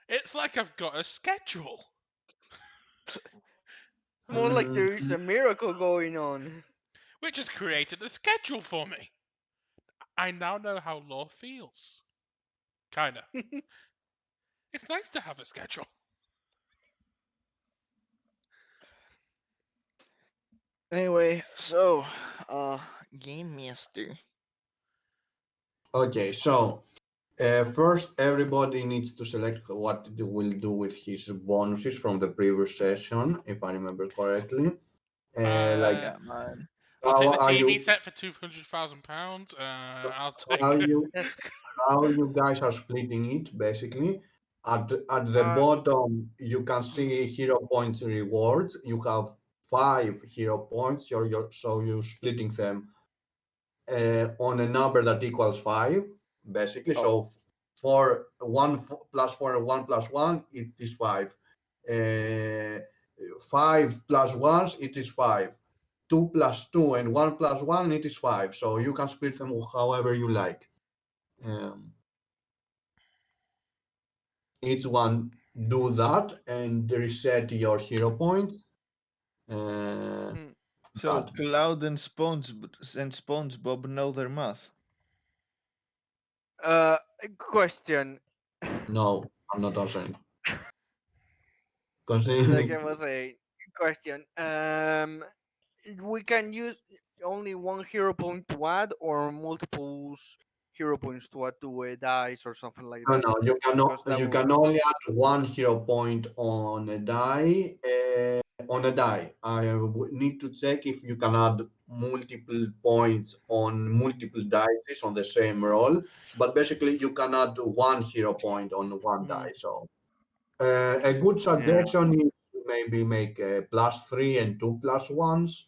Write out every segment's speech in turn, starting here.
It's like I've got a schedule. More like there is a miracle going on. Which has created a schedule for me. I now know how law feels. Kinda. It's nice to have a schedule. Anyway, so, Game Master. Okay, so first everybody needs to select what they will do with his bonuses from the previous session, if I remember correctly. Like, Yeah, mine. I'll take the how are TV you? set for £200,000. I'll take. How you? How you guys are splitting it? Basically, at the Uh, bottom you can see hero points rewards. You have 5 hero points. So you're splitting them on a number that equals 5, basically. Oh. So for 1 plus 4 and 1 plus 1, it is 5. 5 plus 1, it is 5. 2 plus 2 and 1 plus 1, it is 5. So you can split them however you like. Um, each one do that and reset your hero points. So But Cloud and SpongeBob know their math. question. no, I'm not answering. Like Considering I was a question. We can use only one hero point to add, or multiples hero points to add to a dice or something like no, that. no, Because that you will. can only add 1 hero point on a die. On a die, I need to check if you can add multiple points on multiple dice on the same roll. But basically, you can add 1 hero point on one die. So a good Yeah. suggestion is maybe make a +3 and 2 plus 1s.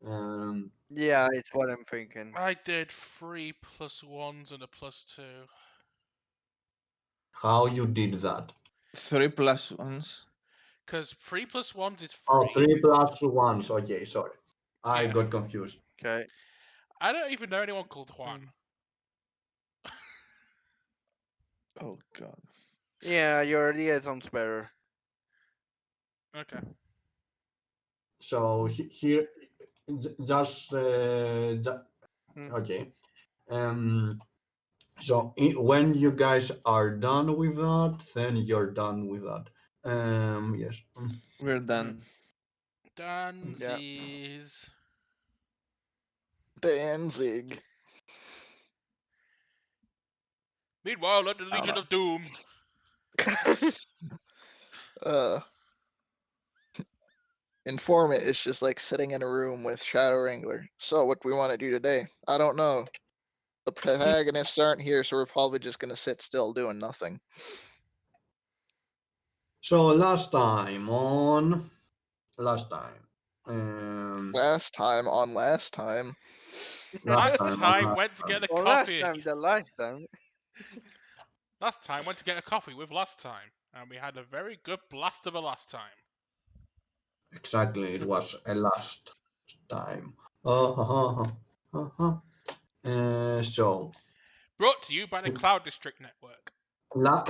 Um, Yeah, it's what I'm thinking. I did 3+1s and a +2. how you did that? 3+1s. Because 3+1s is 3. Oh, 3 plus 1s. Okay, sorry. I Yeah. got confused. Okay. I don't even know anyone called Juan. Oh god. Yeah, your idea sounds better. Okay. So here, just Hmm. okay. Um, so when you guys are done with that, then you're done with that. Yes. We're done. Yeah. Danzies. Danzig. Meanwhile, at the I don't Legion know. of Doom. Informant is just like sitting in a room with Shadow Wrangler. So what do we want to do today? I don't know. The protagonists aren't here, so we're probably just gonna sit still doing nothing. So last time. Last Last time on last time. Last time time last went to time. get a Well, last coffee. time, the last time. Last time went to get a coffee with last time, and we had a very good blast of a last time. Exactly, it was a last time. So Brought to you by the Cloud District Network. last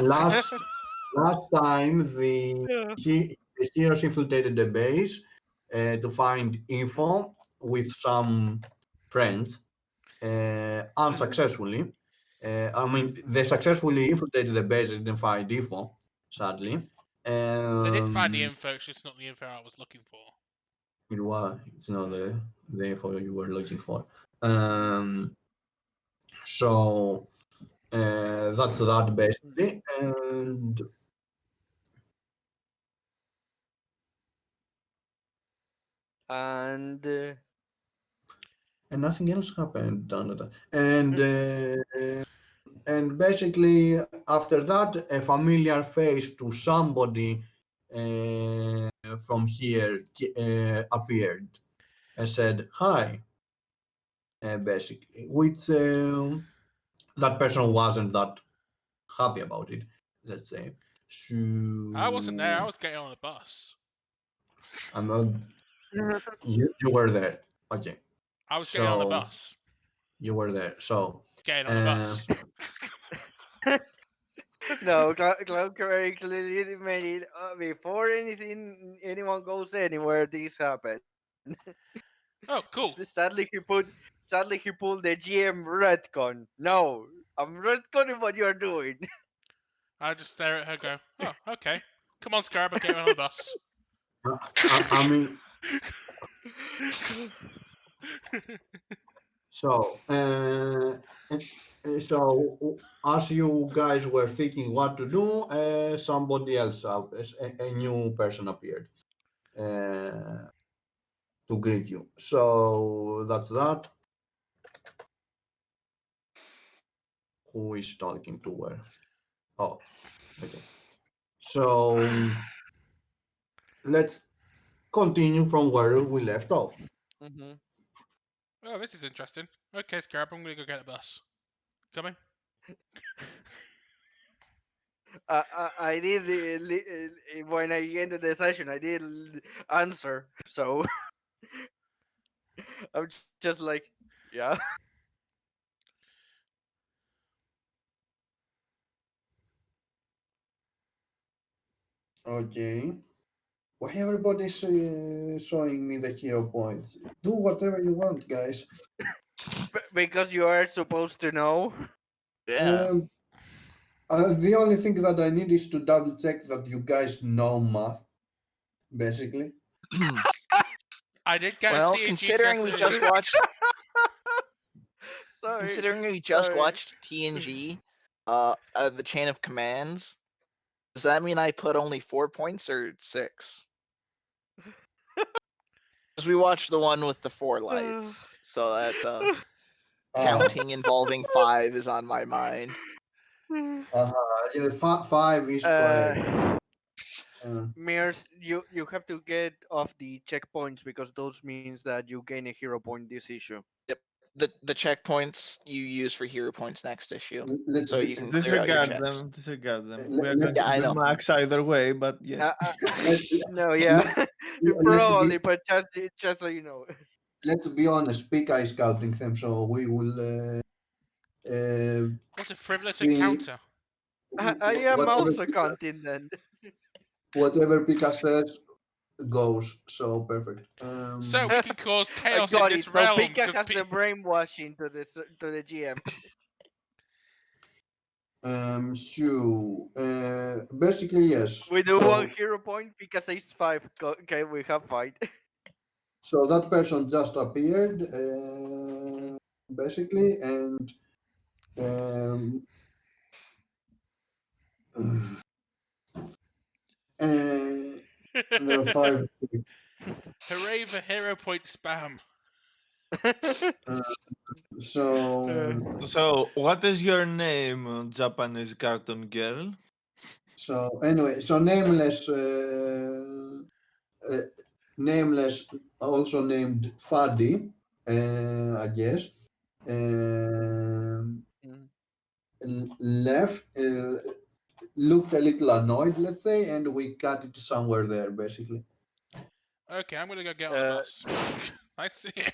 time Yeah. the heroes infiltrated the base to find info with some friends unsuccessfully. I mean, they successfully infiltrated the base and didn't find info, sadly. They did find the info, it's just not the info I was looking for. It's not the info you were looking for. So that's that basically, And and nothing else happened. And basically after that, a familiar face to somebody from here appeared and said hi. Basically, which that person wasn't that happy about it, let's say. So I wasn't there, I was getting on a bus. I'm not. You were there. Okay. I was getting on a So bus. you were there. So Getting on a bus. No, Cloud very clearly made it before anyone goes anywhere. This happened. Oh, cool. Sadly he pulled the GM retcon. No, I'm retconning what you're doing. I just stare at her, go, oh, okay. Come on, Scarab, get on the bus. I mean, so as you guys were thinking what to do, somebody else, a new person appeared to greet you. So that's that. Who is talking to where? Oh, okay. So let's continue from where we left off. Mm-hmm. Oh, this is interesting. Okay, Scarab, I'm gonna go get the bus. Coming? I did when I ended the session. I did answer, so I'm just like, yeah. Okay. Why everybody's showing me the hero points? Do whatever you want, guys. Because you are supposed to know. Yeah. Um, the only thing that I need is to double check that you guys know math, basically. I did get Well, a C in considering we GCSE. just watched Sorry, considering we just sorry. watched TNG, the chain of commands, does that mean I put only 4 points or 6? Because we watched the one with the 4 lights, so that Uh, counting involving 5 is on my mind. yeah, 5 is correct. uh, Uh, Mirrors, you have to get off the checkpoints because those means that you gain a hero point this issue. Yep. The checkpoints you use for hero points next issue, let's so be, you can clear out your Disregard checks. them. Disregard them. let- We are let's going Yeah, to I be know. max either way, but yeah. let's be, No, yeah, let's be probably, but just so you know. let's be honest. Pika is counting them, so we will What a frivolous see encounter. I am whatever also counting then. whatever Pika says goes. So perfect. So we can cause I chaos in got this it. So realm. Pika Because has the brainwashing to the GM. So basically yes. We do So one hero point. Pika says 5. Okay, we have fight. so that person just appeared, basically, and um, and there are 5. hooray for hero point spam. Uh, so So, what is your name, Japanese cartoon girl? so anyway, so nameless, nameless, also named Fadi, I guess. Um, Mm. Left, looked a little annoyed, let's say, and we cut it somewhere there, basically. Okay, I'm gonna go get on the Uh, bus. I see it.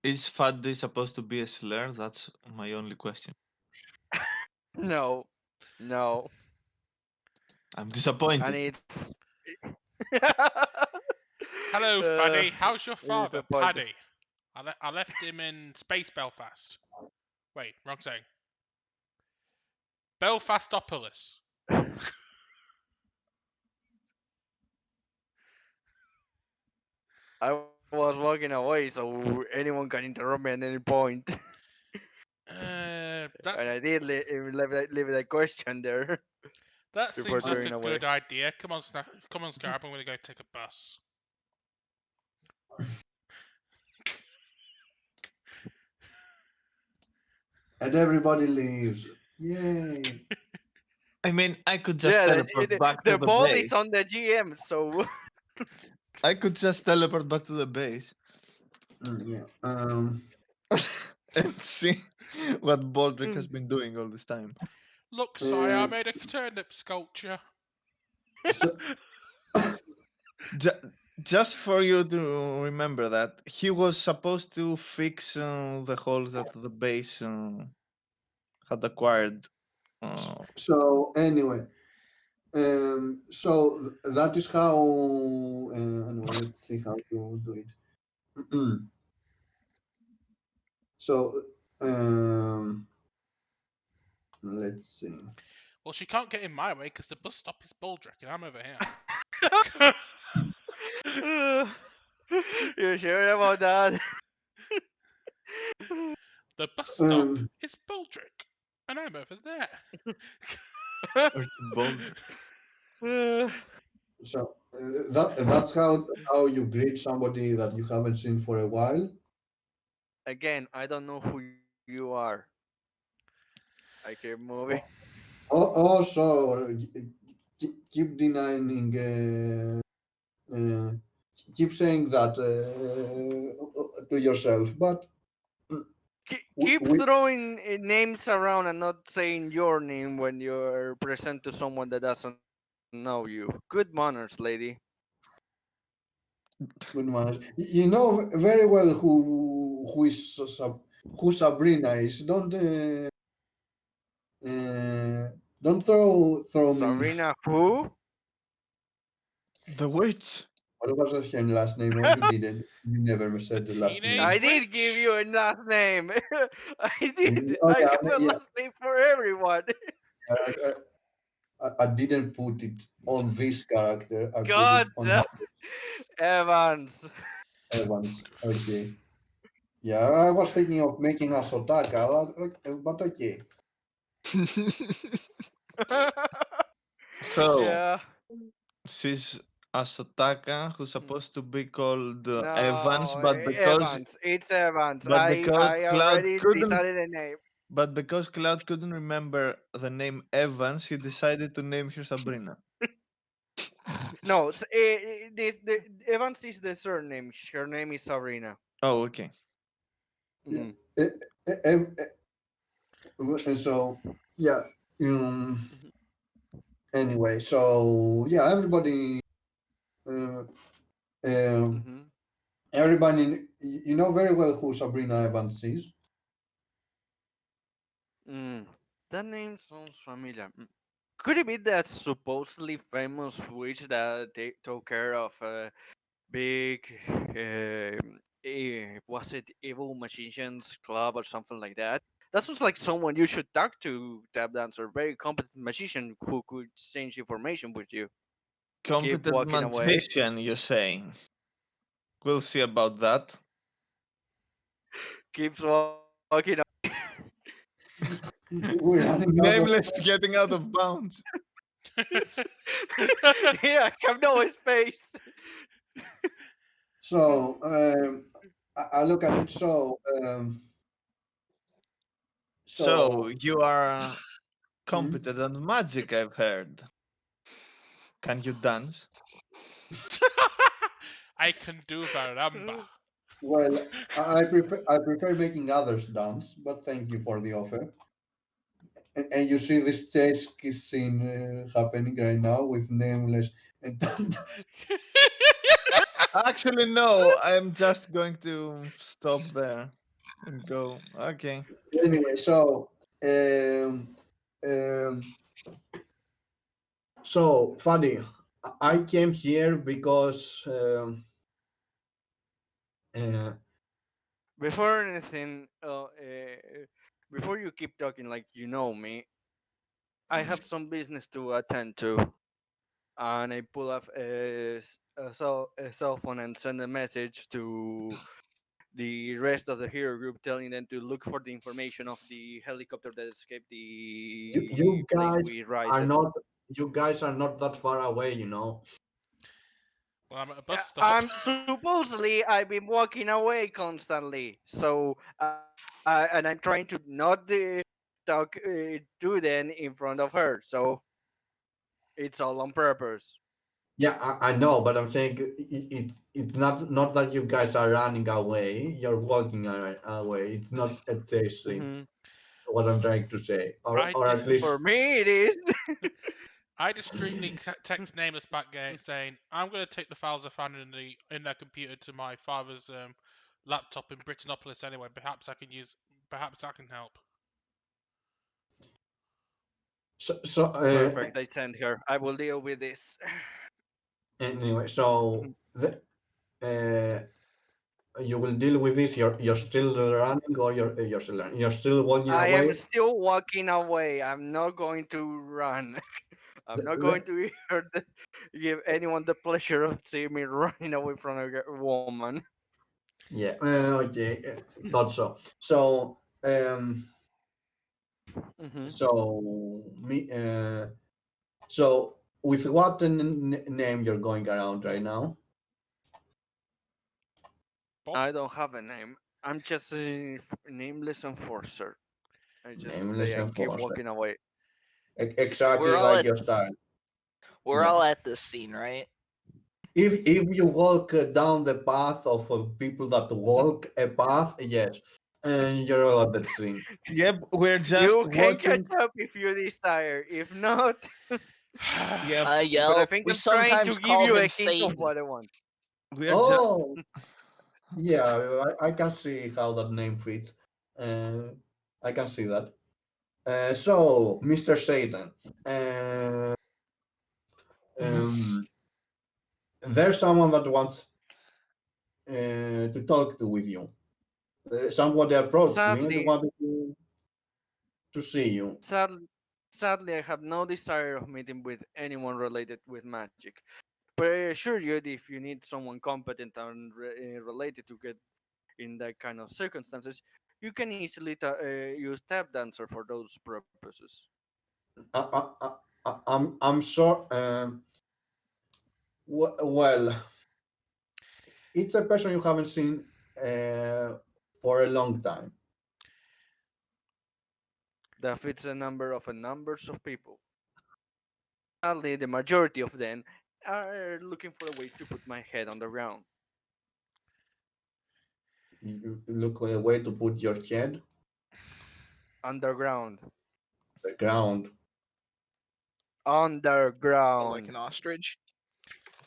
Is Fuddy supposed to be a slur? That's my only question. no, no, I'm and disappointed. it's Hello, Faddy. How's your it's father, disappointing. Paddy? I left him in Space Belfast. Wait, wrong saying. Belfastopolis. I was walking away, so anyone can interrupt me at any point. That's And I did leave that question there that before seems like a turning away. good idea. Come on, come on, Scarab. I'm gonna go take a bus. And everybody leaves. Yay. I mean, I could just Yeah, teleport back to the the ball base. is on the GM, so I could just teleport back to the base Yeah. and see what Baldric has Mm. been doing all this time. Look, sire, I Uh, made a turnip sculpture. so, Just for you to remember that he was supposed to fix the holes that the base had acquired. So anyway, so that is how. Anyway, let's see how to do it. So, let's see. Well, she can't get in my way because the bus stop is Baldrick and I'm over here. You sure about that? The bus stop Um, is Baldrick and I'm over there. Or to Boulder. so that's how you greet somebody that you haven't seen for a while. Again, I don't know who you are. I keep moving. Also, keep denying. Keep saying that to yourself, but Keep we throwing names around and not saying your name when you're present to someone that doesn't know you. Good manners, lady. good manners. You know very well who Sabrina is. Uh, don't throw me. Sabrina, who? The witch. What was her last name? Or you didn't? You never The said the last name. teenage I did give witch. you a last name. I did. Oh I have yeah, a yeah. last name for everyone. I didn't put it on this character. I put it God, on Evans. Evans. Okay. Yeah, I was thinking of making a Sotaka, but okay. So Yeah. she's a Sotaka who's supposed to be called Evans, No, Evans. It's Evans. but because I Cloud already couldn't decided a name. but because Cloud couldn't remember the name Evans, he decided to name her Sabrina. No, Evans is the surname. Her name is Sabrina. Oh, okay. Yeah. Mhm. Eh, eh, eh, so yeah. Um, anyway, so yeah, uh, um, Mhm. everybody, you know very well who Sabrina Evans is. Mm. That name sounds familiar. Could it be that supposedly famous witch that they took care of a big, was it Evil Magicians Club or something like that? That sounds like someone you should talk to, Tap Dancer. Very competent magician who could exchange information with you. Keep Competent walking away. magician, you're saying. We'll see about that. Keeps walking away. We're running out of Nameless getting out of bounds. Yeah, I have no space. so I look at it So so you are hmm? competent at magic, I've heard. Can you dance? I can do Varamba. Well, I prefer making others dance, but thank you for the offer. And you see this chase kiss scene happening right now with Nameless and Actually, no. I'm just going to stop there and go. Okay. anyway. Um, um, so funny. I came here because uh, Before anything, before you keep talking like you know me, I have some business to attend to, and I pull up a cell phone and send a message to the rest of the hero group, telling them to look for the information of the helicopter that escaped the you place guys we are righted. not that far away, you know. Well, I'm at a bus stop. I'm supposedly I've been walking away constantly, so and I'm trying to not talk do then in front of her. So it's all on purpose. Yeah, I know, but I'm saying it's not that you guys are running away. You're walking away. It's not a chase scene. Hmm. What I'm trying to say, I or at dis- For least me, it is. I discreetly text Nameless back saying, "I'm going to take the files I found in their computer to my father's laptop in Britannopolis anyway. Perhaps I can help." Perfect. I send her. I will deal with this. anyway, so uh, you will deal with this. You're still running, or you're still running? You're still walking I am away. still walking away. I'm not going to run. I'm not going to give anyone the pleasure of seeing me running away from a woman. Yeah. Okay. Thought so. So Hmm. so me so with what name you're going around right now? Bob? I don't have a name. I'm just a nameless enforcer. I just Nameless say I keep enforcer. walking away. See, Exactly like your style. we're Yeah. all at this scene, right? If you walk down the path of people that walk a path, yes, and you're all at that scene. Yep, we're just You can catch walking. up if you desire. If not, Yep, I but I yell. think We I'm trying to sometimes give call you him a hint of Satan. what I want. we're just. Oh, yeah, I can see how that name fits. Uh, I can see that. So, Mr. Satan, uh, um, there's someone that wants to talk to with you. Somebody approached me and Sadly, wanted to see you. sadly, sadly, I have no desire of meeting with anyone related with magic. But I assure you, that if you need someone competent and related to get in that kind of circumstances, you can easily use tap dancer for those purposes. I'm sure. Well, it's a person you haven't seen for a long time. That fits a number of numbers of people. Sadly, the majority of them are looking for a way to put my head on the ground. You look a way to put your head on Underground. the ground. Oh, like Underground. an ostrich.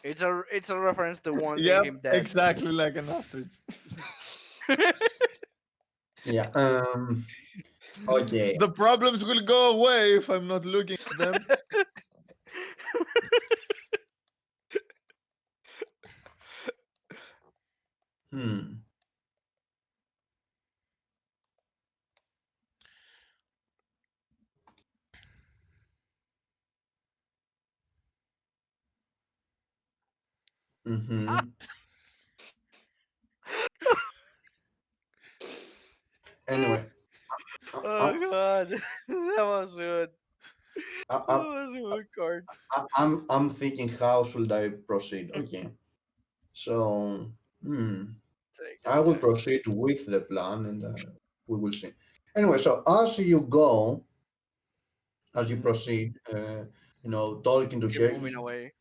It's a reference to wanting Yep, him dead. exactly like an ostrich. Yeah. Okay. The problems will go away if I'm not looking at them. Hmm. Mm-hmm. Anyway, I, Oh god, that was good. I, That I, was a good card. I'm thinking how should I proceed? Okay. So, hmm. Take your I will time. proceed with the plan, and we will see. Anyway, so as you go, as you Hmm. proceed, talking to Keep her, moving away.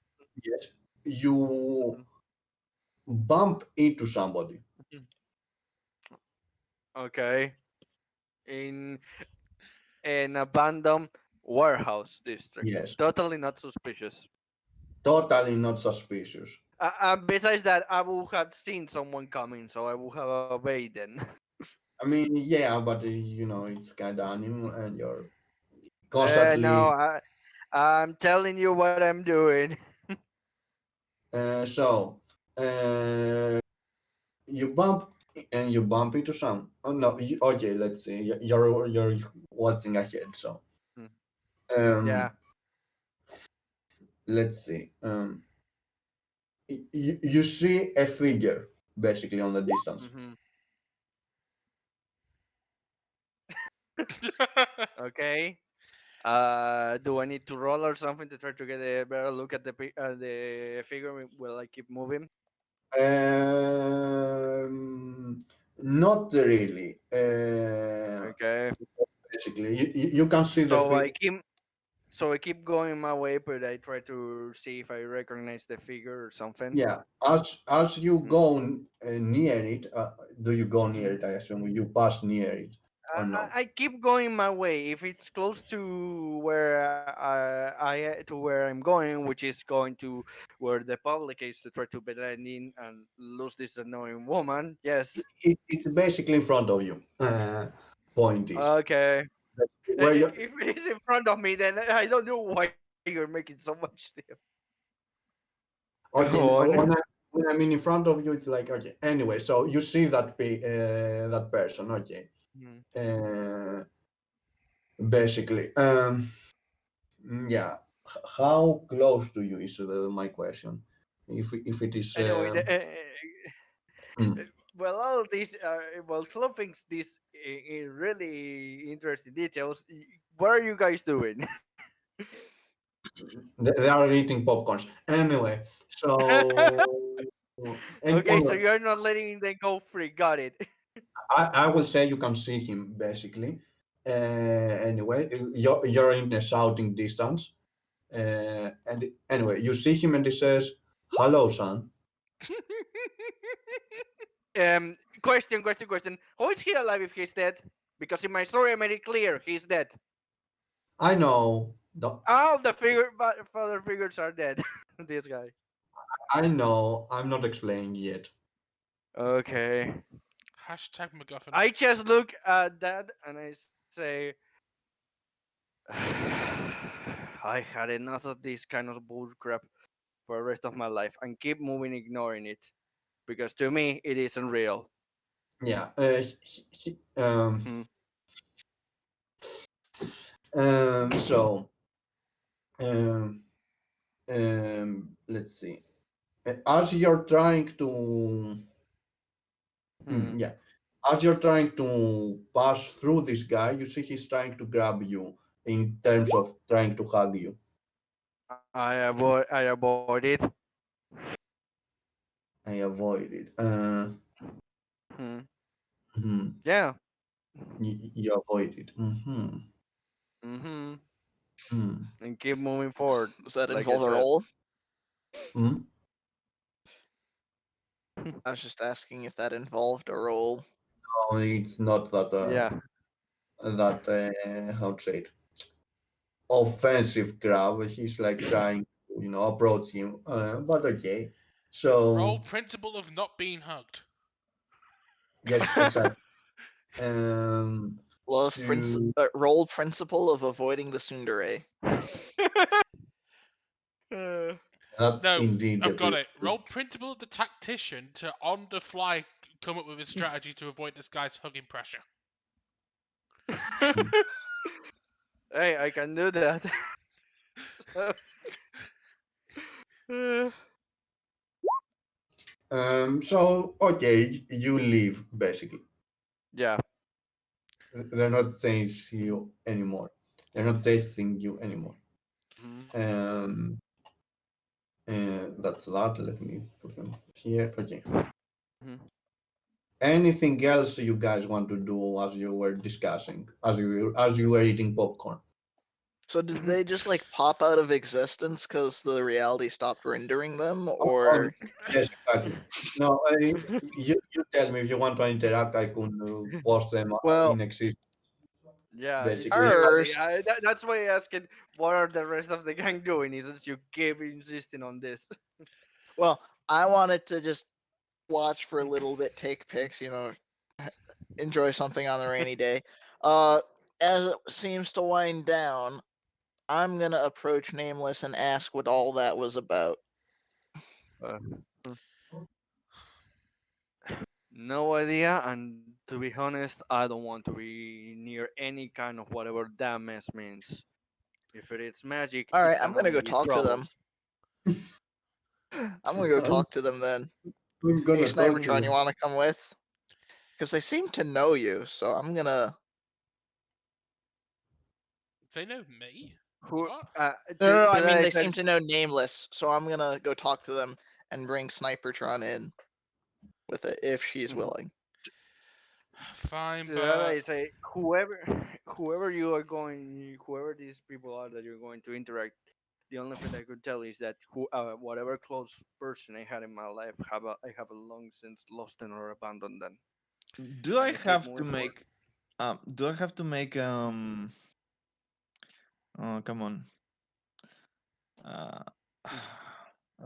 yes, you Mhm. bump into somebody. Mhm. Okay. In an abandoned warehouse district. Yes, Totally not suspicious. totally not suspicious. Besides that, I would have seen someone coming, so I would have obeyed then. I mean, yeah, but it's kind of animal, and you're No, constantly. I'm telling you what I'm doing. So, uh, you bump and you bump into some. Oh no, okay, let's see. You're watching ahead, so Mm, yeah. um, let's see. You see a figure basically on the distance. Hmm. Okay. Do I need to roll or something to try to get a better look at the figure while I keep moving? Um, Not really. Okay. Basically, you can see the So figure. I keep going my way, but I try to see if I recognize the figure or something. Yeah, as you go near it, do you go near Mm-hmm. it? I assume you pass near it or I, no? I keep going my way. If it's close to where to where I'm going, which is going to where the public is to try to blend in and lose this annoying woman. Yes. It's basically in front of you. Point is. Okay. Where you, If he's in front of me, then I don't know why you're making so much deal. okay, Go on. when I mean in front of you, it's like okay. Anyway, so you see that person, okay. Hmm. Uh, basically, yeah. How close to you is my question? If it is, Anyway, mm, well, all these, well, Flo thinks these in really interesting details. What are you guys doing? they are eating popcorns. Anyway, so and Okay, so anyway, you're not letting them go free. Got it. I will say you can see him basically. Anyway, you're in a shouting distance. And anyway, you see him and he says, "Hello, son." Question. How is he alive if he's dead? Because in my story, I made it clear he's dead. I know. All the father figures are dead. This guy. I know. I'm not explaining yet. Okay. Hashtag MacGuffin. I just look at that and I say, I had enough of this kind of bullcrap for the rest of my life and keep moving ignoring it. Because to me, it isn't real. Yeah. Hmm. So, um, let's see. As you're trying to, Hmm. yeah, as you're trying to pass through this guy, you see he's trying to grab you in terms of trying to hug you. I avoid it. I avoided. Hmm. Hmm. Yeah. You avoided. Mm-hmm. Mm-hmm. Hmm. And keep moving forward, Does that like I involve a said. roll? Hmm. I was just asking if that involved a roll. No, it's not that. Yeah. How to say it? Offensive grab. He's like trying to, approach him. But okay. Roll So principle of not being hugged. yes, exactly. Um. Love So roll principle of avoiding the tsundere. Uh, that's No, indeed the I've got pre- it. Roll principle of the tactician to on the fly come up with a strategy to avoid this guy's hugging pressure. hey, I can do that. So, uh, So okay, you leave basically. yeah. They're not chasing you anymore. They're not chasing you anymore. Mhm. Um. And that's that. Let me put them here. Okay. Mhm. Anything else you guys want to do as you were discussing, as you were eating popcorn? So did they just like pop out of existence because the reality stopped rendering them, Um, or yes, exactly. No, you tell me if you want to interact. I could post them well, in existence, Yeah, basically. seriously. first, That's why I asked what are the rest of the gang doing? Is it you keep insisting on this? well, I wanted to just watch for a little bit, take pics, enjoy something on the rainy day. Uh, as it seems to wind down, I'm gonna approach Nameless and ask what all that was about. Uh, no idea, and to be honest, I don't want to be near any kind of whatever that mess means. If it is magic, All right, it I'm can gonna only go be talk to them. troubles. I'm gonna go I'm, talk to them then. I'm Hey, gonna talk to Snipertron, you them. want to come with? Because they seem to know you, so I'm gonna. They know me. Who? What? No, I To mean that I they said, seem to know Nameless, so I'm gonna go talk to them and bring Snipertron in with it if she's mhm. willing. Fine, To that but I say, whoever you are going, whoever these people are that you're going to interact, the only thing I could tell is that whatever close person I had in my life, I have long since lost them or abandoned them, Do and I I keep have to moving forward. make do I have to make oh come on. Uh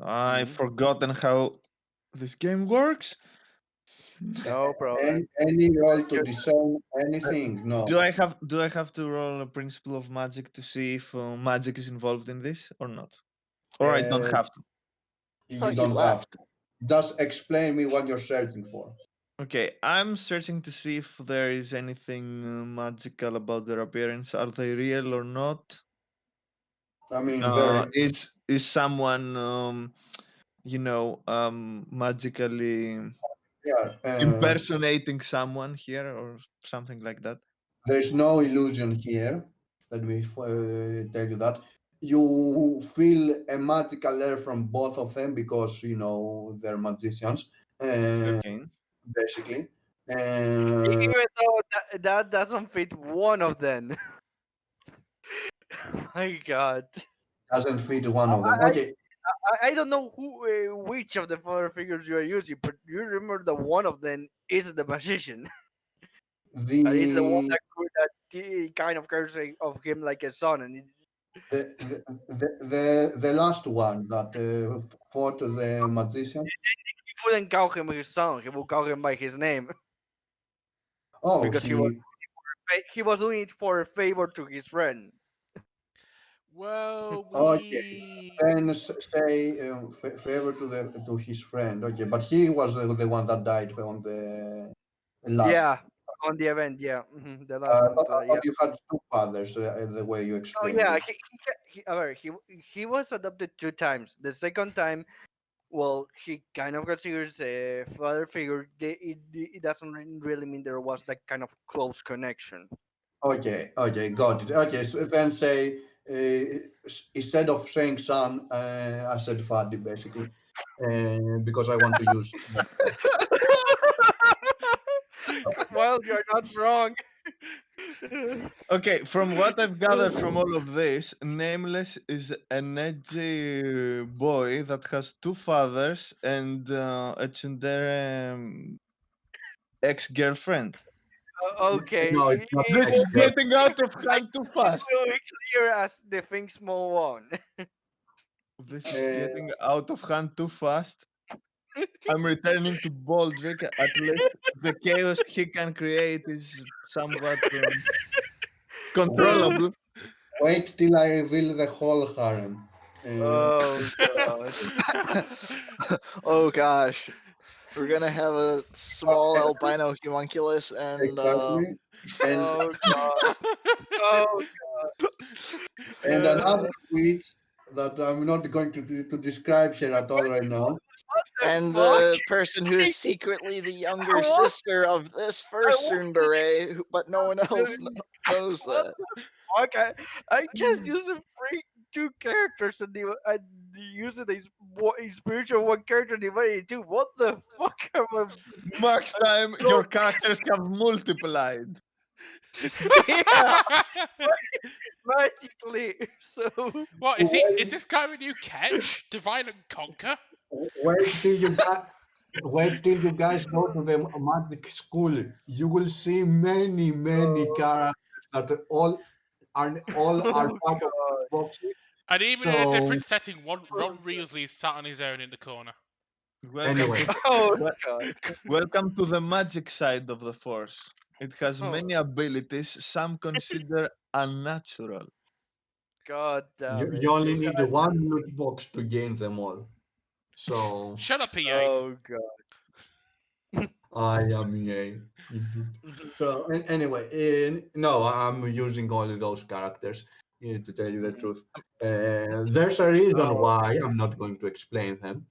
I've Mhm. forgotten how this game works. No problem. Any roll to discern anything? No. Do I have to roll a principle of magic to see if magic is involved in this or not? Or I don't Uh, have to. you thought you don't have left. to. Just explain me what you're searching for. Okay, I'm searching to see if there is anything magical about their appearance. Are they real or not? I mean, there. Is someone magically Yeah. impersonating someone here or something like that? There's no illusion here. Let me tell you that. You feel a magical air from both of them because they're magicians, Okay. basically. Even though that doesn't fit one of them. My God. Doesn't fit one of them. I, Okay, I don't know which of the father figures you are using, but you remember that one of them is the magician. And it's the one the that kind of cares of him like a son, and the last one that fought the magician. he wouldn't call him his son. He would call him by his name Oh, because he was doing it for a favor to his friend. Well, okay. we. Then say favor to his friend. Okay, but he was the one that died on the last. Yeah, on the event. Yeah, the I last one. thought Yeah. you had two fathers, the way you Oh explained yeah, it. he was adopted 2 times. The second time, well, he kind of considers a father figure. It doesn't really mean there was that kind of close connection. Okay, got it. Okay, so then say instead of saying son, I said father basically, because I want to use. Well, you're not wrong. Okay, from what I've gathered from all of this, Nameless is an edgy boy that has two fathers and a tsundere ex-girlfriend. Okay, No, it's not This is ex-girl. getting out of hand too fast. will be clear as the things move on. This is Uh, getting out of hand too fast. I'm returning to Baldric. At least the chaos he can create is somewhat controllable. Wait till I reveal the whole harem. Oh God! Oh gosh. We're gonna have a small albino homunculus and Exactly. And Oh God! Oh and God! another tweet that I'm not going to describe here at all right now. and Fuck! the person who is secretly the younger What? sister of this I first was tsundere, but no one else knows What that. the fuck? I just used a free 2 characters and I used a spiritual 1 character divided in two. What the fuck am I? Max time, your characters have multiplied. Yeah, magically. So What is he? Is this kind of a new catch? Divide and conquer? Wait till you guys. Wait till you guys go to the magic school. You will see many characters that all are oh part of God! boxes. And even in a So different setting, Ron Reesley is sat on his own in the corner. Welcome anyway, to Oh wel- God! welcome to the magic side of the force. It has Oh many abilities, some consider unnatural. God you, damn you it! only need one loot box to gain them all. So Shut up, EA. Oh God! I am EA. Indeed. Mhm. So anyway, no, I'm using only those characters to tell you the Mhm. truth. There's a reason Oh, why I'm not going to explain them.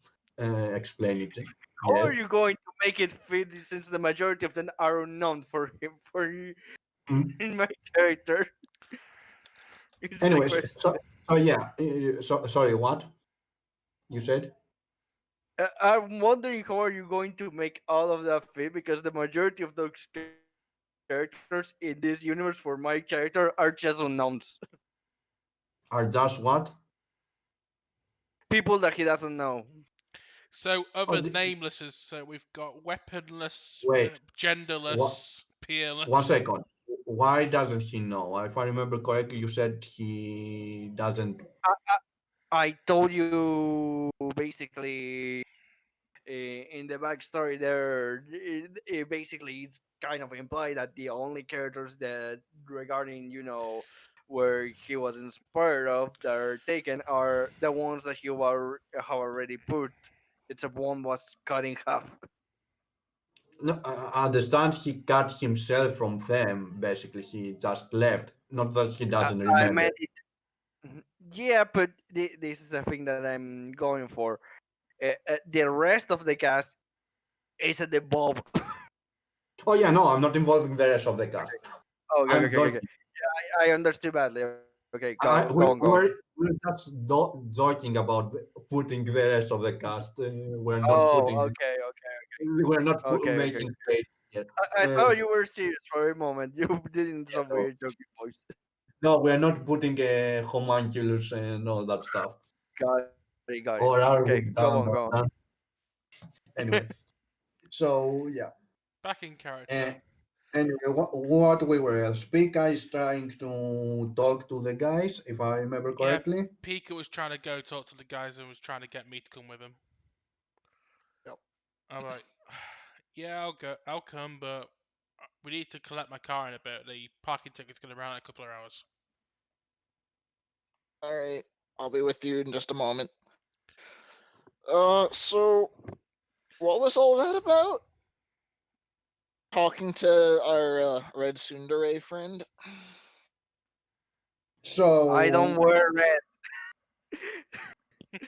Explain it. how Yes. are you going to make it fit since the majority of them are unknown for him for you Mm. in my character? It's the Anyways, question. so yeah. Sorry, what you said? I'm wondering how are you going to make all of that fit because the majority of those characters in this universe for my character are just unknowns. Are just what? People that he doesn't know. So Oh, other namelesses. So we've got weaponless, wait. What? genderless, One peerless. second. Why doesn't he know? If I remember correctly, you said he doesn't. I told you basically in the backstory there, it basically it's kind of implied that the only characters that regarding where he was inspired of that are taken are the ones that have already put. It's a one was cut in half. No, I understand he cut himself from them. Basically, he just left. Not that he I, doesn't I remember. meant it. Yeah, but this is the thing that I'm going for. The rest of the cast is at the above. Oh yeah, no, I'm not involving the rest of the cast. Oh, okay, I'm okay, okay, joking. okay. I understood badly. Okay, go on, go We're, on. we're just joking about putting the rest of the cast. We're not Oh, putting. okay, okay, We're not okay, okay. making trade here. I Uh, thought you were serious for a moment. You didn't yeah, some no, weird joking voice. no, we're not putting homunculus and all that stuff. Got it, got it. Or Okay, are we go on, done? go on. Anyway, so yeah. Back in character. Uh, anyway, what we were Speaker is trying to talk to the guys, if I remember Yeah, correctly. Pika was trying to go talk to the guys and was trying to get me to come with him. Yep. I'm like, yeah, I'll go. I'll come, but we need to collect my car in a bit. The parking ticket's going to run in a couple of hours. All right, I'll be with you in just a moment. So what was all that about? Talking to our red tsundere friend. So I don't wear red. I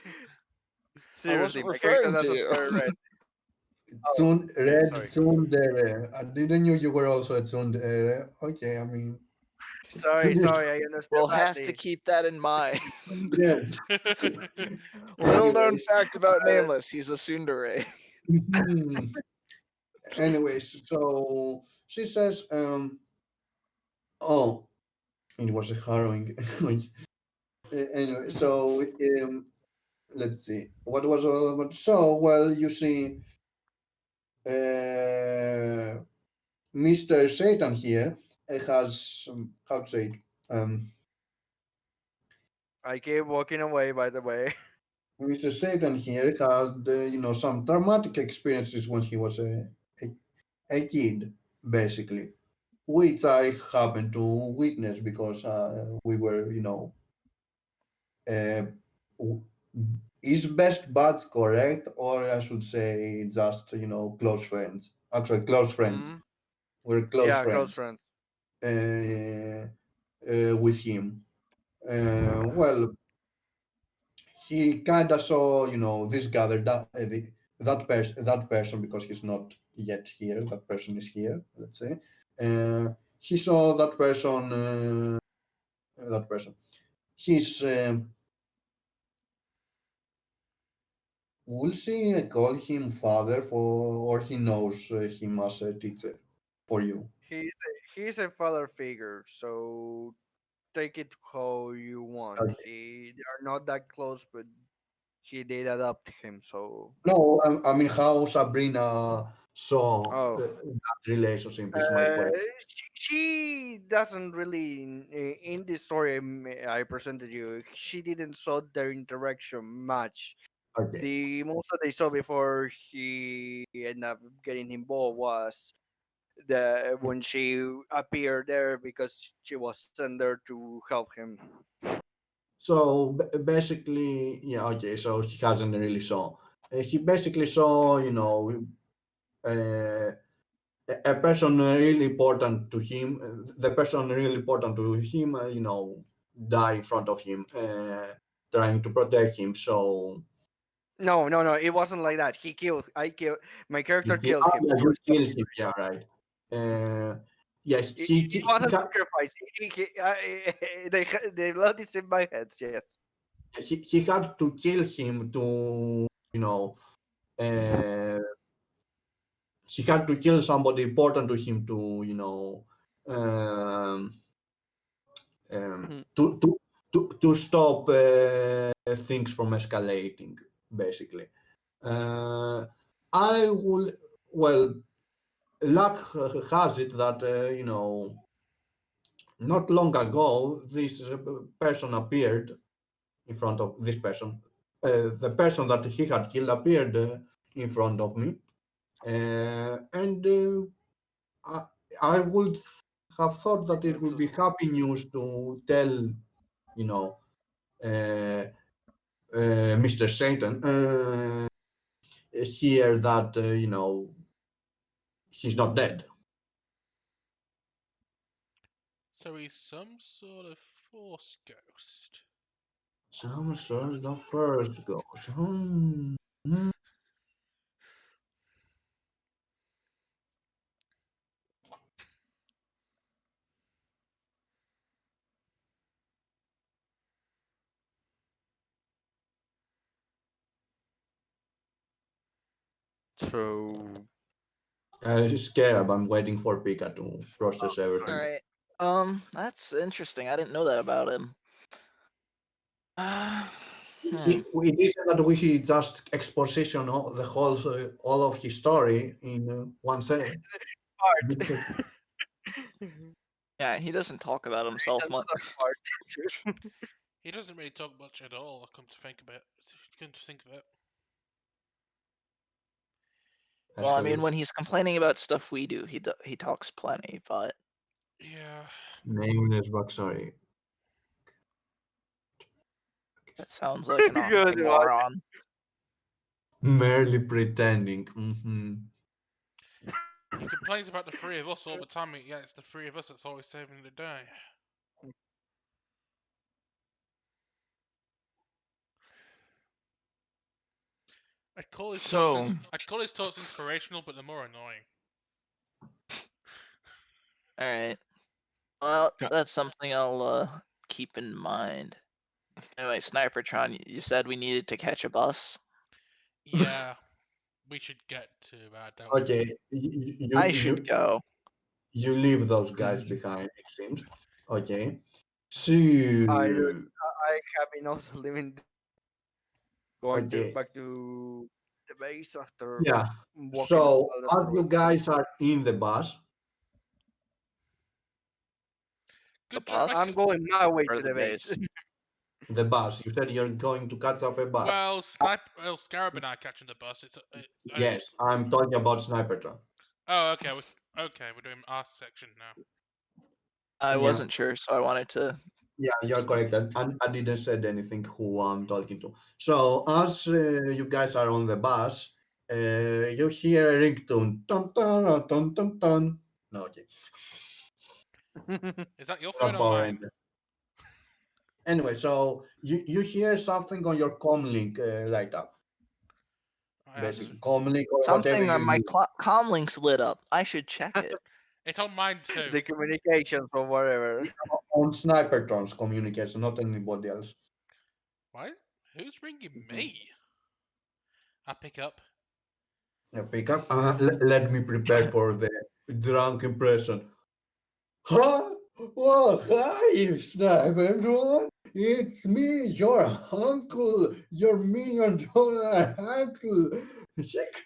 Seriously, wasn't my character referring to doesn't you. wear red. Oh, Red sorry, Tsundere. I didn't know you were also a Tsundere. Okay, I mean, sorry. I understand We'll have to badly. keep that in mind. yeah. Little known Anyways, fact about Uh, Nameless, he's a tsundere. mhm. Anyways, so she says, oh, it was a harrowing. Anyway, so let's see, what was all about? So, well, you see, Mr. Satan here has how to say it? I keep walking away. By the way. Mr. Satan here had some traumatic experiences when he was a, a kid, basically, which I happened to witness because we were, uh, w- is best buds correct, or I should say just close friends. Actually, close friends. Mm, We're close yeah, close friends friends. uh, with him. Well, he kind of saw, this guy, that person, because he's not yet here. That person is here. Let's say. He saw that person. That person. He's. Will she call him father or he knows him as a teacher for you? He's a father figure, so take it how you want. They are not that close, but he did adopt him. So No, I mean how Sabrina saw oh, that relationship is my question. she doesn't really in this story I presented you. She didn't saw their interaction much. Okay. The most that they saw before he ended up getting involved was the when she appeared there because she was sent there to help him. So basically, yeah, okay. So he hasn't really saw. He basically saw, uh, a person really important to him. The person really important to him, die in front of him, trying to protect him. So No. It wasn't like that. He killed. I killed. My character killed oh, him yeah, for you some kill him. reason. Yeah, right. Uh, yes, It was a sacrifice. The blood is in my hands. Yes. he had to kill him to, you know, uh, he had to kill somebody important to him to, um, Mhm. to stop things from escalating, basically. Uh, I will, well, luck has it that, not long ago, this person appeared in front of this person. The person that he had killed appeared in front of me, and I, I would have thought that it would be happy news to tell, you know, uh, Mr. Satan here that he's not dead. So he's some sort of force ghost. Some sort of first ghost. So Scarab, I'm waiting for Pika to process All everything. right. That's interesting. I didn't know that about him. It isn't that we just exposition all of his story in one second. part. Yeah, he doesn't talk about himself much. Another part too. He doesn't really talk much at all. Come to think of it. Well, I mean, Actually, when he's complaining about stuff we do, he talks plenty, but Yeah. nameless backstory. that sounds like an Good one. oxymoron. Merely pretending. He complains about the three of us all the time, yet it's the three of us that's always saving the day. I'd call his talks inspirational, but they're more annoying. All right. Well, Yeah. that's something I'll keep in mind. Anyway, Snipertron, you said we needed to catch a bus. Yeah, we should get to that. Don't we? Okay, I should go. you leave those guys behind, it seems. Okay. So, I have been also living going okay, back to the base after yeah. walking So, all the as story. you guys are in the bus, Good The job, bus? I'm going my way Or to the the base. you said you're going to catch up a bus. Well, Scarab and I catching the bus. Yes, I'm talking about Sniper Truck. Oh, okay. We're doing our section now. I Yeah. wasn't sure, so I wanted to. Yeah, you're correct. I didn't said anything who I'm talking to. So as you guys are on the bus, you hear a ringtone. Dun, dun, dun, dun, dun. No, okay. Is that your Not phone or Power mine? Ranger. Anyway, so you hear something on your comlink light up. I answer. Basically, comlink or whatever Something on you my use. comlink's lit up. I should check it. It's on mine too. The communication from whatever. On Snipertron's communication, not anybody else. What? Who's ringing me? I pick up. Pick up. Let me prepare for the drunk impression. Huh? Well, hi, Sniper everyone. It's me, your uncle, your $1 million uncle. Shake.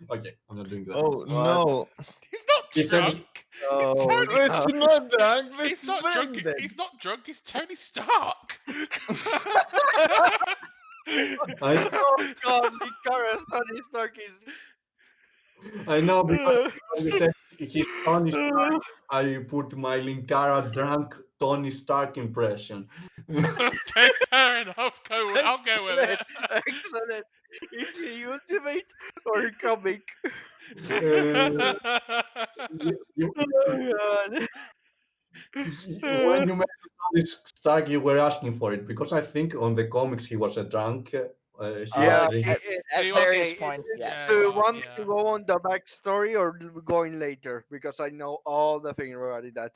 Okay, I'm not doing that. Oh What? no! He's not He said drunk. Oh, He's It's not drunk. He's It's not drunk. Brendan. He's not drunk. He's Tony Stark. oh God, Ikaros Tony Stark is. I know because you said he's Tony Stark. I put my Linkara drunk Tony Stark impression. Okay, fair enough. I'll go with it. Excellent. Is he ultimate or comic? You, Oh God. when you mentioned Tony Stark, you were asking for it because I think on the comics he was a drunk. He was Yeah. drinking. At He was- various Okay. points, yes. Do you well, want me yeah. to go on the backstory or going later? Because I know all the things regarding that.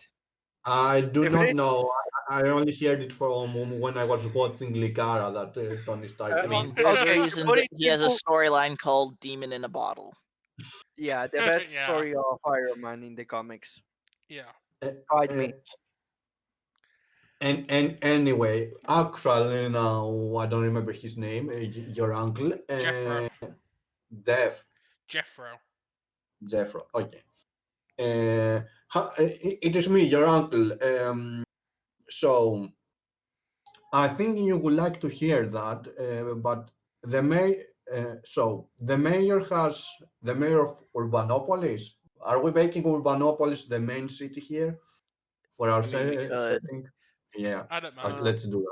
I do If not it- know. I only heard it from when I was watching Licara that Tony Stark. I mean, drinks. good okay, reason put that it he has a simple- storyline called Demon in a Bottle. Yeah, the best Yeah. story of Iron Man in the comics. Yeah. Fight Uh, me. and anyway, actually now I don't remember his name. Your uncle, Jeffro. Jeffro. Jeffro. Okay. It is me, your uncle. So I think you would like to hear that, but the may so the mayor of Urbanopolis. Are we making Urbanopolis the main city here for our I mean, we could. setting? Yeah, I don't mind. let's do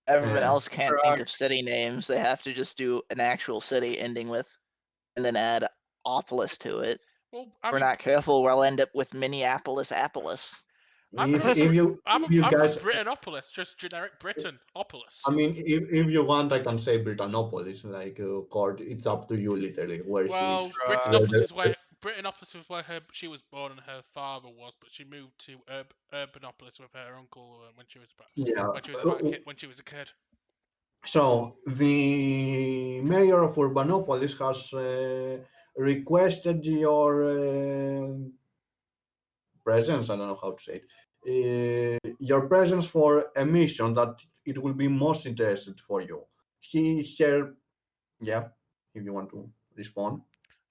Everyone that. else can't think of Correct. city names. They have to just do an actual city ending with, and then add Opolis to it. Well, If we're not careful, we'll end up with Minneapolis-Apolis. I'm If you for guys, Britainopolis, just generic Britain-opolis. I mean, if you want, I can say Britannopolis, like Cord. It's up to you, literally, where Well, she's. Britain-opolis is where she was born and her father was, but she moved to Urbanopolis with her uncle when she was Yeah. when she was a kid. So the mayor of Urbanopolis has requested your presence. I don't know how to say it. Your presence for a mission that it will be most interested for you. He shared, yeah. If you want to respond,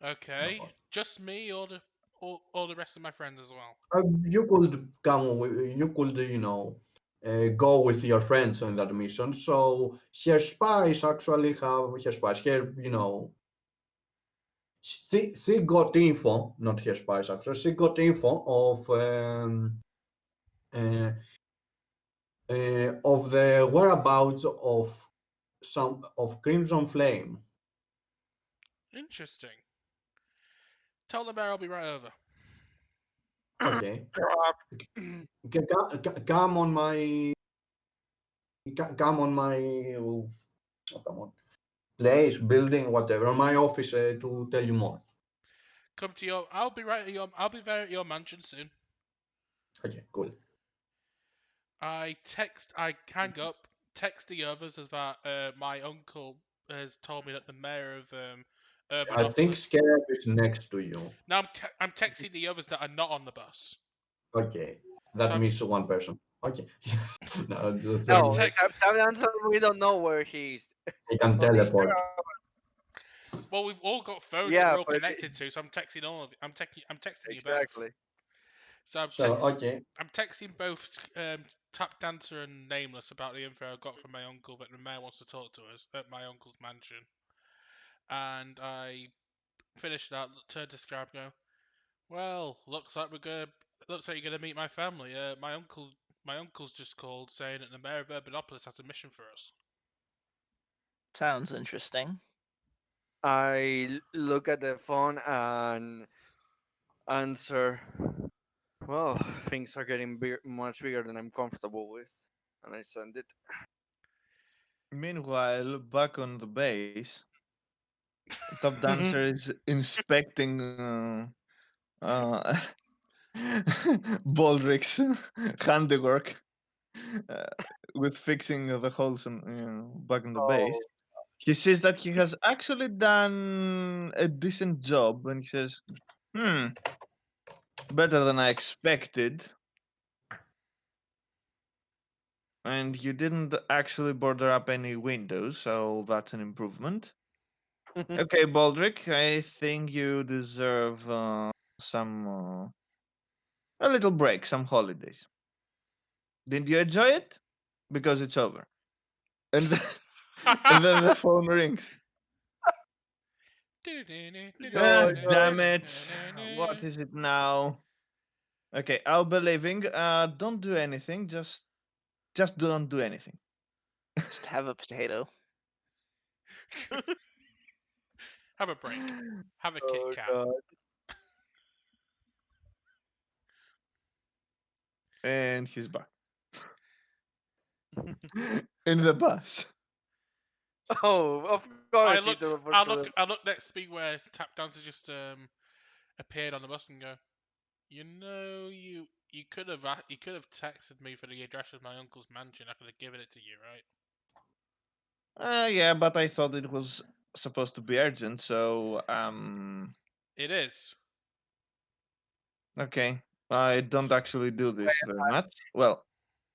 Okay, just me or all the rest of my friends as well. you could come. You could, go with your friends on that mission. So her spies actually have her spies. She got info, not her spies actually. She got info uh, of the whereabouts of some of Crimson Flame. Interesting. Tell the mayor I'll be right over. Okay, come on my, come on my, oh, come on, place, building, whatever, on my office to tell you more. Come to your. I'll be right at your. I'll be there at your mansion soon. Okay, cool. I hang up, text the others as that my uncle has told me that the mayor of I think Urbanopolis. Scarab is next to you. Now I'm texting the others that are not on the bus. Okay, So that means one person. Okay, no, just No, text- that answer we don't know where he is. I can Only teleport. Well, we've all got phones that Yeah, we're all but connected to, so I'm texting all of you. I'm texting you both. exactly. So Okay, I'm texting both Tap Dancer and Nameless about the info I got from my uncle that the mayor wants to talk to us at my uncle's mansion. And I finished that, turned to Scribe, and go, well, looks like you're gonna meet my family. My uncle's just called saying that the mayor of Urbanopolis has a mission for us. Sounds interesting. I look at the phone and answer. Well, things are getting much bigger than I'm comfortable with, and I send it. Meanwhile, back on the base, Top Dancer is inspecting Baldric's handiwork uh, with fixing the holes back in the base. Oh, He says that he has actually done a decent job, and he says, better than I expected. And you didn't actually border up any windows, so that's an improvement. Okay, Baldric, I think you deserve some a little break, some holidays. Didn't you enjoy it? Because it's over. And then, and then the phone rings. Ah, God, damn it! What is it now? Okay, I'll be leaving. Don't do anything. Just don't do anything. Just have a potato. Have a break. Have a Kit oh Kat. God. And he's back in the bus. Oh, of I course he look, teleports I to look, I look next to me where Tap Dancer just appeared on the bus and go, you know, you could have texted me for the address of my uncle's mansion. I could have given it to you, right? Yeah, but I thought it was supposed to be urgent, so It is. okay. I don't actually do this very much. Well,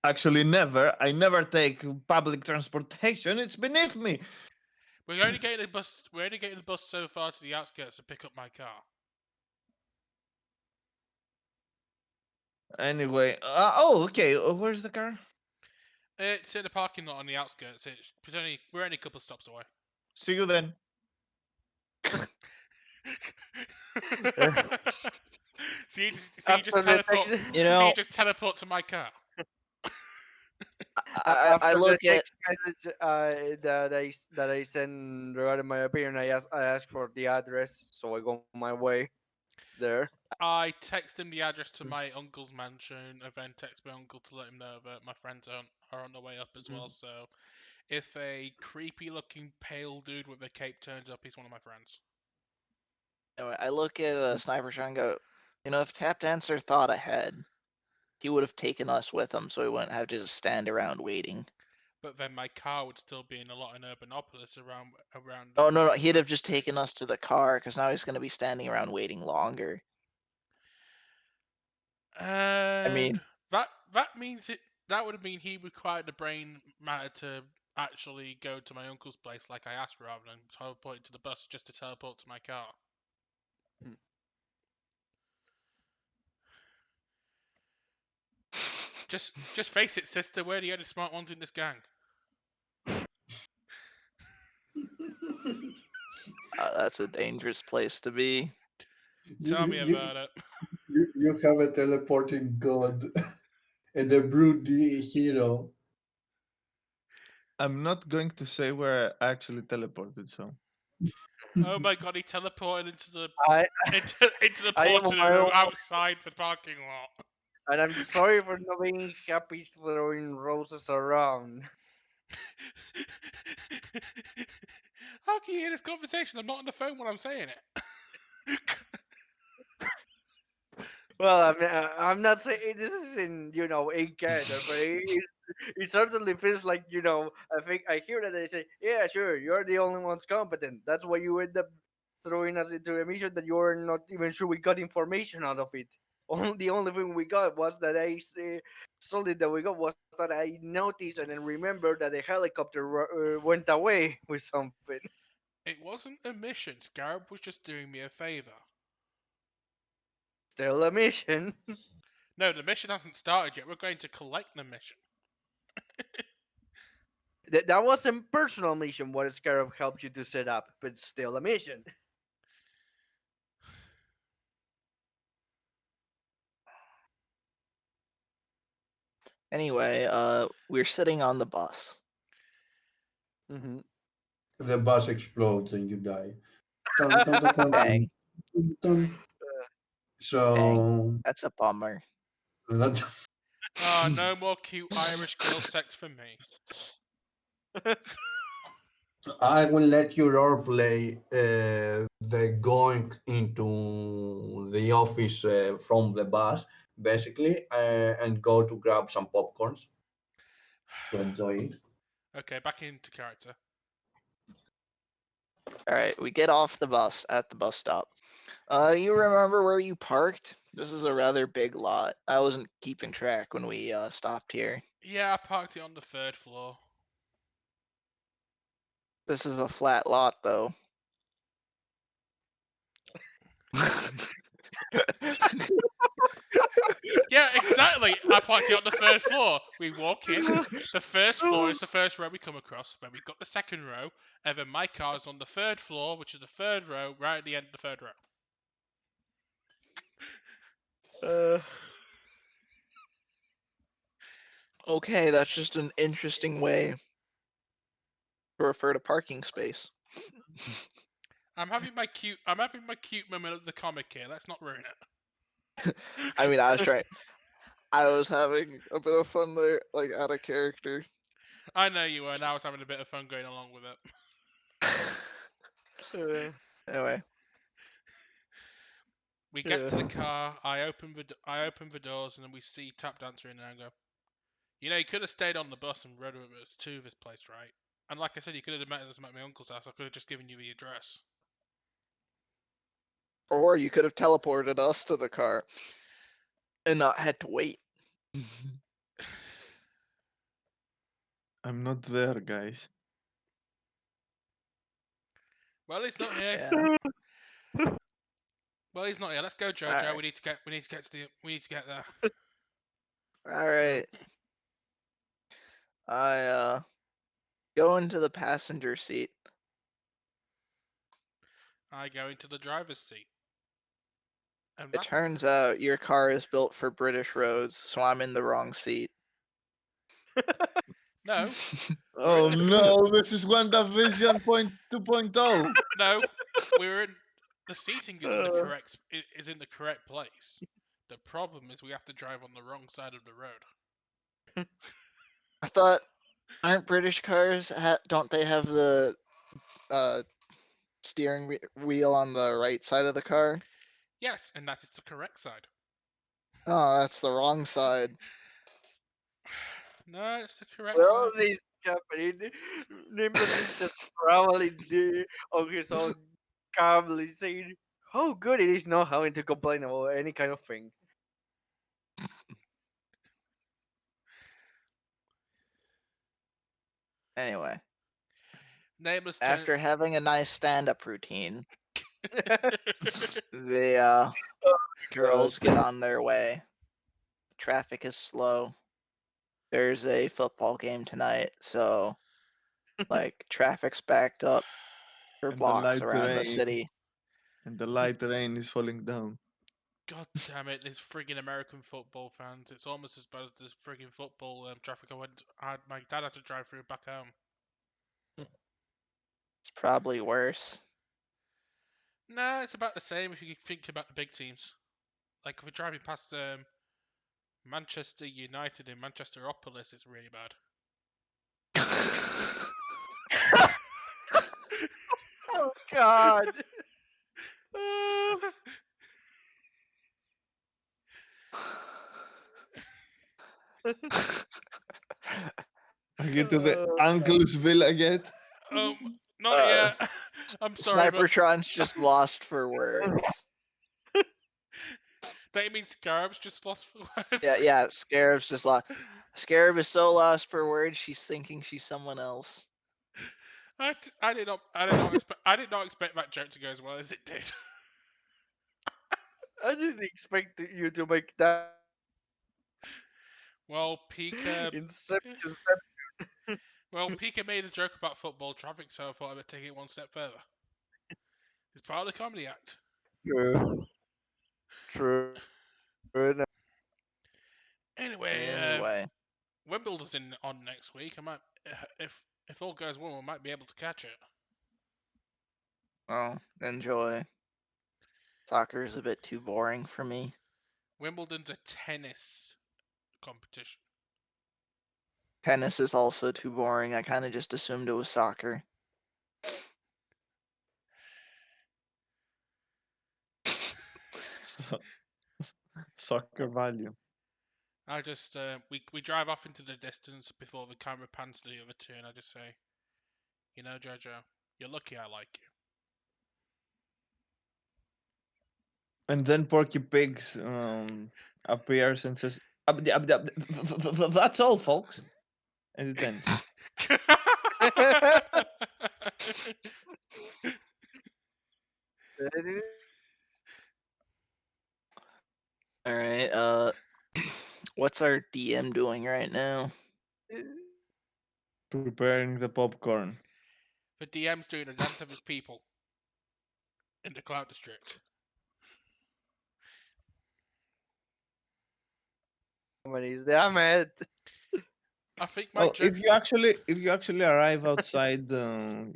actually never. I never take public transportation. It's beneath me. We're only getting the bus. We're only getting the bus so far to the outskirts to pick up my car. Anyway, oh, okay. Where's the car? It's in a parking lot on the outskirts. We're only a couple stops away. See you then. So you After just the teleport. text, You So know, you just teleport to my car. I after the look at text message that I send regarding my opinion, I ask for the address, so I go my way there. I text him the address to my uncle's mansion, and then text my uncle to let him know that my friends are on their way up as well. So if a creepy-looking pale dude with a cape turns up, he's one of my friends. I look at a sniper shot and go, if Tap Dancer thought ahead, he would have taken us with him, so we wouldn't have to just stand around waiting. But then my car would still be in a lot in Urbanopolis around. Oh no, he'd have just taken us to the car because now he's going to be standing around waiting longer. And mean- that means that would mean he required the brain matter to actually go to my uncle's place like I asked, rather than teleporting to the bus just to teleport to my car. Just face it, sister. We're the only smart ones in this gang. That's a dangerous place to be. Tell me about it. You have a teleporting god and a broody hero. I'm not going to say where I actually teleported, so. Oh my god, he teleported into the I into the I am portal on my room own, outside the parking lot. and I'm sorry for not being happy throwing roses around. How can you hear this conversation? I'm not on the phone when I'm saying it. Well, I mean, I'm not saying this is in in Canada, but it certainly feels like I think I hear that they say, yeah, sure, you're the only ones competent. That's why you end up throwing us into a mission that you're not even sure we got information out of it. The only thing we got was that solid that we got was that I noticed and then remembered that the helicopter went away with something. It wasn't a mission. Scarab was just doing me a favor. Still a mission. No, the mission hasn't started yet. We're going to collect the mission. That wasn't personal mission what Scarab helped you to set up, but still a mission. Anyway, we're sitting on the bus. Mm-hmm. The bus explodes and you die. Dun, dun, dun, dun, Dang, dun, dun. So that's a bummer. that's Ah, no more cute Irish girl sex for me. I will let you roleplay the going into the office from the bus, basically, and go to grab some popcorns to enjoy it. Okay, back into character. All right, we get off the bus at the bus stop. You remember where you parked? This is a rather big lot. I wasn't keeping track when we stopped here. Yeah, I parked it on the 3rd floor. This is a flat lot, though. Yeah, exactly. I parked it on the 3rd floor. We walk in. The first floor is the first row we come across. Then we've got the 2nd row, and then my car is on the 3rd floor, which is the 3rd row, right at the end of the 3rd row. Okay, that's just an interesting way to refer to parking space. I'm having my cute moment of the comic here. Let's not ruin it. I mean, I was having a bit of fun there, like out of character. I know you were, and I was having a bit of fun going along with it. Anyway, We get to the car. I open the doors, and then we see Tap Dancer in there and go, you could have stayed on the bus and rode with us to this place, right? And like I said, you could have met us at my uncle's house. I could have just given you the address. or you could have teleported us to the car and not had to wait. I'm not there, guys. Well, he's not here. Yeah. Well, he's not here. Let's go, Jojo. Alright. We need to get there. All right. I go into the passenger seat I go into the driver's seat. And It turns out your car is built for British roads, so I'm in the wrong seat. no, Oh the- no, this is WandaVision point 2.0. no, we're in. The seating is in the is in the correct place. The problem is we have to drive on the wrong side of the road. I thought, aren't British cars, don't they have the uh, steering wheel on the right side of the car? Yes, and that is the correct side. Oh, that's the wrong side. No, it's the correct With side. all this happening, Nimbus is just traveling on his own calmly saying how good it is not having to complain about any kind of thing. Anyway, Nameless after having a nice stand-up routine, the God. girls get on their way. Traffic is slow. There's a football game tonight, so like traffic's backed up for And the blocks light around the rain. city. And the light rain is falling down. God damn it! These friggin' American football fans. It's almost as bad as this friggin' football traffic. My dad had to drive through back home. It's probably worse. No, it's about the same if you think about the big teams. Like if we're driving past Manchester United in Manchesteropolis, it's really bad. Oh God. Are you to the Oh, uncle's villa yet? Not yet. I'm sorry, but Snipertron's just lost for words. don't you mean Scarab's just lost for words? Yeah, Scarab's just lost. Scarab is so lost for words, she's thinking she's someone else. I did not expect that joke to go as well as it did. I didn't expect you to make that Well, Pika Inception. made a joke about football traffic, so I thought I would take it one step further. It's part of the comedy act. True. True. enough. Anyway, Anyway, Wimbledon's on next week. I might, if all goes well, we might be able to catch it. oh, enjoy. Soccer is a bit too boring for me. Wimbledon's a tennis competition. Tennis is also too boring. I kind of just assumed it was soccer. Soccer value. I just we drive off into the distance before the camera pans to the other two, and I just say, you know, Jojo, you're lucky I like you. And then Porky Pigs appears and says, That's all, folks." And it ends. All right. What's our DM doing right now? Preparing the popcorn. The DM's doing a dance of his people in the Cloud District. Damn it. I think my Well, joke. if you actually arrive outside the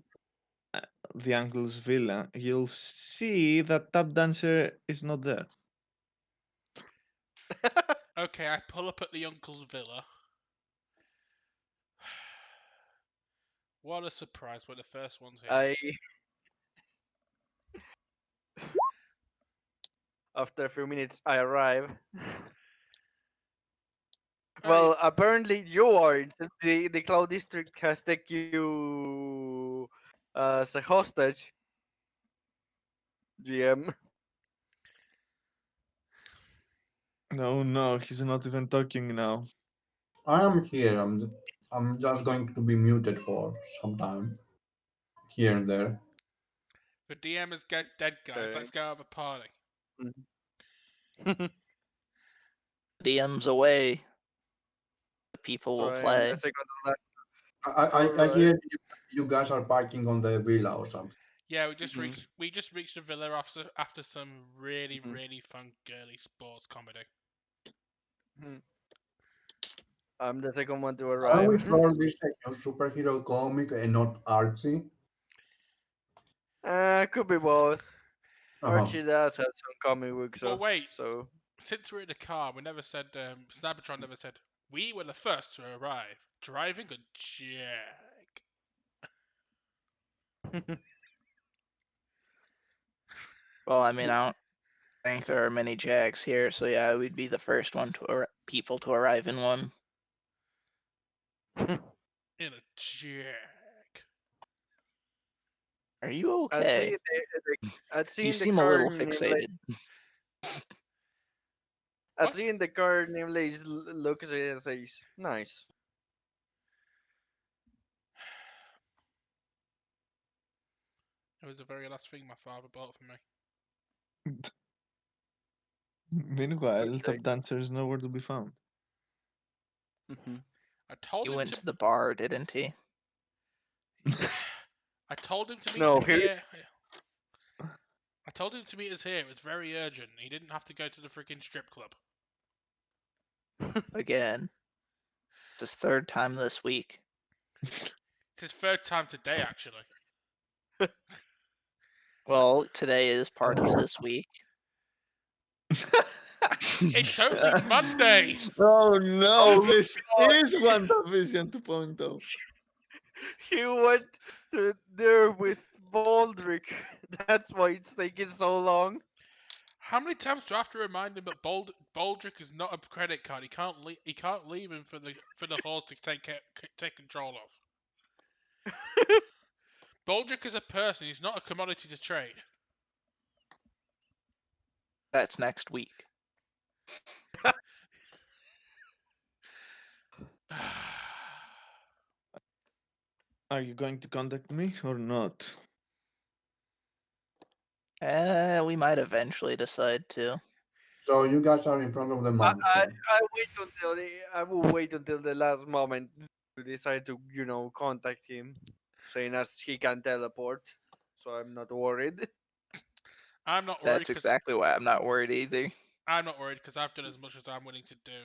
uncle's villa, you'll see that Tap Dancer is not there. Okay, I pull up at the uncle's villa. What a surprise! We're the first ones here. After a few minutes, I arrive. Oh, Well, apparently you are, since the Cloud District has taken you as a hostage. GM. No, he's not even talking now. I am here. I'm just going to be muted for some time, here and there. the DM is dead, guys. Okay. Let's go have a party. DM's away. The people will Sorry, I'm play. the second to last. I hear you guys are parking on the villa or something. Yeah, we just Mhm. reached the villa after some really Mhm. really fun girly sports comedy. I'm the second one to Are we arrive. sure this is a superhero comic and not artsy? Could be both. Uh-huh. Archie does have some comic books, Well, wait. so Since we're in the car, we never said. Snappertron never said we were the first to arrive, driving a Jag. Well, I mean, I don't think there are many Jags here, so yeah, we'd be the first one to people to arrive in one. In a Jag. Are you I'd say okay? I'd see You in the seem a car little Nimble. fixated. I'd What? see in the car Nimble looks at it and says, "Nice." It was the very last thing my father bought for me. Meanwhile, Good Top taste. Dancer is nowhere to be found. I told He him went to. to the bar, didn't he? I told him to meet No, us here. I told him to meet us here. It was very urgent. He didn't have to go to the freaking strip club. Again. It's his third time this week. It's his third time today, actually. Well, today is part of this week. It's only Monday. Oh no, Oh this God, is WandaVision 2.0. he went to there with Baldric. That's why it's taking so long. How many times do I have to remind him that Baldric is not a credit card? He can't leave him for the horse to take control of. Baldric is a person. He's not a commodity to trade. That's next week. Are you going to contact me or not? We might eventually decide to. So you guys are in front of the I, I, monster. I will wait until the last moment to decide to contact him, saying as he can teleport, so I'm not worried. I'm not worried That's because exactly why I'm not worried either. I've done as much as I'm willing to do.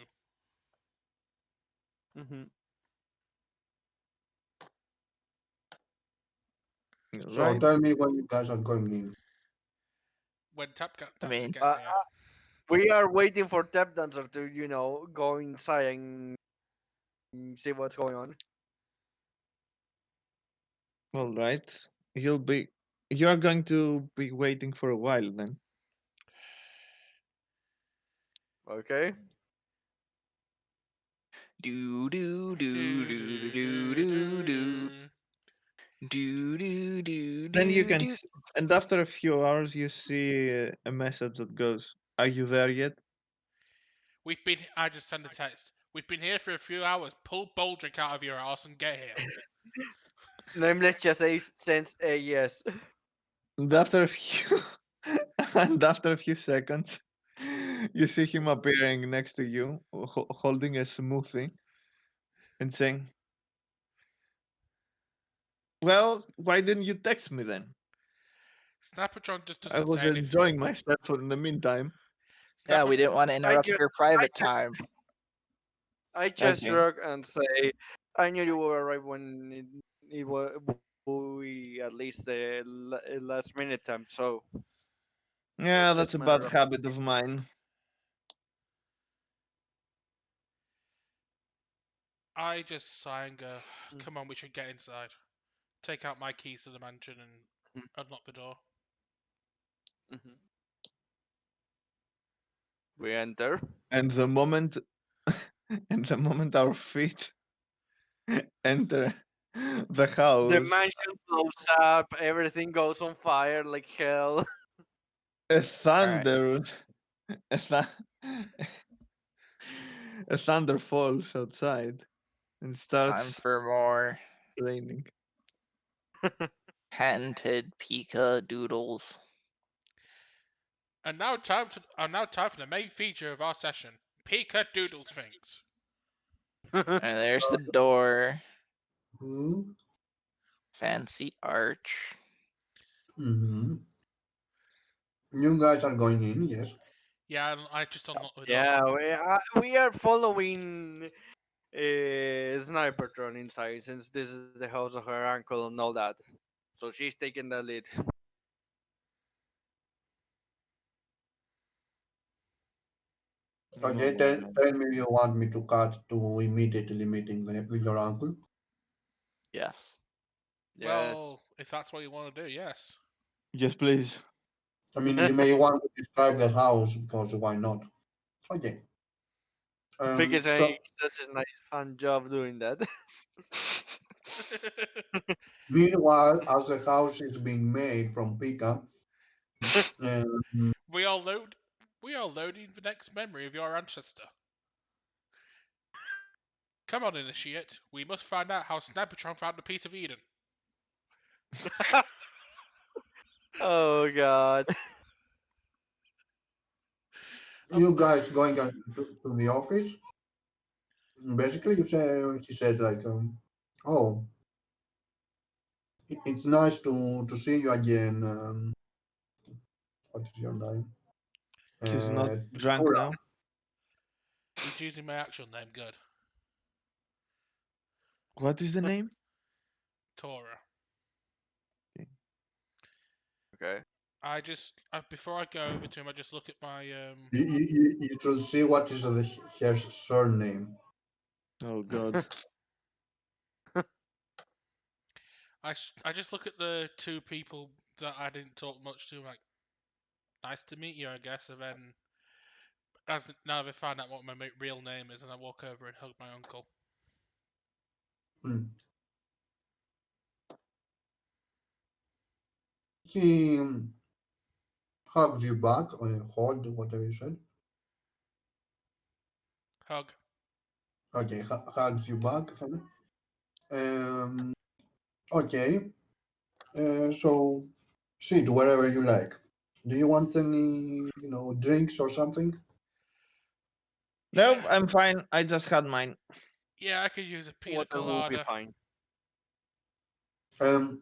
Mm-hmm. So Right. tell me when you guys are going in. When I Dancer mean, gets here. We are waiting for Tap Dancer to go inside and see what's going on. All right. You are going to be waiting for a while then. Okay. do do do Do, do do, do do, do do, do do do Then you do can, do. and after a few hours, you see a message that goes, "Are you there yet?" I just send a text. We've been here for a few hours. Pull Baldric out of your ass and get here. Nameless just sends a yes. And after a few, and after a few seconds, you see him appearing next to you, holding a smoothie, and saying, "Well, why didn't you text me then? Snappertron just I doesn't was say anything. enjoying myself in the meantime." Yeah, Snapper, we didn't want to I interrupt just, your I private just, time. I just Okay. shrug and say, I knew you were right when it was we at least the last minute time. So it was Yeah, that's just a matter bad of. habit of mine. I just sigh and go, Mm, come on, we should get inside. Take out my keys to the mansion and mm, unlock the door. mhm. We enter. And the moment, and the moment our feet enter the The house, mansion blows up. Everything goes on fire like hell. a All right, thunder, a, a thunder falls outside and time starts for more raining. patented Pika doodles. And now time for the main feature of our session. Pika Doodles things. And there's the door. Hmm? Fancy arch. Mm-hmm. You guys are going in, yes. Yeah, I just unlocked the door. Yeah, we are following Snipertron inside since this is the house of her uncle and all that. So she's taking the lead. Okay, tell me you want me to cut to immediately meeting with your uncle. Yes. Yes. Well, if that's what you want to do, yes. Yes, please. I mean, you may want to describe the house because why not? Okay. Because I So such a nice fun job doing that. meanwhile, as the house is being made from Pika, um, we are loading the next memory of your ancestor. Come on, initiate. We must find out how Snappertron found a piece of Eden. Oh god. you guys going to the office. Basically, he said like, oh, it's nice to see you again. What is your name? He's not drunk Tura. now. He's using my actual name, good. What is the name? Tora. Okay. Before I go over to him, I just look at my You should see what is her surname. Oh God. I just look at the two people that I didn't talk much to, like, nice to meet you, I guess, and then now they find out what my real name is, and I walk over and hug my uncle. Hmm. He hugs you back or hold whatever you said. Hug. Okay, hugs you back. Um. Okay. So sit wherever you like. Do you want any, drinks or something? Nope, Yeah, I'm fine. I just had mine. yeah, I could use a pina Water will be colada. fine. Um.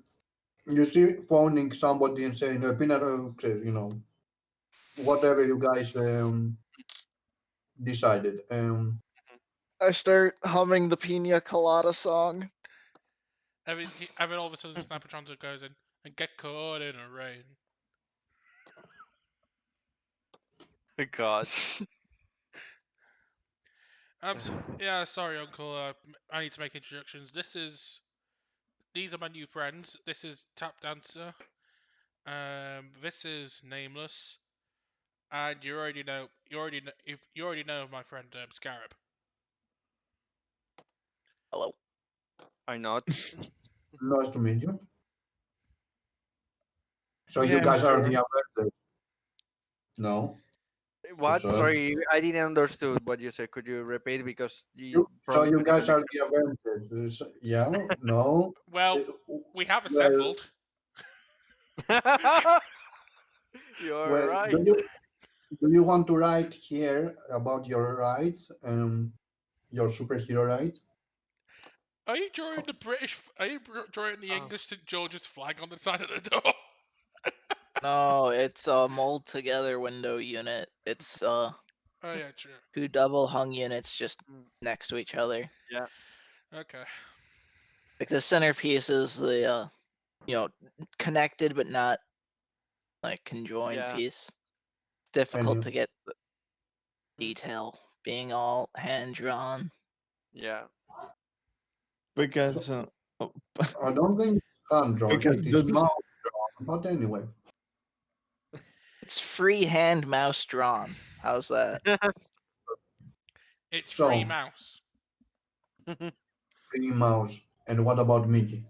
You see, phoning somebody and saying, peanut, whatever you guys decided. I start humming the Pina Colada song. I mean, all of a sudden, Snappertron goes in and get caught in a rain. God. Yeah, sorry, Uncle. I need to make introductions. These are my new friends. This is Tap Dancer. This is Nameless, and you already know my friend Scarab. Hello. I not. Nice to meet you. So you Yeah, I'm guys are the sure. Avengers? No, you What? sure? Sorry, I didn't understood what you said. Could you repeat because So probably you to the guys are connection. the Avengers? Yeah? No? Well, Uh, we have Well, assembled. You're well, right. do you want to write here about your rights, your superhero rights? Are you drawing the British? Are you drawing the Oh, English St George's flag on the side of the door? No, it's a mold together window unit. It's Oh yeah, true. two double hung units just mm, next to each other. yeah, Okay. Like the centerpiece is the you know, connected but not like conjoined yeah, piece. It's difficult And to get the mm, detail being all hand drawn. yeah. Because so, I don't think it's hand drawn, because it is the mouse drawn. But anyway, It's freehand mouse drawn. How's that? It's free so mouse. Minnie Mouse. And what about Mickey?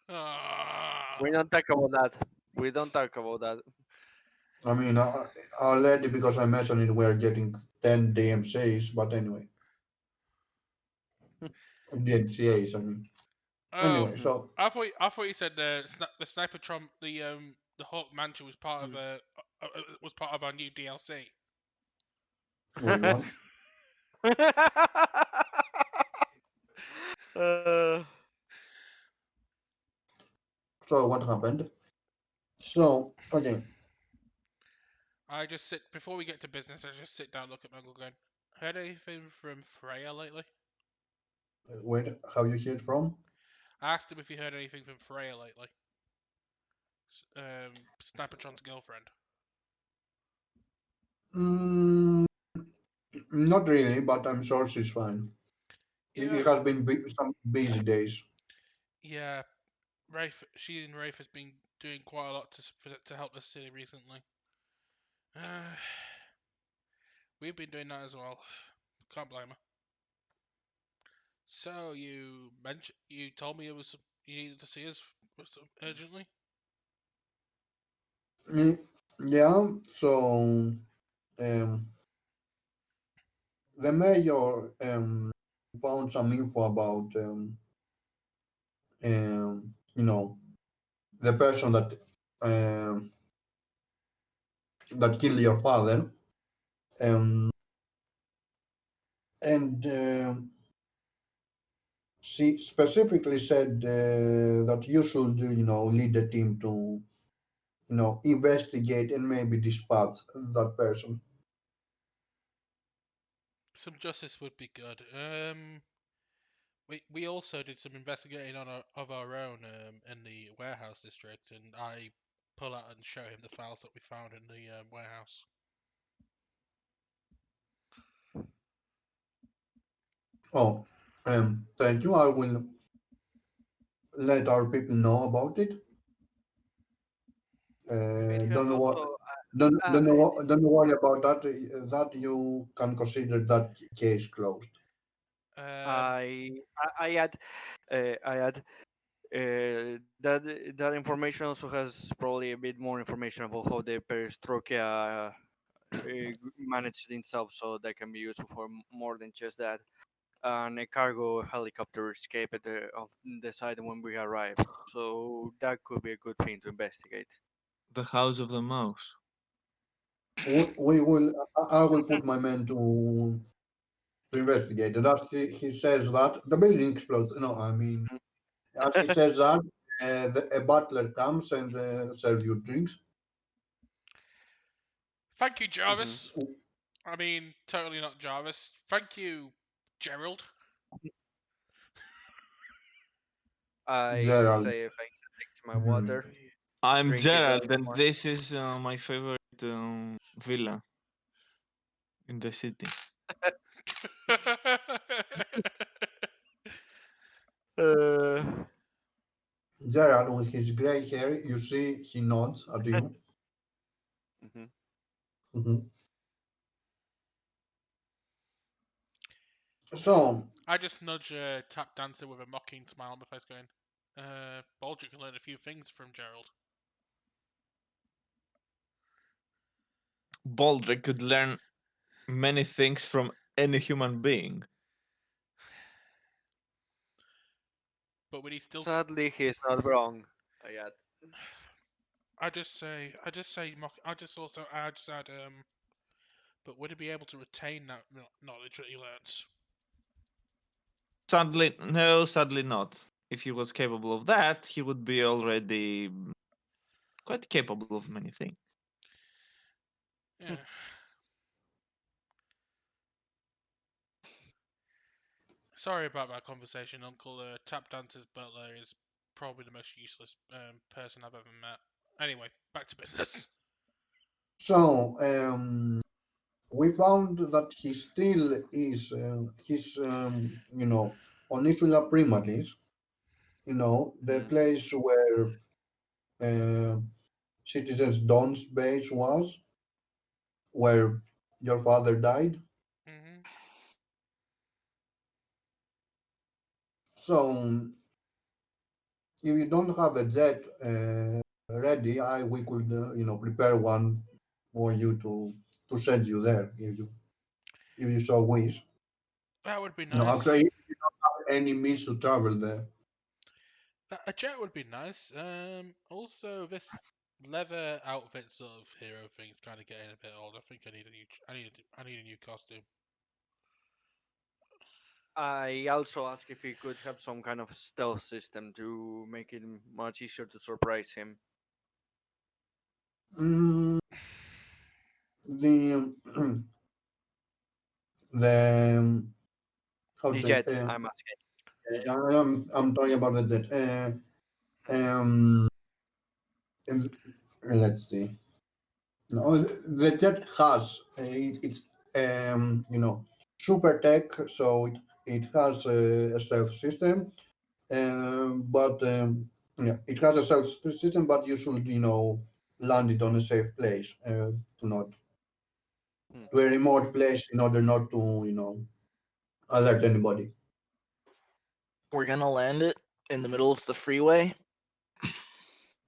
Ah. We don't talk about that. We don't talk about that. I mean, already because I mentioned it, we're getting 10 DMCAs, but anyway, DMCAs, I mean. Oh, Anyway, so, I thought you said the sniper trump the Hawk Mansion was part of Mm. was part of our new DLC. wait, what? uh, So what happened? So okay, I just sit before we get to business. I just sit down, look at my uncle, going, "Heard anything from Freya lately?" wait, how you hear it from? I asked him if he heard anything from Freya lately. Snipertron's girlfriend. Mm, not really, but I'm sure she's fine. Yeah, It has been some busy days. yeah. Rafe, she and Rafe has been doing quite a lot to help the city recently. Uh, we've been doing that as well. Can't blame her. So you told me you needed to see us urgently. Mm, yeah, so um, the mayor found some info about you know the person um, that killed your father, um, and she specifically said that you should lead the team to investigate and maybe dispatch that person. Some justice would be good. We also did some investigating of our own in the warehouse district, and I pull out and show him the files that we found in the warehouse. Oh, thank you. I will let our people know about it. It has Don't also wo- it, don't worry about that. That you can consider that case closed. Um, I add that information also has probably a bit more information about how the perestroika managed itself, so that can be useful for more than just that. And a cargo helicopter escaped at of the site when we arrived, so that could be a good thing to investigate. The House of the Mouse. We will. I will put my men to investigate. And as he says that, the building explodes. No, I mean, as he says that, a butler comes and serves you drinks. Thank you, Hmm. Jarvis. I mean, totally not Jarvis. Thank you, Gerald. I Gerald. say thanks to my Mhm. water, I'm drink it Gerald, and more. this is my favorite villa in the city. Uh, Gerald, with his gray hair, you see he nods at you. mhm. Mhm. So, I just nudge Tap Dancer with a mocking smile on my face, going, Baldrick can learn a few things from Gerald. Baldrick could learn many things from any human being. But would he still? Sadly, he's not wrong. Yet. I just say, I just also, I just add, but would he be able to retain that knowledge that he learns? Sadly, no, sadly not. If he was capable of that, he would be already quite capable of many things. Yeah. Sorry about that conversation, Uncle. Tap Dancer's butler is probably the most useless person I've ever met. Anyway, back to business. so we found that he still is he's on Isula Primalis, the Mm. place where uh, Citizens Dawn's base was, where your father died. Hmm. So if you don't have a jet ready, I we could prepare one for you to send you there if you so wish. That would be No, nice. actually, any means to travel there. A jet would be nice. Also, this leather outfit sort of hero thing's kind of getting a bit old. I think I need a new, I need a new costume. I also asked if he could have some kind of stealth system to make it much easier to surprise him. Mm, the the how to The say jet, I'm asking. I'm talking about the jet. Um, and- let's see. No, the jet has it's super tech, so it has a stealth system, but yeah, it has a stealth system, but you should land it on a safe place, to not Hmm. to a remote place in order not to alert anybody. We're gonna land it in the middle of the freeway.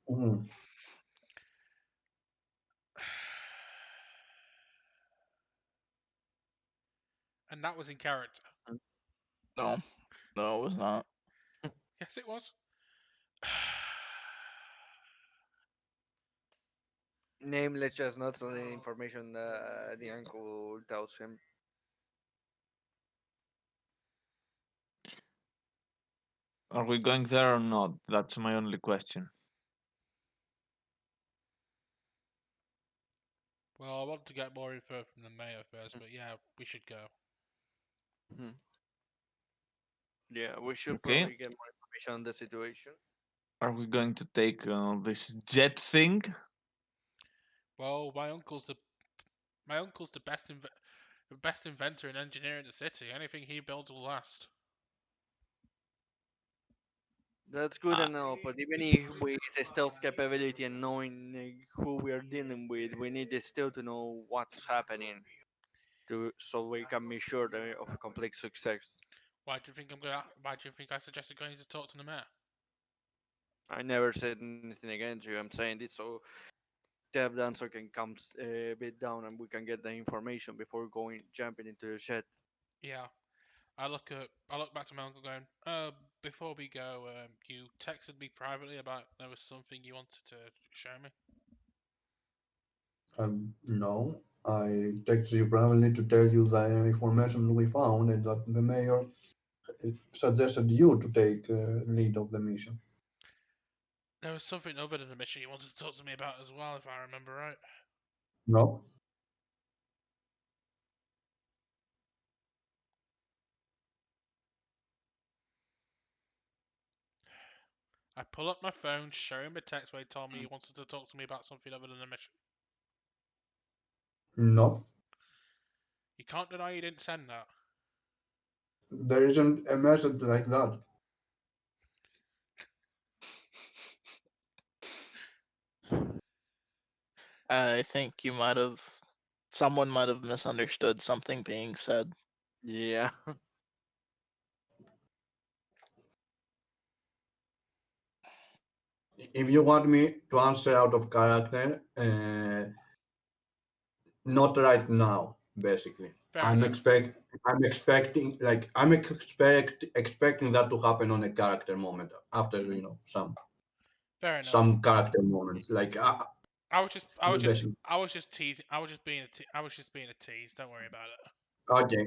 Mhm. And that was in character. No, no, it was not. Yes, it was. Nameless, just not so the information the uncle tells him. Are we going there or not? That's my only question. Well, I want to get more info from the mayor first, but yeah, we should go. Hmm. Yeah, we should Okay. probably get more information on the situation. Are we going to take this jet thing? Well, my uncle's the best inventor and engineer in the city. Anything he builds will last. That's good Uh, enough, but even if with the stealth capability and knowing who we are dealing with, we need still to know what's happening so we can be sure of complete success. Why do you think I suggested going to talk to the mayor? I never said anything against you. I'm saying this so the dancer can come a bit down and we can get the information before going jumping into the shed. Yeah, I look back to my uncle going, before we go, you texted me privately about there was something you wanted to show me. No, I texted you primarily to tell you the information we found and that the mayor suggested you to take lead of the mission. There was something other than the mission you wanted to talk to me about as well, if I remember right. No, I pull up my phone, show him a text where he told me he wanted to talk to me about something other than the mission. no, You can't deny you didn't send that. there isn't a message like that. I think someone might have misunderstood something being said. Yeah. If you want me to answer out of character, not right now. Basically, Fair enough. expecting that to happen on a character moment after Fair enough. some character moments like basically. I was just teasing. I was just being a tease. Don't worry about it. Okay.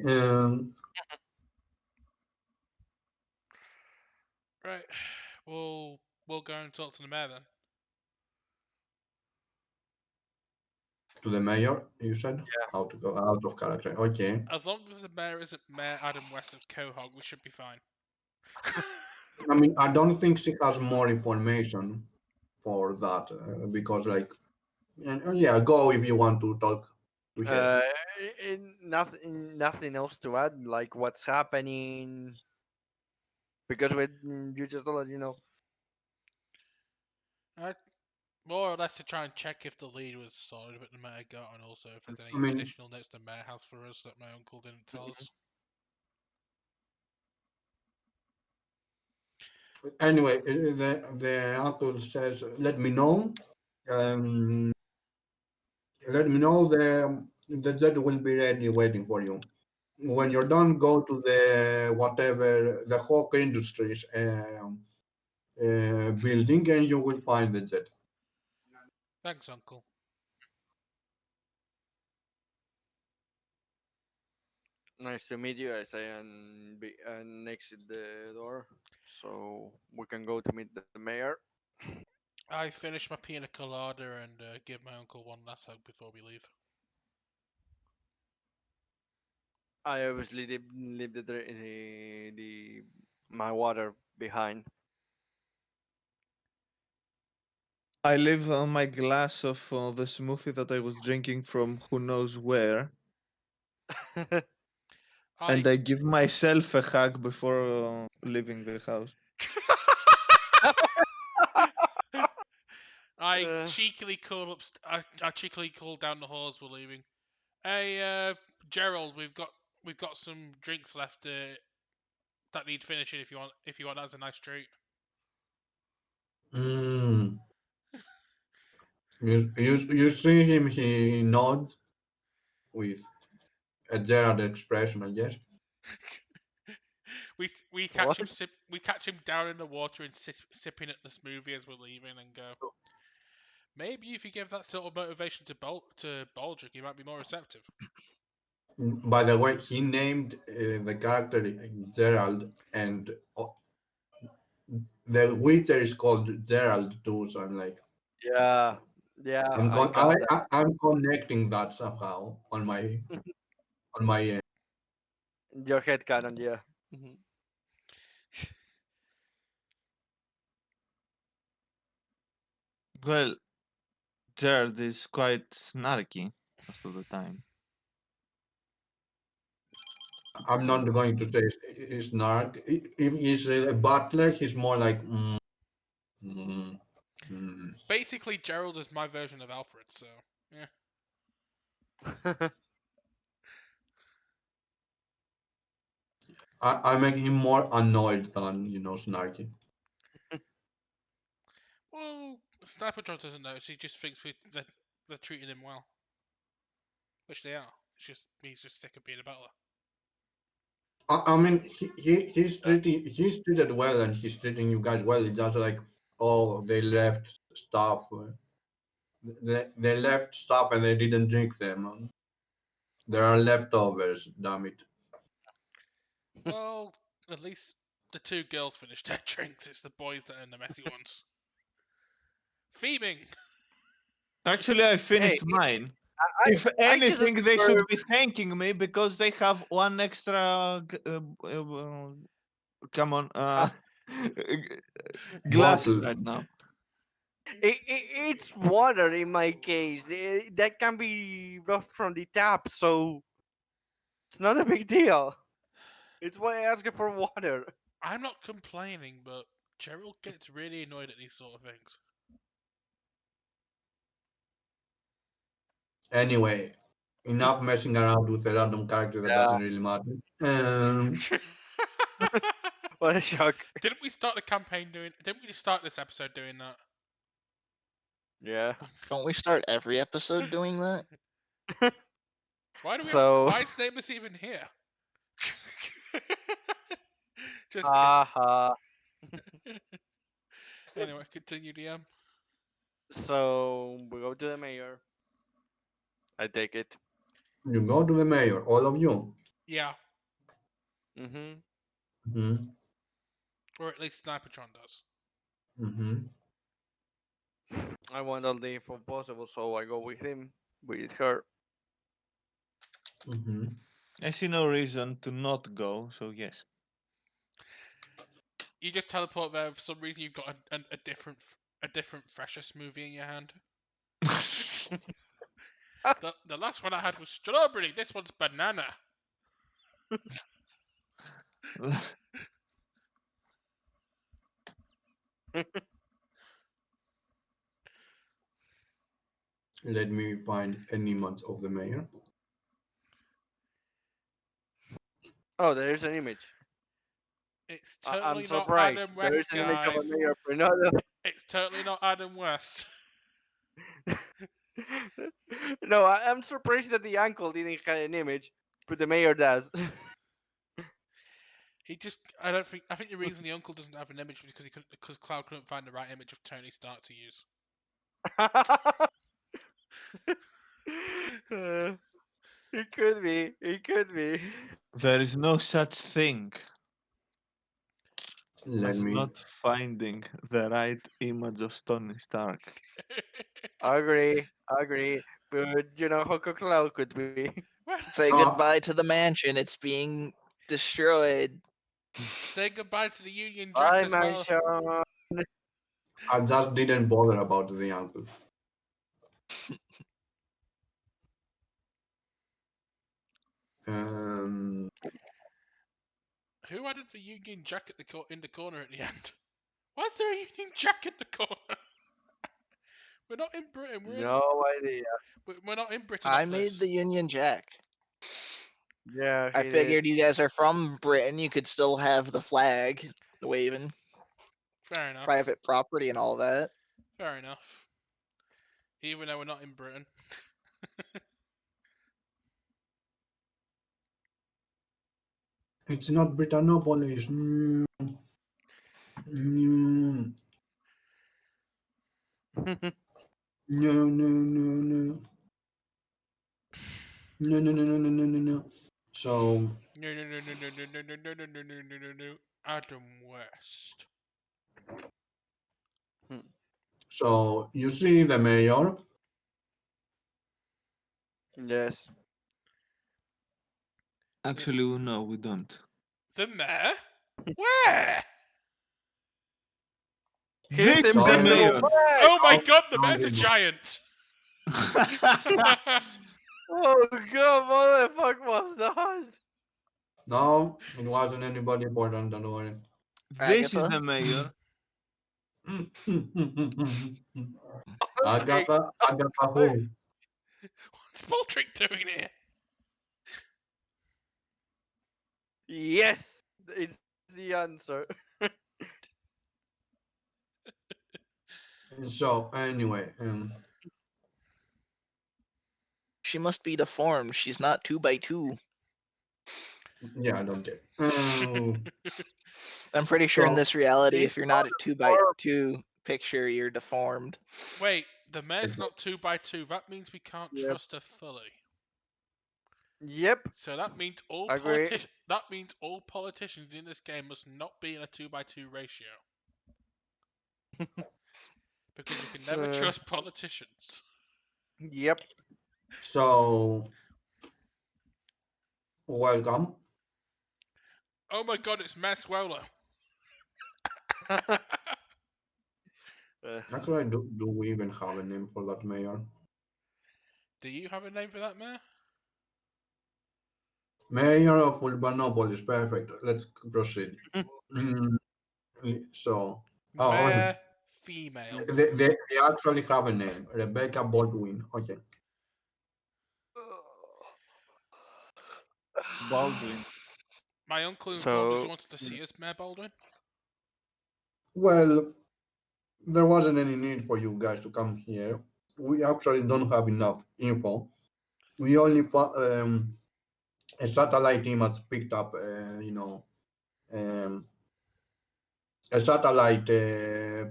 Right. We'll go and talk to the mayor then. To the mayor, you said Yeah. how to go out of character. Okay. As long as the mayor isn't Mayor Adam West of Quahog, we should be fine. I mean, I don't think she has more information for that because, like, yeah, go if you want to talk to her. Uh, nothing else to add. Like what's happening because you just let you know. More or less to try and check if the lead was solid that the mayor got, and also if there's I any mean, additional notes the mayor has for us that my uncle didn't tell us. anyway, the uncle says, "Let me know. Um, let me know. The jet will be ready, waiting for you. When you're done, go to the Hawk Industries building, and you will find the jet." Thanks, uncle. Nice to meet you. I say and exit the door, so we can go to meet the mayor. I finish my pina colada and give my uncle one last hug before we leave. I obviously leave the my water behind. I leave my glass of the smoothie that I was drinking from who knows where, I and I give myself a hug before leaving the house. I Uh, cheekily call up. I cheekily call down the halls. We're leaving. Hey, Gerald, we've got some drinks left that need finishing. If you want, that's a nice treat. Mm. You see him, he nods with a Gerard expression, I guess. We catch him what? down in the water and sipping at the smoothie as we're leaving, and go. Maybe if you give that sort of motivation to Baldric, he might be more receptive. By the way, he named the character Gerald, and the Witcher is called Gerald too. So I'm like, Yeah, yeah, I got that. I'm connecting that somehow on my end. Your head cannon, yeah. Mhm. Well, Jared is quite snarky most of the time. I'm not going to say snark. If he's a butler, he's more like. Mm, mm. Basically, Gerald is my version of Alfred. So yeah. I make him more annoyed than snarky. Well, Sniper John doesn't notice. He just thinks they're treating him well, which they are. He's just sick of being a butler. I mean, he's treated well, and he's treating you guys well. It's just like, oh, they left stuff. They left stuff and they didn't drink them. There are leftovers. Damn it. Well, at least the two girls finished their drinks. It's the boys that are the messy ones. Theming. Actually, I Hey, finished mine. I If I just anything, they should observed. be thanking me because they have one extra. Come on, glasses Bottle. right now. It's water in my case. That can be brought from the tap, so it's not a big deal. It's why I asked for water. I'm not complaining, but Gerald gets really annoyed at these sort of things. Anyway, enough messing around with a random character that Yeah, doesn't really matter. Um, what a shock. Didn't we start the campaign doing? Didn't we just start this episode doing that? Yeah. Don't we start every episode doing that? Why do we have? So, Why is Namus even here? Just kidding. haha. Anyway, continue, DM. So we go to the mayor. I take it. you go to the mayor, all of you. Yeah, Mm-hmm. Hmm. or at least Snipertron does. Hmm. I want all the info possible, so I go with him, with her. Hmm. I see no reason to not go, so yes. You just teleport there. For some reason, you've got a different fresher smoothie in your hand. The last one I had was strawberry. This one's banana. Let me find an image of the mayor. Oh, there is an image. It's I'm totally not surprised. Adam There is West, an image of a guys. mayor Pernado. It's totally not Adam West. No, I'm surprised that the uncle didn't have an image, but the mayor does. I don't think. I think the reason the uncle doesn't have an image is because Cloud couldn't find the right image of Tony Stark to use. It could be. It could be. There is no such thing Let as me. not finding the right image of Tony Stark. Agree, agree. But you know how Cloud could be. Well, Say Uh, goodbye to the mansion. It's being destroyed. say goodbye to the Union Jack Bye, as well. mansion. I just didn't bother about the uncle. Um, Who added the Union Jack at in the corner at the end? Why is there a Union Jack in the corner? We're not in Britain. No idea. We're not in Britain I off made this. the Union Jack. Yeah, I he did. figured you guys are from Britain. You could still have the flag waving, Fair enough. private property, and all that. Fair enough. Even though we're not in Britain. it's not Britannopolis. No, no, no, no, no. No, no, no, no, no, no, no, no. So, No, no, no, no, no, no, no, no, no, no, no, no, no, no, no. Adam West. so you see the mayor. Yes. Actually, no, we don't. The mayor? Where? Here's the This is the Sorry, invisible mayor. man. Oh my god, the no, mayor's a no. giant! Oh god, what the fuck was that? No, it wasn't anybody important. Don't worry. This is Agatha. the mayor. Okay. Agatha, Agatha, who? What's Baldrick doing here? Yes, it's the answer. So anyway, She must be deformed. She's not 2x2. yeah, I don't care. I'm pretty sure in So this reality, She's if you're not not a deformed. 2x2 picture, you're deformed. Wait, the mayor's not 2x2. That means we can't Yep. trust her fully. Yep. So that means Agree. all politicians in this game must not be in a 2x2 ratio. Because you can never Uh, trust politicians. Yep. so welcome. Oh my god, it's Mayor Swallow. Actually, do we even have a name for that mayor? Do you have a name for that mayor? Mayor of Urbanopolis. Perfect. Let's proceed. Mm, so, oh, okay. Mayor female. They actually have a name. Rebecca Baldwin. Okay. Baldwin. My uncle informed us he So wanted to see us, Mayor Baldwin. Well, there wasn't any need for you guys to come here. We actually don't have enough info. We only a satellite image picked up, um, a satellite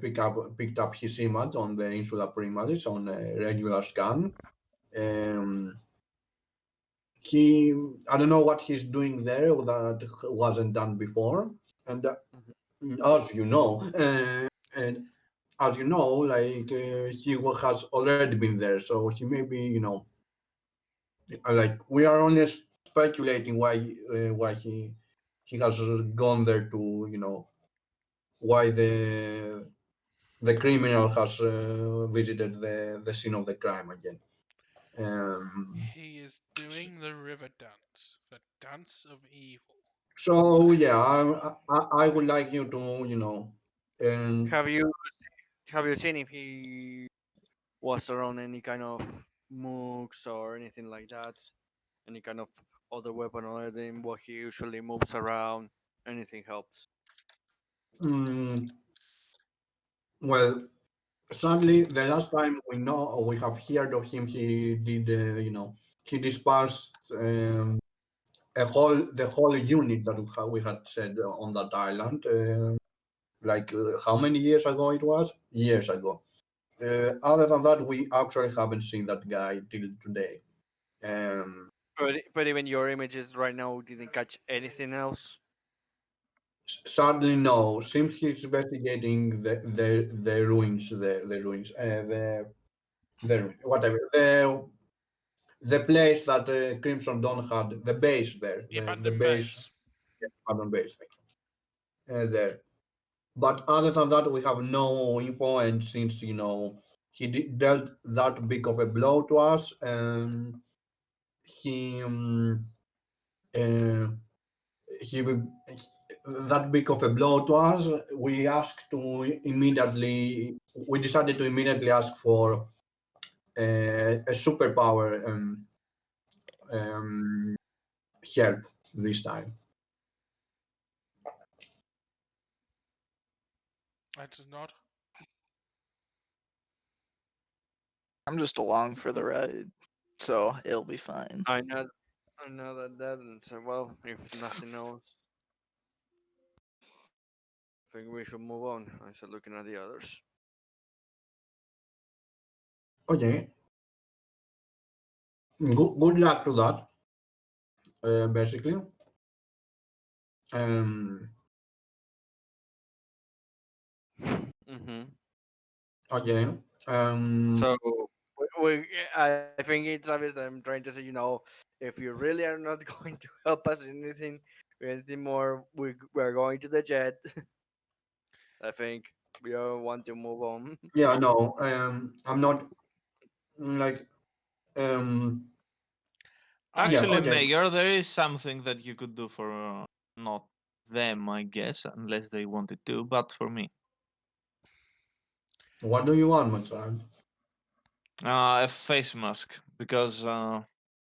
picked up his image on the Insula Primaris on a regular scan. Um, he, I don't know what he's doing there that wasn't done before, and as you know, and as you know, like has already been there, so he may be, like we are only speculating why he has gone there to, why the criminal has visited the scene of the crime again. Um, He is doing the river dance, the dance of evil. so yeah, I would like you to, um, have you seen if he was around any kind of mooks or anything like that? Any kind of other weapon other than what he usually moves around? Anything helps. mm, well, sadly, the last time we know or we have heard of him, he did, he dispersed the whole unit that we had said on that island. Like how many years ago it was? Years ago. Other than that, we actually haven't seen that guy till today. Um, But even your images right now didn't catch anything else. Sadly, no. Seems he's investigating the ruins, the ruins, the whatever the place that Crimson Dawn had, the base there, The the abandoned base, base. pardon, base, thank you, there. But other than that, we have no info, and since he dealt that big of a blow to us, he uh, he will- that big of a blow to us, we decided to immediately ask for a superpower um, help this time. I just nod. I'm just along for the ride, so it'll be fine. I know that, and so well, if nothing else, I think we should move on. I start looking at the others. Okay, good luck to that. Basically, um, Mm-hmm. okay. Um, So I think it's obvious that I'm trying to say, if you really are not going to help us in anything more, we're going to the jet. I think we all want to move on. yeah, no. I'm not like yeah. I Actually, Okay. Mayor, there is something that you could do for not them, I guess, unless they wanted to, but for me. What do you want, my child? A face mask, because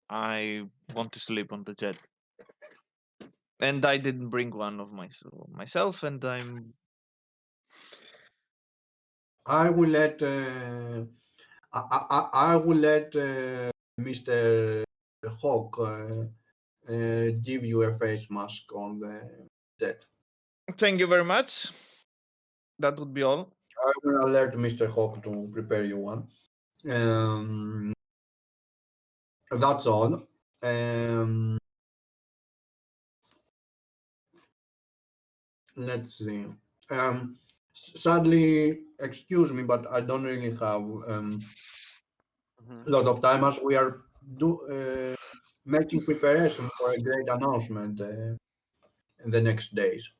I want to sleep on the jet. And I didn't bring one of myself, and I'm. I will let I will let Mr. Hawk give you a face mask on the set. Thank you very much. That would be all. I will alert Mr. Hawk to prepare you one. Um, that's all. Um, let's see. Sadly, excuse me, but I don't really have Mhm. a lot of time as we are making preparation for a great announcement in the next days.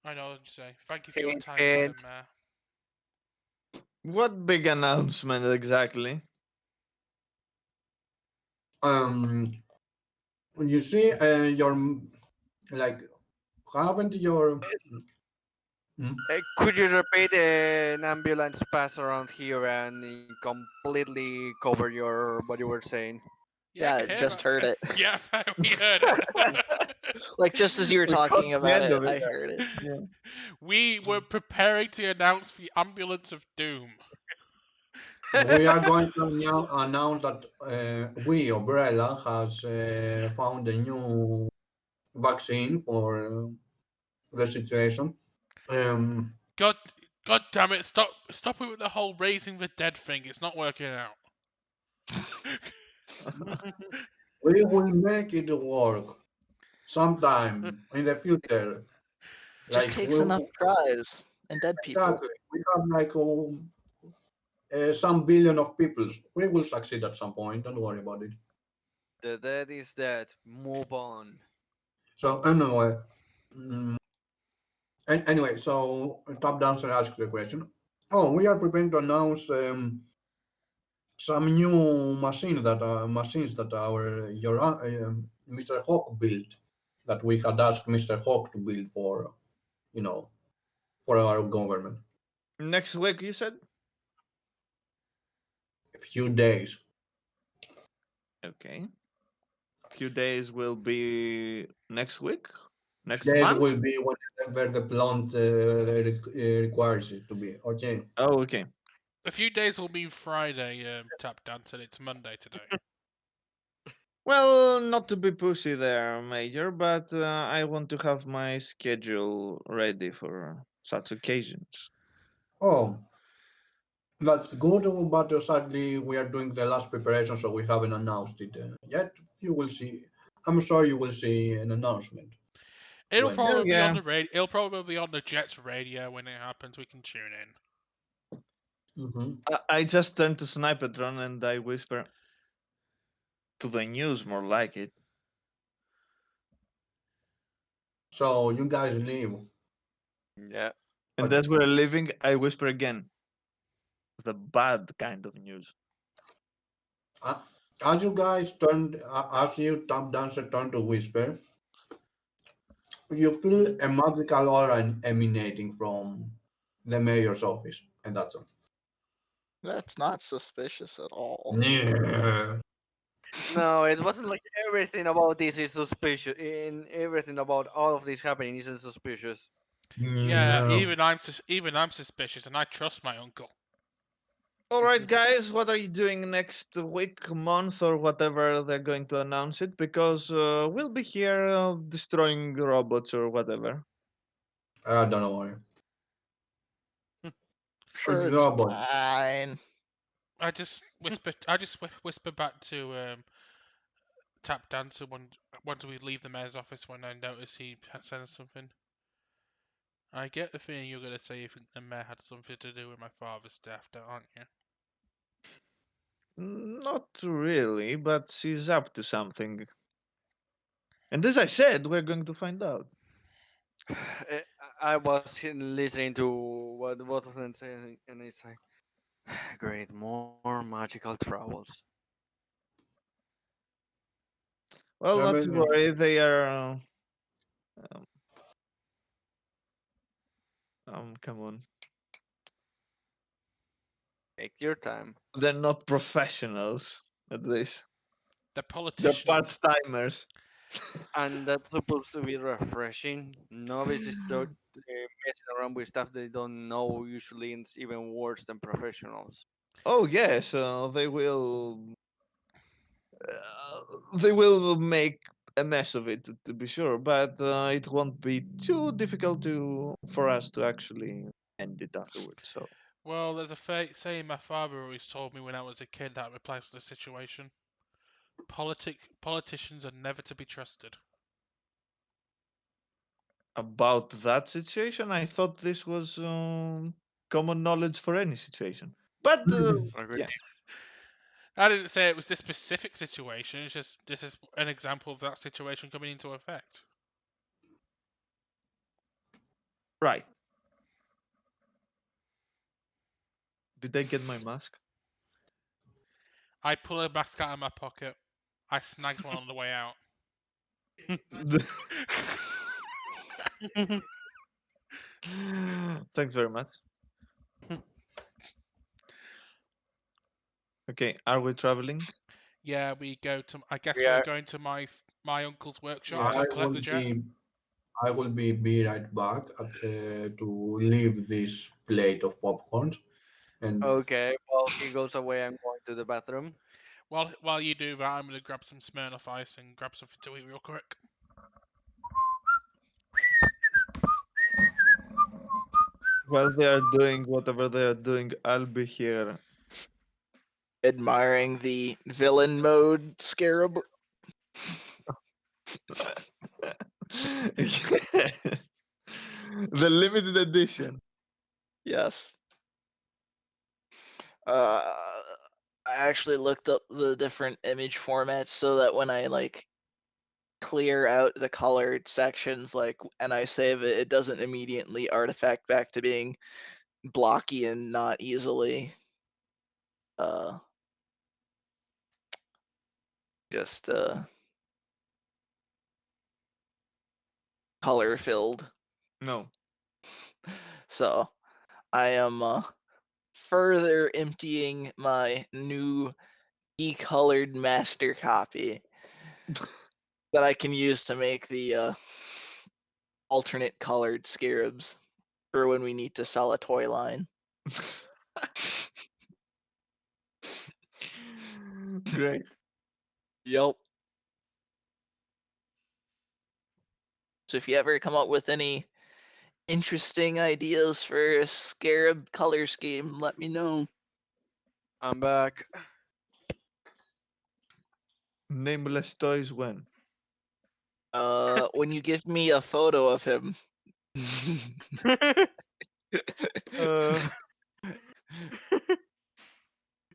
know what to say. Thank you for your Hint, time, Madam hint. Mayor. What big announcement exactly? Um, you see, your like haven't your Hmm? Could you repeat an ambulance pass around here and completely cover what you were saying? Yeah, I Yeah, can I hear just that. heard it. Yeah, we heard it. Like just as you were We caught talking the about end it, of it. I heard it. Yeah. We were preparing to announce the ambulance of doom. We are going to announce that we, Umbrella, has found a new vaccine for the situation. Um, God, God damn it! Stop it with the whole raising the dead thing. It's not working out. we will make it work sometime in the future. Just Like takes enough tries and dead people. exactly, we have like some billion of people. We will succeed at some point. Don't worry about it. The dead is dead. Move on. So anyway, mm, anyway, so top dancer asked the question. Oh, we are preparing to announce some new machines that our Mr. Hawk built that we had asked Mr. Hawk to build for you know for our government. Next week, you said? A few days. Okay. Few days will be next week? Next Days month? will be whenever the plant requires it to be. Okay. Oh, okay. A few days will mean Friday, tap dance, and it's Monday today. Well, not to be pushy there, Major, but I want to have my schedule ready for such occasions. Oh, That's good, but sadly we are doing the last preparation, so we haven't announced it yet. You will see. I'm sure you will see an announcement It'll when. probably be on yeah. the radio. It'll probably be on the Jets radio when it happens. We can tune in. Mhm. I just turn to Snipertron and I whisper to the news, more like it. So you guys leave. Yeah. And as we're leaving, I whisper again, the bad kind of news. Uh, as you guys turned, as you tap dancer turn to whisper, you feel a magical aura emanating from the mayor's office, and that's all. That's not suspicious at all. Yeah. No, it wasn't like everything about this is suspicious. In everything about all of this happening isn't suspicious. Yeah, Yeah. even I'm suspicious, and I trust my uncle. All right, guys, what are you doing next week, month, or whatever they're going to announce it? Because we'll be here destroying robots or whatever. I don't know why. Sure, It's it's robot. fine. I just whisper. I just whisper back to Tap Dancer once we leave the mayor's office when I notice he sends something. I get the feeling you're gonna say you think the mayor had something to do with my father's death, aren't you? Not really, but she's up to something. And as I said, we're going to find out. I was listening to what Watson saying, and it's like, great, more magical travels. Well, I not to mean, worry, they are. Um, come on. Take your time. They're not professionals, at least. The They're politician. part timers. And that's supposed to be refreshing. Novices start messing around with stuff they don't know usually, and it's even worse than professionals. Oh, yes, they will. They will make a mess of it, to be sure, but it won't be too difficult for us to actually end it afterwards. So. Well, there's a saying my father always told me when I was a kid that applies to the situation. Politicians are never to be trusted. About that situation, I thought this was common knowledge for any situation. But Agreed. yeah, I didn't say it was this specific situation. It's just this is an example of that situation coming into effect. right. Did I get my mask? I pull a mask out of my pocket. I snagged one on the way out. Thanks very much. Okay, are we traveling? Yeah, we go to. I guess We we're are going to my uncle's workshop Yeah. I to collect will the jet. be be right back to leave this plate of popcorns and Okay. While he goes away, I'm going to the bathroom. While you do that, I'm gonna grab some Smirnoff Ice and grab something to eat real quick. While they are doing whatever they are doing, I'll be here. Admiring the villain mode scarab. The limited edition. Yes. Uh, I actually looked up the different image formats so that when I like clear out the colored sections, like, and I save it, it doesn't immediately artifact back to being blocky and not easily uh just color filled. No. So I am further emptying my new decolored master copy that I can use to make the alternate colored scarabs for when we need to sell a toy line. Great. Yep. So if you ever come up with any interesting ideas for a scarab color scheme, let me know. I'm back. Nameless toys when? When you give me a photo of him. uh,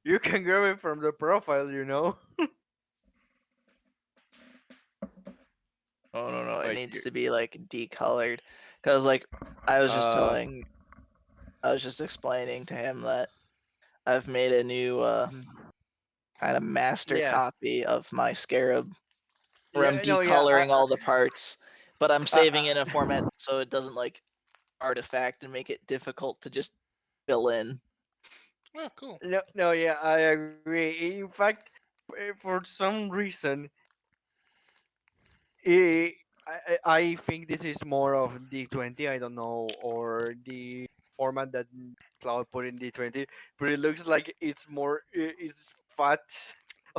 you can grab it from the profile, you know. Oh no, it Wait, needs to be like decolored, cause like I was just Uh, explaining to him that I've made a new kind of master yeah, copy of my scarab where I'm yeah, no, yeah. decoloring all the parts, but I'm saving it in a I, format so it doesn't like artifact and make it difficult to just fill in. Oh, cool. no, no, yeah, I agree. In fact, for some reason, eh, I think this is more of D20. I don't know, or the format that Cloud put in D20, but it looks like it's more it's fat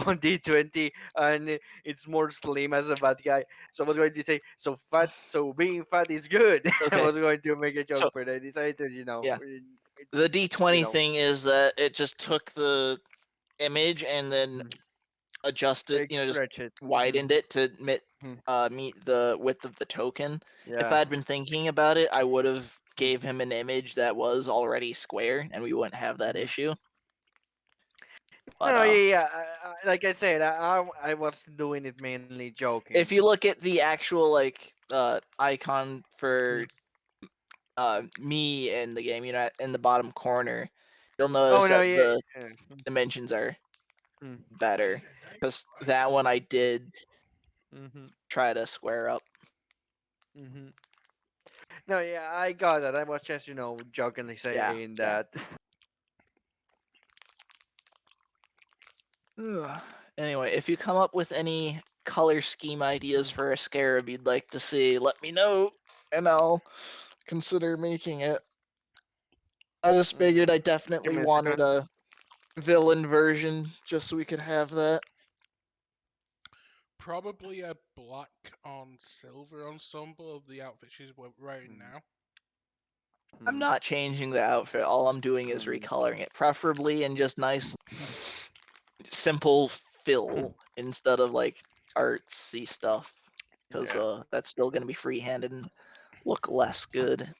on D20 and it's more slim as a bad guy. So I was going to say, so fat, so being fat is good. I Okay, was going to make a so joke, but I decided to, yeah, it, the you D20 know, thing is that it just took the image and then adjusted, just stretch it. widened it to Mhm. meet the width of the token. If Yeah. I'd been thinking about it, I would have gave him an image that was already square, and we wouldn't have that Mhm. issue. But No, yeah, yeah. Like I said, I was doing it mainly joking. if you look at the actual like icon for me in the game, in the bottom corner, you'll Oh notice no, that yeah. the Yeah. dimensions are Mm. better because that one I did Mm-hmm. try to square up. Mm-hmm. No, yeah, I got that. I was just, jokingly Yeah, saying yeah. that. Ugh. Anyway, if you come up with any color scheme ideas for a scarab you'd like to see, let me know, and I'll consider making it. I just figured I Give definitely me a wanted second. a villain version just so we could have that. Probably a black on silver ensemble of the outfit she's wearing now. I'm not changing the outfit. All I'm doing is recoloring it, preferably in just nice, simple fill instead of like artsy stuff, because Yeah. that's still gonna be freehand and look less good.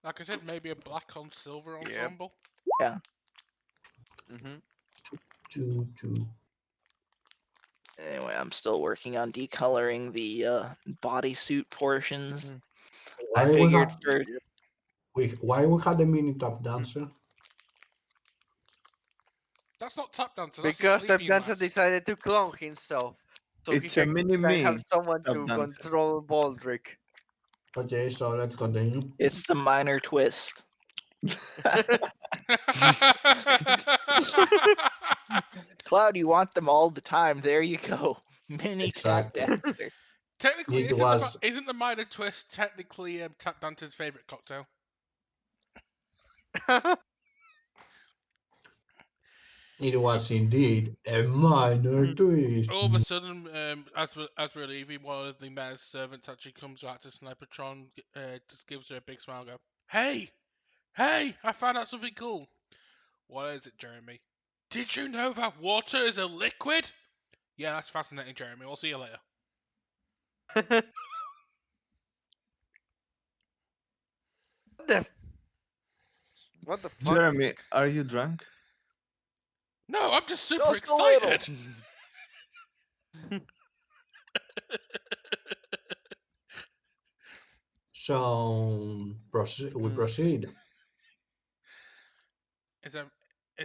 Like I said, maybe a black on silver Yep. ensemble. Yeah. Mm-hmm. Two. Anyway, I'm still working on decoloring the bodysuit portions. I Why we figured had for why we had a mini tap dancer? That's not tap dancer. That's a Because the sleeping dancer lass. decided to clone himself, so he It's a mini can have me, someone tap to dancer. control Baldric. Okay, so let's continue. it's the minor twist. Cloud, you want them all the time. There you go. Mini tap Exactly. dancer. Technically, It was isn't the minor twist technically tap dancer's favorite cocktail? indeed a minor twist. All of a sudden, as we're leaving, one of the mayor's servants actually comes back to Snipertron, just gives her a big smile, and go, "Hey, hey! I found out something cool." What is it, Jeremy? Did you know that water is a liquid? Yeah, that's fascinating, Jeremy. We'll see you later. the what the fuck? Jeremy, are you drunk? No, I'm just super Just a little. excited. So we proceed. Is that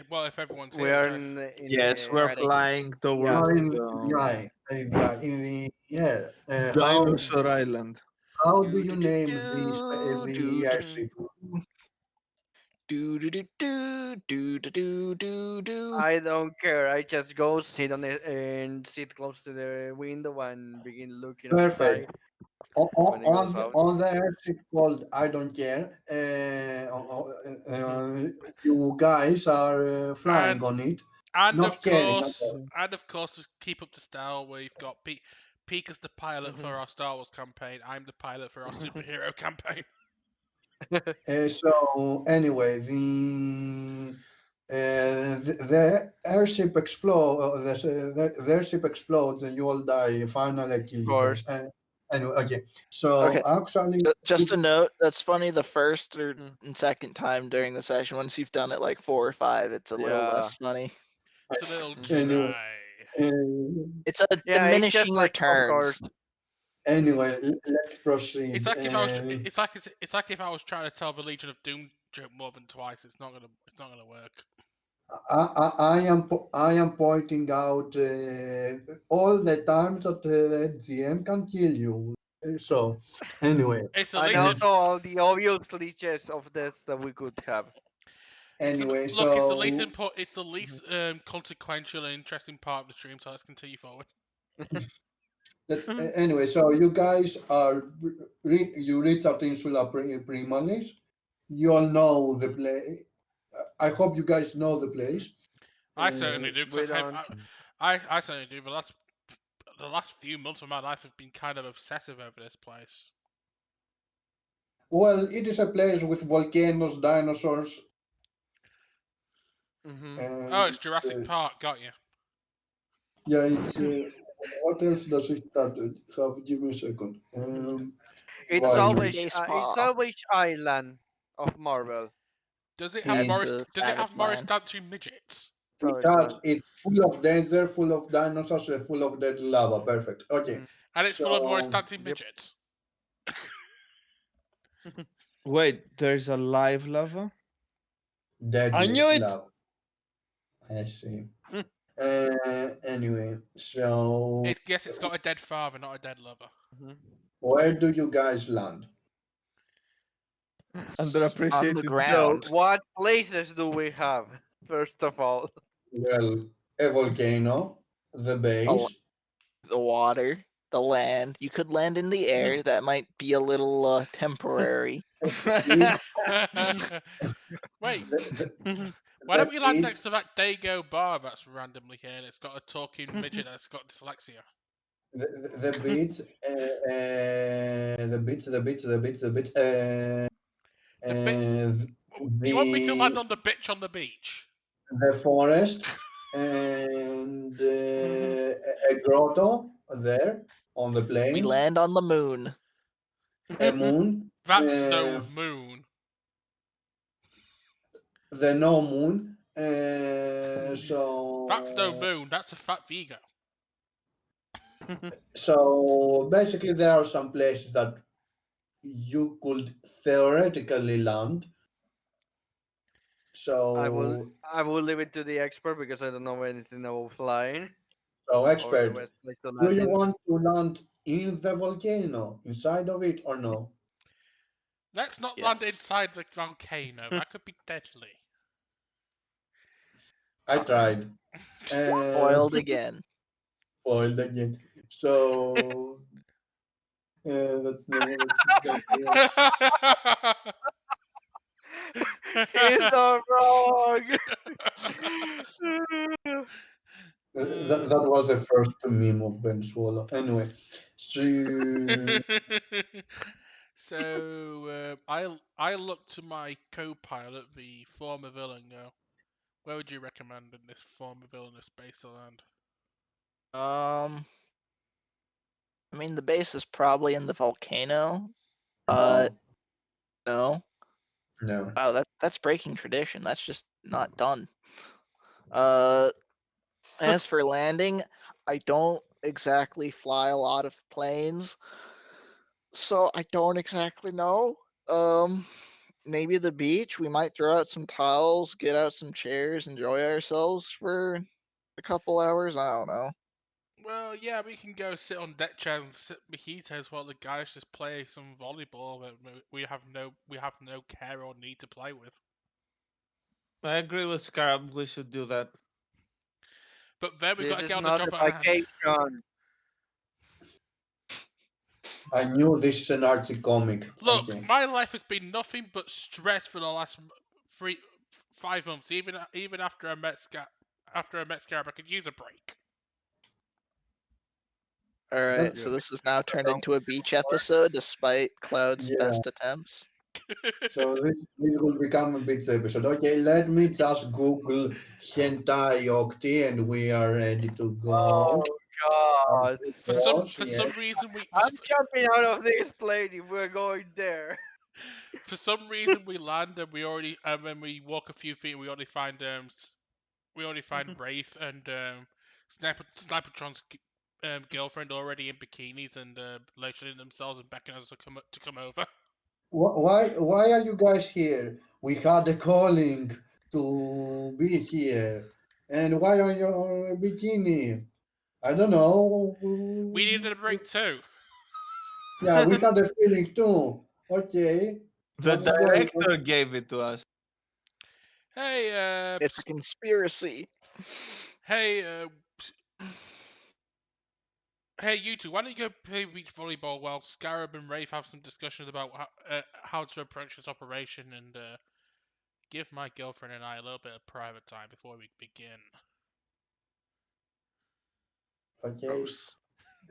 well? If everyone's We here, are yeah. in Yes, we're Ready. flying yeah. Not towards in in the air. Dinosaur Island. How do Do you do do name do the do airship? do do do do do do do do. I don't care. I just go sit on it and sit close to the window and begin looking outside Perfect. when it goes out. On the airship called I don't care. You guys are flying And on it, and not of caring at course, all. to keep up the style, we've got Peak as the pilot for our Star Wars campaign. I'm the pilot for our superhero campaign. So anyway, the The airship the airship explodes and you all die. Finally, I kill Of you guys. course. Anyway, okay. So Okay. actually, Just a note, that's funny the first or Mm. and second time during the session. Once you've done it like 4 or 5, it's a little Yeah. less funny. It's a little anyway, dry. It's a Yeah, it's just diminishing like, of course. returns. anyway, let's proceed. It's like if I was. It's like if I was trying to tell the Legion of Doom joke more than twice. It's not gonna work. I am pointing out all the times that the GM can kill you. So anyway, It's the And Legion. also all the obvious glitches of this that we could have. anyway, Look, it's the so least important. It's the least consequential and interesting part of the stream. So let's continue forward. anyway, so you guys are you reach out Insula Primalis. You all know the place. I hope you guys know the place. I certainly do. We Cause don't. I certainly do. The last few months of my life have been kind of obsessive over this place. Well, it is a place with volcanoes, dinosaurs, Mhm. and Oh, it's Jurassic Park. Got you. yeah, it's. What else does it start? Have give me a second. It's While Salvage. Space It's Paw. Salvage Island of Marvel. Does it have That's is Morris? the Does it have Savage Morris Land. dancing midgets? it Salvage has Island. it's full of danger, full of dinosaurs, and full of dead lava. Perfect. Okay, Mm. And it's full of Morris so dancing Yep. midgets. Wait, there's a live lava? I deadly knew it! lava. I see. Anyway, so It's got a dead father, not a dead lover. Mhm. where do you guys land? On the Underappreciated ground. joke. What places do we have? First of all. Well, a volcano, the base, The water, the land. You could land in the air. That might be a little temporary. it, Wait, the, why don't we land next beach, to that Dago bar that's randomly here and it's got a talking midget that's got dyslexia? the beach, the beach, the beach, the beach, the beach, The bit. You want me to land on the bitch on the beach? the forest, and a grotto there on the We plains, land on the moon. a moon, That's no moon. the no moon. That's no moon. That's a fat Vigo. So basically, there are some places that you could theoretically land. I will. So, I will leave it to the expert because I don't know anything about flying so or the expert, best place to do land you in. want to land in the volcano, inside of it, or no? Let's not land Yes. inside the volcano. That could be deadly. I tried. Foiled again. Foiled again. So that's never. He's not wrong. That was the first meme of Ben Swallow. Anyway, so So I look to my co-pilot, the former villain. Go. Where would you recommend in this former villainous base to land? I mean the base is probably in the volcano. no, No. no. Wow, that's breaking tradition. That's just not done. Uh, as for landing, I don't exactly fly a lot of planes, so I don't exactly know. Maybe the beach. We might throw out some towels, get out some chairs, enjoy ourselves for a couple hours. I don't know. Well, yeah, we can go sit on deck chairs and sip mojitos while the guys just play some volleyball that we have no care or need to play with. I agree with Scarab, we should do that. But then we've got This to is get on the not a job at hand. vacation. I knew this is an artsy comic. Look, Okay. my life has been nothing but stress for the last 5 months. Even after I met Scarab, I could use a break. All right, That, so this is now turned into a beach episode, despite Cloud's yeah, best attempts. So this will become a bit episode. Okay, let me just Google hentai octi and we are ready to go. Oh God! For Yes. some reason I'm jumping out of this plane if we're going there. for some reason we land and we already when we walk a few feet we already find Rafe and Snipertron's girlfriend already in bikinis and lotioning themselves and beckoning us to come over. Why are you guys here? We had a calling to be here. And why are you on a bikini? I don't know. We needed a break too. Yeah, we had a feeling too. Okay. The What is going on? director gave it to us. Hey, It's a conspiracy. hey, hey, you two. Why don't you go play beach volleyball while Scarab and Rafe have some discussions about how to approach this operation and give my girlfriend and I a little bit of private time before we begin. Okay. Gross.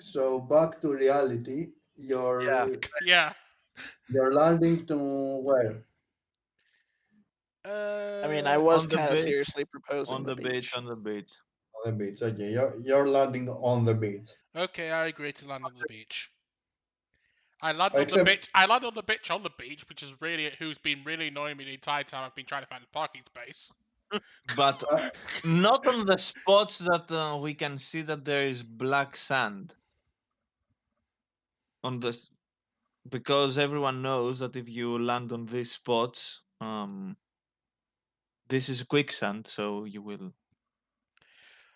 So back to reality. Yeah. Yeah. You're landing to where? I mean, I was On the kind of beach. seriously proposing On the the beach, beach. on the beach. On the beach. Okay, you're landing on the beach. Okay, I agree to land on the beach. I land on the Except beach. I land on the beach on the beach, which is really who's been really annoying me the entire time I've been trying to find a parking space. But uh, not on the spots that we can see that there is black sand. On this, because everyone knows that if you land on these spots, this is quicksand, so you will.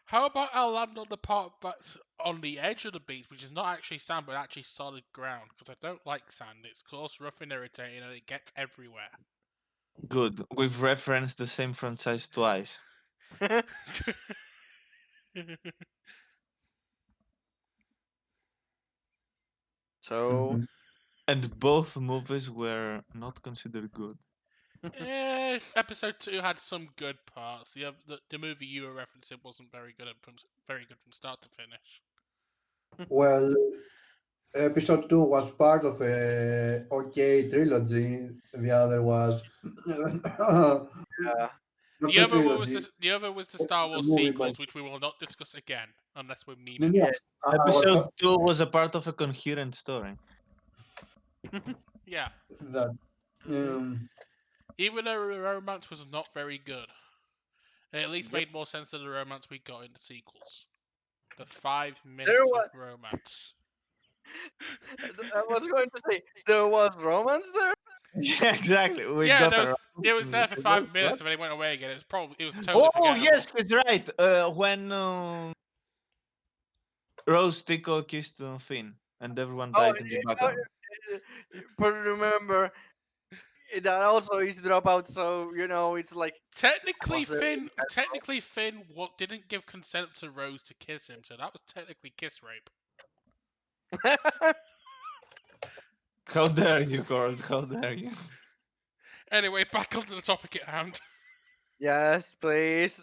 How about I land on the part that's on the edge of the beach, which is not actually sand but actually solid ground? Because I don't like sand. It's coarse, rough, and irritating, and it gets everywhere. Good. We've referenced the same franchise twice. So mhm. And both movies were not considered good. Episode 2 had some good parts. The movie you were referencing wasn't very good from start to finish. Well, episode 2 was part of a okay trilogy. The other was yeah. not The a other one was trilogy. the Star The Wars movie, but sequels, which we will not discuss again unless we're no, memeing no. it. Yes. I was Episode 2 was a part of a coherent story. Yeah, that. Mhm. even though the romance was not very good, it at least Yep. made more sense than the romance we got in the sequels. The 5 There minutes of was. romance. I was going to say there was romance there. Yeah, exactly. We Yeah, got there was around. it was there for Wait, 5 what? minutes and then it went away again. It was totally Oh forgettable. yes, he's right. When Rose Tico kissed Finn, and everyone Oh, died in the background. but remember that also is dropout. So it's like Technically, was there? Finn didn't give consent to Rose to kiss him, so that was technically kiss rape. How dare you, Gord? How dare you? Anyway, back onto the topic at hand. Yes, please.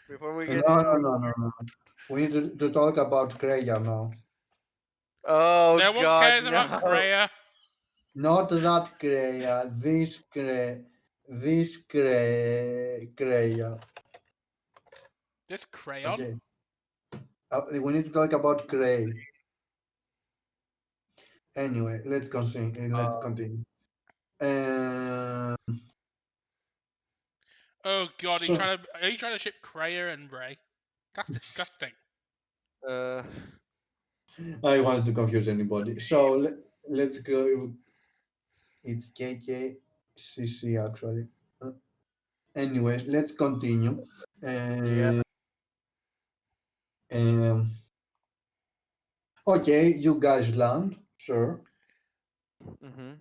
Before we No, get no, in. no, no, no. We need to talk about Kreia now. Oh No one God, cares about no. Kreia. Not that Kreia. This Kreia. This crayon. Okay. We need to talk about Krei. Anyway, let's continue. Let's continue. Uh, Oh God, so are you trying to ship Kreia and Ray? That's disgusting. Uh, I wanted to confuse anybody. So let's go. It's KKCC actually. Uh, Anyways, let's continue. yeah. Uh, um, okay, you guys land. Sure. Mm-hmm.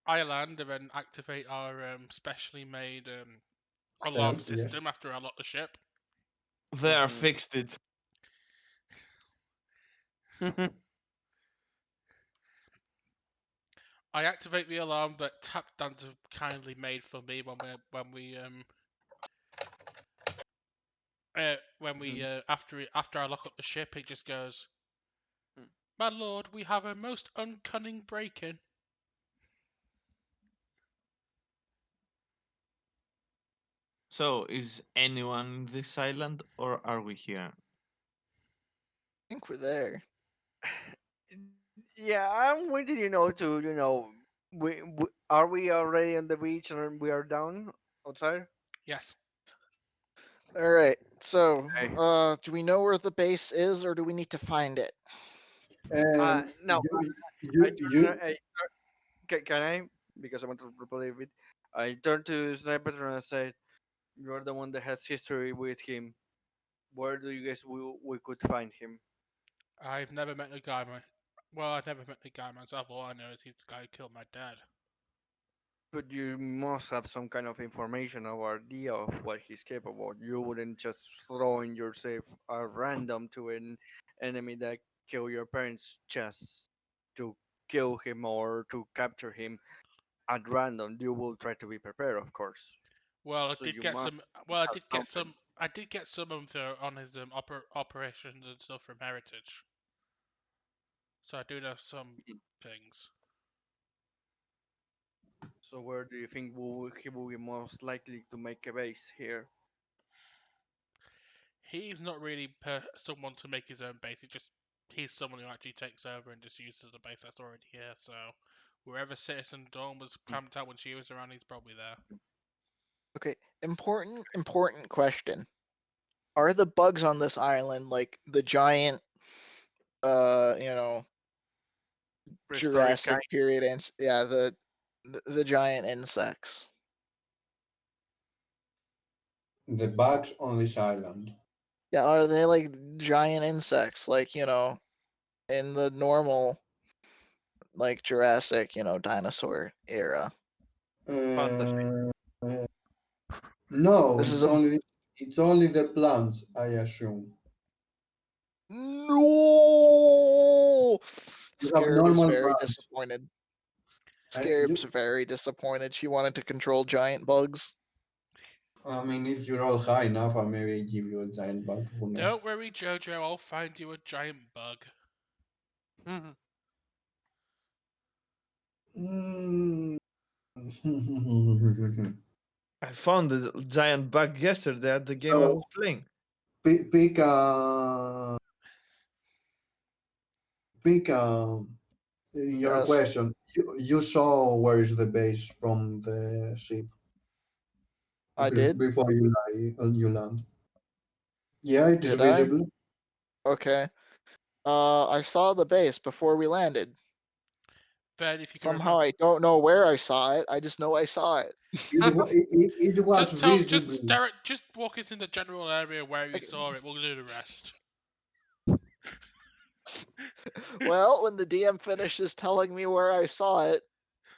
I land and then activate our specially made alarm Stealth, yes. system after I lock the ship. There, Mm-hmm. fixed it. I activate the alarm that Tap Dancer kindly made for me after I lock up the ship. It just goes, "My lord, we have a most uncunning break-in." So, is anyone in this island, or are we here? I think we're there. Yeah, I'm waiting, are we already on the beach and we are down outside? Yes. All right. So, Okay. do we know where the base is, or do we need to find it? No, I turn, you can I? Because I want to believe it. I turned to Sniper and I said, "You're the one that has history with him. Where do you guess we could find him?" I've never met the guy. Well, I've never met the guy myself. All I know is he's the guy who killed my dad. But you must have some kind of information or idea of what he's capable. You wouldn't just throw in yourself a random to an enemy that kill your parents just to kill him or to capture him at random. You will try to be prepared, of course. Well, I So did you get must some. Well, I have did get something. some. I did get some info on his operations and stuff from Heritage, so I do know some things. So where do you think he will be most likely to make a base here? He's not really someone to make his own base. He's someone who actually takes over and just uses the base that's already here. So wherever Citizen Dawn was camped out when she was around, he's probably there. Okay. Important question. Are the bugs on this island like the giant, you know, Prehistoric kind. Jurassic period, and yeah, the giant insects? the bugs on this island. Yeah, are they like giant insects, like in the normal like Jurassic, dinosaur era? Fantasy. Uh, uh, no, This is a it's only the plants, I assume. no. You have Scarab is normal very plants. disappointed. You, Scarab's very disappointed. She wanted to control giant bugs. I mean, if you roll high enough, I maybe give you a giant bug. Who knows? Don't worry, Jojo. I'll find you a giant bug. Mm. I found a giant bug yesterday at the game I So was playing. pick your Yes, question. You saw where is the base from the ship I did. before you land. Yeah, it is Did I? visible. Okay. I saw the base before we landed. Then, if you can Somehow remember, I don't know where I saw it. I just know I saw it. It was just visible. Derek, just walk us in the general area where you Like, saw it. We'll do the rest. well, when the DM finishes telling me where I saw it,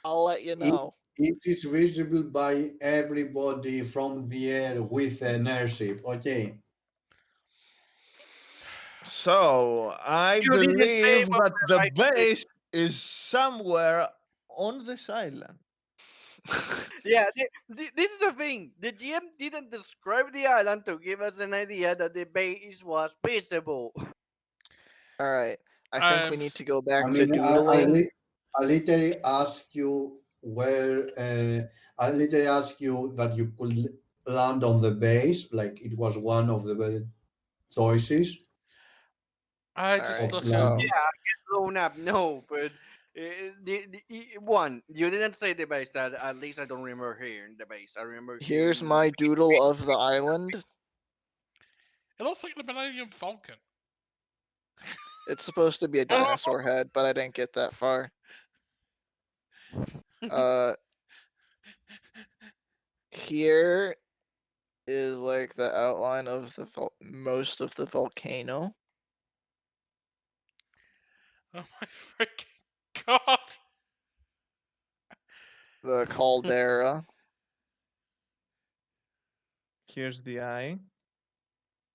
I'll let you It, know. it is visible by everybody from the air with an airship. Okay. So, I You didn't say believe what that we're the right to do. base is somewhere on this island. Yeah, this is the thing. The GM didn't describe the island to give us an idea that the base was visible. All right. I think we Um, need to go I back to mean, doodling. I literally ask you where. I literally ask you that you could land on the base, like it was one of the choices I All just right. of look at. So landing. Yeah, blown up. No, but one, you didn't say the base. That at least I don't remember hearing the base. I remember here's hearing. my doodle of the island. It looks like the Millennium Falcon. It's supposed to be a dinosaur head, but I didn't get that far. Uh, here is like the outline of the most of the volcano. Oh my freaking god! The caldera. Here's the eye.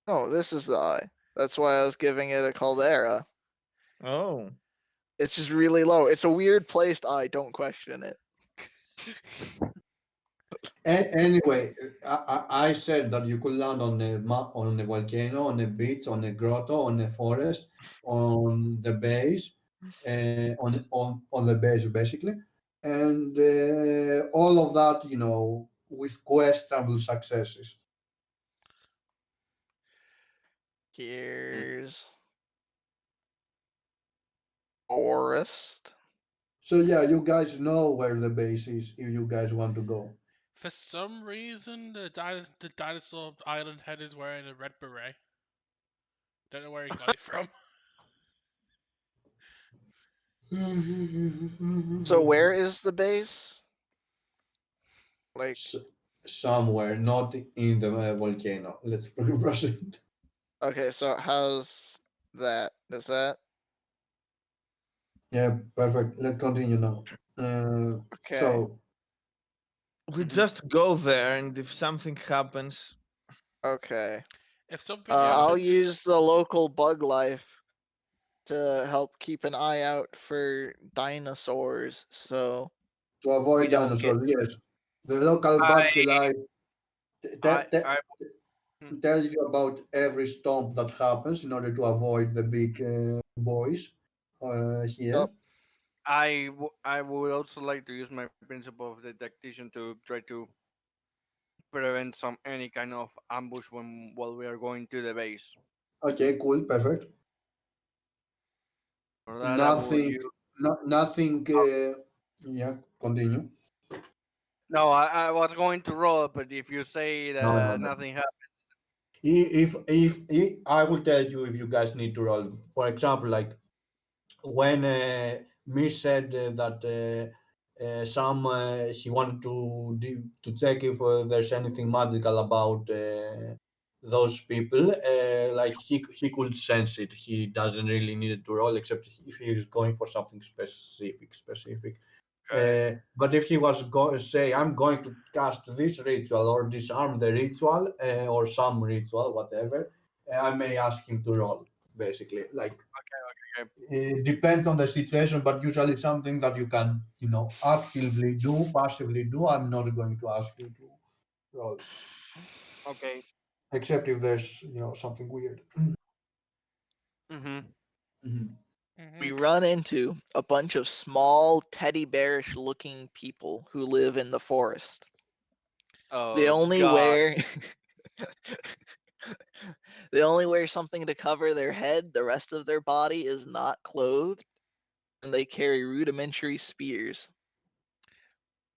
Oh, this is the eye. That's why I was giving it a caldera. Oh, It's just really low. It's a weird placed eye. Don't question it. Anyway, I said that you could land on on a volcano, on a beach, on a grotto, on a forest, on the base, on the base basically, and all of that, with questionable successes. Here's forest. So yeah, you guys know where the base is if you guys want to go. For some reason, the dinosaur island head is wearing a red beret. Don't know where he got it from. So where is the base? Like, S- Somewhere, not in the volcano. Let's proceed. okay, so how's that? Is that Yeah, perfect. Let's continue now. okay? So, We Mhm. just go there, and if something happens, Okay. If something Yeah. I'll happens, use the local bug life to help keep an eye out for dinosaurs, so to we avoid don't get. dinosaurs, yes. The local I bug life I I hmm. tells you about every stomp that happens in order to avoid the big boys here. Yep. I would also like to use my principle of detection to try to prevent some any kind of ambush when while we are going to the base. Okay, cool, perfect. For that, I will Nothing, use. nothing. Yeah, continue. No, I was going to roll, but if you say No, no, that no. nothing happened, If I will tell you if you guys need to roll. For example, like when Miss said that some she wanted to check if there's anything magical about those people. Like he could sense it. He doesn't really need to roll, except if he is going for something specific. okay, But if he was going to say, I'm going to cast this ritual or disarm the ritual or some ritual, whatever, I may ask him to roll, basically. Like, okay, okay. it depends on the situation, but usually something that you can, actively do, passively do. I'm not going to ask you to roll, Okay. except if there's, something weird. Mm-hmm. Mhm. We hmm run into a bunch of small teddy bearish looking people who live in the forest. They Oh only God. wear they only wear something to cover their head. The rest of their body is not clothed, and they carry rudimentary spears.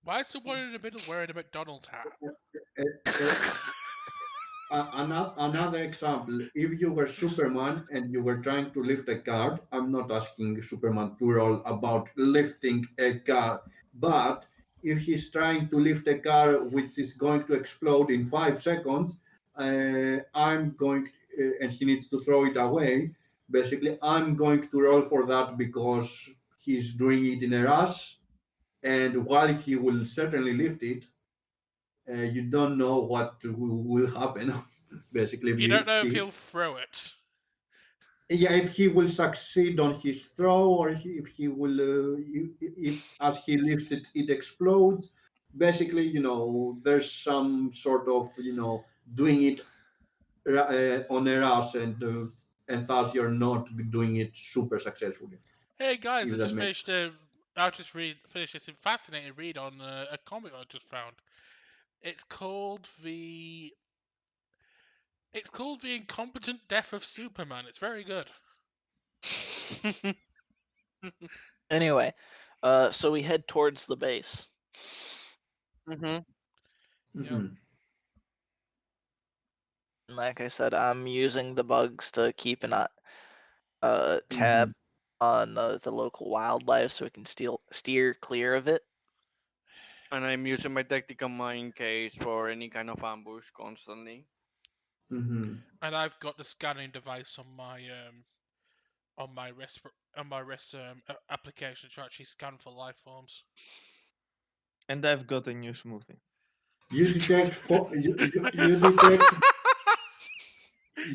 why is the one in the middle wearing a McDonald's hat? Uh, uh, another example, if you were Superman and you were trying to lift a car, I'm not asking Superman to roll about lifting a car, but if he's trying to lift a car which is going to explode in 5 seconds, I'm going, and he needs to throw it away. Basically, I'm going to roll for that because he's doing it in a rush, and while he will certainly lift it, you don't know what will happen. Basically, if You don't know if he he'll throw it. yeah, if he will succeed on his throw, or if he will, if as he lifts it, it explodes. Basically, there's some sort of, doing it on a rush, and thus you're not doing it super successfully. Hey guys, If that makes I just finished this fascinating read on a comic I just found. It's called the it's called the Incompetent Death of Superman. It's very good. Anyway, so we head towards the base. Mm-hmm. Yep. Mhm, Like I said, I'm using the bugs to keep an tab mhm. on the local wildlife so we can steer clear of it. And I'm using my tactical mind case for any kind of ambush constantly. Mhm. And I've got the scanning device on my wrist application to actually scan for life forms. and I've got a new smoothie. You detect four.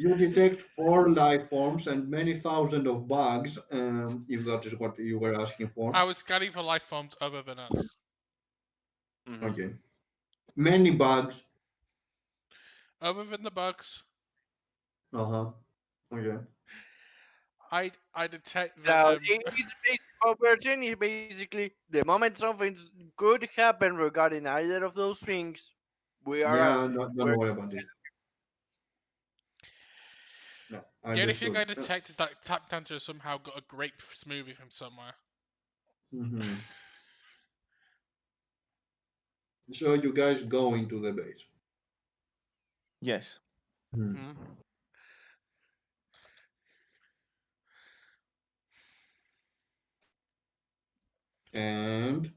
You detect four life forms and many thousand of bugs. If that is what you were asking for. I was scanning for life forms other than us. Mm-hmm. Okay. Many bugs. Other than the bugs, Uh huh. Okay. I detect that So it's what we're saying is basically the moment something good happen regarding either of those things, We are Yeah, no, we're don't worry about it. No, I The only thing I understood. detect is that Tap Dancer has somehow got a grape smoothie from somewhere. Mhm. So you guys go into the base. Yes. Mhm. And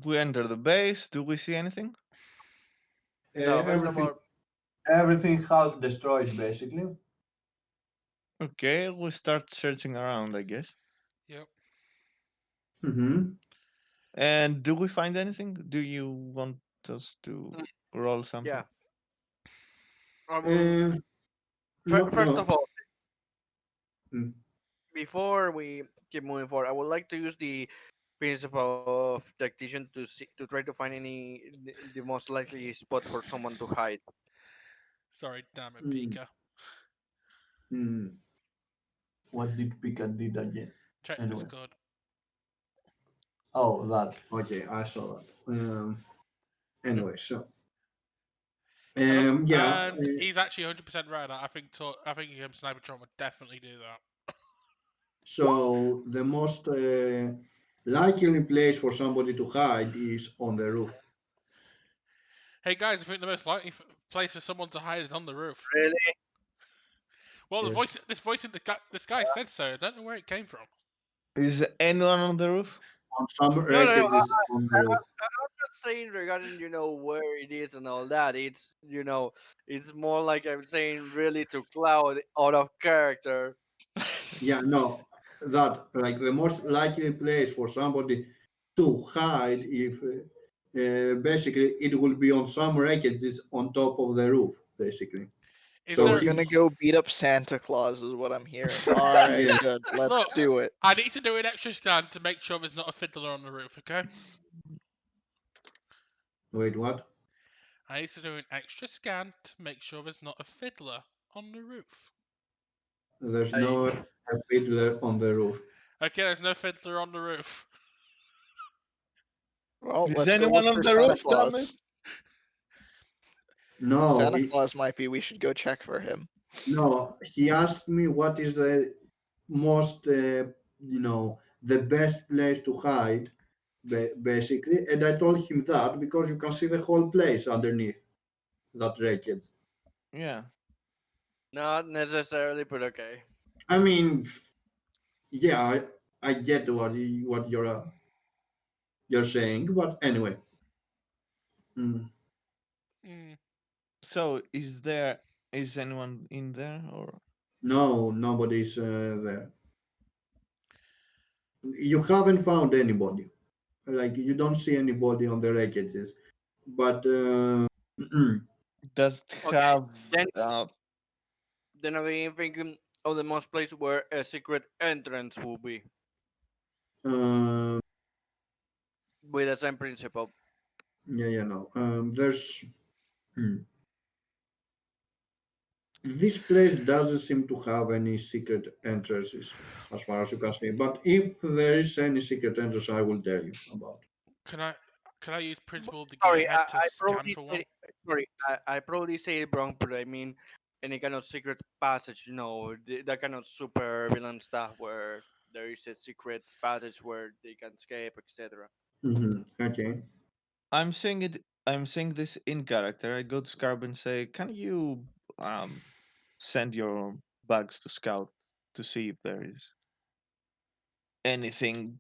We enter the base. Do we see anything? No, there's no everything more. everything half destroyed basically. Okay, we start searching around, I guess. Yep. Mm-hmm. And do we find anything? Do you want us to Mm, roll something? Yeah. Um, No, first of no. all, Mm. before we keep moving forward, I would like to use the principle of tactician to try to find the most likely spot for someone to hide. Sorry, damn it, Mm. Pika. Mm. What did Pika did again? Check Anyway. Discord. Oh, that. Okay, I saw that. Anyway, so yeah. And he's actually 100% right. I think Snipertron would definitely do that. So the most likely place for somebody to hide is on the roof. Hey guys, I think the most likely place for someone to hide is on the roof. Really? Well, Yes. this voice in this guy said so. I don't know where it came from. Is anyone on the roof? On some No, no, no. wreckages on the roof. I'm not saying regarding where it is and all that. It's more like I'm saying really to Cloud out of character. Yeah, no, that like the most likely place for somebody to hide if basically it will be on some wreckages on top of the roof, basically. Is So So we're there? gonna he's go beat up Santa Claus, is what I'm hearing. All right, yeah. good. Let's Look, do it. I need to do an extra scan to make sure there's not a fiddler on the roof. Okay. Wait, what? I need to do an extra scan to make sure there's not a fiddler on the roof. There's I, no fiddler on the roof. Okay, there's no fiddler on the roof. Well, Is let's go anyone look on for the Santa roof, damn it? Claus. No, Santa Claus might be. We should go check for him. no. He asked me what is the most, the best place to hide, basically, and I told him that because you can see the whole place underneath that wreckage. Yeah. not necessarily, but okay. I mean, yeah, I get what you're saying, but anyway, mm, Mm. So is anyone in there or no, nobody's there. You haven't found anybody. Like you don't see anybody on the wreckages, but does it Okay, have then uh then I'm thinking of the most place where a secret entrance will be uh, with the same principle. yeah, no. There's hmm. This place doesn't seem to have any secret entrances, as far as you can see. But if there is any secret entrance, I will tell you about. Can I can I use principle of the Sorry, gearhead to I scan probably for say, one? sorry, I probably say it wrong, but I mean any kind of secret passage, that kind of super villain stuff where there is a secret passage where they can escape, etc. Okay. I'm saying this in character. I go to Scarb and say, "Can you um send your bugs to scout to see if there is anything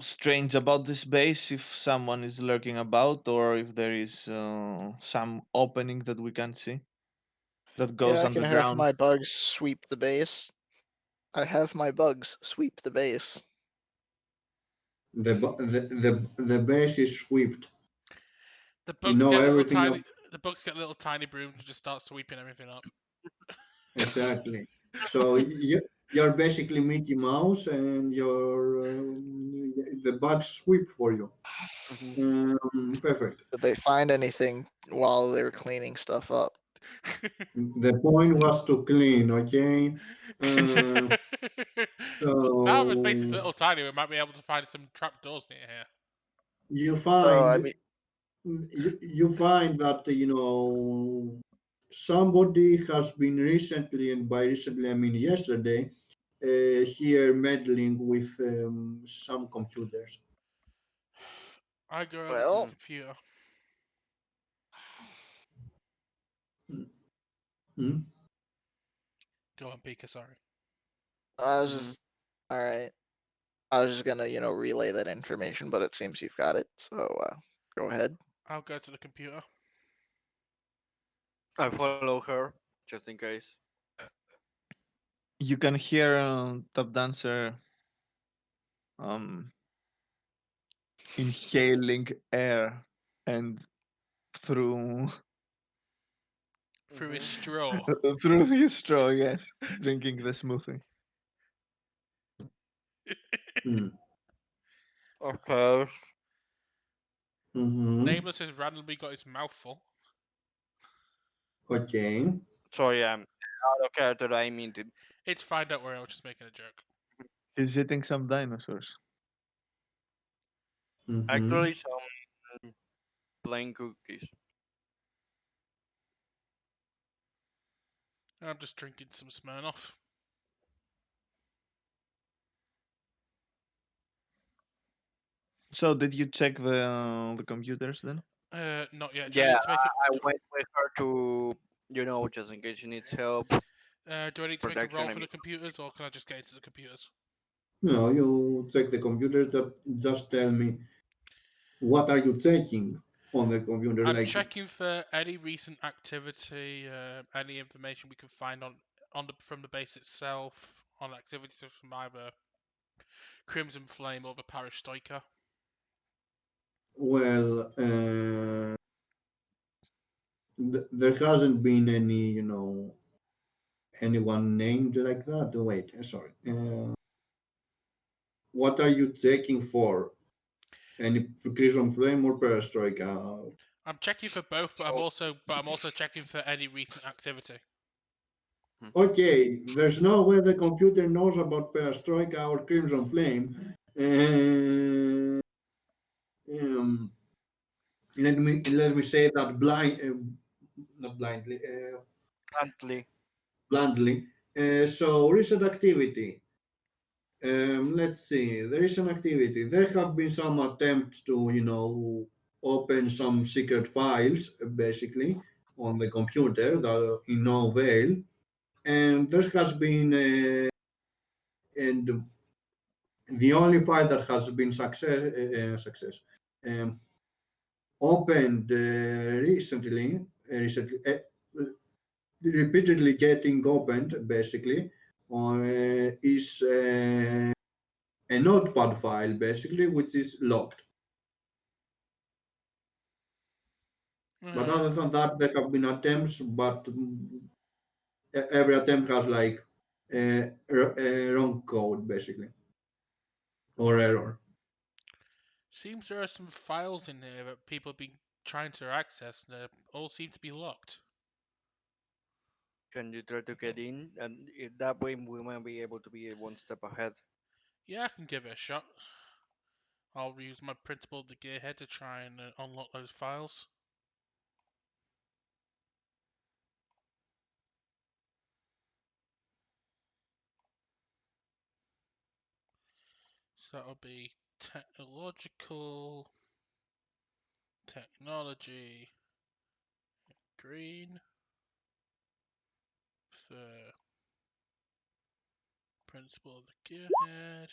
strange about this base, if someone is lurking about or if there is some opening that we can't see that Yeah, goes I can have underground?" my bugs sweep the base. I have my bugs sweep the base. The base is swept. The You bugs know get little everything tiny. The bugs get little tiny brooms and just start sweeping everything up. exactly. So you're basically Mickey Mouse, and the bugs sweep for you. Hmm. Perfect. Did they find anything while they were cleaning stuff up? The point was to clean, okay? Uh, Now the base is so little tiny. We might be able to find some trapdoors near here. you So I find mean, you find that somebody has been recently, and by recently I mean yesterday, here meddling with some computers. I go over to the Well, computer. Hmm? Go on, Pika, sorry. I was Mhm. just all right. I was just gonna, relay that information, but it seems you've got it. So go ahead. I'll go to the computer. I follow her just in case. You can hear Top Dancer um, inhaling air and through Through his Mhm. straw. through his straw. Yes, drinking the smoothie. Hmm. Of course. Mm-hmm. Nameless has randomly got his mouth full. Okay. So yeah, out of character, I mean to. It's fine, don't worry, I was just making a joke. He's eating some dinosaurs. Mm-hmm. Actually, some plain cookies. I'm just drinking some Smirnoff. So did you check the computers then? Not yet. Do I Yeah, need to make I went with her to, just in case she needs help. do I need to make a roll Protection, I for the mean. computers, or can I just get into the computers? No, you check the computer. Just tell me what are you checking on the computer. I'm Like, checking for any recent activity, any information we can find on from the base itself, on activities from either Crimson Flame or the Parish Stoiker. well, there hasn't been any, anyone named like that. Wait, sorry. What are you checking for? Any Crimson Flame or Perestroika? I'm checking for both, but So, I'm also checking for any recent activity. Okay, there's no way the computer knows about Perestroika or Crimson Flame. Uh, um, let me say that not blindly, bluntly, bluntly. So recent activity. Let's see. There is an activity. There have been some attempt to, open some secret files, basically, on the computer that in no avail. And there has been, and the only file that has been success opened recently, repeatedly getting opened, basically, is a notepad file, basically, which is locked. But Uh, other than that, there have been attempts, but every attempt has like a wrong code, basically, or error. Seems there are some files in here that people have been trying to access, and they all seem to be locked. can you try to get in? And that way we might be able to be one step ahead. Yeah, I can give it a shot. I'll use my principal of the gearhead to try and unlock those files. So that'll be technology, green, for principal of the gearhead.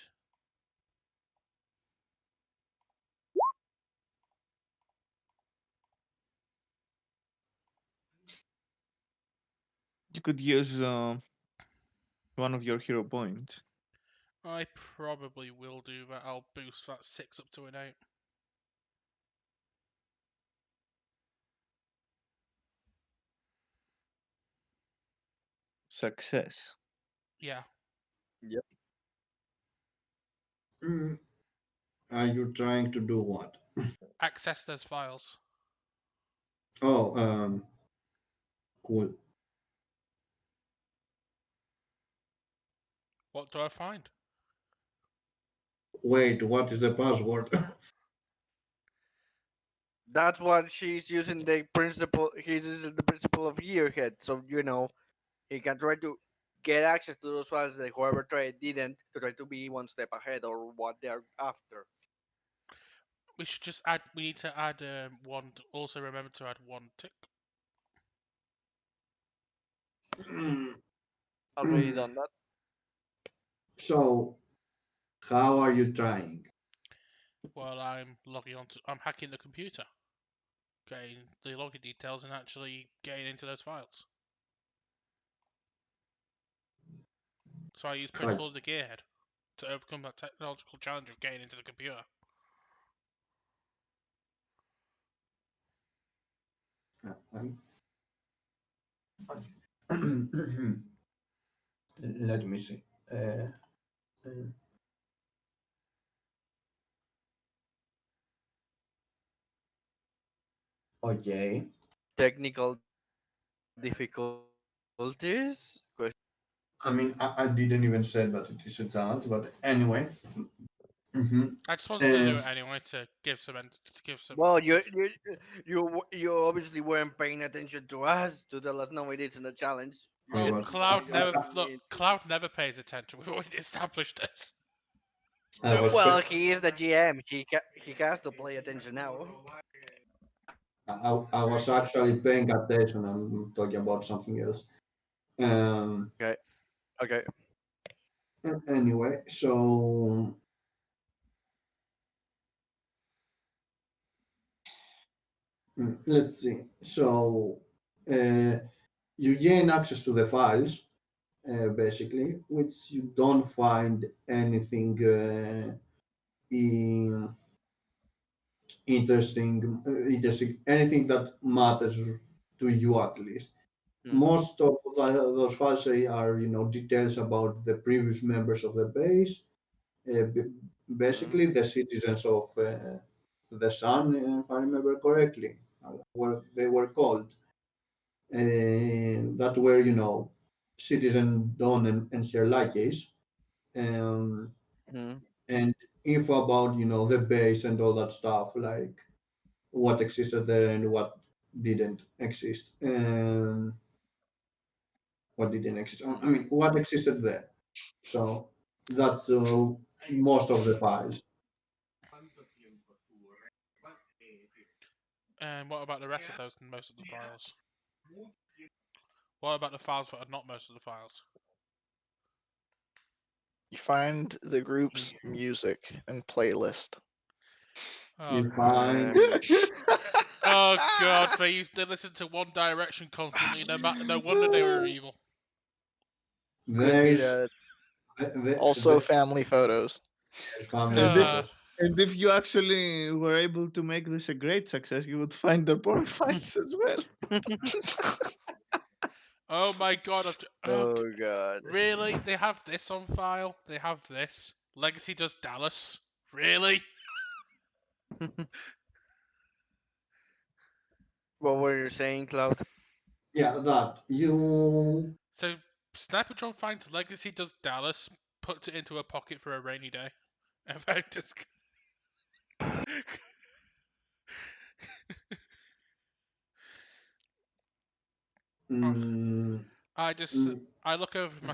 You could use one of your hero points. I probably will do that. I'll boost that 6 up to an 8. Success. Yeah. Yep. Mm, are you trying to do what? Access those files. Oh, cool. What do I find? Wait, what is the password? That's what she's using the principle. He's using the principle of yearhead. So he can try to get access to those files that whoever tried didn't, to try to be one step ahead or what they're after. We should just add. We need to add one. Also, remember to add one tick. Already done that. So, how are you trying? While I'm logging on to. I'm hacking the computer, getting the login details, and actually getting into those files. So I use Hack. principle of the gearhead to overcome that technological challenge of getting into the computer. Let me see. Uh, okay. Technical difficulties? I mean, I didn't even say that it is a challenge, but anyway. Mm-hmm. I just wanted to do it anyway to give some. Well, you obviously weren't paying attention to us to tell us no, it isn't a challenge. You Well, get But Cloud you never get look. me. Cloud never pays attention. We've already established this. I was Well, he is the GM. He has to pay attention now. I was actually paying attention. I'm talking about something else. Um. Okay. Okay. Anyway, so let's see. So uh, you gain access to the files, basically, which you don't find anything in interesting, anything that matters to you at least. Hmm. Most of those files are, details about the previous members of the base, uh, b- Hmm. basically the citizens of the Sun, if I remember correctly, were they were called. That were, citizen Dawn and her lackeys, um, Hmm. and info about, the base and all that stuff, like what existed there and what didn't exist. What didn't exist? I Hmm. mean, what existed there. So that's most of the files. And what about the rest of those and most of the files? What about the files that are not most of the files? You find the group's music and playlist. Oh, You find oh God! They listened to One Direction constantly. No wonder they were evil. Could be there's that. Also, family photos. family And if, Uh, photos. and if you actually were able to make this a great success, you would find their porn fights as well. oh my God! Oh God. Really? They have this on file. They have this. Legacy does Dallas. Really? What were you saying, Cloud? Yeah, that you. So Sniper finds Legacy does Dallas, puts it into a pocket for a rainy day, and then just. Mm, I just mm, I look over Hmm.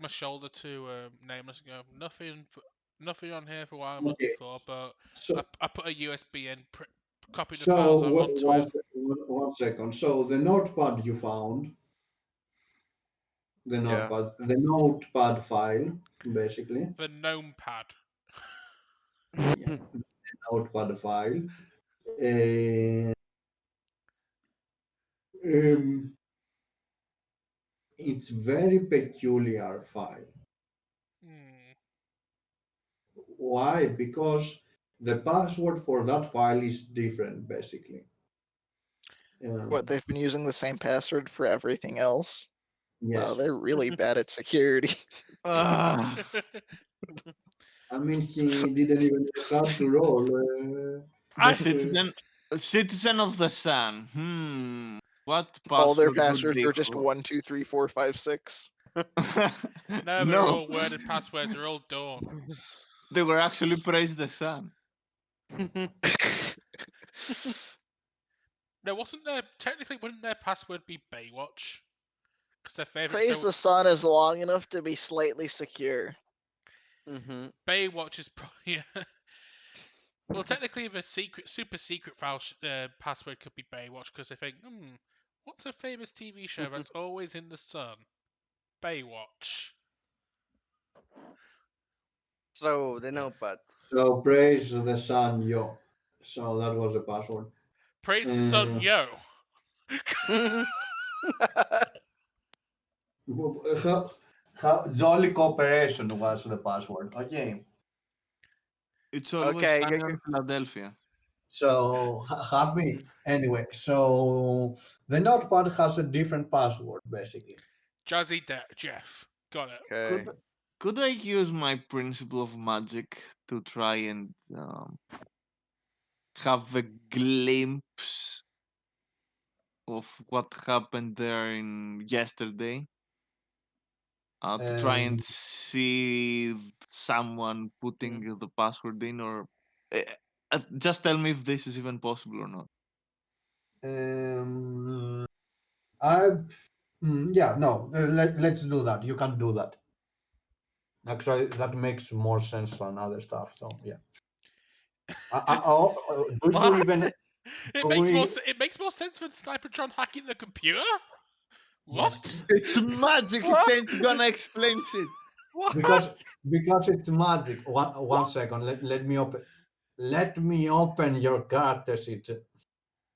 my shoulder to Nameless and go nothing on here for what I'm looking okay, for, but so I put a USB in, copied the so files onto it. one second. So the notepad you found, Yeah. the notepad file, basically, The gnome pad. yeah, notepad file. Uh, um, it's very peculiar file. Hmm. Why? Because the password for that file is different, basically. What, they've been using the same password for everything else? Wow, Yes. they're really bad at security. Ah, I mean, he didn't even start to roll. the I citizen of the sun. What All their password would passwords they are just hold? 1, 2, 3, 4, 5, 6. no, they're No, all worded passwords. They're all Dawn. they were actually praise the sun. No, wasn't there technically? Wouldn't their password be Baywatch? Because their favorite Praise show. the Sun is long enough to be slightly secure. Mm-hmm. Baywatch is probably. Well, technically, the super secret file password could be Baywatch because they think, what's a famous TV show that's always in the sun? Baywatch. So the notepad. So praise the sun, yo. So that was the password. Praise the sun, yo. Jolly cooperation was the password. Okay. It's always Okay. sunny in Philadelphia. So happy. Anyway, so the notepad has a different password basically. Jazzy Jeff. Got it. Okay. Could I use my principle of magic to try and have a glimpse of what happened there in yesterday? To try and see someone putting the password in, or just tell me if this is even possible or not. I yeah, no, let's do that. You can do that. Actually, that makes more sense than other stuff. So yeah. Do you What? even? It Do makes more. we? It makes more sense than Snipertron hacking the computer. Yes, What? It's magic. What? It ain't gonna explain shit. What? because it's magic. One second. Let me open your character sheet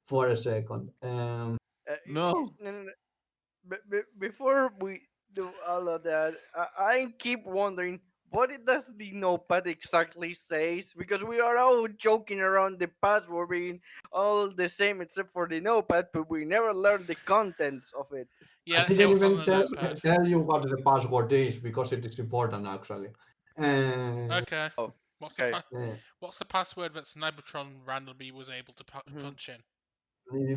for a second. No. No, no, no. Before we do all of that, I keep wondering what it does the notepad exactly says, because we are all joking around the password being all the same except for the notepad, but we never learned the contents of it. Yeah, I let's hear didn't what's on even the notepad. tell you what the password is because it is important actually. Okay. Oh, What's okay. what's the password that Snipertron randomly was able to punch in?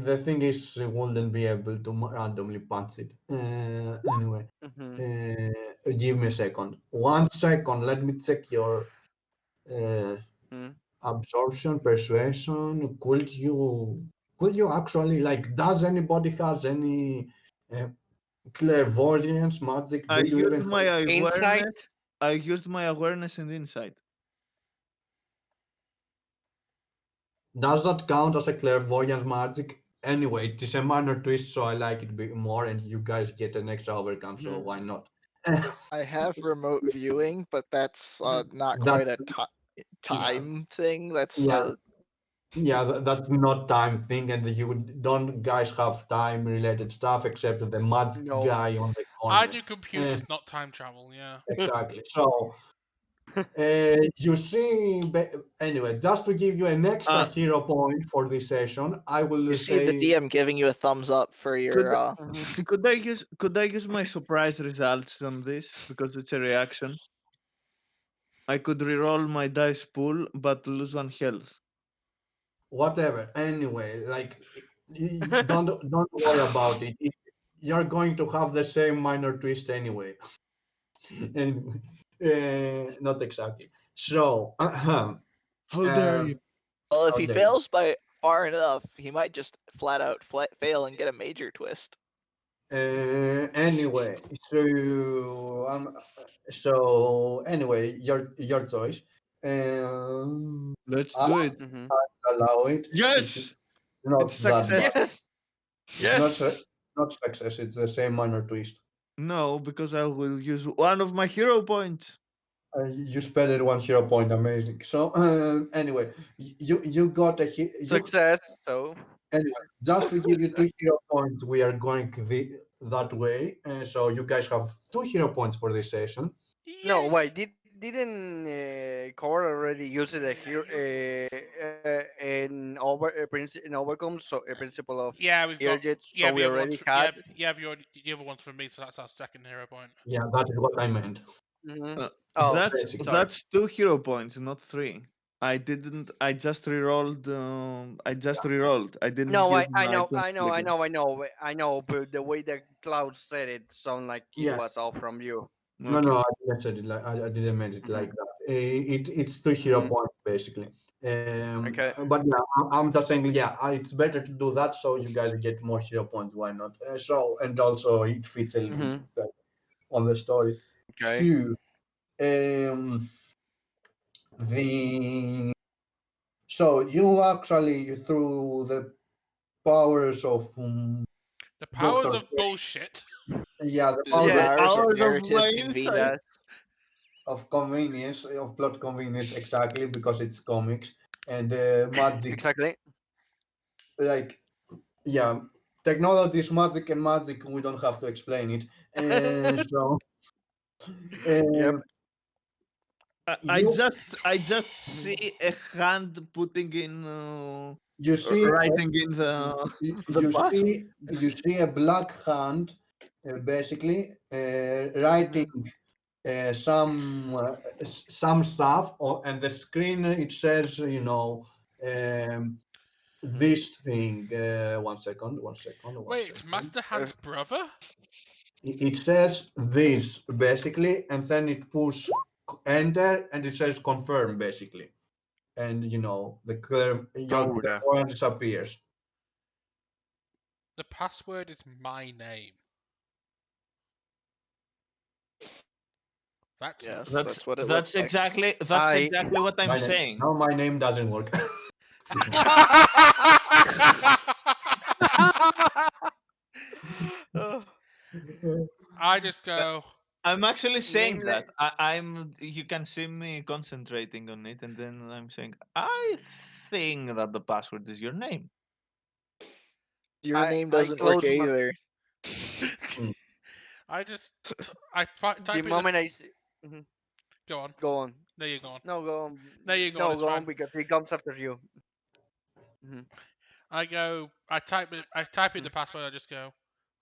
The thing is, we wouldn't be able to randomly punch it. Anyway, Mm-hmm. give me a second. 1 second. Let me check your uh, Mm-hmm. absorption, persuasion. Could you actually like? Does anybody has any uh, clairvoyance magic? I Do you used even my have? awareness. Insight. I used my awareness and insight. Does that count as a clairvoyance magic? Anyway, it is a minor twist, so I like it more, and you guys get an extra overcome, so Mm-hmm. why not? I have remote viewing, but that's not quite a That's yeah, time thing. That's yeah, yeah. That's not time thing, and you don't guys have time related stuff except the magic No. guy on the I corner. do computers, not time travel. Yeah. Exactly. So you see, anyway, just to give you an extra Uh, hero point for this session, I will you see the say DM giving you a thumbs up for could your Mhm. could I use my surprise results on this because it's a reaction? I could reroll my dice pool but lose one health. whatever. Anyway, like don't worry about it. You're going to have the same minor twist anyway. Anyway, not exactly. So, How dare you? Well, if how he dare you? fails by far enough, he might just flat out fail and get a major twist. Anyway, so anyway, your choice. Let's I do it. Mhm. allow it. It's Yes, it's not that success. bad. Yes. It's not Yes. not success. It's the same minor twist. No, because I will use one of my hero points. You spent it 1 hero point. Amazing. So anyway, you got you Success. So. anyway. Just to give you 2 hero points, we are going that way. So you guys have 2 hero points for this session. No, Yay! wait. Didn't Core already use it here in Overcome? So a principle of Yeah, we've got. Irjet. You So have we the other ones. already For, you had. have you have your the other ones for me, so that's our second hero point. Yeah, that is what I meant. Mhm. Uh, Oh, that's Basically, sorry. that's 2 hero points, not 3. I didn't. I just rerolled. I just rerolled. I didn't No, use I my know, twin I know, I again. know, I know, I know. But the way that Cloud said it sounded like it yeah. was all from you. No, Okay. I didn't say it like I didn't mean it Mhm. like that. It's 2 hero Mhm. points basically. Okay. But yeah, I'm just saying, yeah, it's better to do that so you guys get more hero points. Why not? So and also it fits a little bit Mhm. better on the story. Okay. Two, um, the so you actually through the powers of The powers Doctor of Strange, bullshit. yeah, the The powers Yeah. powers of Powers of narrative mind. convenience. of convenience, of plot convenience, exactly because it's comics and magic, Exactly. like yeah, technology is magic and magic. We don't have to explain it. So Yep. uh, I you just I just Mhm. see a hand putting in you see writing in Mhm. the past. you see a black hand basically writing Mhm. some stuff and the screen it says Mhm. this thing. One Wait, it's second. Master Uh, Hand's brother? It says this basically, and then it push enter, and it says confirm basically, and your Soda. clavier disappears. The password is my name. That's not Yes, good. that's what it That's looks like. I. exactly what I'm My name, saying. now my name doesn't work. I just Uh, go, I'm actually saying Nameless. that. I'm. You can see me concentrating on it, and then I'm saying, I think that the password is your name. Your I name I doesn't work close my. either. Mm. I just, The type in the, moment I see. Mhm. go on. Go on. No, you're gone. No, go on. No, you're gone. No, It's go fine. on because he comes after you. Mhm. I type in Mhm. the password. I just go,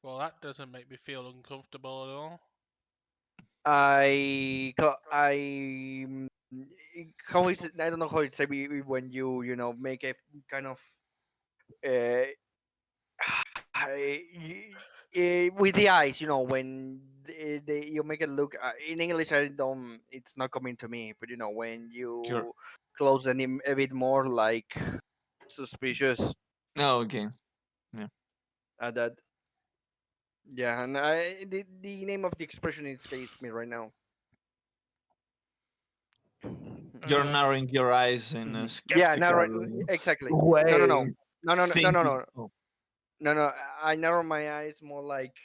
well, that doesn't make me feel uncomfortable at all. I how is it? I don't know how it's say when make a kind of uh, with the eyes, when you make it look in English. I don't. It's not coming to me, but when Sure. you close the name a bit more, like suspicious. Oh, okay. Yeah. That yeah, and the name of the expression escapes me right now. You're Um, narrowing your eyes in a Yeah, skeptical exactly. No, no, way, no, no, no, no, no, no, thinking. no, Oh, no, no. I narrow my eyes more like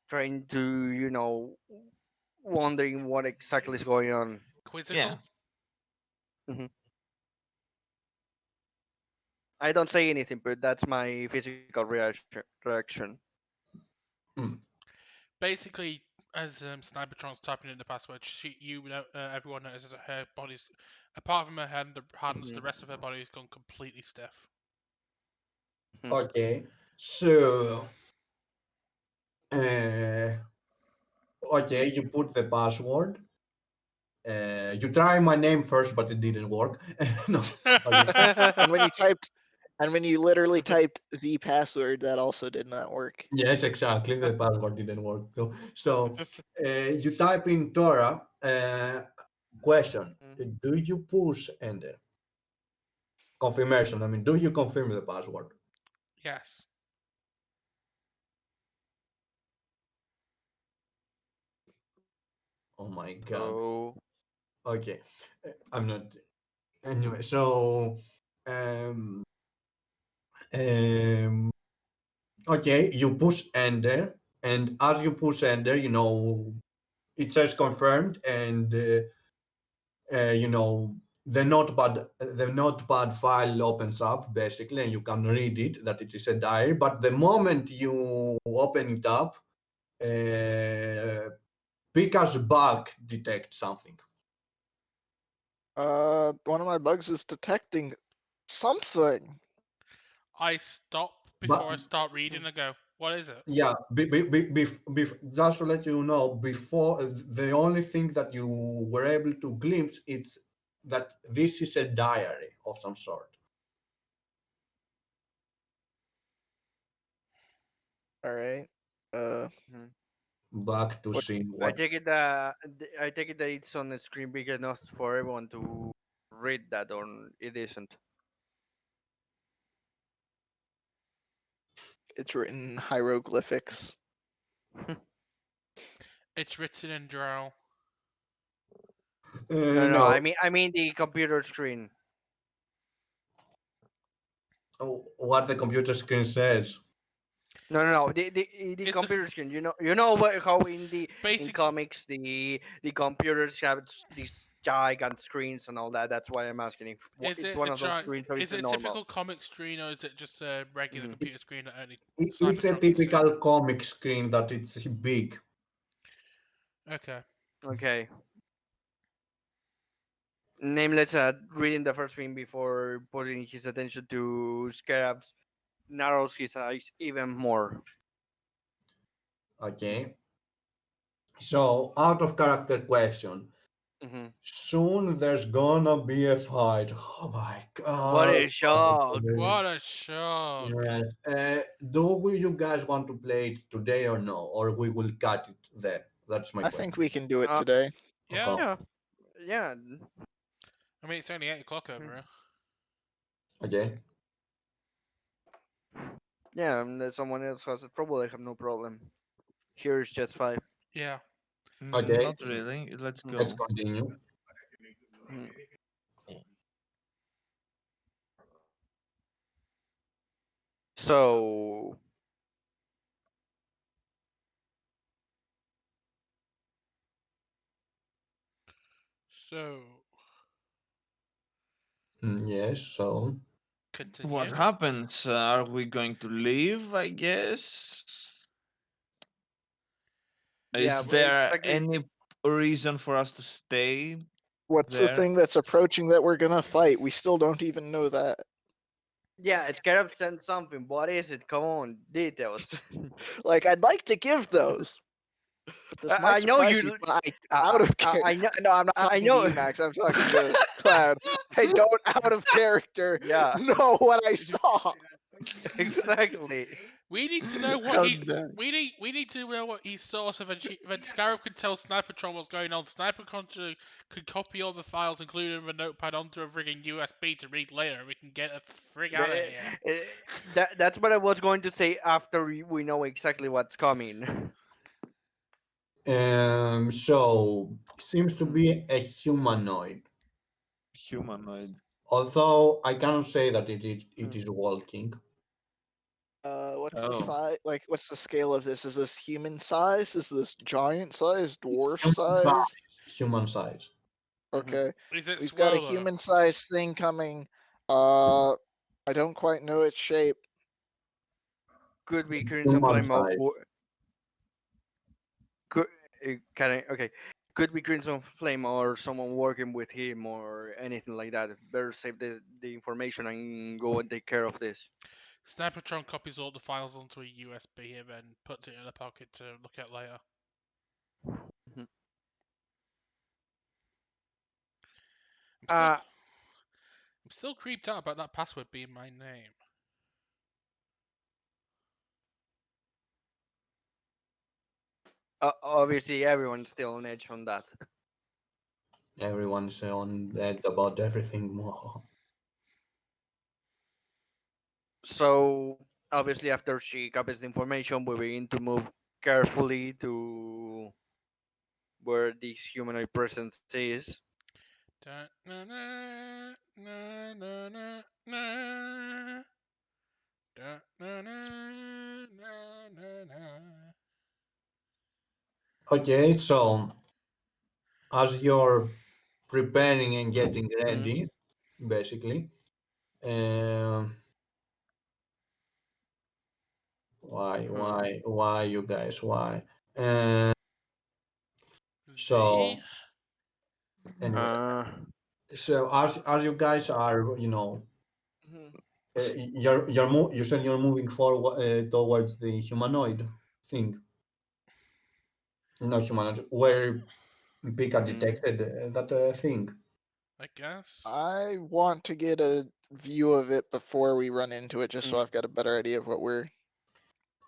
trying to, wondering what exactly is going on. yeah. quizzical. Mhm. I don't say anything, but that's my physical reaction. Mm. Basically, as Snipertron's typing in the password, everyone notices that her body's, apart from her head and the hands, the Mhm. rest of her body has gone completely stiff. Mhm. Okay, so uh, okay, you put the password. You try my name first, but it didn't work. No, okay. And when you typed, and when you literally typed the password, that also did not work. Yes, exactly. The password didn't work. You type in Torah. Question: do you push enter? Confirmation. I mean, do you confirm the password? Yes. Oh my god. Oh. Okay, I'm not. Anyway, so um, um, okay, you push enter, and as you push enter, it says confirmed, and the notepad file opens up basically, and you can read it that it is a diary. But the moment you open it up, Pika's bug detects something. One of my bugs is detecting something. I stop But before I start reading. I go, what is it? yeah, just to let you know, before the only thing that you were able to glimpse it's that this is a diary of some sort. All right. Uh, Mhm. back to What- seeing I what. take it that it's on the screen big enough for everyone to read that, or it isn't. It's written in hieroglyphics. It's written in Drow. No, no. No, I mean the computer screen. what the computer screen says. No, no, no. The It's a- computer screen. You know what? How in Basic. comics the computers have these giant screens and all that. That's why I'm asking if Is it's it one a of those giant? screens or Is it's a it a normal. typical comic screen or is it just a regular Mhm. computer screen that only It's a Cybertron can see? typical comic screen that it's big. Okay. Okay. Nameless reading the first screen before putting his attention to Scarabs narrows his eyes even more. Okay. So, out of character question. Hmm. Soon there's gonna be a fight. Oh my What god. a shock! What a shock! Yes. You guys want to play it today or no? Or we will cut it there? That's my I question. think we can do it Uh, today. Yeah. Okay. Yeah, yeah, I mean, it's only 8 o'clock over here. Okay. yeah. If someone else has a trouble, I have no problem. Here is just five. Yeah. Okay. Not really. Let's Let's go. continue. Mhm. So So Yes. So. continue. What happens? Are we going to leave? I guess. yeah, Is there exactly. any reason for us to stay What's the there? thing that's approaching that we're gonna fight? We still don't even know that. Yeah, Scarab sent something. What is it? Come on, details. Like, I'd like to give those, but this might I know surprise you. you. But out of character. I know. No, I'm not I talking know. to you, Max. I'm talking to Cloud. I don't, out of character, Yeah, know what I saw. exactly. We need to know what How he. dare- We need to know what he saw, so then Scarab could tell Snipertron what's going on. Snipertron could copy all the files, including the notepad, onto a frigging USB to read later. We can get a frig out of here. That's what I was going to say after we know exactly what's coming. So seems to be a humanoid. Humanoid. Although I cannot say that it is walking. What's the Oh. size? Like, what's the scale of this? Is this human size? Is this giant size? Dwarf Human size? Human size. Okay, Is it we've got a Swirler? human size thing coming. I don't quite know its shape. Could be Crimson Human Flame or size. could can I okay? Could be Crimson Flame or someone working with him or anything like that. Better save the information and go and take care of this. Snipertron copies all the files onto a USB and then puts it in a pocket to look at later. Mhm. I'm still, Uh, I'm still creeped out about that password being my name. obviously everyone's still on edge on that. Everyone's on edge about everything more. So obviously after she copies the information, we begin to move carefully to where this humanoid presence is. Da, na, na, na, na, na, na. Da, na, na, na, na, na. Okay, so as you're preparing and getting Mhm. ready, basically, um, Hmm. why, you guys, why? Uh, V. so anyway, Uh, so as you guys are, mhm. you said you're moving forward towards the humanoid thing, not humanoid, where Pika Mhm. detected that thing. I guess. I want to get a view of it before we run into it, just so Mhm. I've got a better idea of what we're.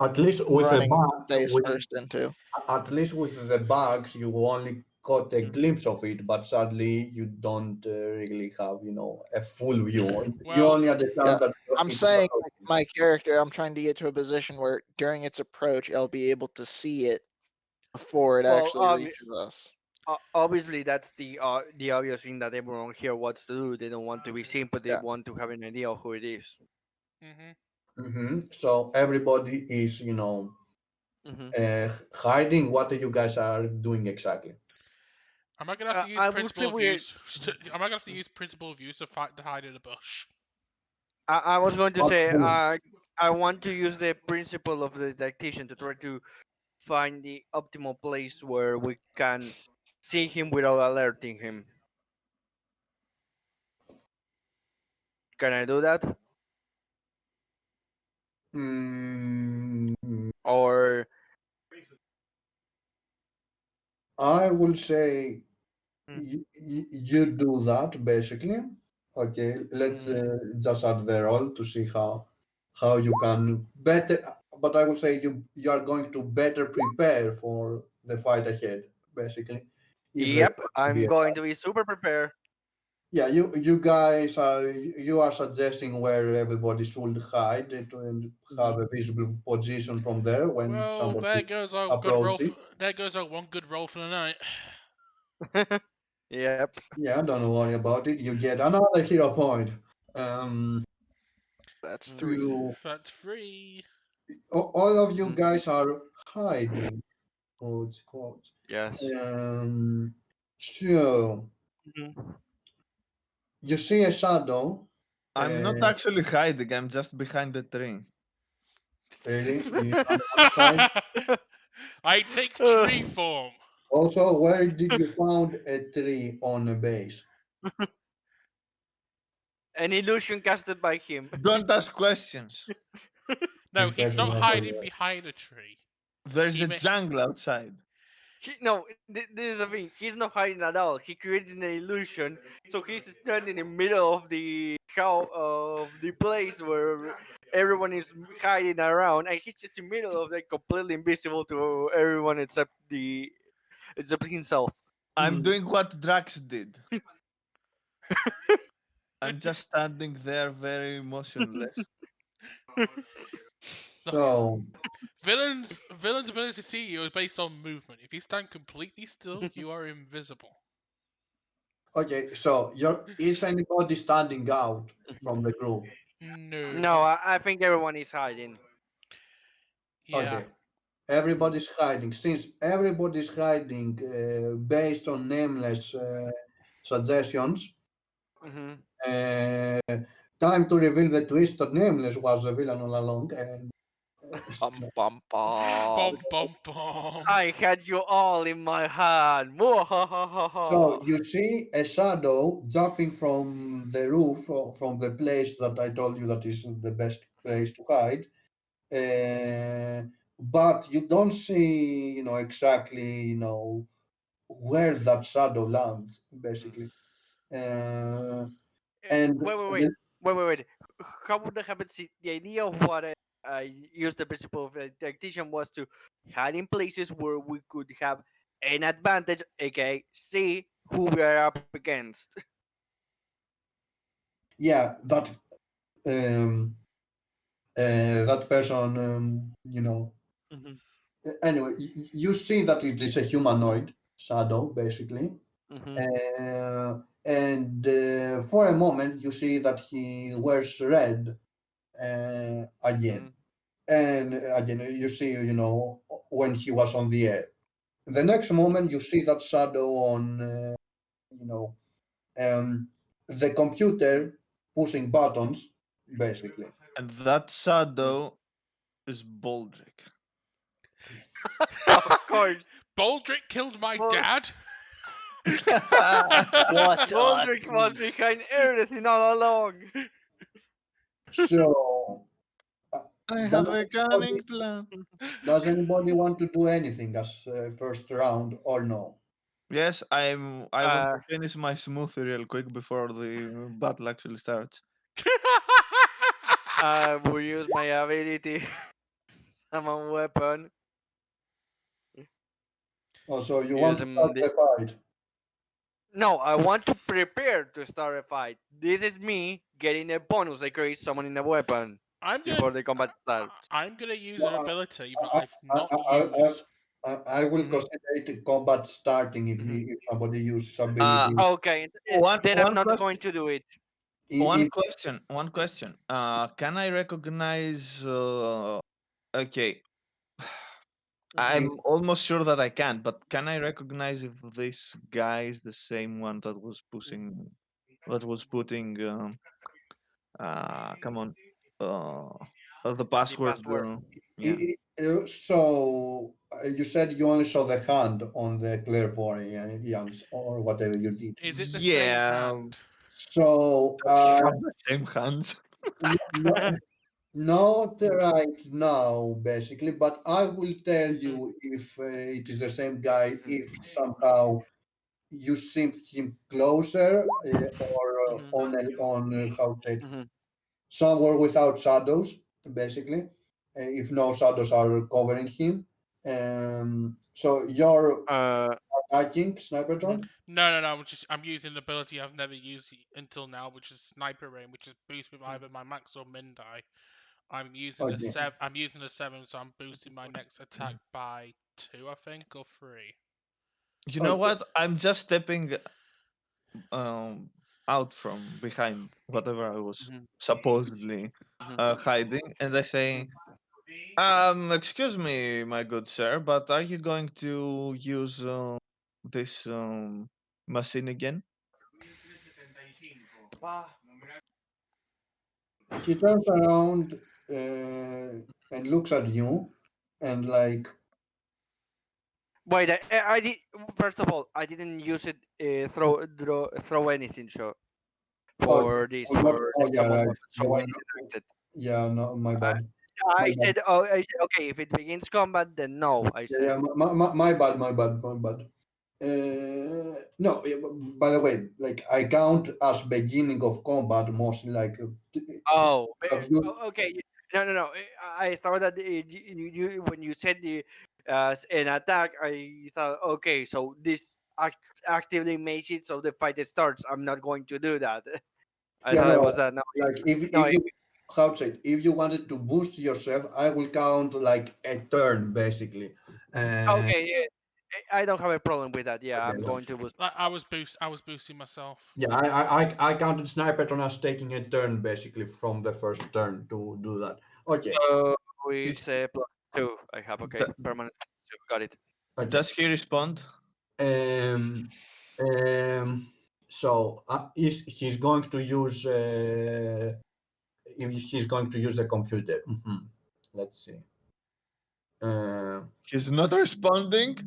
At least with the running bug, face with first into. at least with the bugs, you only caught a Mm. glimpse of it, but sadly, you don't really have, a full view. You Well, only understand Yeah, that I'm it's saying approaching. my character. I'm trying to get to a position where during its approach, I'll be able to see it before it Well, actually reaches us. obviously that's the obvious thing that everyone here wants to do. They don't want to be seen, but they Yeah. want to have an idea of who it is. hmm So everybody is, Hmm. hiding. What you guys are doing exactly? am I gonna have to use I would say principle of we're. use? Am I gonna have to use principle of use to fight to hide in a bush? I was going to What say bush? I want to use the principle of the detection to try to find the optimal place where we can see him without alerting him. Can I do that? Mm, Or I will say mm, you do that basically. Okay, let's mm, just add the roll to see how you can better. But I will say you are going to better prepare for the fight ahead. Basically, if there yep, were to be I'm a going fight. to be super prepared. Yeah, you guys are suggesting where everybody should hide and have Mhm. a visible position from there when Well, there somebody goes our good roll. approaches. There goes our one good roll for the night. Yep. Yeah, don't worry about it. You get another hero point. Um, That's Mm, 3. you That's free. all of you mhm. guys are hiding. Quotes, quotes. Yes. So Mhm. you see a shadow. I'm not Uh, actually hiding. I'm just behind the tree. really, you don't want to hide. I take tree form. Also, where did you found a tree on a base? An illusion casted by him. Don't ask questions. No, This he's person not wants to hiding know. behind a tree. There's He a may. jungle outside. No, this is the thing. He's not hiding at all. He created an illusion, so he's standing in the middle of the place where everyone is hiding around, and he's just in the middle of like completely invisible to everyone except himself. I'm Hmm. doing what Drax did. I'm just standing there very motionless. Look, So, villains' ability to see you is based on movement. If you stand completely still, you are invisible. okay, so is anybody standing out from the group? No. No, I think everyone is hiding. Yeah. Okay, everybody's hiding. Since everybody's hiding based on nameless suggestions, Hmm. uh, time to reveal the twist that nameless was the villain all along. And Bum bum bum. Bum bum bum. I had you all in my hand. so Mwahahaha. you see a shadow jumping from the roof, from the place that I told you that is the best place to hide. But you don't see, exactly, where that shadow lands, basically. Uh, and Wait, wait, wait, the, wait. How would that happen? See, the idea of what I used the principle of tactician was to hide in places where we could have an advantage, aka see who we are up against. yeah, um, that person, Hmm. anyway, you see that it is a humanoid shadow, basically. Hmm. And for a moment, you see that he wears red again. Hmm. And again, you see, when he was on the air. The next moment, you see that shadow on, you know, the computer pushing buttons, basically. And that shadow is Baldric. Yes. Of course, Baldric killed my Bol- dad. What a Baldric was twist. behind everything all along. So, uh, I does have a anybody, cunning plan. does anybody want to do anything as first round or no? Yes, I want Uh, to finish my smoothie real quick before the battle actually starts. I will use my ability. summon weapon Oh, so you want to start using the. the fight? No, I want to prepare to start a fight. This is me getting a bonus I create summoning a weapon I'm gonna before the combat starts. I'm gonna use an Well, ability that I, I've I, not I, I, used. I will Mhm, consider it combat starting mhm. if somebody uses Uh, ability. Okay, one then I'm one not going question. to do it. In, One question. Can I recognize? Okay, Mhm. in, I'm almost sure that I can, but can I recognize if this guy is the same one that was putting, come on, the The password? password. Yeah. so you said you only saw the hand on the clairvoyance or whatever you did. Is it the same Yeah. hand? So Does he have the same hands? no, not right now, basically, but I will tell Mhm, you if it is the same guy mhm, if somehow you see him closer or mhm, on how to say it, mhm. somewhere without shadows, basically, if no shadows are covering him. So you're Uh, attacking mhm, Snipertron? No. I'm using an ability I've never used until now, which is Sniper Rain, which is boost with mhm. either my max or min die. Okay. I'm using a 7, so I'm boosting my next attack by 2, I think, or 3. You know Okay. what? I'm just stepping um out from behind whatever I was Mhm, supposedly mhm, hiding, and I say, mhm. Excuse me, my good sir, but are you going to use this machine again?" He turns around and looks at you and like, Wait, I did. First of all, I didn't use it. Throw anything. So oh, for this, not, for the oh yeah, summon right. weapon, so You I were didn't act it. Yeah, no, my I, bad. My I bad. said, oh, I said, okay, if it begins combat, then no. I Yeah, said, yeah, my bad, my bad, my bad. No, by the way, like I count as beginning of combat mostly like oh, have you, okay, no. I thought that when you said the an attack, I thought, okay, so this actively makes it so the fight starts. I'm not going to do that. I yeah, thought it no, was that. No, like no. if you how to say it, if you wanted to boost yourself, I will count like a turn basically. Uh, Okay, yeah. I don't have a problem with that. Yeah, I'm okay. going to boost. Like I was boosting myself. Yeah, I counted Sniperton as taking a turn basically from the first turn to do that. Okay, So Is it's +2. I have okay th- permanent +2. Got it. okay. does he respond? Um, um, so is he's going to use if he's going to use the computer. Let's see. Uh, He's not responding.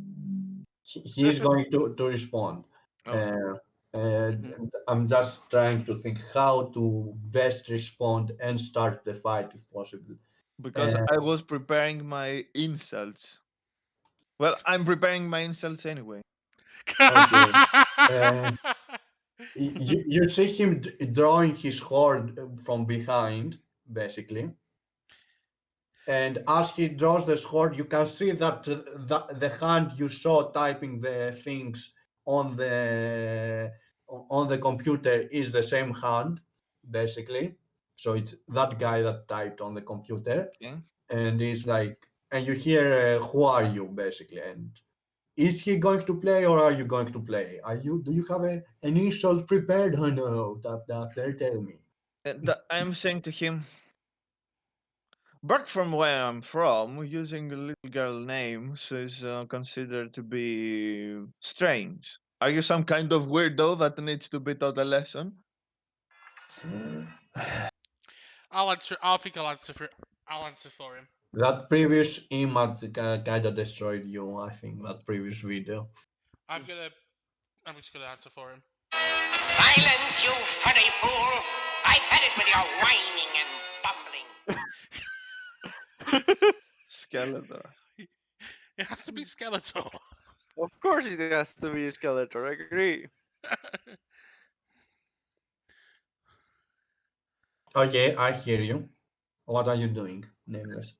he is going to respond. Oh, Uh, and Mhm. I'm just trying to think how to best respond and start the fight if possible. because Uh, I was preparing my insults. Well, I'm preparing my insults anyway. okay. Uh, you see him drawing his sword from behind, basically. And as he draws the sword, you can see that the hand you saw typing the things on the computer is the same hand, basically. So it's that guy that typed on the computer, Okay. and he's like, and you hear, "Who are you?" basically, and is he going to play or are you going to play? Are you? Do you have an insult prepared? Oh no, that tell me. And I'm saying to him, back from where I'm from, using a little girl names is considered to be strange. Are you some kind of weirdo that needs to be taught a lesson? I'll answer. I think I'll answer for. I'll answer for him. That previous image kind of destroyed you, I think, that previous video. I'm gonna. I'm just gonna answer for him. Silence, you furry fool! I've had it with your whining and bumbling. Skeletor. It has to be Skeletor. Of course, it has to be Skeletor. I agree. Okay, I hear you. What are you doing, Nameless?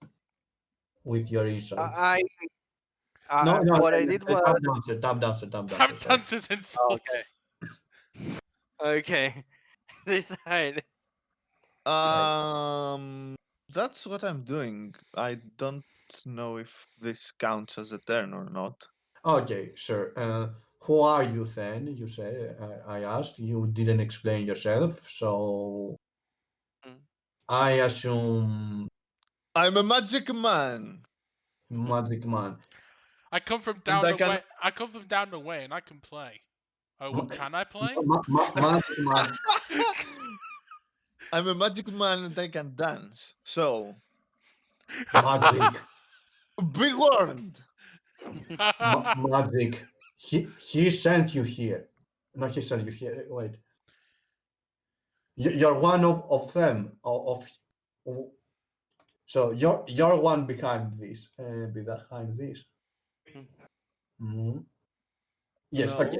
with your insights. I No, no, what I did was tap dancer, Tap sorry. dancer's okay. insults. Okay. Decide. That's what I'm doing. I don't know if this counts as a turn or not. Okay, sure. Who are you then? You say, I asked. You didn't explain yourself, so Mm. I assume I'm a magic man, Magic Man. I come from and down I the can. way. I come from down the way, and I can play. Oh, well, can I play? Magic Man. I'm a magic man, and I can dance. So Magic. big word. Magic. He sent you here. No, he sent you here. Wait. You're one of them. So you're one behind this. Behind this. Mhm. Yes. Okay.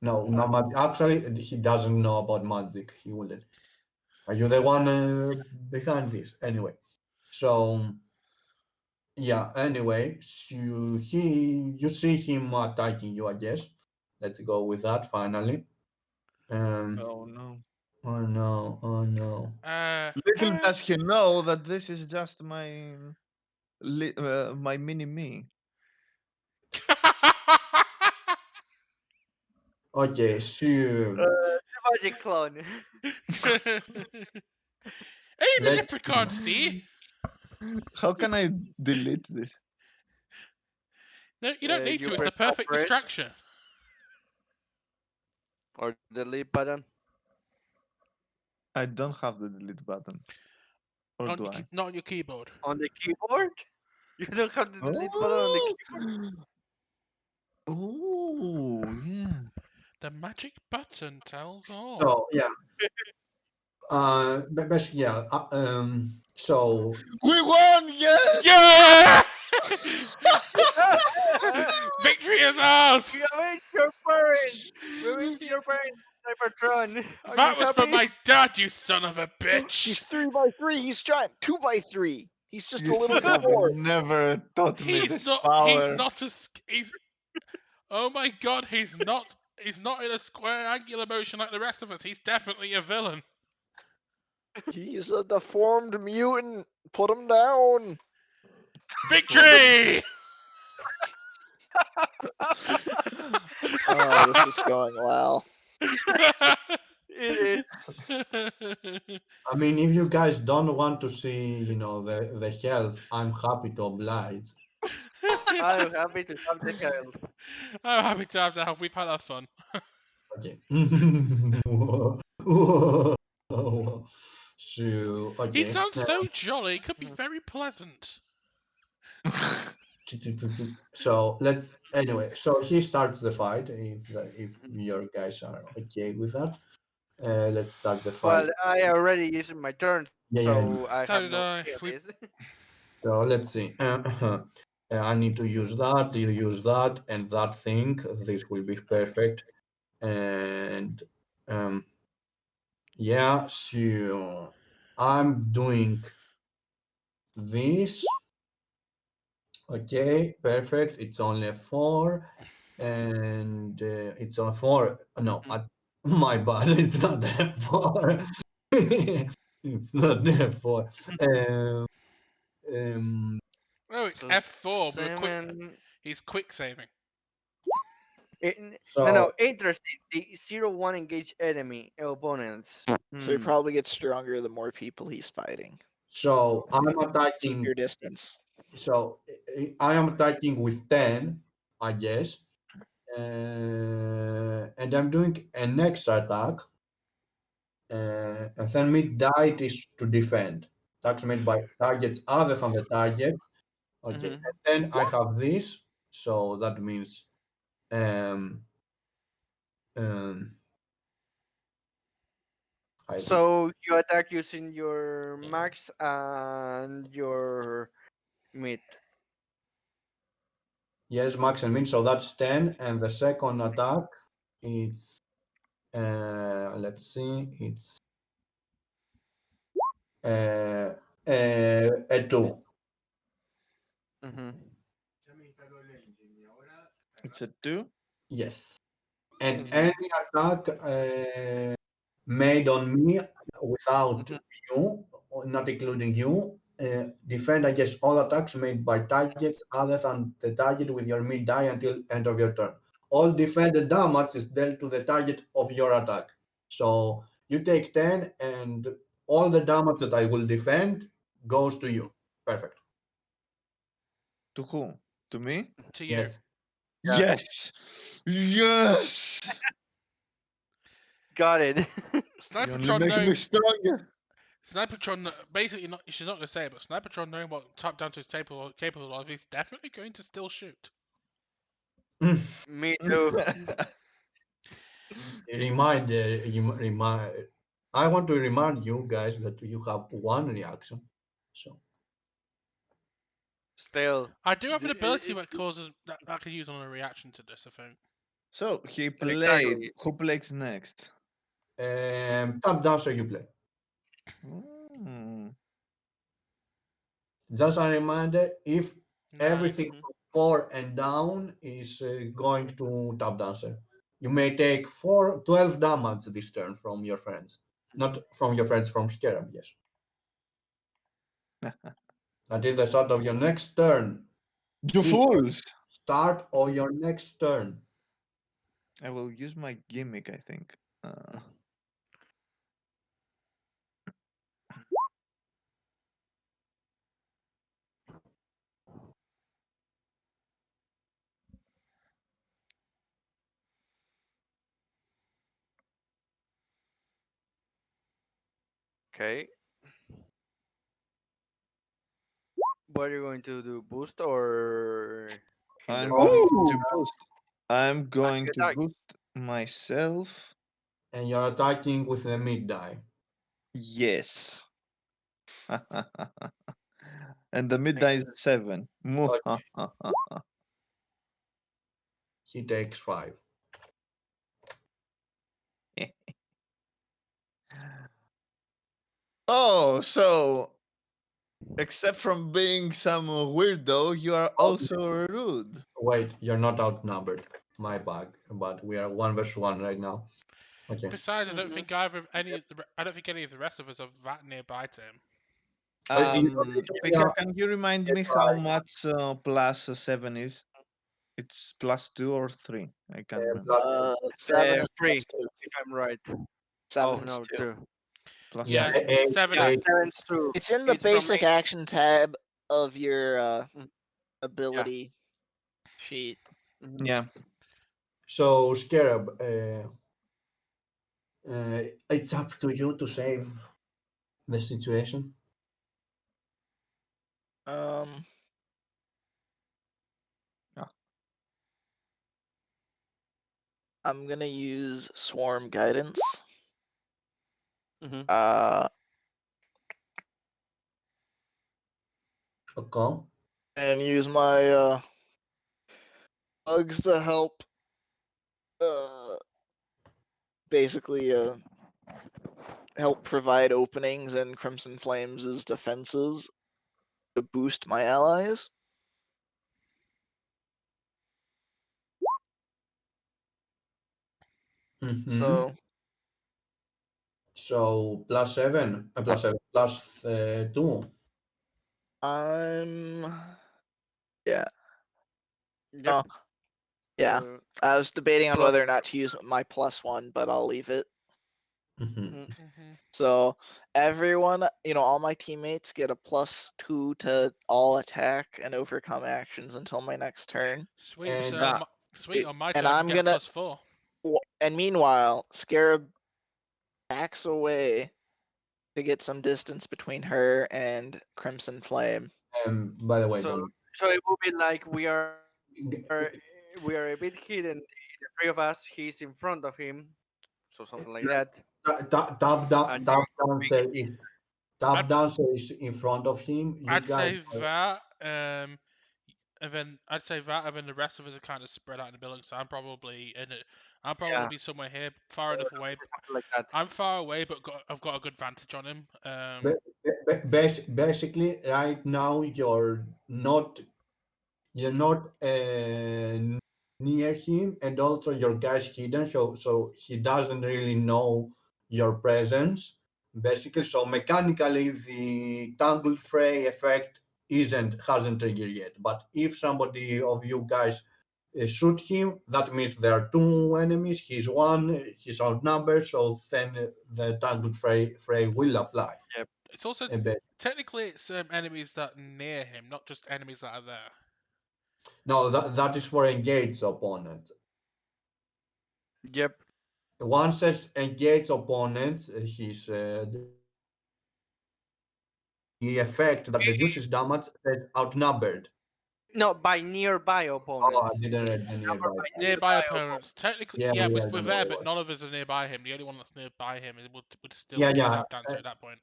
No. No, no magic. Actually, he doesn't know about magic. He wouldn't. Are you the one behind this? Anyway. So yeah. Anyway, so you see him attacking you. I guess. Let's go with that. Finally. Um. Oh no. Oh no. Oh no. Little does he know that this is just my my mini me. Okay. So The magic clone. Hey, the let's leprechaun, see? How can I delete this? No, you don't need You to. It's press the perfect oppress distraction. or the delete button I don't have the delete button. Or On do your I? not on your keyboard. on the keyboard. You don't have the delete button on the keyboard. Oh, yeah. The magic button tells all. So yeah. Basically, yeah. So We won! Yes! Yeah! Victory is ours! We avenged your parents. We avenged your parents, Cybertron. Are you That was for happy? my dad, you son of a He's bitch! 3x3. He's giant. 2x3. He's just a You little should bit have more. never taught me He's this not. He's power. not a. He's. Oh my god, he's not. He's not in a square angular motion like the rest of us. He's definitely a villain. He's a deformed mutant. Put him down. Victory! Oh, this is going well. It is. I mean, if you guys don't want to see, the health, I'm happy to oblige. I'm happy to have the help. I'm happy to have the help. We've had our fun. Okay. So He okay. sounds so jolly. It could be very pleasant. So let's anyway. So he starts the fight. If your guys are okay with that, let's start the fight. Well, I already used my turn, Yeah, yeah. so I So have did no I. skill We this. So let's see. I need to use that. You use that and that thing. This will be perfect. And yeah. So I'm doing this. Okay, perfect. It's only a 4, and it's on 4. No, my bad. It's not a 4. It's not a 4. Um, um, oh, it's So F4, but seven. he's quick saving. No, so interesting. The 0-1 engage enemy opponents. So he probably gets stronger the more people he's fighting. so I'm Keep attacking. your distance. So I am attacking with 10, I guess, and I'm doing an extra attack. And then mid died is to defend. Attacks made by targets other than the target. Okay, Mhm. and then I have this, so that means um um I think So you attack using your max and your mid. yes, max and min, so that's 10, and the second attack it's let's see, it's a 2. Mm-hmm. It's a 2. Yes. And Mhm. any attack made on me without Mhm. you, or not including you, defend against all attacks made by targets other than the target with your mid die until end of your turn. All defended damage is dealt to the target of your attack. So you take 10, and all the damage that I will defend goes to you. Perfect. To who? To me? To you. Yes. Yes! Yes! Got it. You only Snipertron make me knowing stronger. basically not. She's not gonna say it, but Snipertron knowing what top down is capable of, he's definitely going to still shoot. Me too. Remind. I want to remind you guys that you have one reaction. So Still. I do have an the- ability it- that causes that I can use on a reaction to this. I think. So he played. Exactly. Who plays next? top down, so you play. Mm. Just a reminder: if 9. everything Mhm. from 4 and down is going to top dancer, you may take 12 damage this turn from your friends. Not from your friends, from Scarab, yes. Until the start of your next turn. You Keep fools! start of your next turn. I will use my gimmick, I think. Okay. What are you going to do? Boost or hinder? I'm going Ooh! to boost. I'm going Good to attack. boost myself. And you're attacking with the mid die. Yes. And the mid die is 7. Okay, he takes 5. Oh, so except from being some weirdo, you are also rude. Wait, you're not outnumbered. My bad, but we are 1 versus 1 right now. Okay. Besides, I don't Mhm. think either any of the I don't think any of the rest of us are that nearby to him. You don't need to be Pika, out can you remind me how nearby. much plus 7 is? It's plus 2 or 3. I can't remember. Plus, 7 is Free, plus 2. if I'm right. 7 Oh is no, 2. two. Plus yeah, Yeah, 2. 7 Yeah, is. 7's two. It's in the It's from basic 8. action tab of your Mm. ability sheet. Mhm. Yeah. so Scarab, it's up to you to save the situation. Um, Yeah. I'm gonna use Swarm Guidance. Mhm. Uh, Okay. and use my bugs to help. Basically, help provide openings in Crimson Flames' defenses to boost my allies. Mm-hmm. So So plus 2. I'm yeah. Yep. Oh yeah. Uh, I was debating on plus. whether or not to use my +1, but I'll leave it. Mm-hmm. Mhm. So everyone, all my teammates get a +2 to all attack and overcome actions until my next turn. Sweet. And So, Ah, sweet on my and turn, I can I'm get gonna +4. and meanwhile, Scarab backs away to get some distance between her and Crimson Flame. by the way, So don't. so it will be like we are a bit hidden. The three of us. He's in front of him. So something like that. And Top you make dancer it. is top I'd, dancer is in front of him. You I'd guys say are, that. And then the rest of us are kind of spread out in the building. So I'm probably in it. I'll probably Yeah. be somewhere here, far enough away. Something like that. I'm far away, but I've got a good vantage on him. basically right now you're not. you're not near him, and also your guy's hidden, so he doesn't really know your presence. Basically, so mechanically, the tangled fray effect isn't hasn't triggered yet. But if somebody of you guys shoot him, that means there are two enemies. He's one, he's outnumbered, so then the tangled fray will apply. Yep. It's also A bit. technically it's enemies that are near him, not just enemies that are there. No, that is for engaged opponents. Yep. One says engage opponents. He's the effect that reduces damage says outnumbered. No, by nearby Oh, I opponents. didn't read the Number nearby. by Nearby nearby opponents. Technically, Yeah, yeah, yeah, I we're don't there, know but why. none of us are nearby him. The only one that's nearby him would still Yeah, be a yeah. tap dancer at that point.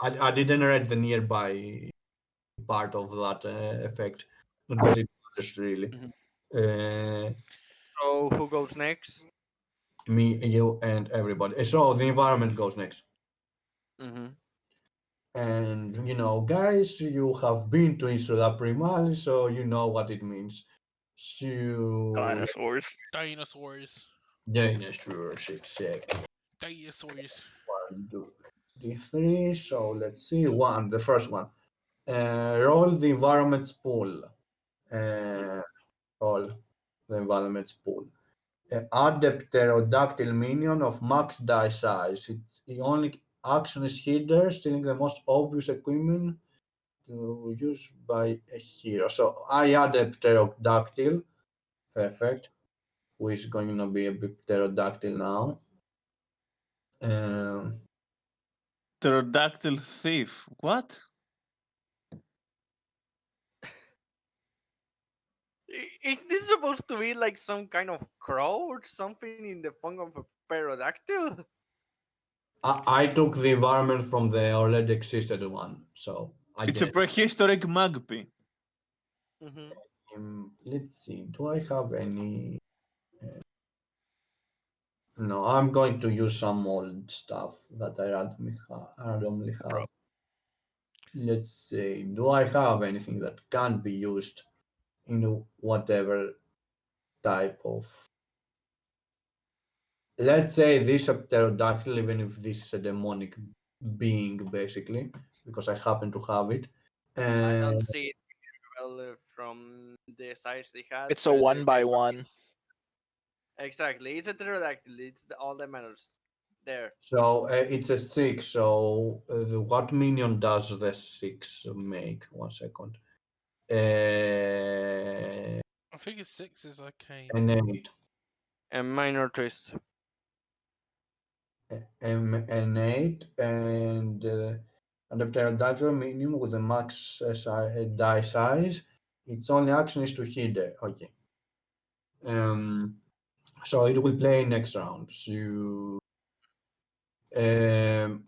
I didn't read the nearby part of that effect, but it matters really. opponents. Uh, So who goes next? Me, you, and everybody. So the environment goes next. Mm-hmm. And guys, you have been to Isla Primal, so you know what it means. So, Dinosaurs. Dinosaurs. dinosaurs, exactly. Dinosaurs. One, two, three. So let's see. The first one. Roll the environment's pool. Uh, roll the environment's pool. Add a pterodactyl minion of max die size. It's the only action is hitter, stealing the most obvious equipment to use by a hero. So I add a pterodactyl. Perfect. Who is going to be a big pterodactyl now? Um, Pterodactyl thief. What? Is this supposed to be like some kind of crow or something in the form of a pterodactyl? I took the environment from the already existed one, so I It's a get. prehistoric magpie. Mm-hmm. Let's see. Do I have any? No, I'm going to use some old stuff that I randomly No have. problem. Let's see. Do I have anything that can be used in whatever type of? Let's say this a pterodactyl, even if this is a demonic being, basically, because I happen to have it. I don't And see it well from the size it has, It's a but one by okay. one. Exactly. It's a pterodactyl. It's all that matters. There. so it's a six. So what minion does the six make? 1 second. I think it's 6 is okay. An eight. A minor twist. An eight, and the pterodactyl minimum with the max die size. Its only action is to hit it. Okay. Um, so it will play next round. So um,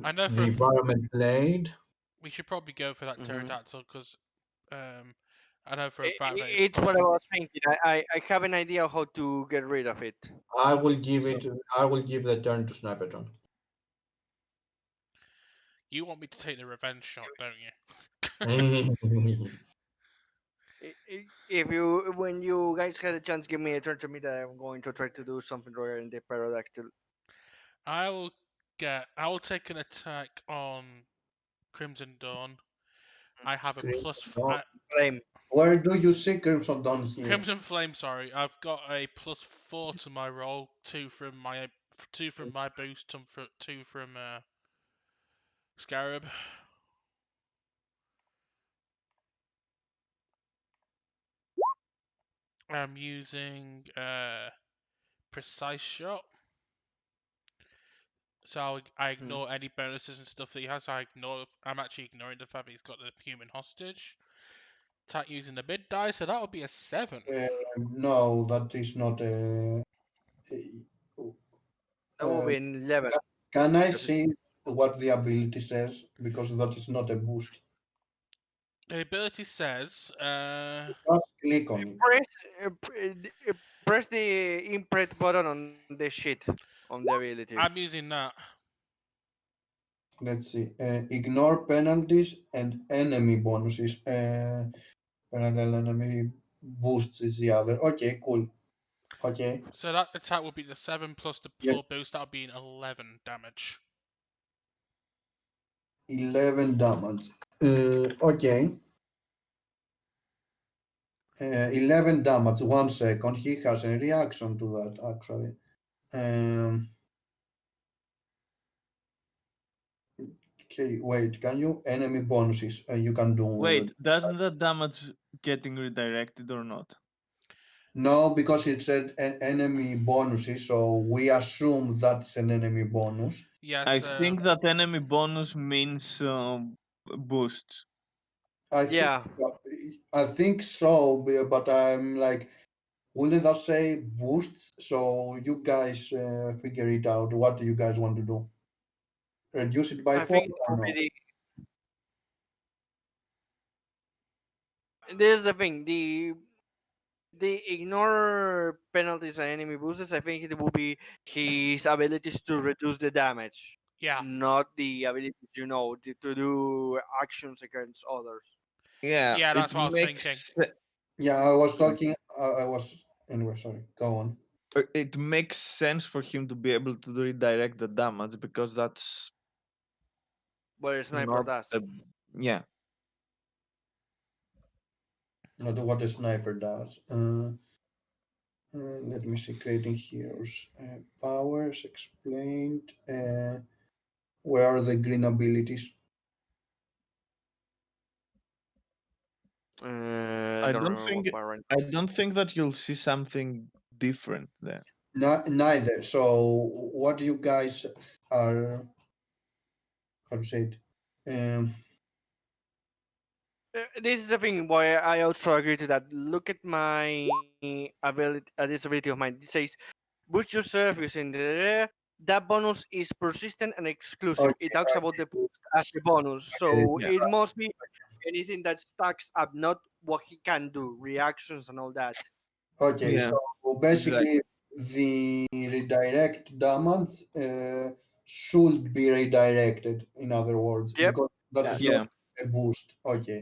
I know for the a environment played. we should probably go for that Mm-hmm. pterodactyl because I know for a fact that It's what I was thinking. I have an idea how to get rid of it. I will give So it. I will give the turn to Snapperton. you want me to take the revenge shot, don't you? if you, when you guys had a chance, give me a turn to me that I'm going to try to do something rare in the pterodactyl. I will take an attack on Crimson Dawn. I have a No. Flame. Where do you see Crimson Dawn here? Crimson Flame. Sorry, I've got a +4 to my roll. Two from my boost, and two from Scarab. I'm using precise shot. So I ignore any bonuses and stuff that he has. I'm actually ignoring the fact that he's got the human hostage. Attack using the mid die, so that would be a 7. No, that is not a. That will be an 11. Can I Because see what the ability says? Because that is not a boost. The ability says, Just click on it. press the imprint button on the sheet on the ability. I'm using that. Let's see. Ignore penalties and enemy bonuses. Penalty enemy boosts is the other. Okay, cool. Okay. So that attack would be the 7 plus the Yeah. 4 boost. That would be an 11 damage. 11 damage. Okay. 11 damage. 1 second. He has a reaction to that actually. Okay, wait. Can you enemy bonuses? You can do. Wait, doesn't the damage getting redirected or not? No, because it said an enemy bonuses, so we assume that's an enemy bonus. Yes. I think that enemy bonus means boosts. I think Yeah, I think so, but I'm like, wouldn't that say boosts? So you guys figure it out. What do you guys want to do? Reduce it by I four think it or will no? be this is the thing. The ignore penalties and enemy boosters. I think it will be his abilities to reduce the damage, Yeah. not the abilities, to do actions against others. Yeah, Yeah, it that's what I was thinking. makes Yeah, I was talking. I was anyway. Sorry. Go on. it makes sense for him to be able to redirect the damage because that's But a sniper not does. a yeah. Not what a sniper does. Let me see. Creating heroes. Powers explained. Where are the green abilities? I I don't don't remember think what part right I don't think that you'll see something different there. Neither. So, what do you guys are? How to say it? Um, This is the thing why I also agree to that. Look at my ability, this ability of mine. It says boost yourself using that bonus is persistent and exclusive. okay, It talks about the boost as a bonus, okay, so Yeah. it must be anything that stacks up, not what he can do, reactions and all that. okay. Yeah, So basically, exactly. the redirect damage should be redirected. In other words, Yep. because that is Yes. not Yeah. a boost. Okay.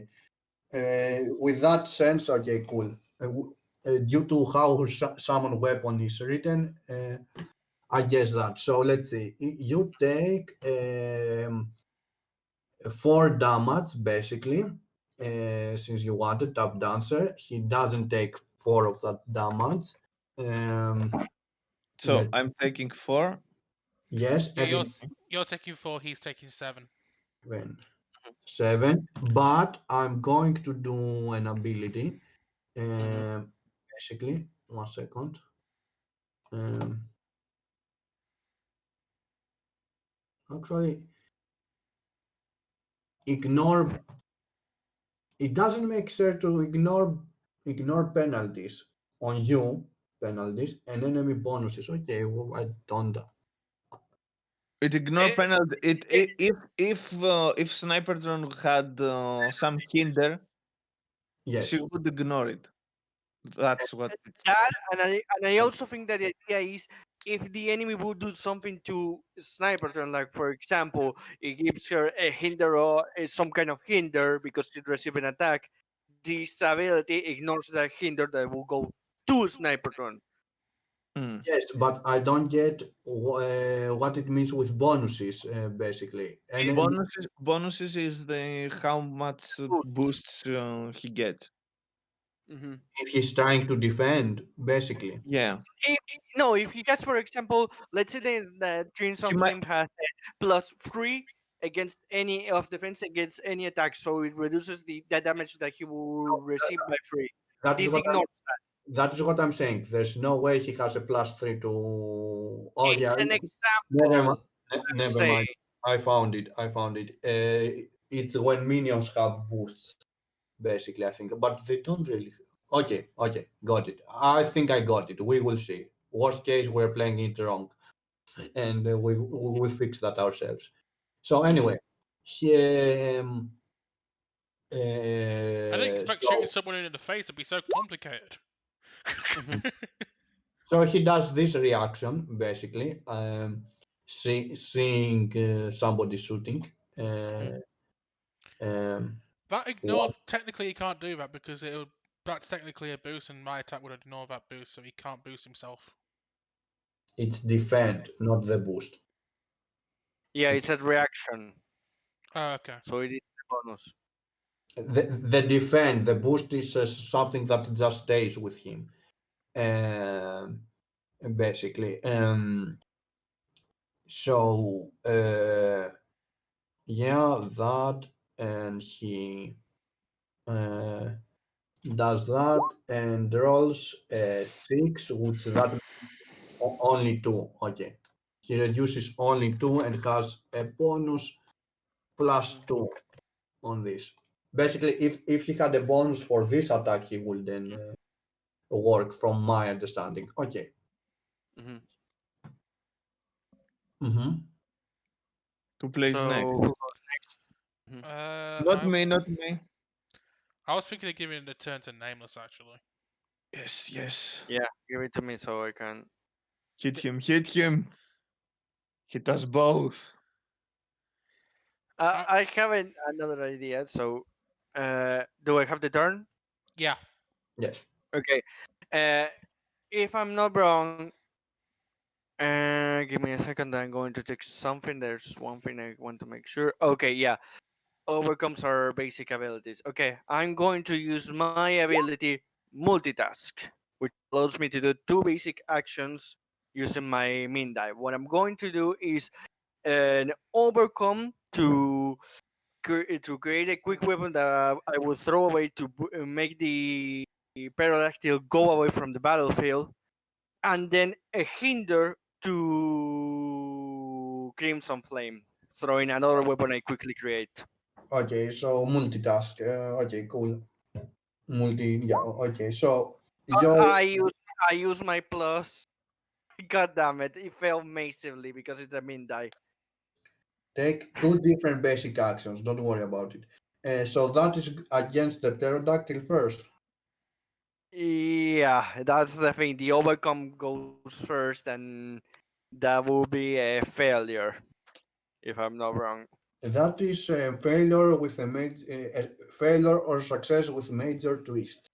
With that sense, okay, cool. Due to how summon weapon is written, I guess that. So let's see. You take 4 damage basically. Since you wanted top dancer, he doesn't take 4 of that damage. Um, So let I'm taking 4. yes, Yeah, and it's you're taking 4. He's taking 7. when 7. But I'm going to do an ability. Hmm. Basically, 1 second. Um, actually, ignore. It doesn't make sense to ignore penalties on you, penalties and enemy bonuses. Okay, well, I don't. It ignore penalty. If Sniper Drone had some hinder, she Yes. would ignore it. That's what it's. That and I also think that the idea is if the enemy would do something to sniper turn, like for example, it gives her a hinder or some kind of hinder because it received an attack, this ability ignores that hinder that will go to sniper turn. Mm. Yes, but I don't get what it means with bonuses, basically. And then Bonuses is the how much Boost. boosts he gets. Hmm. if he's trying to defend, basically. Yeah, No, if he gets, for example, let's say that Dreams he of might. Flame has a +3 against any of defense against any attack, so it reduces the damage that he will receive by 3. That is This what I'm. ignores. That is what I'm saying. There's no way he has a +3 to. Oh yeah, It's an never example. mind. I'm Never saying. mind. I found it. I found it. It's when minions have boosts, basically. I think, but they don't really. Okay, okay, got it. I think I got it. We will see. Worst case, we're playing it wrong, and we will fix that ourselves. So Mhm. anyway, he, I didn't expect shooting so someone in the face would be so complicated. Mhm. so he does this reaction basically, seeing somebody shooting. Uh, um, That ignore technically he can't do that because that's technically a boost, and my attack would ignore that boost, so he can't boost himself. It's defend, not the boost. Yeah, it's a reaction, Oh, okay. so it is a bonus. The defend, the boost is something that just stays with him. Basically. So yeah, that, and he does that and rolls 6, which that only 2. Okay, he reduces only 2 and has a bonus plus 2 on this. Basically, if he had a bonus for this attack, he would then work, from my understanding. Okay. Mm-hmm. Mm-hmm. Who plays So next? who goes next? Mhm. Not me, not me. I was thinking of giving the turn to Nameless actually. Yes, yes. Yeah, give it to me so I can. Hit him, hit him. Hit us both. I have another idea. So, do I have the turn? Yeah. Yes. Okay. Uh, if I'm not wrong, give me a second. I'm going to check something. There's one thing I want to make sure. Okay, yeah. Overcomes our basic abilities. Okay, I'm going to use my ability multitask, which allows me to do 2 basic actions using my min die. What I'm going to do is an overcome to create a quick weapon that I will throw away to make the pterodactyl go away from the battlefield, and then a hinder to Crimson Flame, throwing another weapon I quickly create. Okay, so multitask. Okay, cool. Yeah, okay. So your I use my plus. God damn it! It failed massively because it's a min die. take 2 different basic actions. Don't worry about it. So that is against the pterodactyl first. Yeah, that's the thing. The overcome goes first, and that will be a failure if I'm not wrong. That is a failure with a major, failure or success with major twist.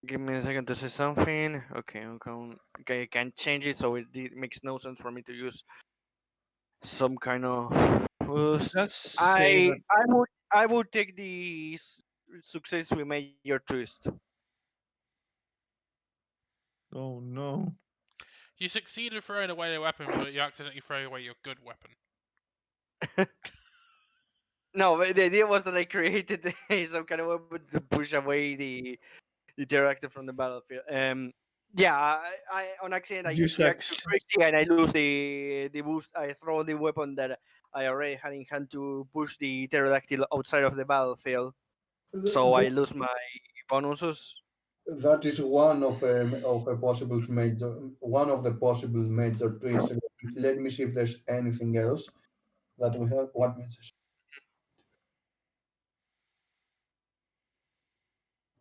Give me a second to say something. Okay, okay, I can change it so it makes no sense for me to use some kind of boost. Just say that. I would take the success with major twist. Oh no. You succeed in throwing away a weapon, but you accidentally throw away your good weapon. No, but the idea was that I created some kind of weapon to push away the pterodactyl from the battlefield. Yeah, I on accident I You react too sucks. quickly and I lose the boost. I throw the weapon that I already had in hand to push the pterodactyl outside of the battlefield. So I lose my bonuses. That is one of a possible major, one of the possible major twists. Let me see if there's anything else that we have. What message?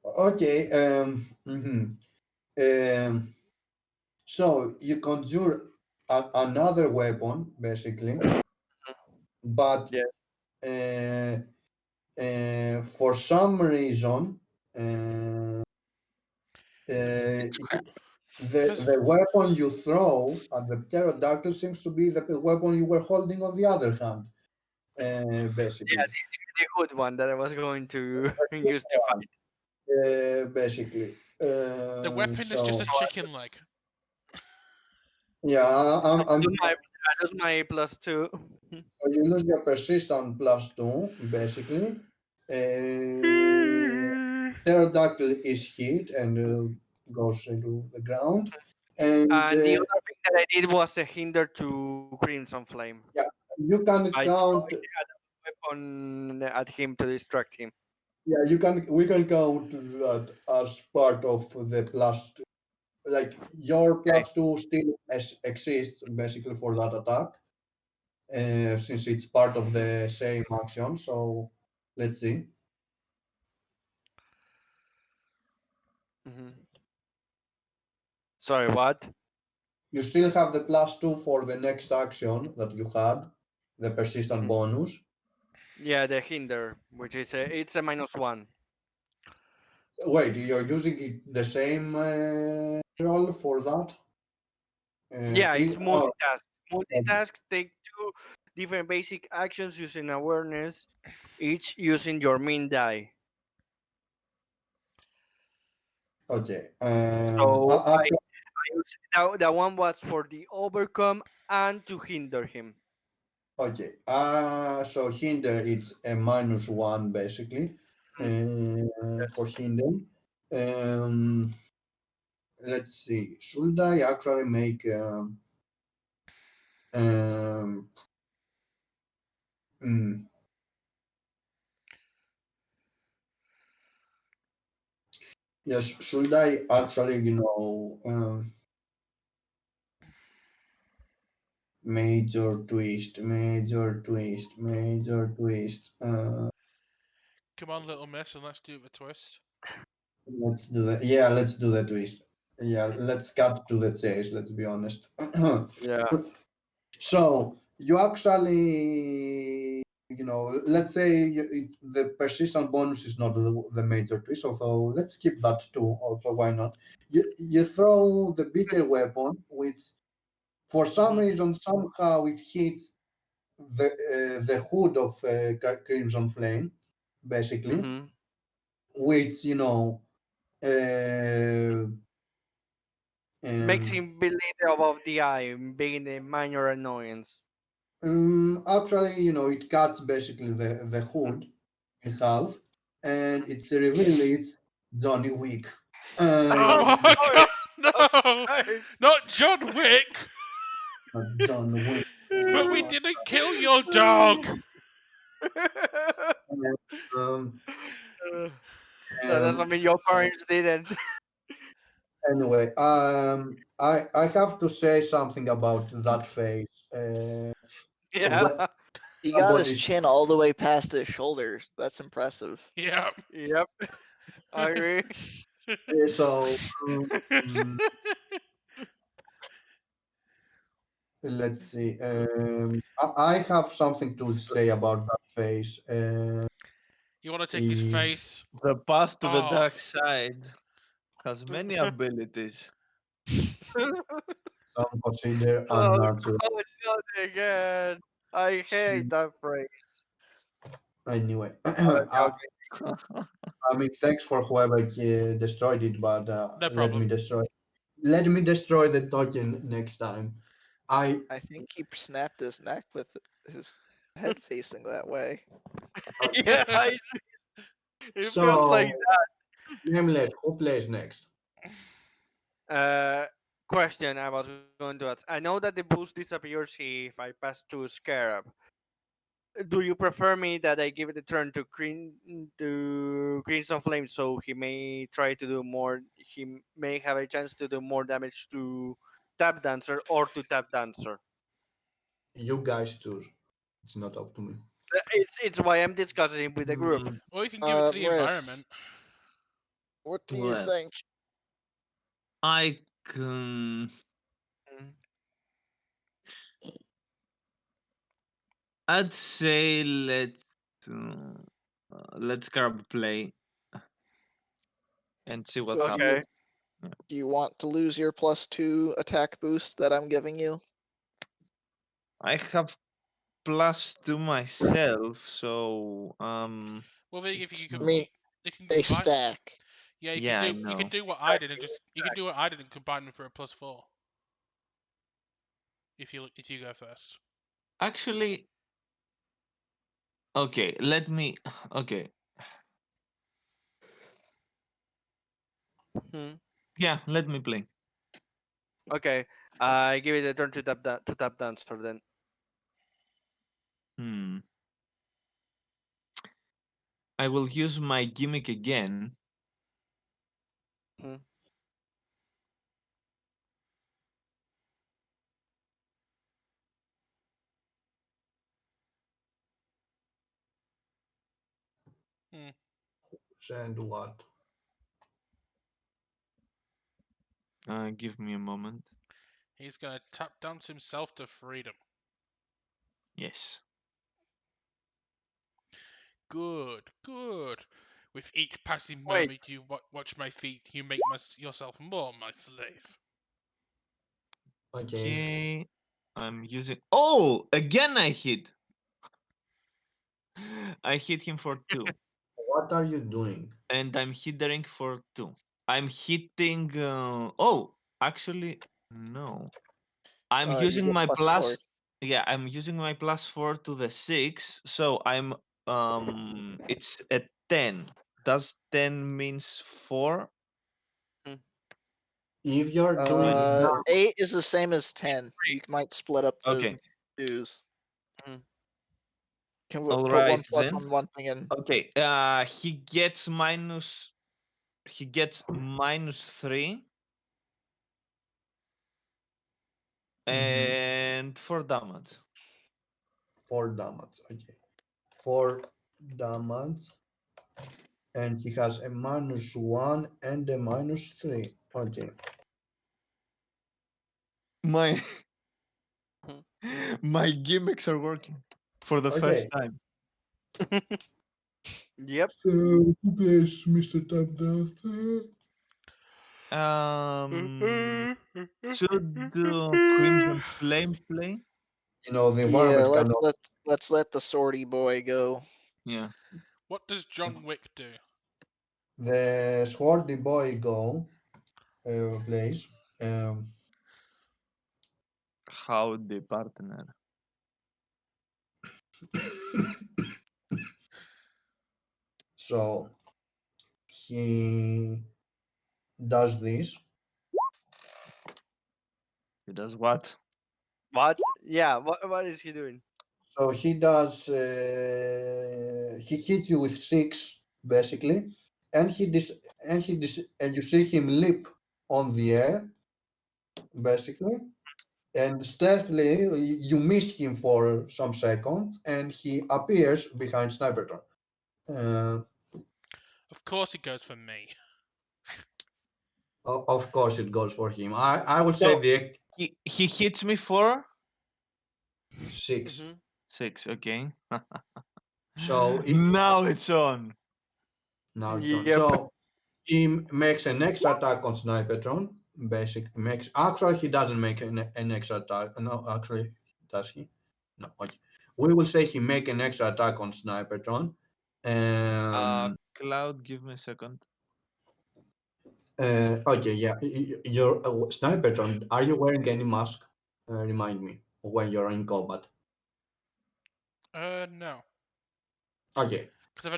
Okay. Um, so you conjure another weapon, basically, but Yes. uh, for some reason, uh, the weapon you throw at the pterodactyl seems to be the weapon you were holding on the other hand, Yeah, basically. the good one that I was going to use to fight. Basically. The weapon is just So a chicken leg. yeah, So I'm I lose my plus 2. so you lose your persistent plus 2, basically. Pterodactyl is hit and goes into the ground. And And the other thing that I did was a hinder to Crimson Flame. yeah, you can I count. throwing a weapon at him to distract him. Yeah, you can. We can count that as part of the plus. Like your Okay. plus 2 still exists basically for that attack, since it's part of the same action. So let's see. hmm Sorry, what? You still have the plus 2 for the next action that you had, the persistent hmm bonus. Yeah, the hinder, which is it's a -1. Wait, you're using the same roll for that? Yeah, it's Oh, multitask. Multitask take two different basic actions using awareness, each using your main die. okay. So Actually, I use, that one was for the overcome and to hinder him. okay. So hinder it's a -1 basically Mm, for yes. hinder. Um, let's see. Should I actually make um, mm, yes? Should I actually, major twist, major twist, major twist? Come on, little miss, and let's do the twist. Let's do that. Yeah, let's do the twist. Yeah, let's cut to the chase. Let's be honest. Yeah. So you actually, let's say the persistent bonus is not the major twist, although let's keep that too. Also, why not? You throw the bigger weapon, which for some Mhm. reason somehow it hits the hood of Crimson Flame, basically, Mhm. which uh, Makes um, him be little above the eye, being a minor annoyance. actually, it cuts basically the hood in half, and it's revealed it's Johnny Wick. Oh Oh, Um, my god, so no! nice. Not John Wick! not John Wick. But we didn't kill your dog! Um, That doesn't um, mean your parents didn't. anyway, I have to say something about that face. Yeah. When He got his somebody, chin all the way past his shoulders. That's impressive. Yeah. Yep. I agree. so um, let's see. I have something to say about that face. You want to take his If face The path to the dark off? side has many abilities. some consider Oh unnatural. God, not again. I hate that phrase. Anyway, I'm joking. I mean, thanks for whoever destroyed it, but No problem. let me destroy the token next time. I I think he snapped his neck with his head facing that way. Yeah, it feels like so nameless. Who plays next? question I was going to ask. I know that the boost disappears if I pass to Scarab. Do you prefer me that I give it a turn to Crimson Flame so he may try to do more? He may have a chance to do more damage to Tap Dancer or to Tap Dancer. You guys choose. It's not up to me. It's why I'm discussing with the group. Mm, Or you can give it to the Riss, environment. what do you well, think? I can. Mm. I'd say let's grab a play and see what So happens. Okay. do you want to lose your +2 attack boost that I'm giving you? I have plus to myself, so Well, if it's I you, mean, you can they combine. stack. Yeah, yeah, I you could know. do what I did and just you could do what I did and combine them for a +4. If you go first. Actually, okay, let me. Okay, Hmm. yeah, let me play. Okay. I give it a turn to Tap Dancer then. Hmm. I will use my gimmick again. Hmm. Hmm. Send what? Give me a moment. He's gonna tap dance himself to freedom. Yes. good, good. With each passing Wait. moment you watch my feet, you make yourself more my slave. Okay. Okay. I'm using. Oh, again I hit. I hit him for 2. What are you doing? And I'm hindering for 2. I'm hitting. Oh, actually, no. I'm You using get my +4. plus. Yeah, I'm using my +4 to the 6. So I'm. It's a 10. Does 10 means 4? If you're doing that, 8 is the same as 10. You might split up the Okay. dues. Mhm. Can All put right 1 plus then. on one thing and Okay. He gets minus. He gets -3 and 4 damage. 4 damage. Okay. 4 damage. And he has a -1 and a -3. Okay. My Mhm. my gimmicks are working for the first Okay. time. Yep. So who plays Mr. Top Dance? Should Crimson Flame play? You know, the yeah, environment cannot. let's let the sortie boy go. Yeah. What does John Wick do? The Swarty Boy go plays. Howdy, partner. So he does this. He does what? What? Yeah. What is he doing? So he does. He hits you with 6 basically, and and you see him leap on the air basically, and stealthily you miss him for some seconds, and he appears behind Sniperton. Uh, Of course, it goes for me. of course, it goes for him. I would say So the he hits me for 6. Mhm. 6. Okay. So Now it's on. now it's on. Yep. So he makes an extra attack on Snipertron. Makes actually he doesn't make an extra attack. No, actually, does he? No. Okay. We will say he make an extra attack on Snipertron. Cloud, give me a second. Okay, yeah. Your Snipertron. Are you wearing any mask? Remind me when you're in combat. No, Okay. because I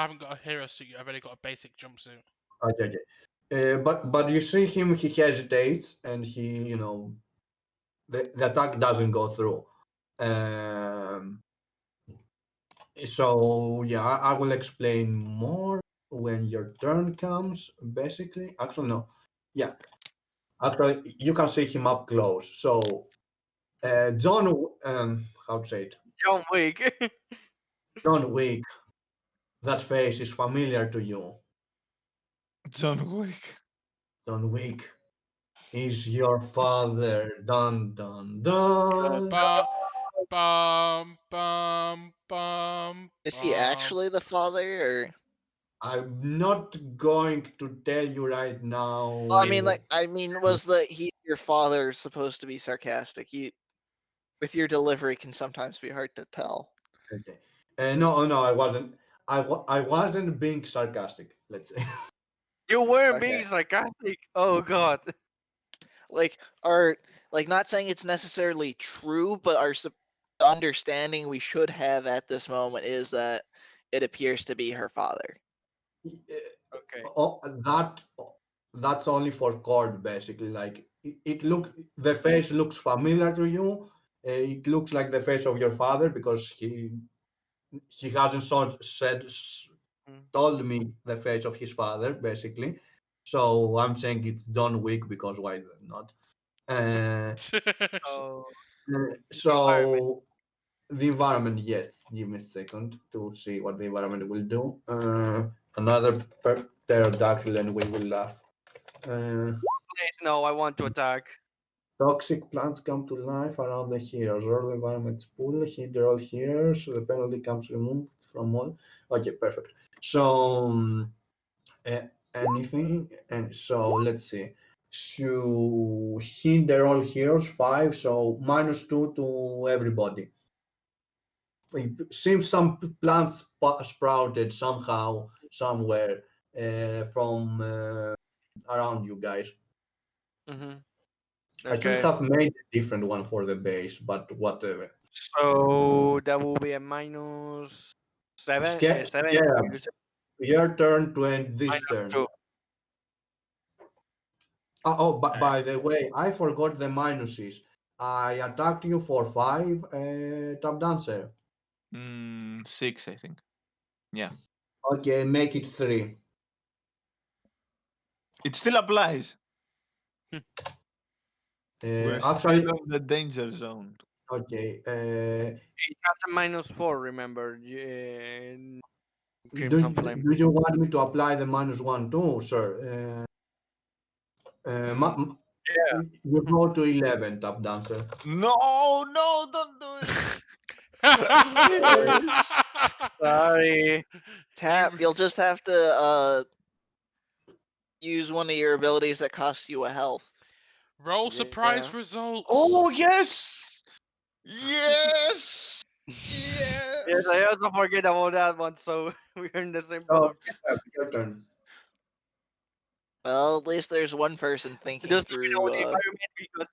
haven't got a hero suit. I've only got a basic jumpsuit. Okay. Okay. But you see him. He hesitates, and the attack doesn't go through. Um, So yeah, I will explain more when your turn comes. Basically, actually no, yeah, actually you can see him up close. So John, how to say it? John Wick. John Wick. That face is familiar to you. John Wick. John Wick is your father. Dun dun dun. Ba bum bum bum Is he bum. actually the father, or? I'm not going to tell you right now. Well, was he your father supposed to be sarcastic? With your delivery can sometimes be hard to tell. Okay. No, no, I wasn't. I wasn't being sarcastic. Let's say. You weren't Okay. being sarcastic. Oh God. Not saying it's necessarily true, but the understanding we should have at this moment is that it appears to be her father. Okay. Oh, that's only for Cord basically. Like the face looks familiar to you. It looks like the face of your father because he hasn't Mm. told me the face of his father basically. So I'm saying it's John Wick because why not? Uh, s- So the environment. so the environment, yes. Give me a second to see what the environment will do. Another pterodactyl, and we will laugh. Uh, Please no, I want to attack. Toxic plants come to life around the heroes. All the environment's pool, hit all heroes. The penalty comes removed from all. Okay, perfect. So, uh, anything, and so let's see. So, hinder all heroes 5, so -2 to everybody. It seems some plants sprouted somehow, somewhere from around you guys. Mm-hmm. I should Okay. have made a different one for the base, but whatever. So that will be a minus seven. Seven. Yeah, You said your turn to end this minus turn. two. But Alright. by the way, I forgot the minuses. I attacked you for 5, tap dancer. 6, I think. Yeah, Okay, make it 3. it still applies. We're Actually, still in the danger zone. okay. It has a -4. Remember, Do, Crimson Flame. do you want me to apply the -1 too, sir? Mm, yeah. You go to 11, tap dancer. No, no, don't do it. Sorry. Tap, You you'll just have to use one of your abilities that costs you a health. roll surprise Yeah. results. Oh yes, yes, yes. Yes, I also forget about that one. So we're in the same So, boat. your turn. Well, at least there's one person thinking Just let me know through. the environment because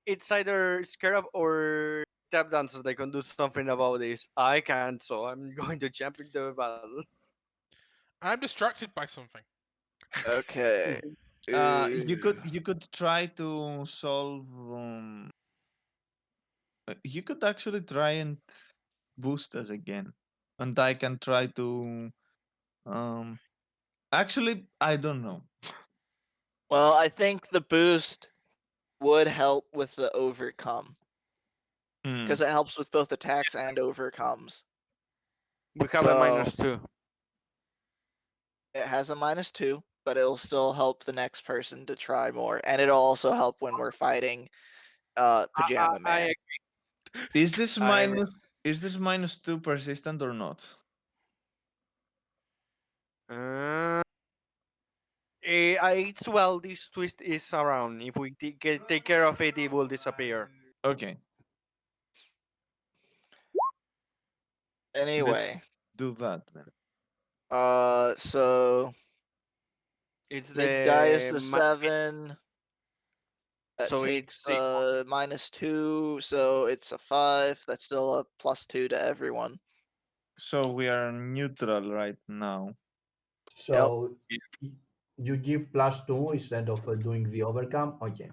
it's either Scarab or Tap Dancer. They can do something about this. I can't, so I'm going to jump into the battle. I'm distracted by something. Okay. You could try to solve. You could actually try and boost us again, and I can try to. Um, actually, I don't know. Well, I think the boost would help with the overcome Hmm. because it helps with both attacks and overcomes. We have a So -2. it has a -2, but it'll still help the next person to try more, and it'll also help when we're fighting Pajama Man. Is this I agree. minus? Is this -2 persistent or not? Uh, it's well, this twist is around. If we take care of it, it will disappear. Okay, Anyway, do that then. so It's mid die is the the 7. That so takes it's the -2, so it's a 5. That's still a +2 to everyone. So we are neutral right now. So, you give +2 instead of doing the overcome? Okay.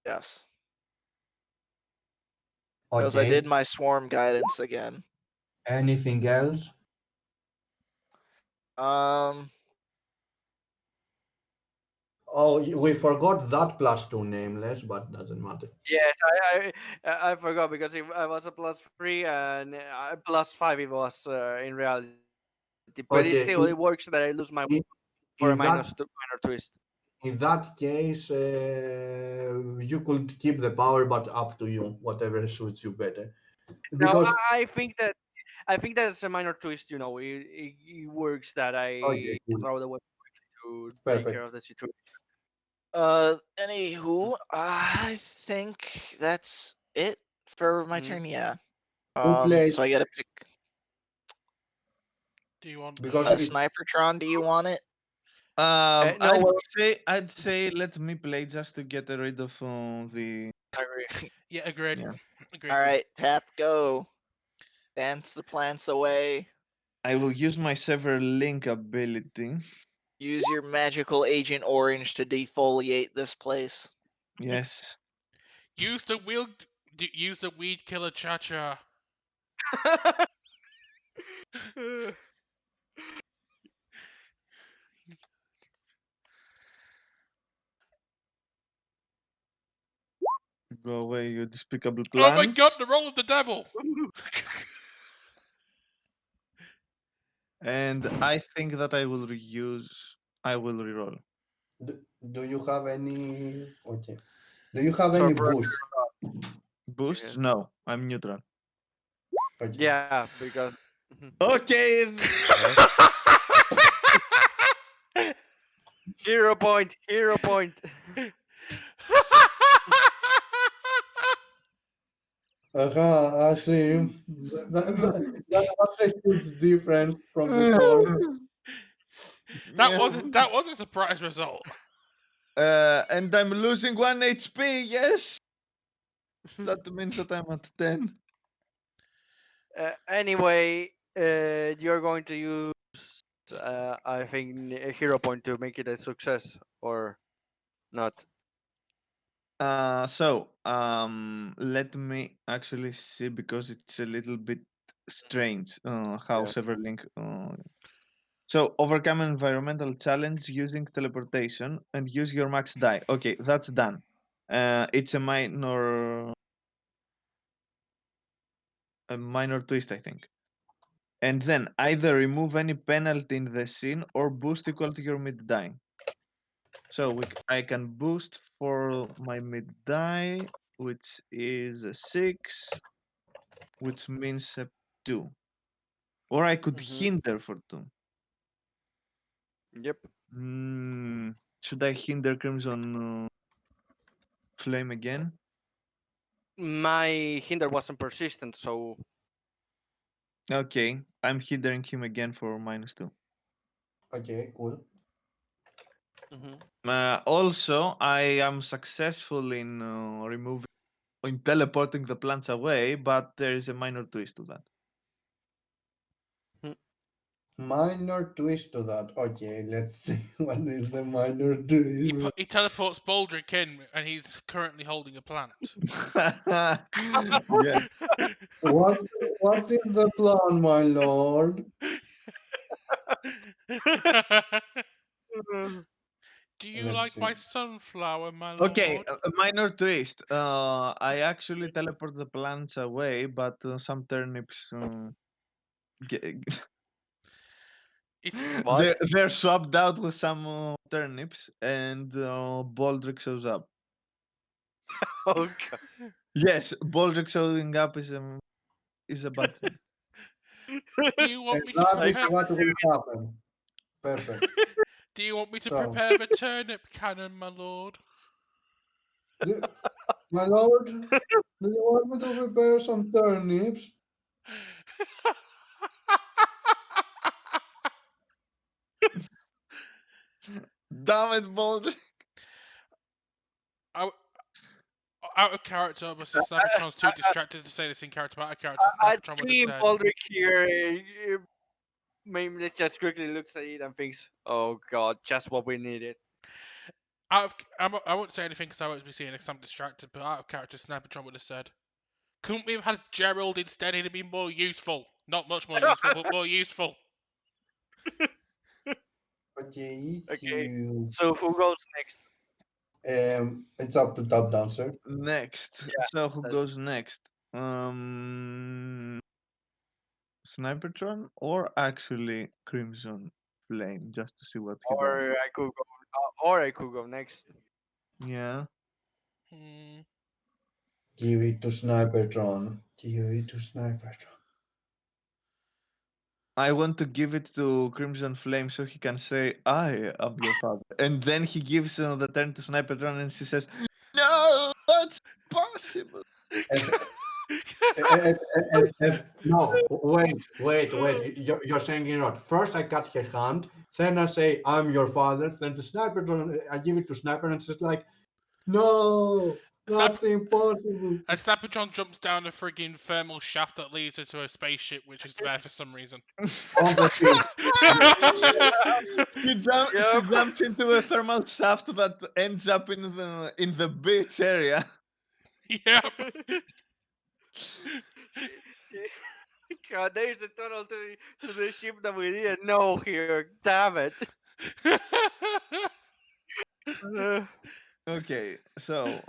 Yes. Because I Okay. did my swarm guidance again. Anything else? Um, Oh, we forgot that +2 nameless, but doesn't matter. yes. I forgot because I was a +3 and +5 it was in reality. But it Okay, still it works that I lose my in, for a in that minor twist. in that case, you could keep the power, but up to you, whatever suits you better. Now Because I think that's a minor twist. You know, it works that okay, I cool, throw the weapon to take care perfect. of the situation. anywho, I think that's it for my Mhm. turn, yeah. Who plays So I gotta next? pick Do you want Because a it's Snipertron, do you want it? No, well, I'd say let me play just to get rid of the. I agree. Yeah, agreed. Yeah. Agreed. Alright, tap, go. Dance the plants away. I will use my Sever Link ability. Use your magical Agent Orange to defoliate this place. Yes. Use the use the weed killer cha-cha. Go away, you despicable Oh my plant. god, the roll of the devil! And I think that I will reuse. I will reroll. do you have any? Okay. Do you have any Surprise. boost? Boosts? Yes. No, I'm neutral. Okay. Yeah, because Okay. hero point, hero point. I see. That's a huge difference from before. Yeah. that was a surprise result. And I'm losing 1 HP, yes? That means that I'm at 10. Anyway, you're going to use, I think, a hero point to make it a success, or not? Let me actually see because it's a little bit strange how Yeah. Severlink. So, overcome an environmental challenge using teleportation and use your max die. Okay, that's done. It's a minor twist, I think. And then either remove any penalty in the scene or boost equal to your mid die. So I can boost for my mid die, which is a 6, which means a 2. Or I could Hmm. hinder for 2. Yep. Should I hinder Crimson Flame again? My hinder wasn't persistent, so Okay, I'm hindering him again for -2. Okay, cool. mhm. Also, I am successful in teleporting the plants away, but there is a minor twist to that. Minor twist to that. Okay, let's see what is the minor twist. He teleports Baldric in, and he's currently holding a plant. Yeah. What what is the plan, my lord? Do you Let's like see. my sunflower, my Okay, lord? a minor twist. I actually teleport the plants away, but some turnips ge- It's What? they're swapped out with some turnips, and Baldric shows up. Oh god. Yes, Baldric showing up is a bad thing. do you And want me to that is I prepare? what will happen. Perfect. Do you want me to So, prepare the turnip cannon, my lord? do, my lord, do you want me to prepare some turnips? Damn it, Baldric! out, out of character, obviously, Snappertron's too distracted to say this in character. But out of character, I Snappertron would have see said, Baldric here. Maybe let's just quickly looks at it and thinks, "Oh god, just what we needed." I won't say anything because I won't be seeing it 'cause I'm distracted. But out of character, Snappertron would have said, "Couldn't we have had Gerald instead? He'd have been more useful. Not much more useful, but more useful." Okay, Okay. so So who goes next? it's up to top dancer. Next. Yeah. So who that's- goes next? Um, Snipertron or actually Crimson Flame, just to see what he does. Or I could go next. Yeah. Hmm. Give it to Snipertron. Give it to Snipertron. I want to give it to Crimson Flame so he can say, I am your father. And then he gives the turn to Snipertron and she says, no, that's impossible. F, no, wait. You're saying it wrong. First, I cut her hand. Then I say, I'm your father. Then the sniper, I give it to sniper, and she's like, no, Snap- that's impossible. and Snappertron jumps down a frigging thermal shaft that leads her to a spaceship, which is there for some reason. On the ship. She Yep. jumps into a thermal shaft that ends up in the beach area. Yep. God, there's a tunnel to the ship that we didn't know here. Damn it. Okay, so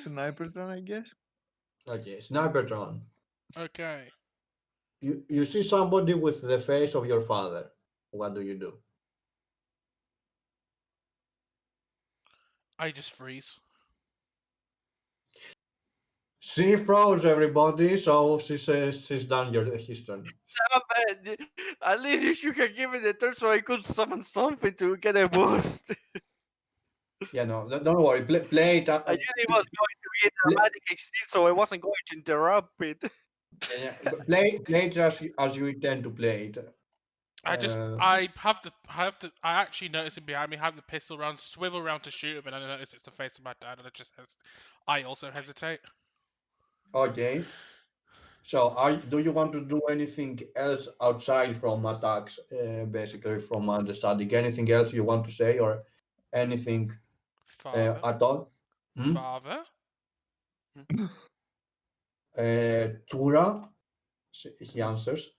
Snipertron, I guess. Okay, Snipertron. Okay. You see somebody with the face of your father. What do you do? I just freeze. She froze everybody, so she says she's done his turn. Damn it! At least you should have given the turn so I could summon something to get a boost. Yeah, no, don't worry. Play it. I knew it was going to be a dramatic exchange, so I wasn't going to interrupt it. yeah, play it as you intend to play it. I actually noticed him behind me, have the pistol round, swivel around to shoot him, and I notice it's the face of my dad, and I also hesitate. Okay. So, do you want to do anything else outside from attacks, basically from understanding? Anything else you want to say or anything Father, at all? Hmm? father, Tura, he answers.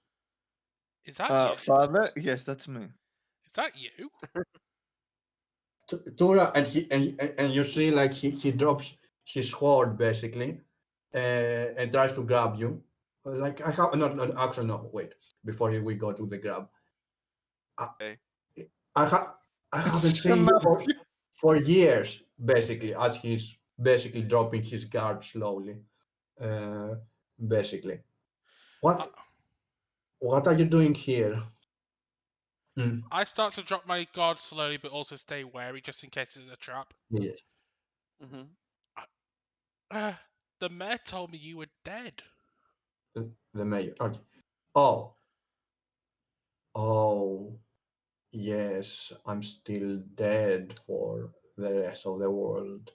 is that you? Father? Yes, that's me. Is that you? Tura, and you see like he drops his sword basically, and tries to grab you. Like I have not actually no wait before we go to the grab. I, Okay. I have I haven't seen Come you on. for years basically as he's basically dropping his guard slowly. Uh, basically, Uh, what are you doing here? Mm, I start to drop my guard slowly, but also stay wary just in case it's a trap. yes, Mm-hmm. Uh, the mayor told me you were dead. the mayor. Okay. Oh, oh. Yes, I'm still dead for the rest of the world.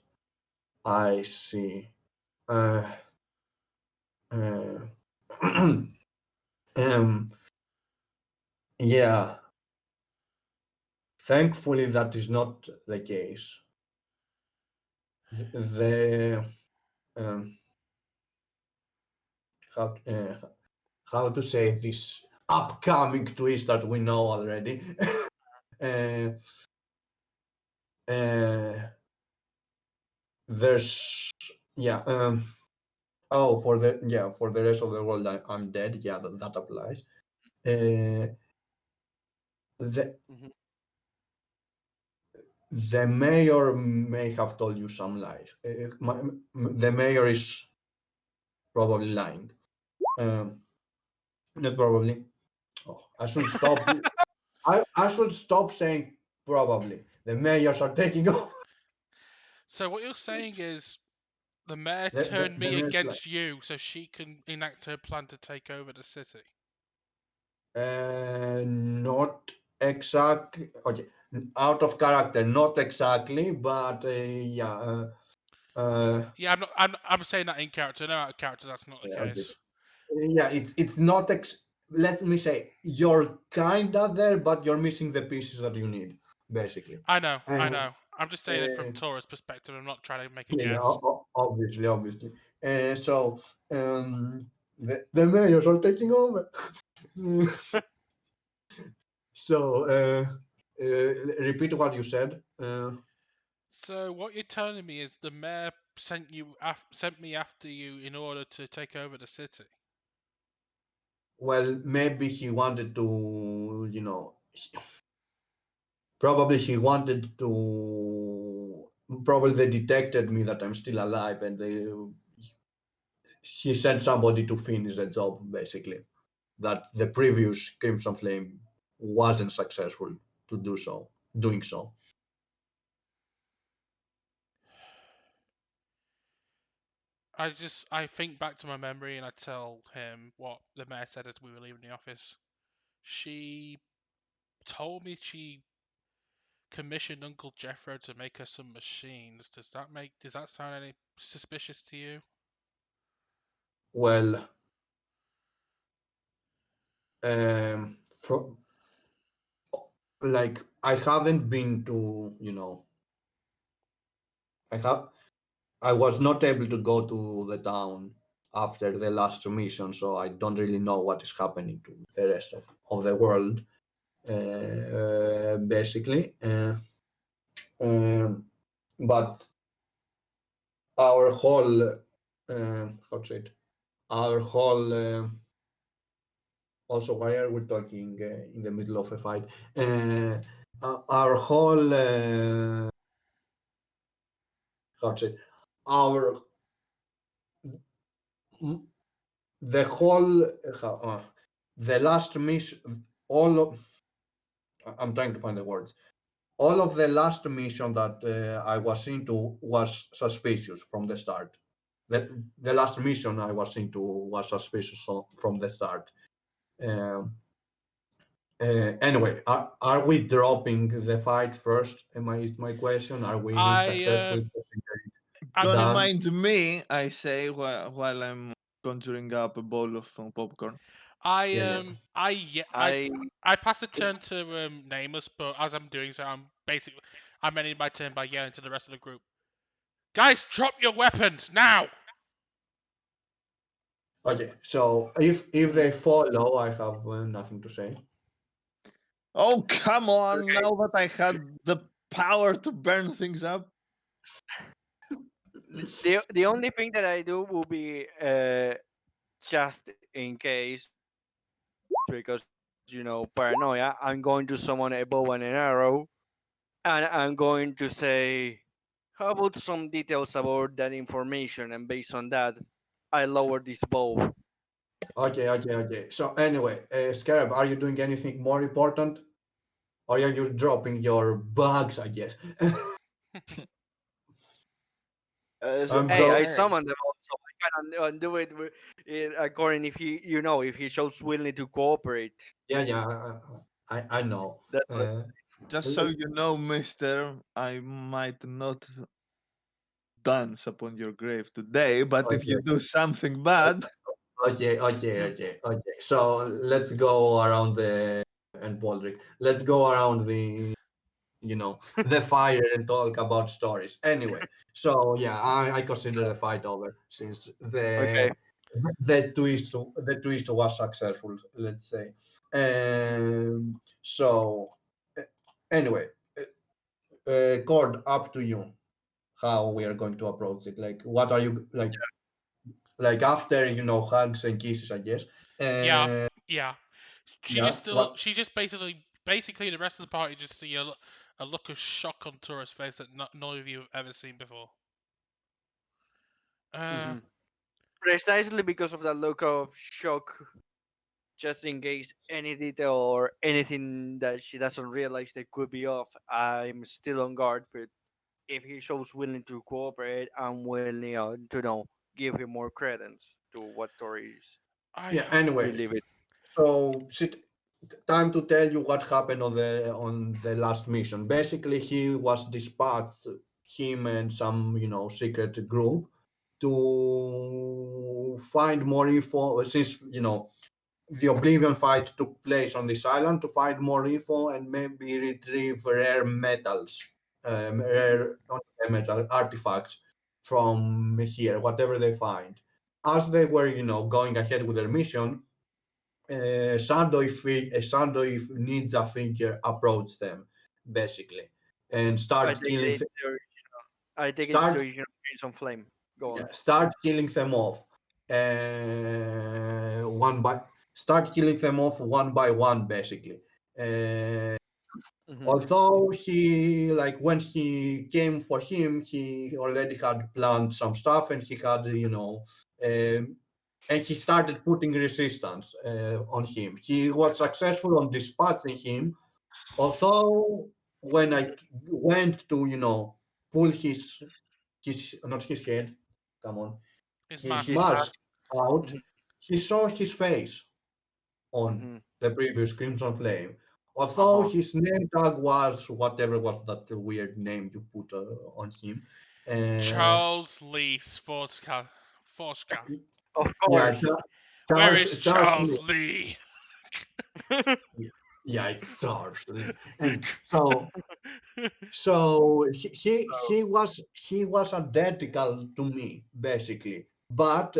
I see. Uh, uh, um, yeah, thankfully that is not the case. The how how to say this upcoming twist that we know already. uh, uh, there's yeah for the rest of the world I'm dead. Yeah, that applies. Uh, the Mm-hmm. The mayor may have told you some lies. The mayor is probably lying. Um, not probably. Oh, I should stop. I should stop saying probably. The mayors are taking over. So what you're saying is the mayor The turned me mayors lie. against you so she can enact her plan to take over the city. Not exactly. Okay, out of character. Not exactly, but yeah. Yeah, I'm saying that in character. No, out of character, that's not the Okay. case. Yeah, it's not let me say you're kinda there, but you're missing the pieces that you need, basically. I know, I Uh, know. I'm just saying it from uh, Tora's perspective. I'm not trying to make a yeah, guess. obviously. So the mayors are taking over. So repeat what you said. So what you're telling me is the mayor sent me after you in order to take over the city. Well, maybe he wanted to, probably he wanted to. Probably they detected me that I'm still alive, and she sent somebody to finish the job, basically. That the previous Crimson Flame wasn't successful to doing so. I think back to my memory and I tell him what the mayor said as we were leaving the office. She told me she commissioned Uncle Jeffro to make her some machines. Does that sound any suspicious to you? Well, from like I haven't been to, I have I was not able to go to the town after the last mission, so I don't really know what is happening to the rest of the world. Basically, um, but our whole how to say it, our whole also why are we talking in the middle of a fight? Our whole how to say, our the whole the last mission, all of, I'm trying to find the words. All of the last mission that I was into was suspicious from the start. The last mission I was into was suspicious from the start. Um, anyway, are we dropping the fight first? Is my question. Are we I successfully I'm Don't just done? mind me, I say while I'm conjuring up a bowl of popcorn. I Yeah, yeah. I yeah, I I pass the turn to Nameless, but as I'm doing so, I'm ending my turn by yelling to the rest of the group, guys, drop your weapons now. Okay, so if they follow, I have nothing to say. Oh, come on, okay. now that I had the power to burn things up. The only thing that I do will be just in case, because paranoia. I'm going to summon a bow and an arrow, and I'm going to say, how about some details about that information, and based on that, I lower this bow. Okay, okay, okay. So anyway, Scarab, are you doing anything more important, or are you dropping your bugs? I guess. Is it I'm my Hey, I drop. turn? summoned them also. I can undo it according if he shows willing to cooperate. Yeah, yeah. I know. That's what. Just so L- you know, mister, I might not dance upon your grave today, but if you okay, do something bad, okay, okay, okay, okay. So let's go around the and Baldric. Let's go around the fire and talk about stories. Anyway, so yeah, I consider the fight over since Okay. the twist was successful. Let's say. So uh, anyway, Cord, up to you. How we are going to approach it? Like, what are you like? Like after hugs and kisses, I guess. Yeah, Uh, yeah. yeah. What? She just basically the rest of the party just see a look of shock on Tora's face that none of you have ever seen before. Uh, hmm Precisely because of that look of shock, just in case any detail or anything that she doesn't realize that could be off, I'm still on guard. But if he shows willing to cooperate, I'm willing to give him more credence to what Tori's I Yeah. Anyway, believe it. so time to tell you what happened on the last mission. Basically, he was dispatched, him and some secret group, to find more info since the Oblivion fight took place on this island, to find more info and maybe retrieve rare metals, not rare metal artifacts from here, whatever they find. As they were, going ahead with their mission, Sandoy ninja figure approached them, basically, and I start take killing, it. I take it into the start original Crimson Flame. Go yeah, on. start killing them off, one by start killing them off one by one, basically. Uh, hmm Although he, like, when he came for him, he already had planned some stuff, and he had, and he started putting resistance on him. He was successful on dispatching him, although when I went to, pull his not his head, come on, his his His mask. mask. mask out, hmm he saw his face on hmm the previous Crimson Flame. Uh Although huh. his name tag was whatever was that weird name you put on him. Uh, Charles Lee Forska. Of yeah, course. Where Charles is Charles Lee. Charles Lee? Yeah, it's Charles Lee. And so he was identical to me, basically, but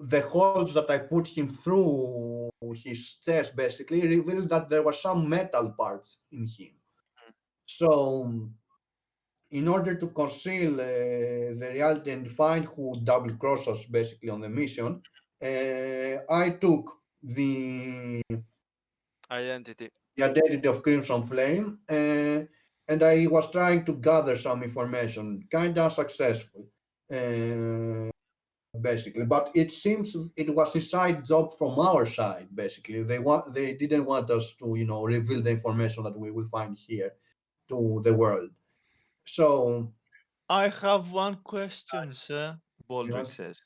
the holes that I put him through his chest basically revealed that there were some metal parts in him. So, in order to conceal the reality and find who double crossed us basically on the mission, I took the Identity. the identity of Crimson Flame. and I was trying to gather some information, kind of successful, uh, basically. But it seems it was a side job from our side. Basically, they didn't want us to reveal the information that we will find here to the world. So I have one question, sir. Baldric yes, says.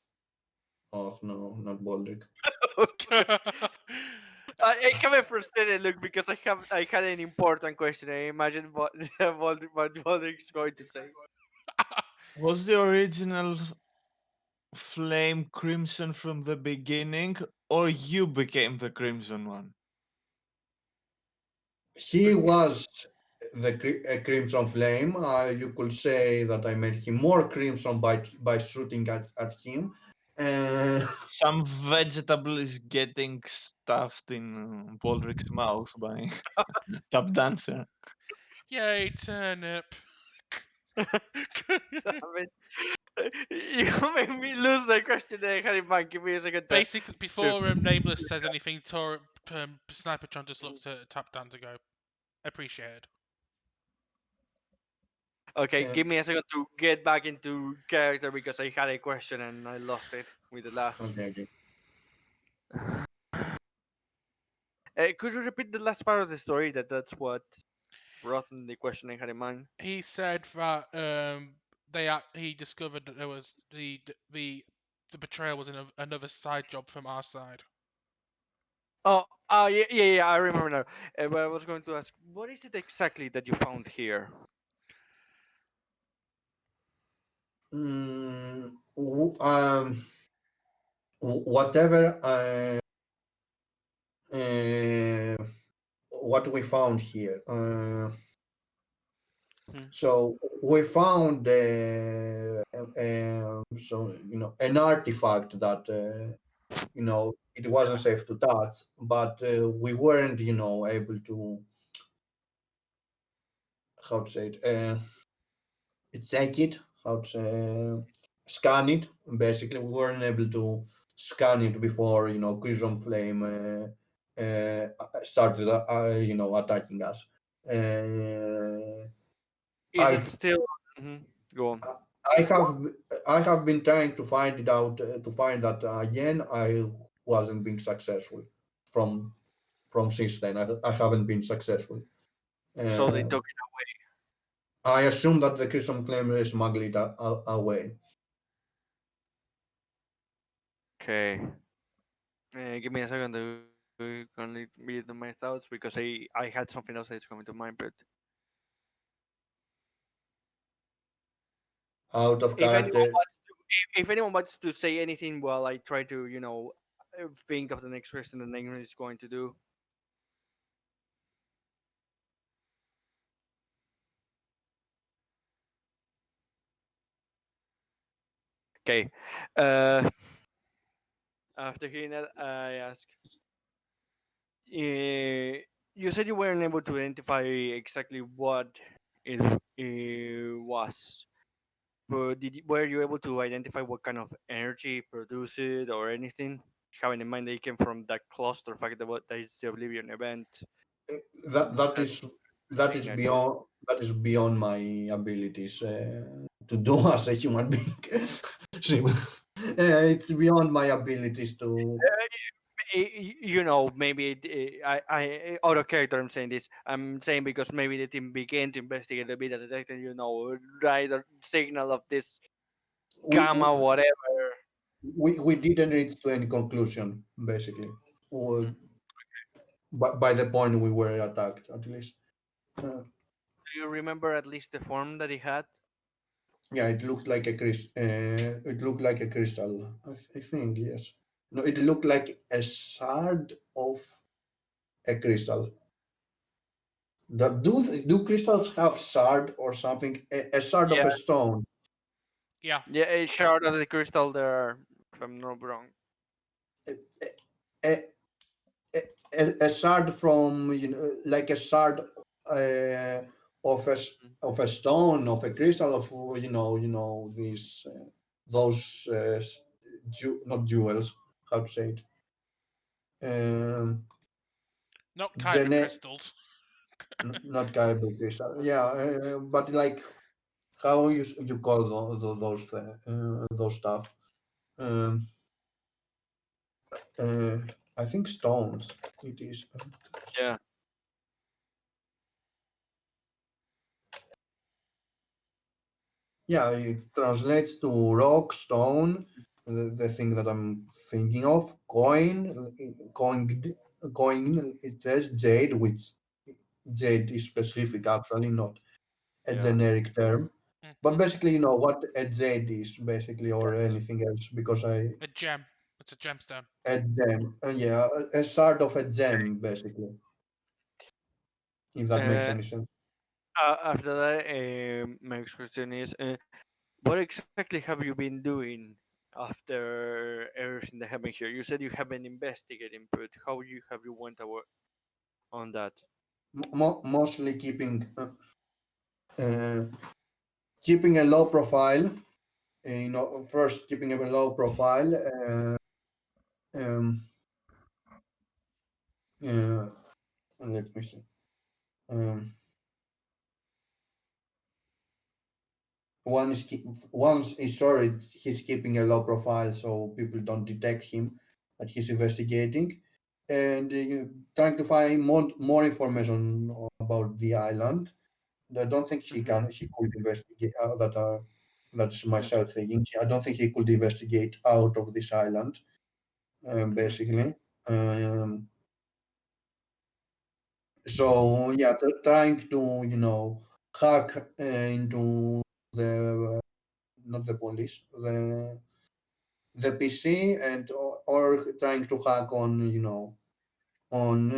oh no, not Baldric. I have a frustrated look because I had an important question. I imagine what what Rodrigue's going to say. Was the original flame crimson from the beginning, or you became the crimson one? He was a crimson flame. You could say that I made him more crimson by shooting at him. Uh, Some vegetable is getting stuffed in Baldric's mouth by Tap Dancer. Yay, turnip. Damn it. You made me lose the question I had in mind. Give me a second Basically, to. before Nameless says anything, Snipertron just looks at Tap Dan to go, appreciated. Okay, uh, give me a second to get back into character because I had a question and I lost it with the laugh. okay, okay. Could you repeat the last part of the story? That's what brought in the question I had in mind. He said that he discovered that there was the betrayal was another side job from our side. Oh, yeah, I remember now. But I was going to ask, what is it exactly that you found here? Mm, whatever uh, what we found here. Hmm. So we found an artifact that it wasn't safe to touch, but we weren't able to, how to say it, check it, how to say, scan it. Basically, we weren't able to scan it before Crimson Flame started attacking us. Uh, Is I it still? Mhm. Go on. I have I have been trying to find it out to find that again. I wasn't being successful from since then. I haven't been successful. So they Uh, took it away. I assume that the Christian claim smuggled it away. Okay. Give me a second to only read my thoughts because I had something else that's coming to mind, but Out of if anyone character. wants to, if anyone wants to say anything while I try to, think of the next question the name is going to do. Okay. Uh, After hearing that, I ask. You said you weren't able to identify exactly what it was, but were you able to identify what kind of energy produced it or anything? Having in mind that it came from that cluster fact that it's the Oblivion event. That that Such is that is signature. beyond my abilities to do as a human being. See, it's beyond my abilities to. Maybe I out of character. I'm saying this. I'm saying because maybe the team began to investigate a bit and detected, radar signal of this We, gamma whatever. we didn't reach to any conclusion basically. Or Mm. by the point we were attacked, at least. Uh, Do you remember at least the form that he had? yeah, it looked like a it looked like a crystal. I think yes. No, it looked like a shard of a crystal. Do crystals have shard or something? A shard of Yeah, a stone. Yeah, yeah, a shard of the crystal there, if I'm not wrong. A, a shard from like a shard of Mm. of a stone of a crystal of these those not jewels, how to say it, um, not the kyber ne- crystals. Not Kyber crystal. Yeah, but like how you call those stuff? Um, uh, I think stones. It is. Yeah. Yeah, it translates to rock, stone, the thing that I'm thinking of, coin. It says jade, which jade is specific, actually, not a Yeah. generic term. But Mhm. basically, you know what a jade is, basically, or Yes. anything else, because A gem. It's a gemstone. a gem, yeah, a sort of a gem, basically, if that makes Uh, any sense. After that, my next question is, what exactly have you been doing after everything that happened here? You said you have been investigating, but how you have you went away on that? Mostly uh, keeping a low profile. First keeping a low profile. Um, uh, Let me see. Um, once is sure he's keeping a low profile, so people don't detect him that he's investigating, and trying to find more information about the island. I don't think he Hmm. can. He could investigate that. That's Hmm. myself thinking. I don't think he could investigate out of this island. Hmm. Basically. Um, so yeah, trying to hack into the not the police, the PC, and or trying to hack on on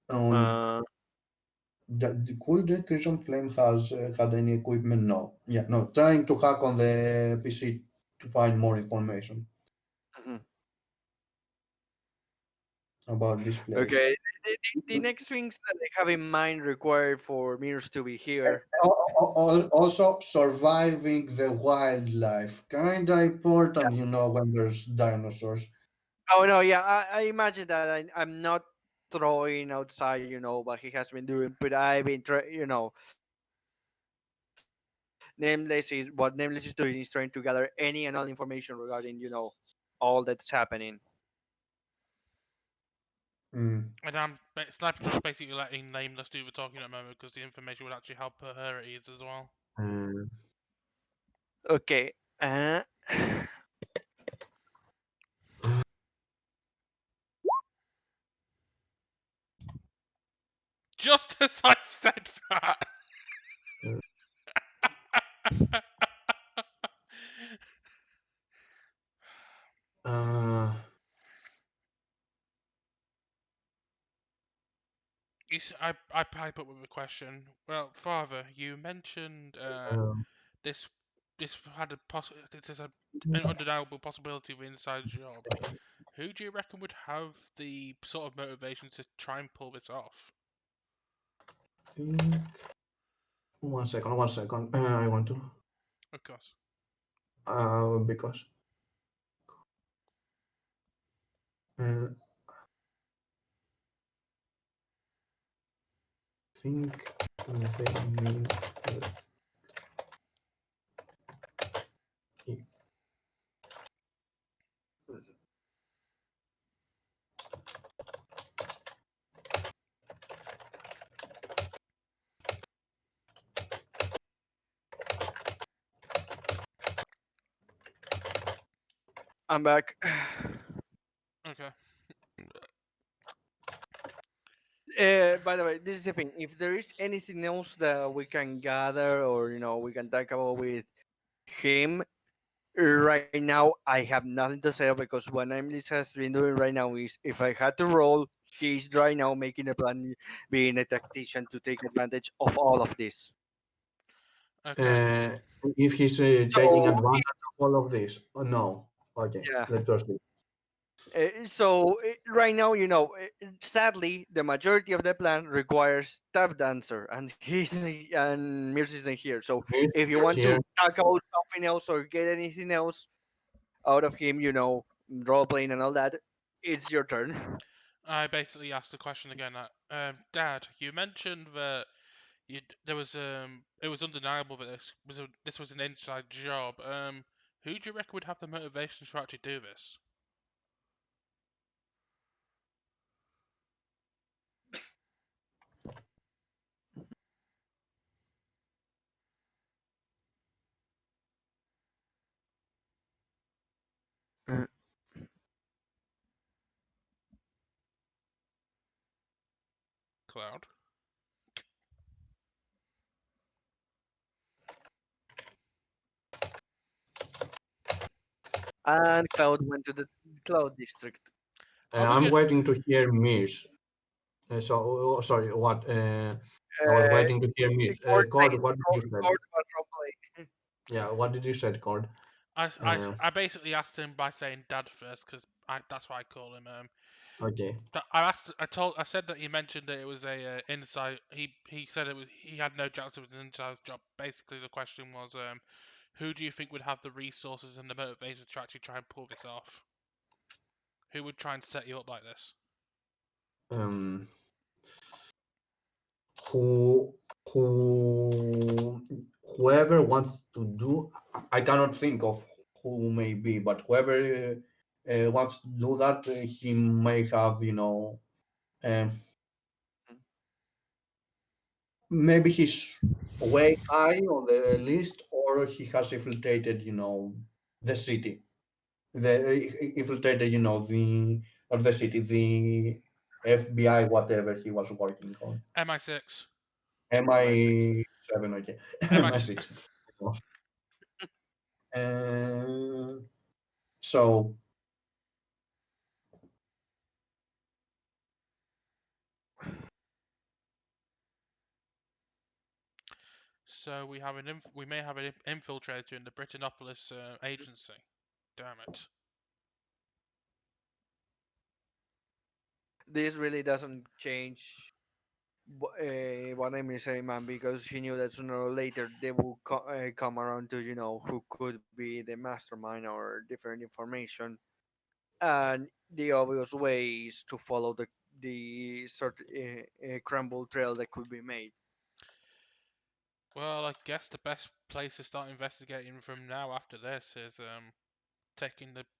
on Uh, the could the Crimson Flame has had any equipment? No. Yeah, no. Trying to hack on the PC to find more information mhm. about this place. Okay. The next things that I have in mind required for mirrors to be here. Also, surviving the wildlife, kinda important, when there's dinosaurs. Oh no, yeah, I imagine that I'm not throwing outside, what he has been doing, but I've been, Nameless is what Nameless is doing is trying to gather any and all information regarding, all that's happening. Mm. And Sniper just basically letting Nameless do the talking at the moment because the information would actually help her at ease as well. Mm. Okay. Uh, Just as I said that. Uh, I pipe up with a question. Well, Father, you mentioned um, this this had this is an undeniable possibility of an inside job. Who do you reckon would have the sort of motivation to try and pull this off? think 1 second, 1 second. I want to Of course. because uh, think they mean it- I'm back. Okay. By the way, this is the thing. If there is anything else that we can gather or we can talk about with him, right now I have nothing to say because what Emily has been doing right now is if I had to roll, he's right now making a plan, being a tactician to take advantage of all of this. Okay. uh, if he's taking So advantage of all of this. Oh, no. Okay, yeah. let's proceed. Right now, sadly, the majority of the plan requires tap dancer, and and Mirce isn't here. So if you You're want to here. talk about something else or get anything else out of him, role playing and all that, It's your turn. I basically asked the question again. Dad, you mentioned that there was it was undeniable that this was an inside job. Who do you reckon would have the motivation to actually do this? Uh, Cloud. and Cloud went to the Cloud District. Are we I'm good? waiting to hear Mish. Sorry, what? I was Uh, waiting to hear Mish. Cord Cord, based what did you say? Cord was role playing. Yeah, what did you say, Cord? Uh, I basically asked him by saying Dad first because that's why I call him. okay. I said that he mentioned that it was a inside. He said he had no chance it was an inside job. Basically, the question was, who do you think would have the resources and the motivation to actually try and pull this off? Who would try and set you up like this? Um, who, whoever wants to do, I cannot think of who may be, but whoever wants to do that, he may have, um, maybe he's way high on the list, or he has infiltrated, the city. Infiltrated, the not the city, the FBI, whatever he was working on. MI6. MI6. MI7, okay. MI. MI6. Uh, so, So we may have an infiltrator in the Britannopolis agency. Damn it. This really doesn't change what I'm saying, man, because she knew that sooner or later they will come around to who could be the mastermind or different information, and the obvious ways to follow the sort crumble trail that could be made. Well, I guess the best place to start investigating from now after this is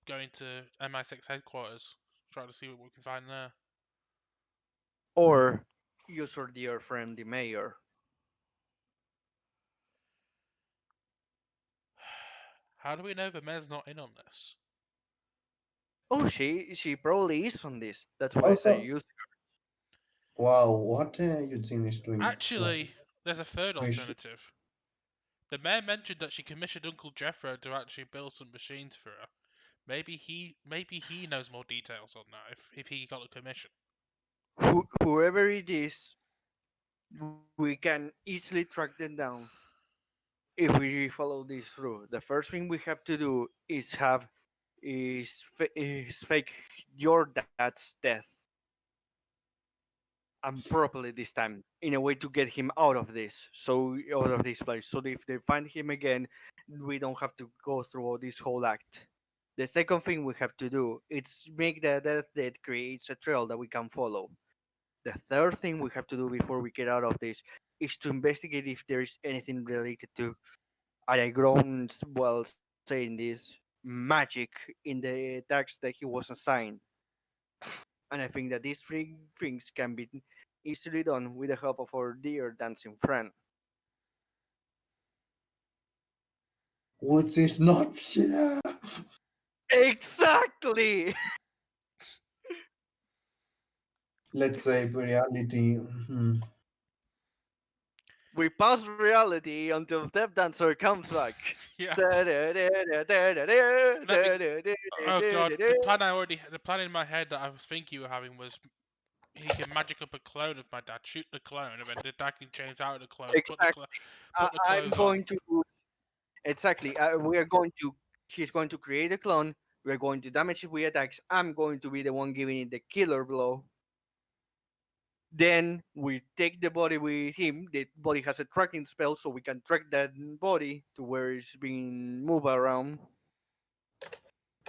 going to MI6 headquarters, try to see what we can find there. Or use our dear friend the mayor. How do we know the mayor's not in on this? Oh, she probably is on this. That's why I say also, use. wow, what Eugene is doing? Actually, there's a third Is- alternative. The mayor mentioned that she commissioned Uncle Jeffro to actually build some machines for her. Maybe he knows more details on that if he got a commission. Whoever it is, we can easily track them down if we follow this through. The first thing we have to do is is fake your dad's death, and properly this time, in a way to get him out of this place, so that if they find him again, we don't have to go through all this whole act. The second thing we have to do is make the death that creates a trail that we can follow. The third thing we have to do before we get out of this is to investigate if there is anything related to, and I grown while saying this, magic in the tax that he was assigned. And I think that these three things can be easily done with the help of our dear dancing friend. which is not here. Exactly! Let's say reality. We pause reality until Step Dancer comes back. Yeah. Let Let me. Oh god, the plan in my head that I was thinking you were having was he can magic up a clone of my dad, shoot the clone, and then the dad can change out of the clone, Exactly. put the I'm clothes on. going to exactly. We are going to. He's going to create a clone. We're going to damage it with attacks. I'm going to be the one giving it the killer blow. Then we take the body with him. The body has a tracking spell, so we can track that body to where it's being moved around.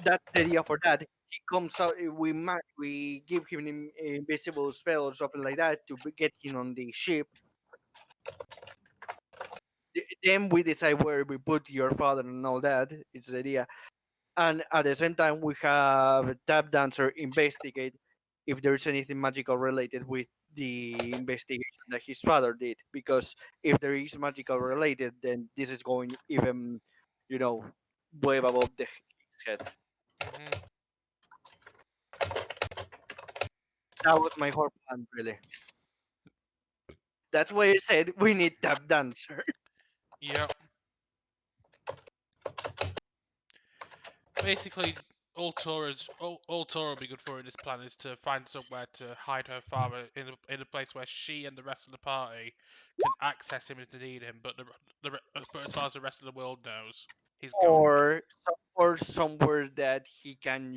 That's the idea for that. he comes out, we give him an invisible spell or something like that to get him on the ship. Then we decide where we put your father and all that. It's the idea. And at the same time, we have Tap Dancer investigate if there's anything magical related with the investigation that his father did. Because if there is magical related, then this is going even, you know, way above his head. Hmm. That was my whole plan, really. That's why I said we need Tap Dancer. Yep. Basically, all Tora will be good for in this plan is to find somewhere to hide her father in a place where she and the rest of the party can access him if they need him. But as far as the rest of the world knows, he's gone. Or somewhere that he can,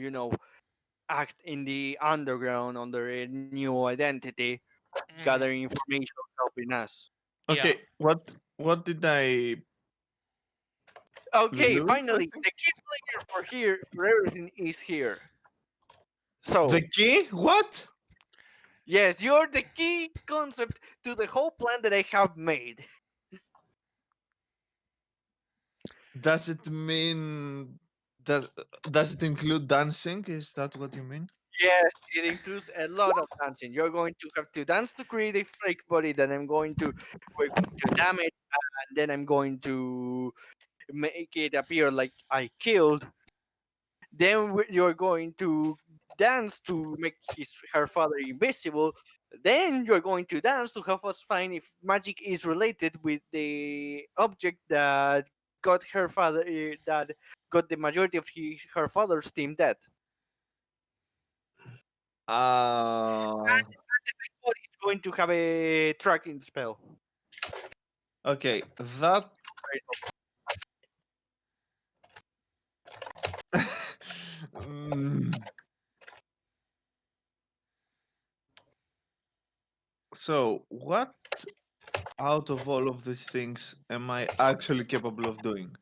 act in the underground under a new identity, Hmm. gathering information, helping us. Yeah. Okay, what did I Okay, lose? I finally, think the key player for everything is here. So, the key. What yes, you're the key concept to the whole plan that I have made. does it mean? Does does it include dancing? Is that what you mean? Yes, it includes a lot of dancing. You're going to have to dance to create a fake body. Then we're going to damage, and then I'm going to make it appear like I killed. Then you're going to dance to make her father invisible. Then you're going to dance to help us find if magic is related with the object that got her father, that got the majority of her father's team dead. Uh Or it's going to have a tracking spell. okay. That Mm, so, what out of all of these things am I actually capable of doing?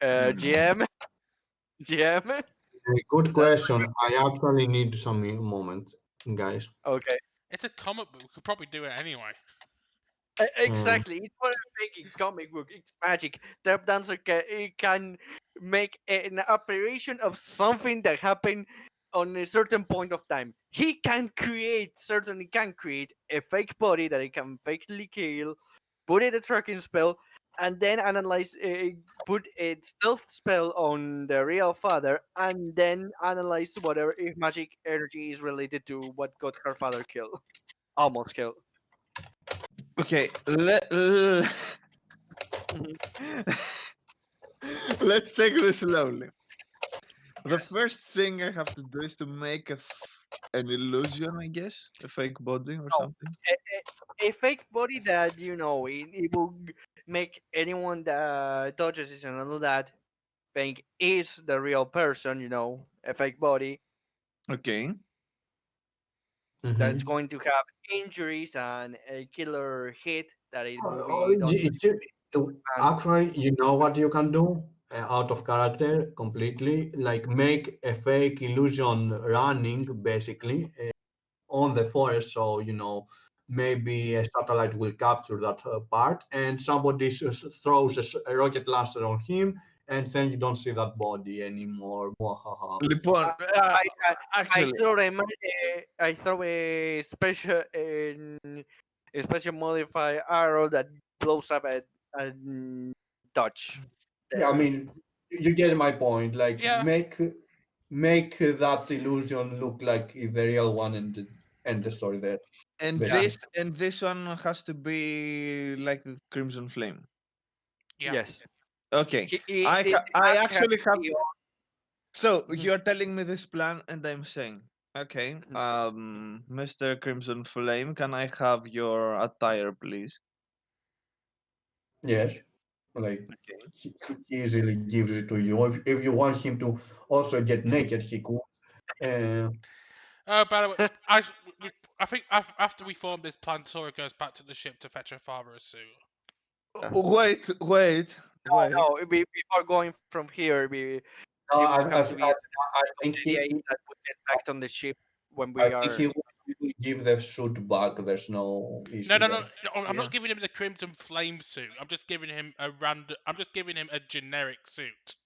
Hmm. GM, GM. Good That's question. I actually need some moments, guys. okay. It's a comic book. We could probably do it anyway. Uh, Exactly. It's for making comic book. It's magic. Tap Dancer can make an operation of something that happened on a certain point of time. He can certainly can create a fake body that he can fakely kill, put it a tracking spell, and then put a stealth spell on the real father, and then analyze whatever if magic energy is related to what got her father killed, almost killed. Okay, Mhm. let's take this slowly. The Yes. first thing I have to do is to make an illusion, I guess, a fake body or No, something. a fake body that it will make anyone that touches it and all that think is the real person. A fake body Okay. that's mhm. going to have injuries and a killer hit that it will Uh, be done. And Actually, you know what you can do out of character completely? Like make a fake illusion running basically on the forest. So, maybe a satellite will capture that part and somebody throws a rocket launcher on him and then you don't see that body anymore. Mwahaha. Λοιπόν, I I, I, I actually, throw I throw a special modified arrow that blows up at Dutch Yeah, I there. mean, you get my point. Like, Yeah. make that illusion look like the real one and end the story there, and Yeah. basically. this one has to be like the Crimson Flame. Yeah. Yes. Okay, The I mask has actually to have. be So on. you're telling me this plan, and I'm saying, okay, Mhm. Mr. Crimson Flame, can I have your attire, please? Yes, like Okay. he easily gives it to you. If you want him to also get naked, he could. Uh, Oh, by the way, I think after we form this plan, Tora goes back to the ship to fetch her father a suit. Wait, wait, No, wait. no. Before going from here, No, He will have to be I at think the idea is that we get back on the ship when I we think are. he will give the suit back. There's no No, issue no, no, there. no. I'm Yeah. not giving him the Crimson Flame suit. I'm just giving him a random. I'm just giving him a generic suit.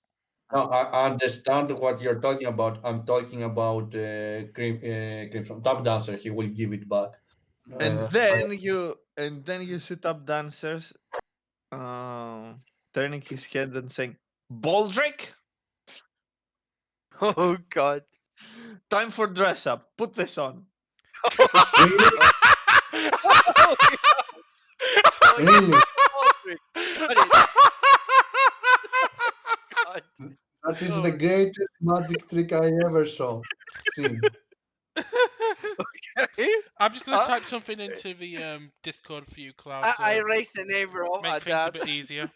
No, I understand what you're talking about. I'm talking about Crimson Tap Dancer. He will give it back. And I, then you set up dancers, turning his head and saying, "Baldric, Oh God! time for dress up. Put this on." Oh really, God! Oh, oh yeah! really, Oh, Rick, got it. God. that is the Oh, greatest magic trick I ever saw. Seen. okay. I'm just gonna Uh, type something into the Discord for you, Cloud, I to raised an eyebrow make at things a that. bit easier.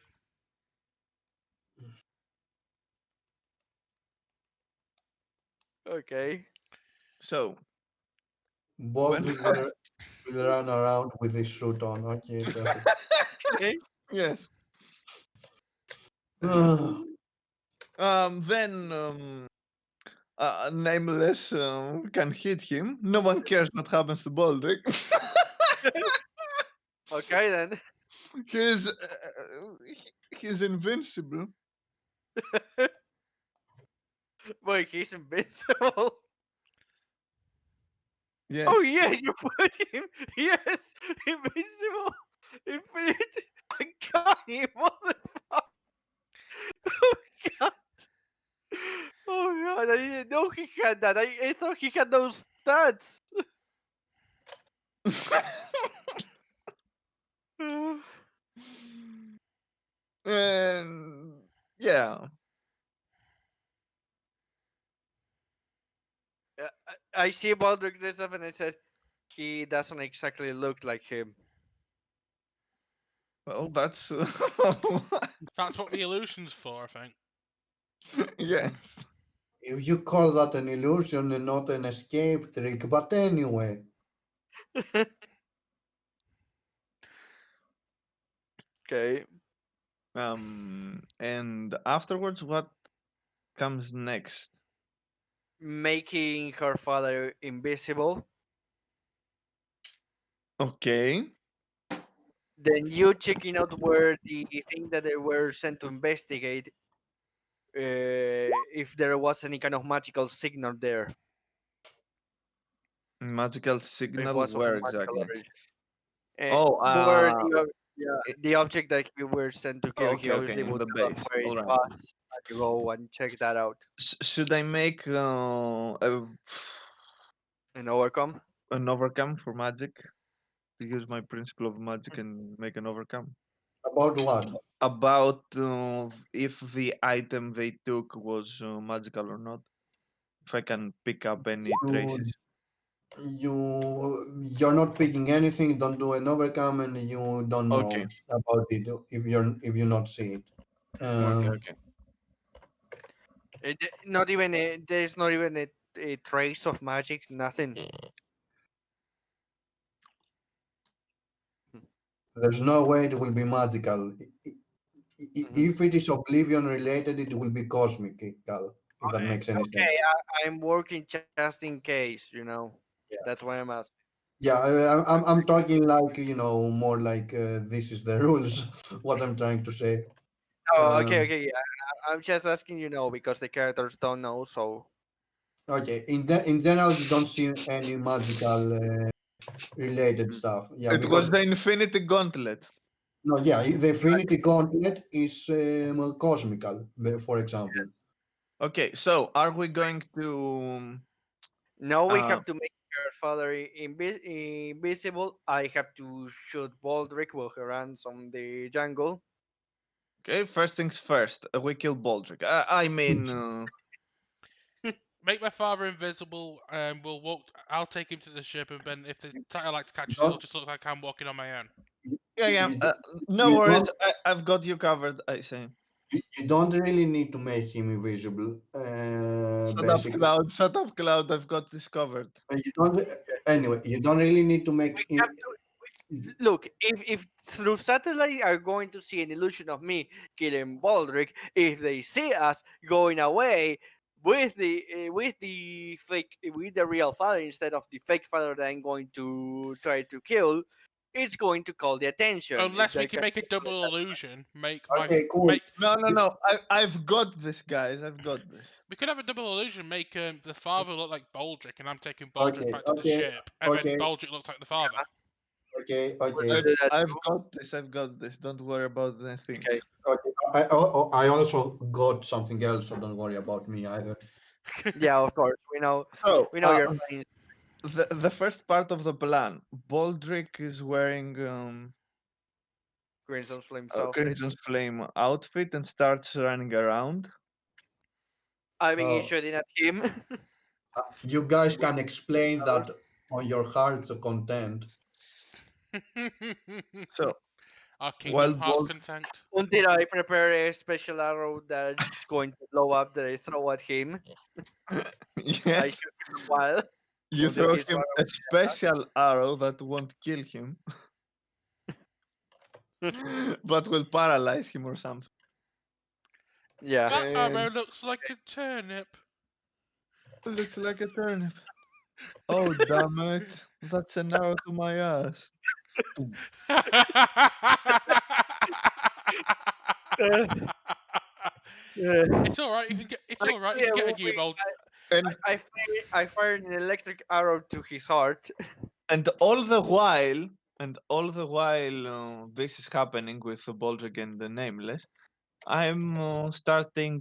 Okay. So when Baldric will run around with his suit on. Okay, perfect. Okay. yes, then Nameless can hit him. No one cares what happens to Baldric. Okay then. he's he's invincible. Boy, he's invincible. Yes. Oh yes, you put him. Yes, invincible, infinite, uncanny, motherfucker. Oh God. Oh God, I didn't know he had that. I thought he had those stats. and yeah. I see Baldric this up and I said he doesn't exactly look like him. Well, that's That's what the illusion's for, I think. yes. If you call that an illusion and not an escape trick, but anyway, Okay. And afterwards, what comes next? Making her father invisible. Okay. Then you checking out where the thing that they were sent to investigate, if there was any kind of magical signal there, Magical if it signal, was of a where magical exactly? origin. Oh, Where yeah, i- the object that you were sent to kill, he okay, okay, obviously in would the tell us base. where it All right. was, and you go and check that out Should I make and overcome. an overcome for magic? To use my principle of magic and make an overcome? about what? About if the item they took was magical or not. If I can pick up any You traces. you're not picking anything. Don't do an overcome, and you don't Okay. know about it if you not see it. Okay. Okay. Not even there's not even a trace of magic, nothing. There's no way it will be magical. Mhm. If it is oblivion related, it will be cosmical. If that makes any sense. Okay, I'm working just in case. Yeah. That's why I'm asking. Yeah, I'm talking like more like this is the rules. What I'm trying to say. Oh, okay, Um, okay. Yeah. I'm just asking, because the characters don't know. So okay, in general, you don't see any magical related Mhm. stuff. Yeah, It was because the Infinity Gauntlet. no, yeah, the Infinity Gauntlet is cosmical, for example. Okay, so are we going to now we uh have to make her father invisible. I have to shoot Baldric while he runs on the jungle. okay, first things first, we kill Baldric. I mean Make my father invisible, and we'll walk. I'll take him to the ship, and then if the satellites catch us, it'll Don't just look like I'm walking on my own. yeah, yeah, you, don't- no you worries. don't I've got you covered, I say. you don't really need to make him invisible. Shut up, Basically, Cloud. Shut up, Cloud. I've got this covered. You don't. Anyway, you don't really need to make We him. have to. look, if through satellite are going to see an illusion of me killing Baldric, if they see us going away with the fake with the real father instead of the fake father that I'm going to try to kill, it's going to call the attention. Unless we That can can make a double illusion, Okay, cool. make No, no, no. I've got this, guys. I've got this. we could have a double illusion, make the father look like Baldric, and I'm taking Baldric Okay, back to the okay, ship, and then okay, Baldric looks like the father. okay, we're okay. gonna do that I've too. got this. I've got this. Don't worry about anything. Okay. Okay, I also got something else, so don't worry about me either. Yeah, of course. So, We know your plans. the first part of the plan, Baldric is wearing Crimson Flames a outfit. Crimson Flame outfit and starts running around. I've been Uh, shooting at him. you guys can explain that on your heart's content. So Our while Kingdom Hearts Bald, content. Until I prepare a special arrow that's going to blow up that I throw at him. I yes, shoot him a while you until throw he's far him a special arrow that won't kill him, away. but will paralyze him or something. Yeah. That arrow And looks like a turnip. looks like a turnip. Oh damn it! That's an arrow to my ass. Boom. Yeah. It's all right. You can get. It's all right. You Actually, can get a new mold. And I fired an electric arrow to his heart. and all the while, this is happening with Baldric and the Nameless. I'm starting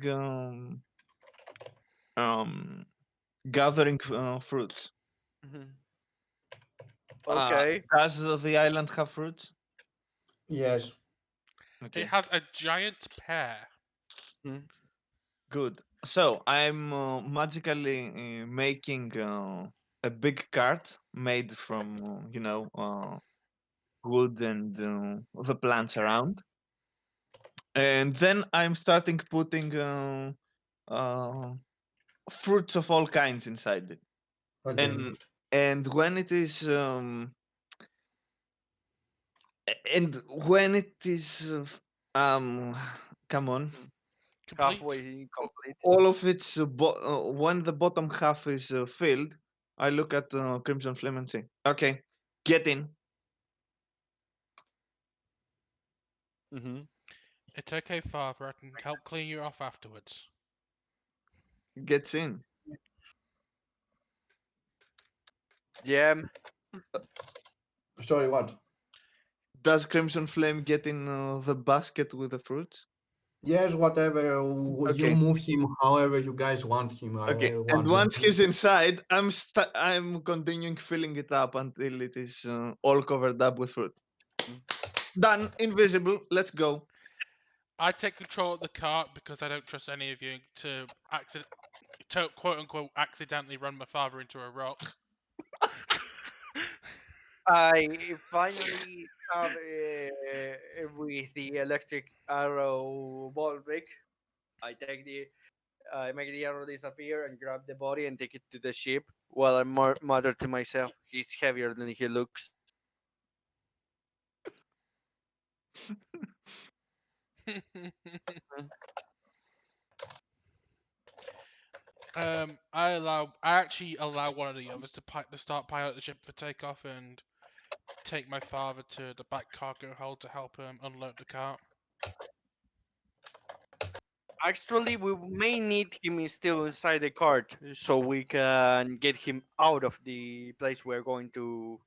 um, gathering fruits. Mhm. Uh, Okay. does the island have fruits? Yes. It Okay, has a giant pear. Mhm. good. So I'm magically making a big cart made from wood and the plants around, and then I'm starting putting uh, fruits of all kinds inside it. Okay. And when it is and when it is come on, Complete. Halfway complete. all of its when the bottom half is filled, I look at Crimson Flame and say, okay, get in. Hmm. It's okay, Father. I can help clean you off afterwards. Gets in. GM. Sorry, what? Does Crimson Flame get in the basket with the fruits? Yes, whatever. You Okay. move him however you guys want him. Okay. I And want him. once he's inside, I'm continuing filling it up until it is all covered up with fruit. Done. Invisible. Let's go. I take control of the cart because I don't trust any of you to quote unquote accidentally run my father into a rock. I finally have with the electric arrow ball break. I make the arrow disappear and grab the body and take it to the ship. While I mutter to myself, he's heavier than he looks. I actually allow one of the others to start pilot the ship for takeoff and take my father to the back cargo hold to help him unload the cart. Actually, we may need him still inside the cart so we can get him out of the place we're going to,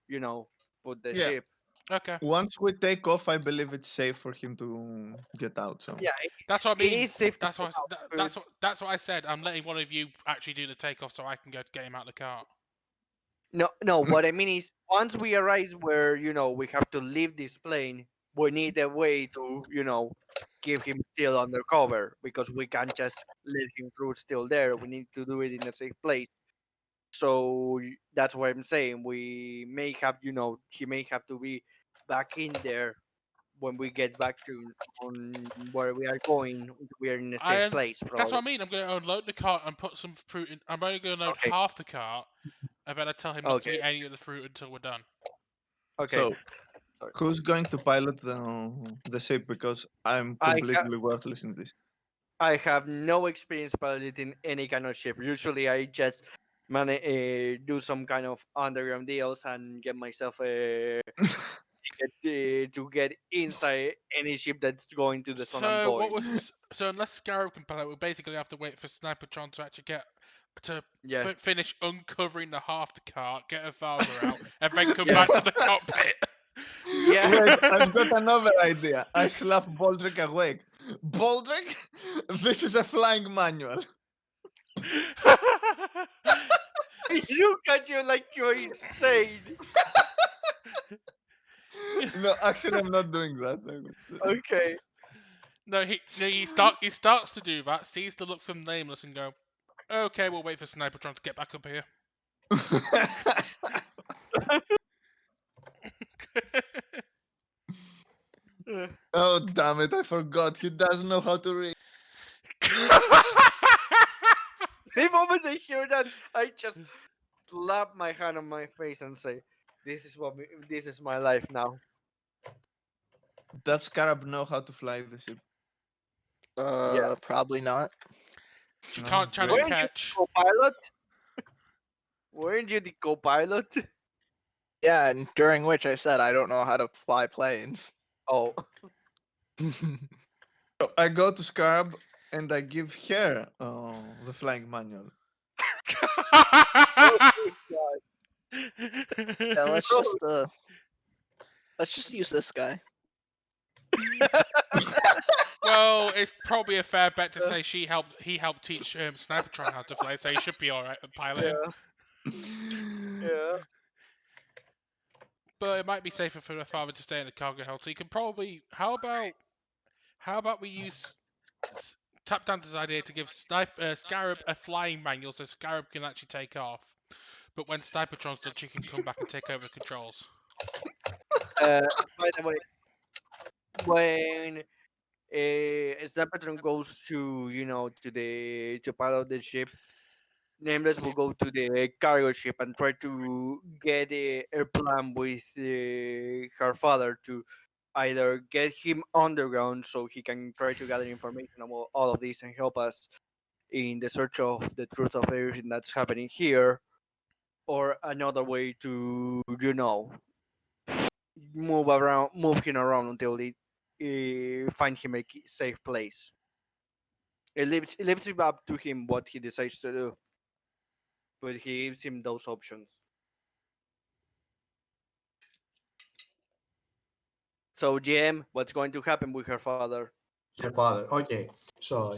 put the Yeah. ship. Okay, Once we take off, I believe it's safe for him to get out. So Yeah, that's what I it mean. is safe to That's get what out, but that's what I said. I'm letting one of you actually do the takeoff so I can go to get him out of the cart. no, no. What I mean is, once we arrive where we have to leave this plane, we need a way to keep him still undercover because we can't just let him through still there. We need to do it in a safe place. So that's what I'm saying. We may have, he may have to be back in there when we get back to on where we are going. We are in a safe place, That's what probably. I mean. I'm going to unload the cart and put some fruit in. I'm only going to load Okay, half the cart, and then I tell him not to okay, eat any of the fruit until we're done. okay. so Sorry. Who's going to pilot the ship? Because I'm I completely worthless in this. I have no experience piloting any kind of ship. Usually, I just do some kind of underground deals and get myself to get inside any ship that's going to the zone I'm So what going. was so unless Scarab can pilot, we basically have to wait for Snipertron to actually get to Yes. finish uncovering the half the cart, get her father out, and then come Yeah. back to the cockpit. Yes. Wait, I've got another idea. I slap Baldric awake. Baldric, this is a flying manual. You got you like you're insane. No, actually, I'm not doing that. Okay. No, he starts to do that, sees the look from Nameless, and go, "Okay, we'll wait for Snipertron to get back up here." Oh, damn it, I forgot. He doesn't know how to read. The moment I hear that, I just slap my hand on my face and say, This is my life now." Does Scarab know how to fly the ship? Yeah. Probably not. She No, can't channel great. Weren't you the catch. co-pilot? Weren't you the co-pilot? Yeah, and during which I said I don't know how to fly planes. Oh. So I go to Scarab and I give her the flying manual. Oh my god. Yeah, let's just use this guy. Well, it's probably a fair bet to say he helped teach Snipertron how to fly, so he should be alright at piloting. Yeah. But it might be safer for the father to stay in the cargo hold. So you can probably how about we use Tap Dance's idea to give Scarab a flying manual so Scarab can actually take off. But when Snipertron's done, she can come back and take over the controls. Uh, by the way, when Snapatron goes to to pilot the ship, Nameless will go to the cargo ship and try to get a plan with her father to either get him underground so he can try to gather information about all of this and help us in the search of the truth of everything that's happening here, or another way to move him around until they find him a safe place. It leaves it up to him what he decides to do, but he gives him those options. So, GM, what's going to happen with her father? Her father. Okay, so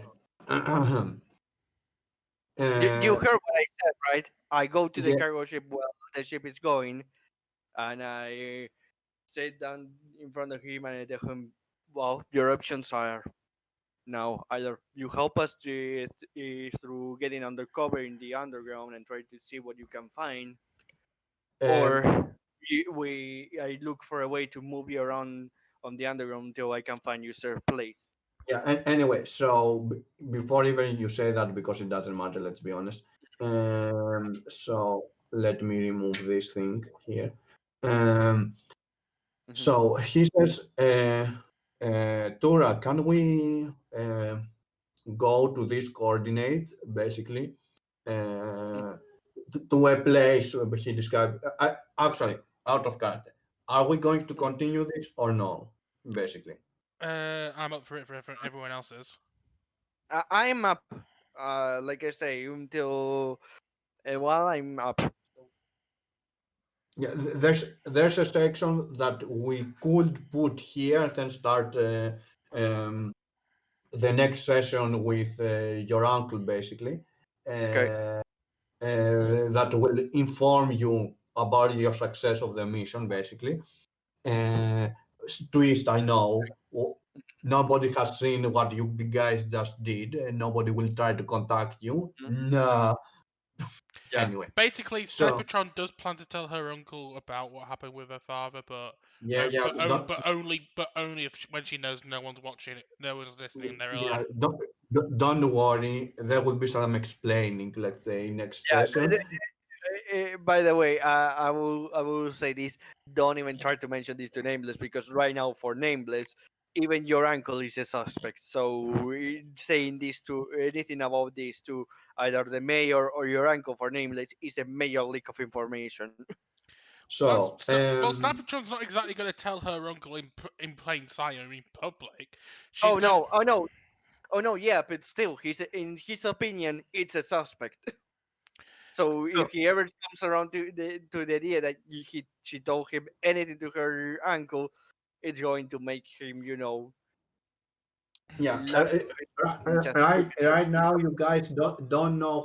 You uh, heard what I said, right? I go to the yeah, cargo ship while the ship is going, and I sit down in front of him and I tell him, "Well, your options are now either you help us through getting undercover in the underground and try to see what you can find, um, or I look for a way to move you around on the underground until I can find you safe place." yeah. Anyway, so before even you say that, because it doesn't matter. Let's be honest. So let me remove this thing here. Um, Mhm. so he says, Tora, can we go to these coordinates basically? To a place he described. Actually, out of character. Are we going to continue this or no? Basically, I'm up for it for everyone else's. I'm up. Like I say, until while I'm up. yeah. There's a section that we could put here and then start um, the next session with your uncle, basically. Okay. That will inform you about your success of the mission, basically. Uh, Twist, I know. Nobody has seen what you the guys just did, and nobody will try to contact you. Mhm. No. Yeah. Anyway, Basically, so Snipertron does plan to tell her uncle about what happened with her father, but yeah, yeah, but only if when she knows no one's watching it, no one's listening, and they're yeah. alone. Don't worry. There will be some explaining, let's say, next Yeah. session. By the way, I will say this. Don't even try to mention this to Nameless because right now for Nameless, even your uncle is a suspect. So saying this to anything about this to either the mayor or your uncle for Nameless is a major leak of information. Well, So, well, Snappertron's not exactly going to tell her uncle in plain sight or in public. She's Oh going. no! Oh no! Oh no! Yeah, but still, in his opinion, it's a suspect. So So, if he ever comes around to the idea that she told him anything to her uncle, it's going to make him, yeah, lie just right now you guys don't know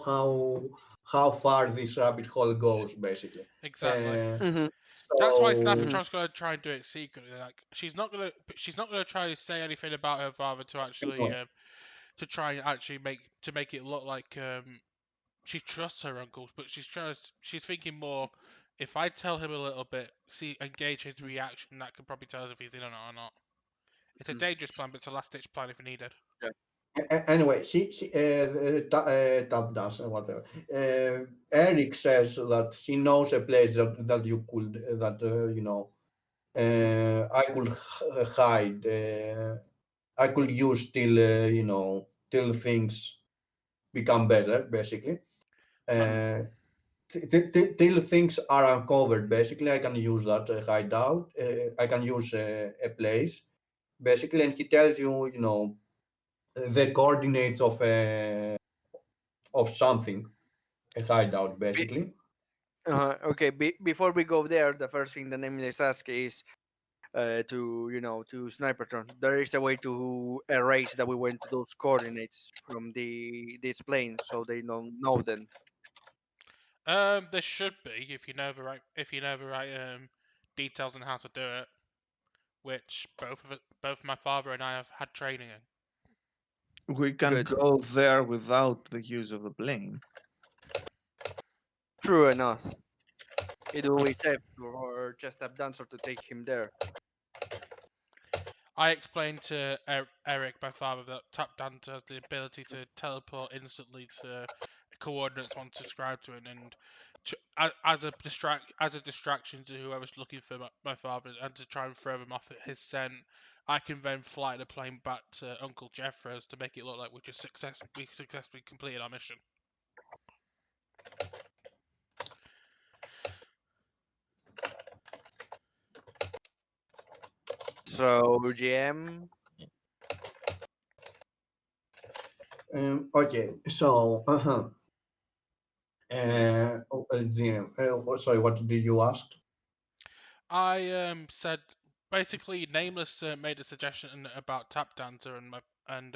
how far this rabbit hole goes, basically. Exactly. Uh, hmm That's why so Snappertron's going to try and do it secretly. Like she's not going to try to say anything about her father to actually no. to try and actually make it look like she trusts her uncle, but she's thinking more. If I tell him a little bit, engage his reaction, that could probably tell us if he's in on it or not. It's a dangerous plan, but it's a last ditch plan if needed. Anyway, tap dance and whatever. Eric says that he knows a place that you could that I could hide. I could use till things become better, basically. Uh, till things are uncovered, basically, I can use that hideout. I can use a place, basically, and he tells you, the coordinates of something, a hideout, Be, basically. okay. Before we go there, the first thing the nameless ask is to Snipertron. There is a way to erase that we went to those coordinates from this plane, so they don't know them. There should be if you know the right details on how to do it, which both my father and I have had training in. we can Good. go there without the use of the plane. True enough. It will be safe for just a dancer to take him there. I explained to Eric, my father, that tap dance has the ability to teleport instantly to coordinates once described to it, and as a distraction to whoever's looking for my father, and to try and throw him off his scent. I can then fly the plane back to Uncle Jeffrey's to make it look like we successfully completed our mission. So GM. Okay, so GM. Sorry, what did you ask? I said basically Nameless made a suggestion about Tap Dancer and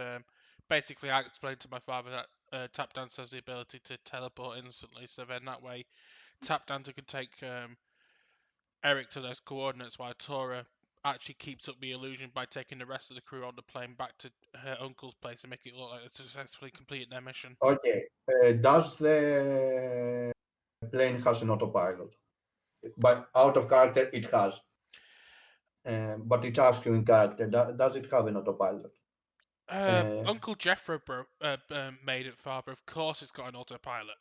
basically I explained to my father that Tap Dancer has the ability to teleport instantly, so then that way Tap Dancer could take Eric to those coordinates while Tora actually keeps up the illusion by taking the rest of the crew on the plane back to her uncle's place and make it look like they successfully completed their mission. Okay, does the plane has an autopilot? But out of character, it has. But it asks you in character, does it have an autopilot? Uh, Uncle Jeffro made it, father. Of course, it's got an autopilot.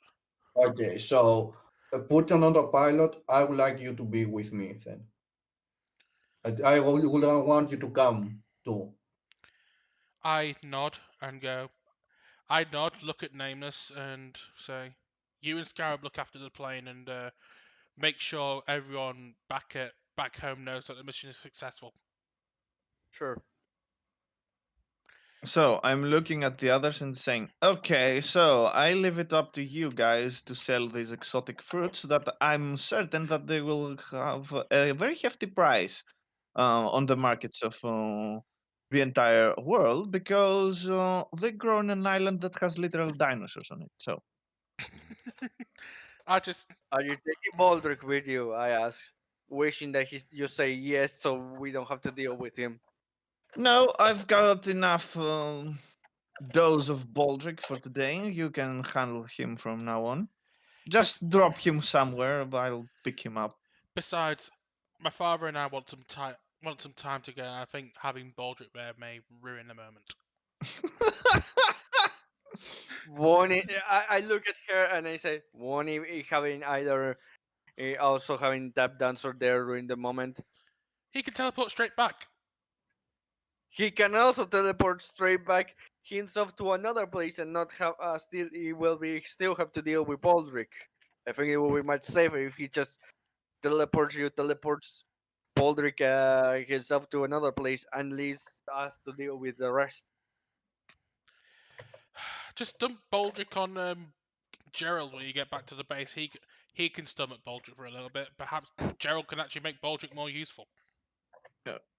okay, so put on autopilot. I would like you to be with me then. Would want you to come too. I nod and go. I nod, look at Nameless, and say, "You and Scarab look after the plane and make sure everyone back home knows that the mission is successful." Sure. So I'm looking at the others and saying, okay, so I leave it up to you guys to sell these exotic fruits that I'm certain that they will have a very hefty price on the markets of the entire world because they grow on an island that has literal dinosaurs on it. So I just Are you taking Baldric with you? I asked, wishing that you say yes, so we don't have to deal with him. no, I've got enough dose of Baldric for today. You can handle him from now on. bes- Just drop him somewhere. I'll pick him up. besides, my father and I want some time together. I think having Baldric there may ruin the moment. Won't I look at her and I say, won't he having either also having tap dancer there during the moment? He can teleport straight back. He can also teleport straight back himself to another place and not have still he will be still have to deal with Baldric. I think it will be much safer if he just teleports Baldric himself to another place and leaves us to deal with the rest. Just dump Baldric on Gerald when you get back to the base. He can stomach Baldric for a little bit. Perhaps Gerald can actually make Baldric more useful.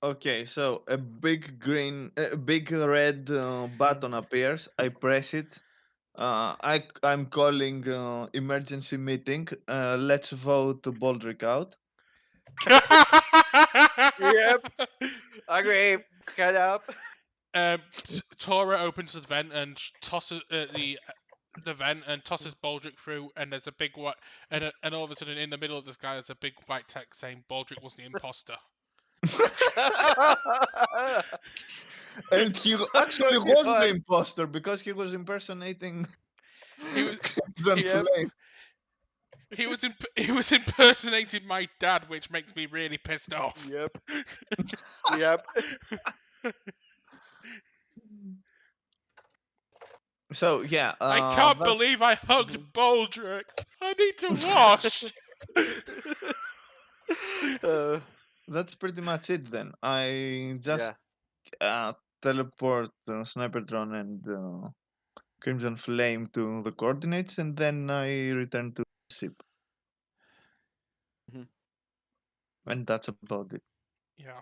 Okay, so a big red button appears. I press it. I'm calling emergency meeting. Let's vote Baldric out. Yep, agree. Head up. Tora opens the vent and tosses the vent and tosses Baldric through, and there's a big white, and all of a sudden in the middle of the sky there's a big white text saying Baldric was the imposter. And he actually was the Yes. imposter because he was impersonating He was Crimson Yep. Flame. he was impersonating my dad, which makes me really pissed off. Yep. Yep. So yeah, I can't that's believe I hugged Baldric. I need to wash. Uh, that's pretty much it then. I just yeah. teleport Sniper Drone and Crimson Flame to the coordinates, and then I return to the ship. Mhm. And that's about it. Yeah.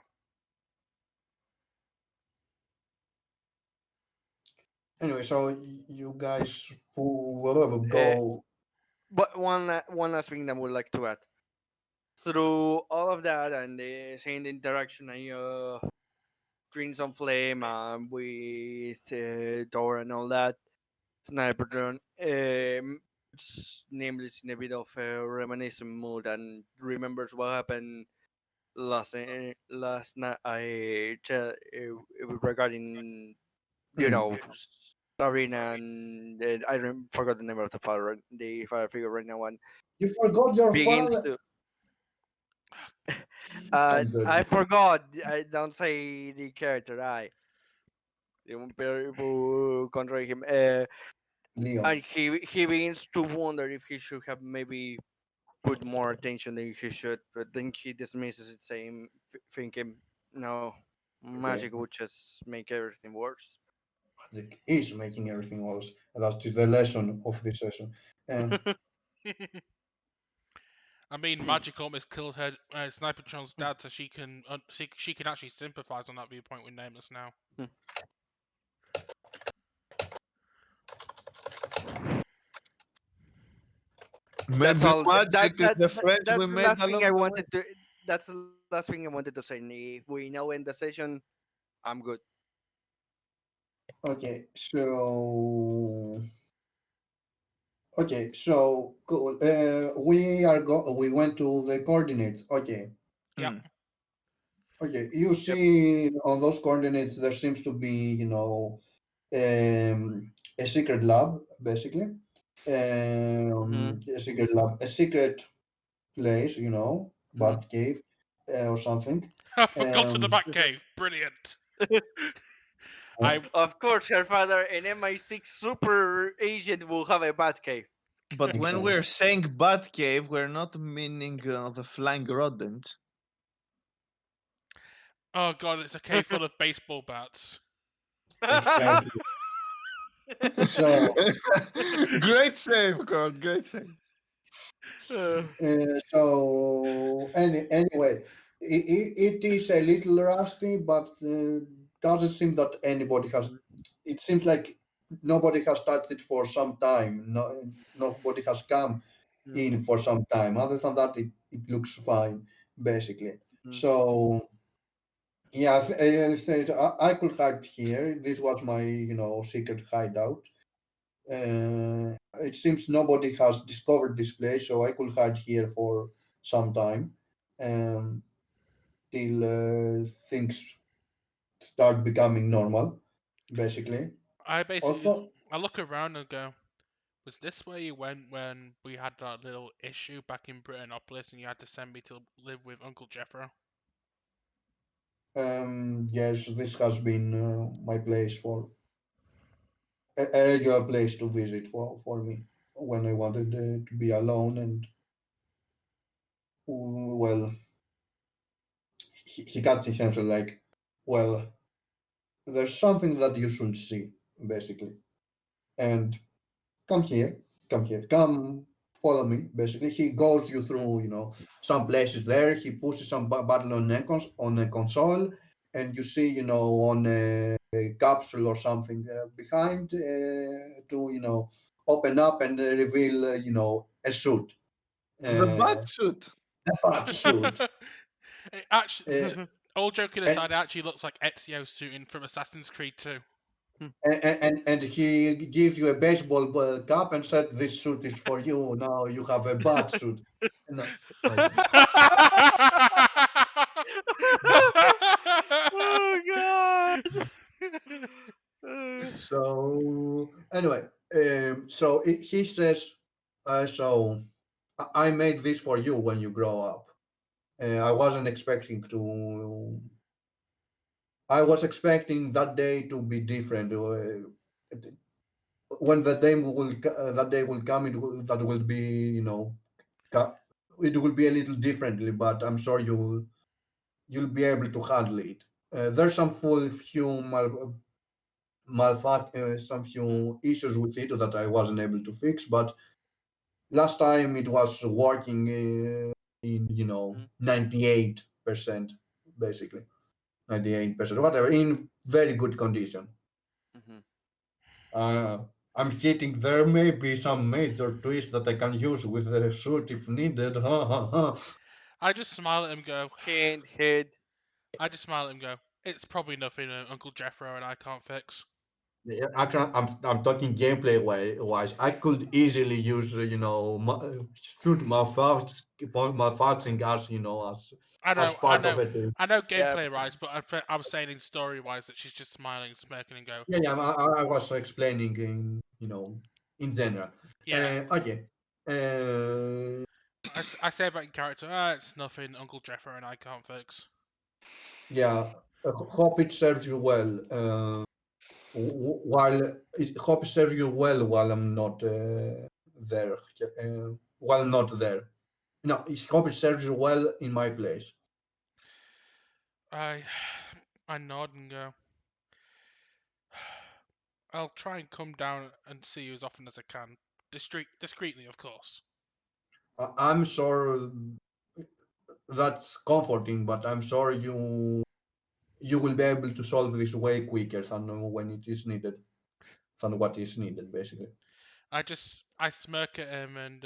Anyway, so you guys whatever Uh, go. but one last thing that I would like to add. Through all of that and seeing the interaction I Crimson Flame with Dora and all that, Sniper Drone, Nameless in a bit of a reminiscent mood and remembers what happened last night. Regarding Starina and forgot the name of the father figure right now. One You forgot your begins father. to. I'm good. I forgot. I don't say the character. I the one who control him. Leon. And he begins to wonder if he should have maybe put more attention than he should. But then he dismisses it, saying, thinking, "No, Okay. magic would just make everything worse." Magic is making everything worse. And that's the lesson of this session. Um, I mean, magic almost killed her Snipertron's dad, so she can actually sympathize on that viewpoint with Nameless now. That's Maybe all. magic is the friends we That's the made last thing I along the way. wanted to. That's the last thing I wanted to say. If we now end the session, I'm good. okay, so cool. We went to the coordinates. Okay. Yeah. Hmm. Okay. You Yep. see on those coordinates there seems to be, a secret lab, basically. Hmm. A secret lab, a secret place, Hmm. bat cave, or something. I've gone to the Um, Batcave. Brilliant. I Of course, her father, an MI6 super agent, will have a Batcave. But when exactly. we're saying bat cave, we're not meaning the flying rodents. oh god, it's a cave full of baseball bats. Exactly. So, Great save, Carl. Great save. anyway, it is a little rusty, but doesn't seem that anybody has. It seems like nobody has touched it for some time. Nobody has come in for some time. Other than that, it looks fine, basically. So yeah, I said I could hide here. This was my secret hideout. It seems nobody has discovered this place, so I could hide here for some time, um, till things start becoming normal, basically. I basically Also, I look around and go, was this where you went when we had that little issue back in Britannopolis and you had to send me to live with Uncle Jeffro? Yes, this has been my place for a regular place to visit for me when I wanted to be alone and well, he got his answer like, well, there's something that you should see, basically, and come here, come follow me. Basically, he goes you through, some places there. He pushes some button on a console, and you see, on a capsule or something behind to, open up and reveal, a suit, The uh, bat suit. a fat suit. It actually, Uh, all joking and, aside, it actually looks like Ezio's suit in from Assassin's Creed 2. and he gives you a baseball cap and said, "This suit is for you. Now you have a bat suit." No, okay. Oh God. Uh, So anyway, he says, "So I made this for you when you grow up. I wasn't expecting to. I was expecting that day to be different. When that day will come, that will be, ca- it will be a little differently. But I'm sure you'll be able to handle it. There's some few issues with it that I wasn't able to fix, but last time it was working in mm, 98% basically 98%, whatever, in very good condition. mhm. uh, I'm hitting there may be some major twist that I can use with the suit if needed. Ha ha ha. I just smile at him and go, Hand, head. it's probably nothing Uncle Jeffro and I can't fix. Yeah, actually, I'm talking gameplay wise. I could easily use shoot malfunctioning as as I part of know, it. I know Yeah. gameplay wise, but I was saying in story wise that she's just smiling, smirking, and go, Yeah, yeah. I was explaining in in general. yeah. Okay. Uh, I say about in character, it's nothing Uncle Jeffro and I can't fix. yeah. Hope it serves you well. While hope it serves you well while I'm not there. While not there. No, hope it serves you well in my place. I I nod and go, I'll try and come down and see you as often as I can, discreetly, of course. I'm sure that's comforting, but I'm sure you will be able to solve this way quicker than when it is needed, than what is needed, basically. I smirk at him and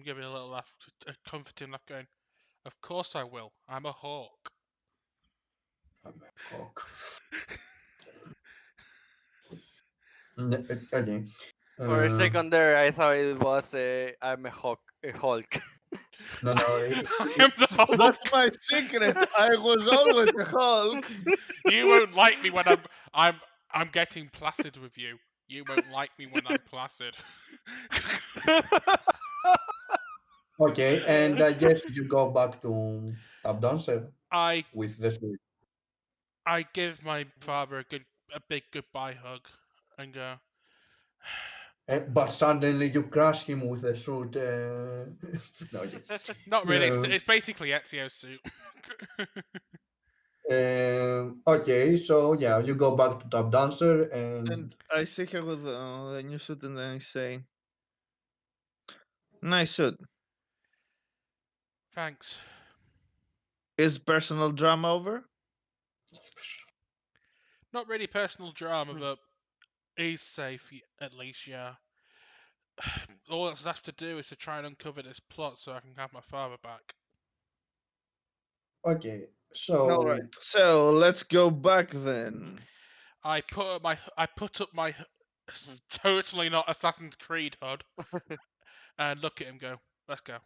giving a little laugh, a comforting laugh, going, "Of course I will. I'm a hawk." Hawk. Okay. For a Uh, second there, I thought it was I'm a Hulk. no, no. I'm the That's hawk. my secret. I was always a Hulk. You won't like me when I'm I'm getting placid with you. You won't like me when I'm placid. Okay, and I guess you go back to tap dancer I with the suit. I give my father a big goodbye hug and go, But suddenly you crush him with the suit. No, okay. not really. Um, It's basically Ezio's suit. okay, so yeah, you go back to tap dancer and And I see her with the new suit and then I say, nice suit. Thanks. Is personal drama over? Not really personal drama, but he's safe at least. Yeah. All that's left to do is to try and uncover this plot so I can have my father back. okay, Alright, so so let's go back then. I put up my totally not Assassin's Creed HUD and look at him. Go. Let's go.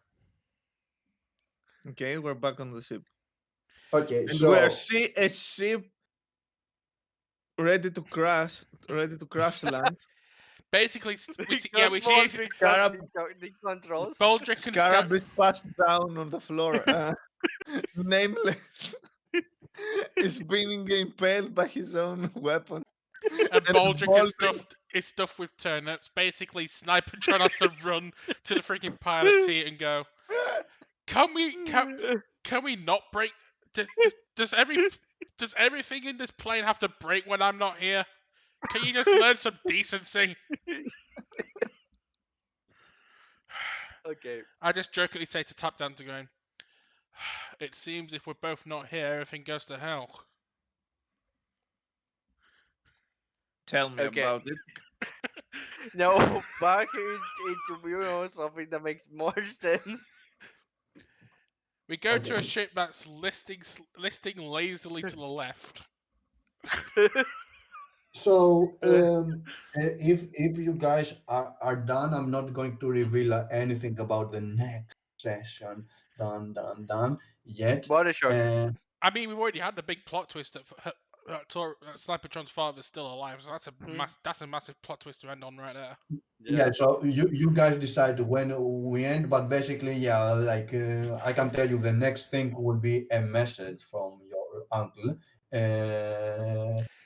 Okay, we're back on the ship. okay, And we're so see a ship ready to crash land. Basically, we see Baldric Scarab- the controls. Baldric and Scarab is passed down on the floor. Nameless is being impaled by his own weapon. and Baldric is Baldric- stuffed with turnips. Basically, Snipertron has to run to the freaking pilot seat and go, Can we not break? Does everything in this plane have to break when I'm not here? Can you just learn some decency? Okay. I just jokingly say to Tap Dancer, going, It seems if we're both not here, everything goes to hell. Tell me Okay. about it. Now back into something that makes more sense. We go to a Okay. ship that's listing lazily to the left. So if you guys are done, I'm not going to reveal anything about the next session. Done yet. Body shot. I mean, we've already had the big plot twist that Snipertron's father's still alive, so that's a massive plot twist to end on right there. Yeah, so you guys decide when we end, but basically, yeah, like I can tell you the next thing will be a message from your uncle.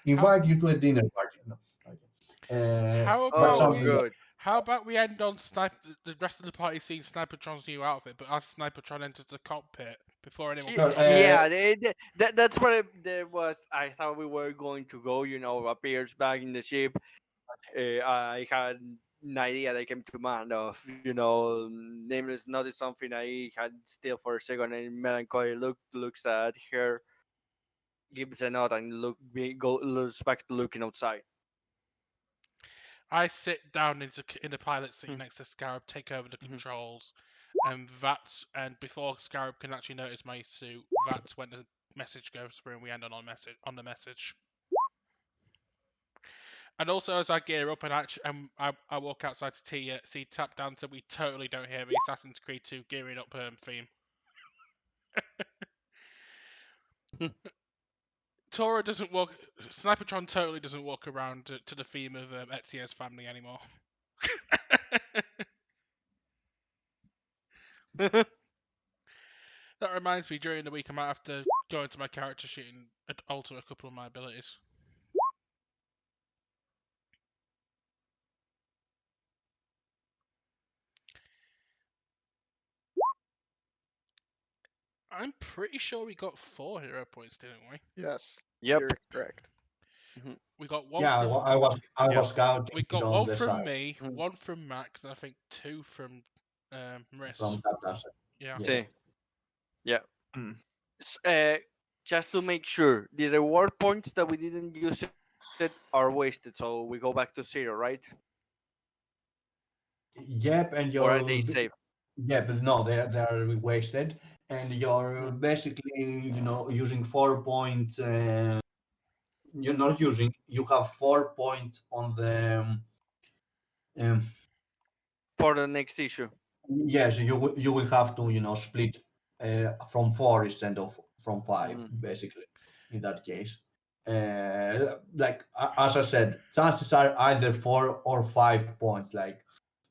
Invite you to a dinner party. No, okay. How But about Oh, something we? good. How about we end on the rest of the party seeing Snipertron's new outfit, but as Snipertron enters the cockpit before anyone can Sure, talk to him. Yeah, that's what there was. I thought we were going to go. Appears back in the ship. I had an idea that came to mind of. Nameless noticed something I had still for a second, and melancholy looks at her, gives a nod, and looks back to looking outside. I sit down in the pilot seat Hmm. next to Scarab, take over the Mhm. controls, and before Scarab can actually notice my suit, that's when the message goes through and we end on the message. And also, as I gear up and I walk outside to see Tap Dancer, we totally don't hear the Assassin's Creed 2 gearing up theme. Tora doesn't walk. Snipertron totally doesn't walk around to the theme of Ezio's family anymore. That reminds me, during the week I might have to go into my character sheet and alter a couple of my abilities. I'm pretty sure we got 4 hero points, didn't we? Yes. Yep. You're correct. We got one yeah, from I Yeah. was counting we it got on one the from side me, Mhm. one from Max, and I think 2 from Maris. from that answer. Yeah. Yes. See. Yeah. Hmm. Just to make sure, the reward points that we didn't use it are wasted, so we go back to 0, right? Yep, and Or are your they safe? yeah, but no, they're wasted, and you're Mm. basically using 4 points. You're not using. You have 4 points on the. Um, For the next issue. yes, you will have to split from 4 instead of from 5, Mhm. basically. In that case, like as I said, chances are either 4 or 5 points. Like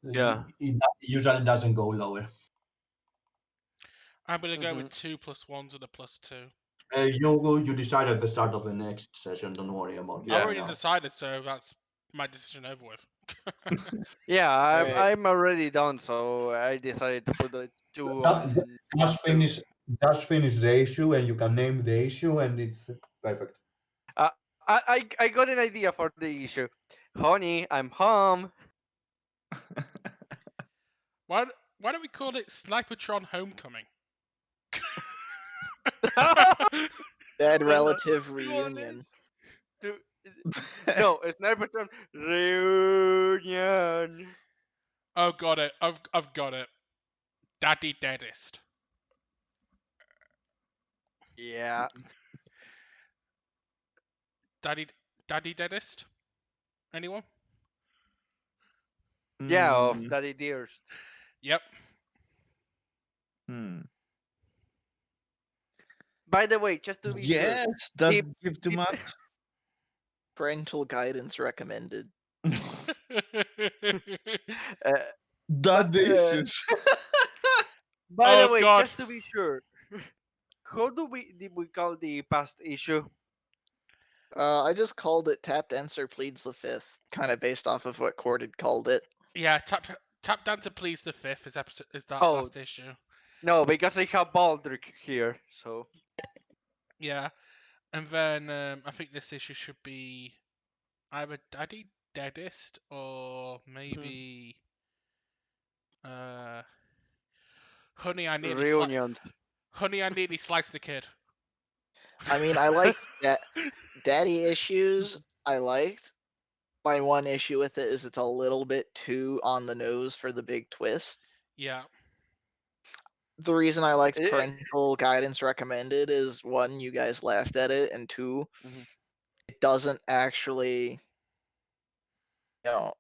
Yeah. it usually doesn't go lower. I'm gonna go with Mhm. 2 plus 1s and a plus 2. You decide at the start of the next session. Don't worry about I've Yeah. that already now. decided, so that's my decision over with. Yeah, I'm Alright. I'm already done, so I decided to put the 2 Ju- ju- on Just 2. finish, just finish the issue, and you can name the issue, and it's perfect. Uh, I got an idea for the issue. Honey, I'm home. Why don't we call it Snipertron Homecoming? Dead Uh, relative to reunion. to no, it's Snipertron reunion. Oh, got it. I've got it. Daddy Deadest. Yeah, Daddy Deadest. Anyone? yeah, of Hmm. Daddy Dearest. Yep. Hmm. By the way, just to be sure, Yes, does the- it give too the- much? Parental guidance recommended. Uh, Dad but issues. by the Oh way, God. just to be sure, how did we call the past issue? I just called it Tapped Answer Pleads the Fifth, kind of based off of what Cord had called it. Yeah, tap down to please the fifth is that Oh last issue. no, because I have Baldric here, so Yeah, and then I think this issue should be either Daddy Deadest or maybe uh Honey reunions. Honey I nearly sliced the kid. I mean, I liked that Daddy Issues. I liked. My one issue with it is it's a little bit too on the nose for the big twist. Yeah, The reason I liked Eh, Parental Guidance Recommended is one, you guys laughed at it, and two, Mhm. it doesn't actually, you know,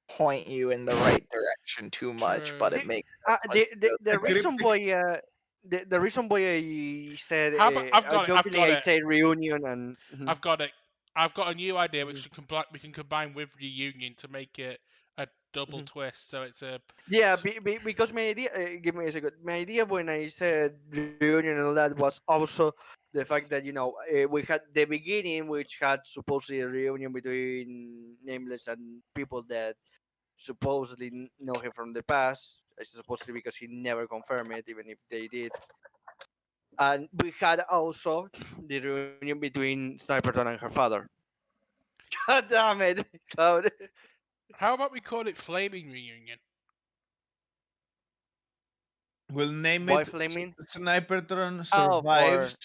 point you in the right direction too much, but it true. makes sense once you go The A through it. reason cryptic. why the reason why I said How about I've got it. I've jokingly got I it. say reunion and I've got it. I've got a new idea which Mhm. we can combine with reunion to make it a double Mhm. twist. So it's a Yeah, so, because my idea, give me a second. My idea when I said reunion and all that was also the fact that we had the beginning, which had supposedly a reunion between Nameless and people that supposedly know him from the past. Supposedly because he never confirmed it, even if they did. And we had also the reunion between Sniperton and her father. God damn it, Cloud. how about we call it flaming reunion? We'll name Why it flaming? Snipertron Oh, survives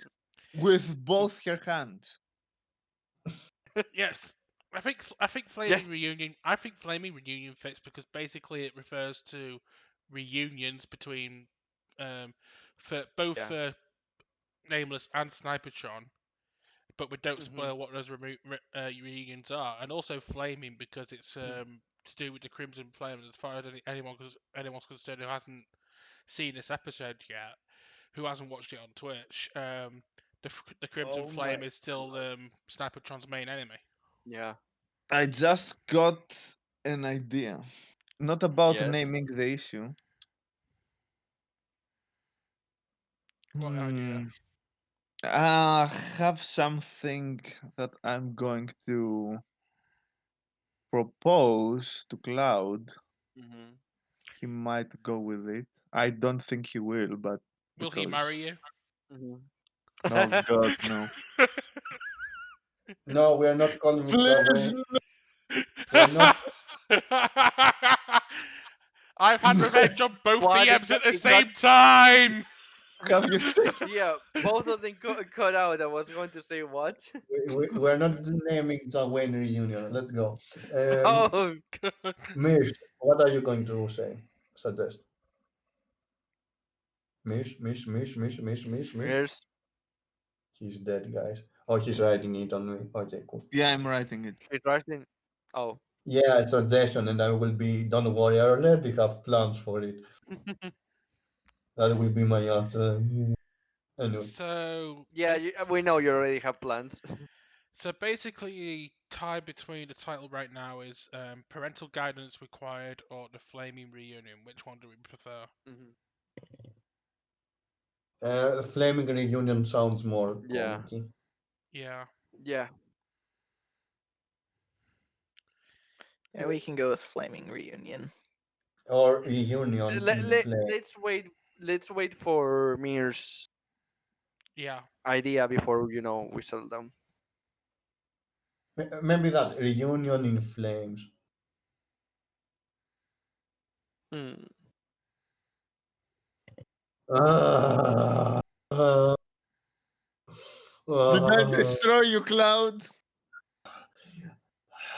for with both her hands. Yes. I think flaming yes. reunion. I think flaming reunion fits because basically it refers to reunions between for both Yeah. Nameless and Snipertron, but we don't Hmm. spoil what those reunions are, and also flaming because it's to do with the Crimson Flames. As far as anyone's concerned who hasn't seen this episode yet, who hasn't watched it on Twitch, the Crimson Oh my Flame is still god. Snipertron's main enemy. Yeah. I just got an idea. Not about Yes. naming the issue. What idea? Hmm. I have something that I'm going to propose to Cloud. Hmm. He might go with it. I don't think he will, but Will he because marry you? Hmm. oh god, no. No, we are not calling it that Please, way. We're not. I've had no. revenge on both What DMs at the it got? same time. Have you seen? Yeah, both of them cut out. I was going to say what? We're not naming it that way in reunion. Let's go. Oh, Mish, what are you going to say? Suggest. Mish. here's He's dead, guys. Oh, he's writing it on me. Okay, cool. Yeah, I'm writing it. here's Rustin. Oh, Yeah, suggestion, and I will be. Don't worry, I already have plans for it. That will be my answer. Anyway, so, yeah, we know you already have plans. so basically, tie between the title right now is parental guidance required or the flaming reunion. Which one do we prefer? Hmm. Flaming Reunion sounds more Yeah, comic. Yeah. yeah. Yeah, we can go with Flaming Reunion. Or Reunion in Flame. Let's wait. Let's wait for Mir's Yeah. idea before we settle down. Maybe that Reunion in Flames. Hmm. Ah, ah, Did I ah, destroy you, Cloud?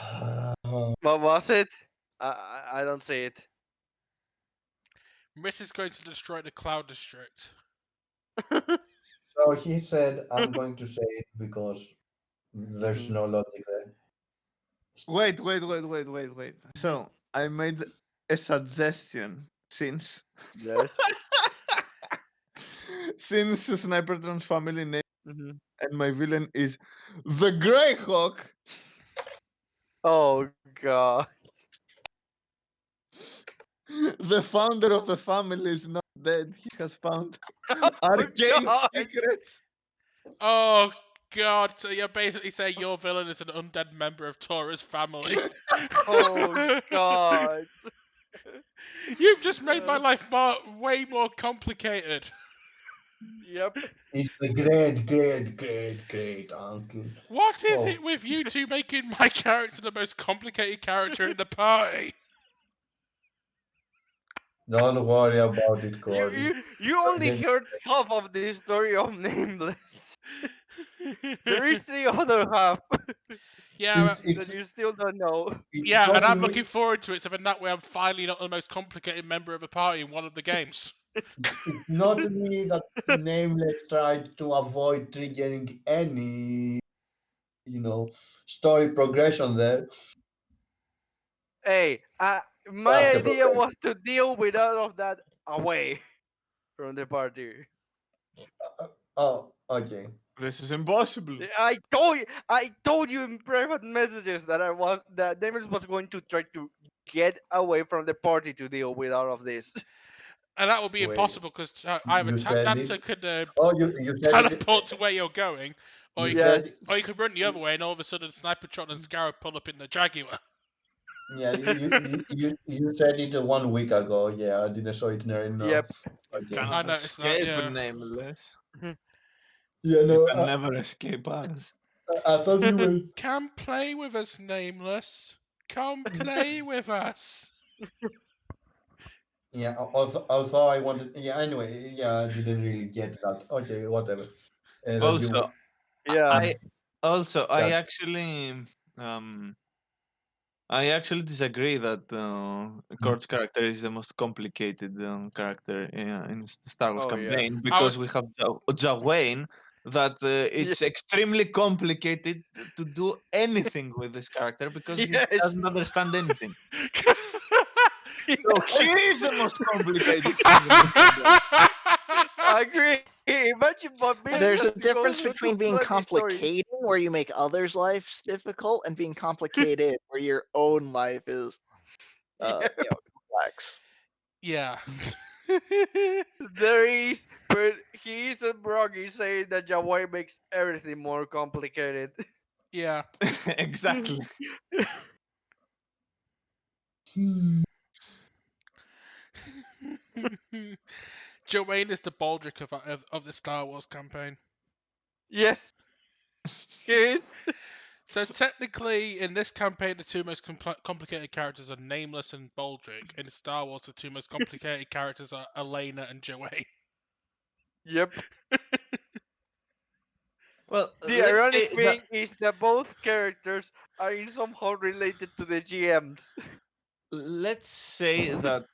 ah. What was it? I don't see it. Miss is going to destroy the Cloud District. So he said, I'm going to say it because there's Mhm. no logic there. Wait. So I made a suggestion since Yes. since Snipertron's family name Hmm. and my villain is the Greyhawk. Oh god. The founder of the family is not dead. He has found Oh arcane god. secrets. Oh god! So you're basically saying your villain is an undead member of Tora's family. Oh god. You've just made my life way more complicated. Yep. It's the great uncle. What is Oh, it with you two making my character the most complicated character in the party? don't worry about it, You Cody. you you only Then heard half of the story of Nameless. There is the other half Yeah, that you still don't know. it's yeah, and not I'm me. looking forward to it. So then that way I'm finally not the most complicated member of a party in one of the games. It's not me that Nameless tried to avoid triggering any, you know, story progression there. Hey, my Character idea progression. was to deal with all of that away from the party. Oh, okay. This is impossible. I told you in private messages that Davis was going to try to get away from the party to deal with all of this. And that will be Wait, impossible because either you Tap said Dancer it. could Oh, you said it. teleport to where you're going, or You you could, Yes. said it. or you could run the other way, and all of a sudden Snipertron and Scarab pull up in the Jaguar. Yeah, you said it 1 week ago. Yeah, I didn't saw it there. No. Yep. You Okay. I cannot noticed that. escape Yeah. Nameless. Yeah, You no. can never escape us. I thought you were. Come play with us, Nameless. Come play with us. Yeah. Also, I wanted. Yeah. Anyway. Yeah. I didn't really get that. Okay. Whatever. That you Also, Yeah. I also I got. actually um I actually disagree that Kurt's character is the most complicated character in Star Wars Oh yeah. campaign I because was we have Jawain that Yes. it's extremely complicated to do anything with this character because he Yes. doesn't understand anything. So he is the most complicated thing in the campaign. I agree. Imagine what Bill There's has a to go difference through to between being bloody story. complicating, where you make others' lives difficult, and being complicated, where your own life is, Yeah. complex. yeah. There is, but he isn't wrong. He's saying that Jawai makes everything more complicated. yeah. Exactly. Joanne is the Baldric of the Star Wars campaign. Yes, he is. So technically, in this campaign, the two most complicated characters are Nameless and Baldric. In Star Wars, the two most complicated characters are Elena and Joanne. Yep. Well, The let's ironic say that thing is that both characters are in somehow related to the GMs. let's say that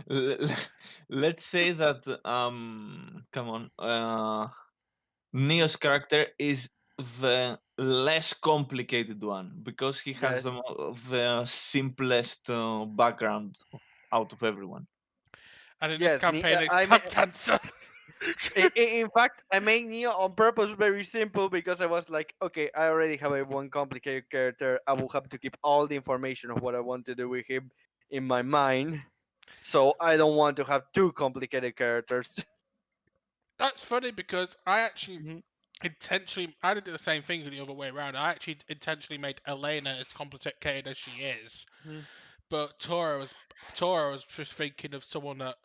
le- let's say that come on Neo's character is the less complicated one because he has Yes. the simplest background out of everyone. And in this Yes. campaign, it's I mean, Tap Dancer. in fact, I made Neo on purpose very simple because I was like, okay, I already have a one complicated character. I will have to keep all the information of what I want to do with him in my mind. So I don't want to have two complicated characters. That's funny because I actually Mhm. intentionally, I did the same thing the other way around. I actually intentionally made Elena as complicated as she is, Mhm. but Tora was just thinking of someone that,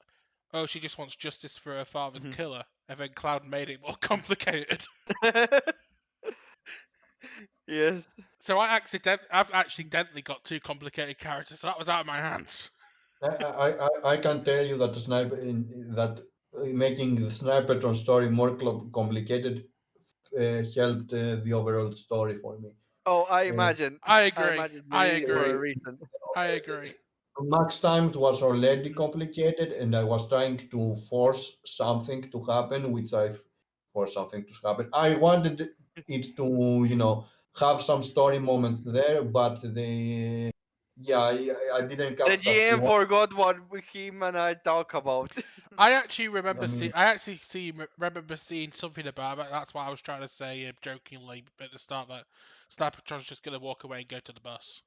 oh, she just wants justice for her father's Mhm. killer, and then Cloud made it more complicated. Yes. So I've accidentally got two complicated characters. So that was out of my hands. I can tell you that that making the Snipertron story more complicated helped the overall story for me. Oh, I Uh, imagine. I I agree. imagine you I did it for a agree. reason. I agree. Max times was already complicated, and I was trying to force something to happen, which I forced something to happen. I wanted it to, have some story moments there, but yeah, I didn't The catch that he GM was. forgot what him and I talk about. I actually I mean, remember seeing something about it. That's why I was trying to say jokingly at the start that Snipertron's just gonna walk away and go to the bus.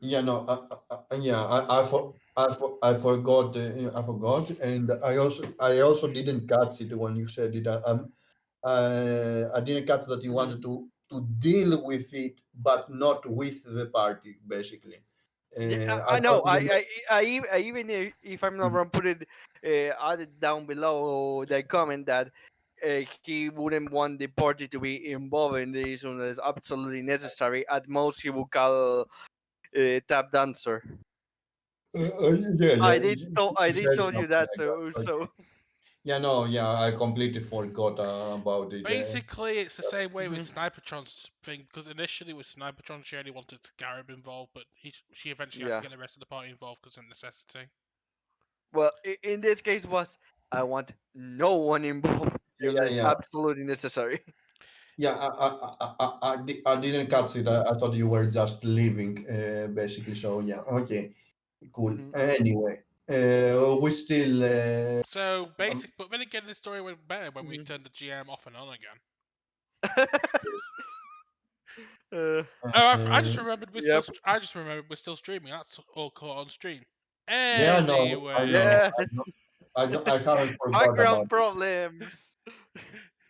Yeah, no, yeah, I forgot, and I also didn't catch it when you said it. I didn't catch that you wanted to deal with it, but not with the party, basically. Yeah, I I thought know. you meant. I even if I'm not wrong, put it added down below the comment that he wouldn't want the party to be involved in this unless absolutely necessary. At most, he would call tap dancer. Yeah, yeah. I You did said told you something that like too. that. Okay. So Yeah, no, yeah, I completely forgot about it. Basically, it's the same way with Mhm. Snipertron's thing, because initially with Snipertron, she only wanted Scarab involved, but she eventually had to yeah. get the rest of the party involved because of necessity. Well, in this case was I want no one involved Yeah, unless yeah, absolutely necessary. yeah. I didn't catch it. I thought you were just leaving, basically. So yeah, okay, cool. Mhm. Anyway, we still. So Um, basic, but then again, the story went better when we Mhm. turned the GM off and on again. uh, Oh, I just uh, remembered yep. I just remembered we're still streaming. That's all caught on stream. yeah, no, I know. Anyway, Yeah. I haven't forgot about Background it. problems.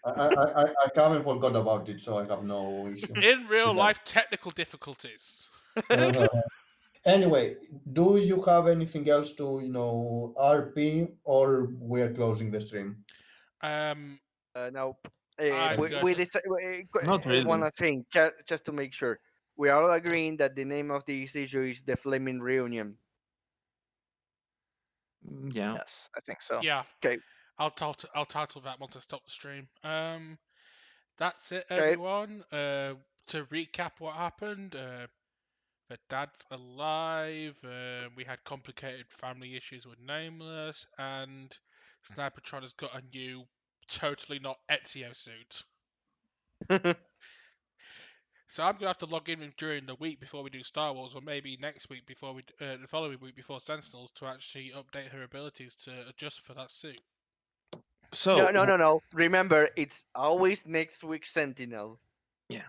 I haven't forgot about it, so I have no issue in real with that. life technical difficulties. Anyway, do you have anything else to RP, or we're closing the stream? Nope. I'm going We to. Not one really. last thing, just to make sure. We are all agreeing that the name of this issue is the Fleming Reunion. Yeah. Yes, I think so. Yeah, Okay. I'll title that once I stop the stream. That's it, Okay. everyone. To recap what happened, the dad's alive. We had complicated family issues with Nameless, and Snipertron has got a new, totally not Ezio suit. So I'm gonna have to log in during the week before we do Star Wars, or maybe next week before the following week before Sentinels, to actually update her abilities to adjust for that suit. So, No. Remember, it's always next week Sentinel. yeah.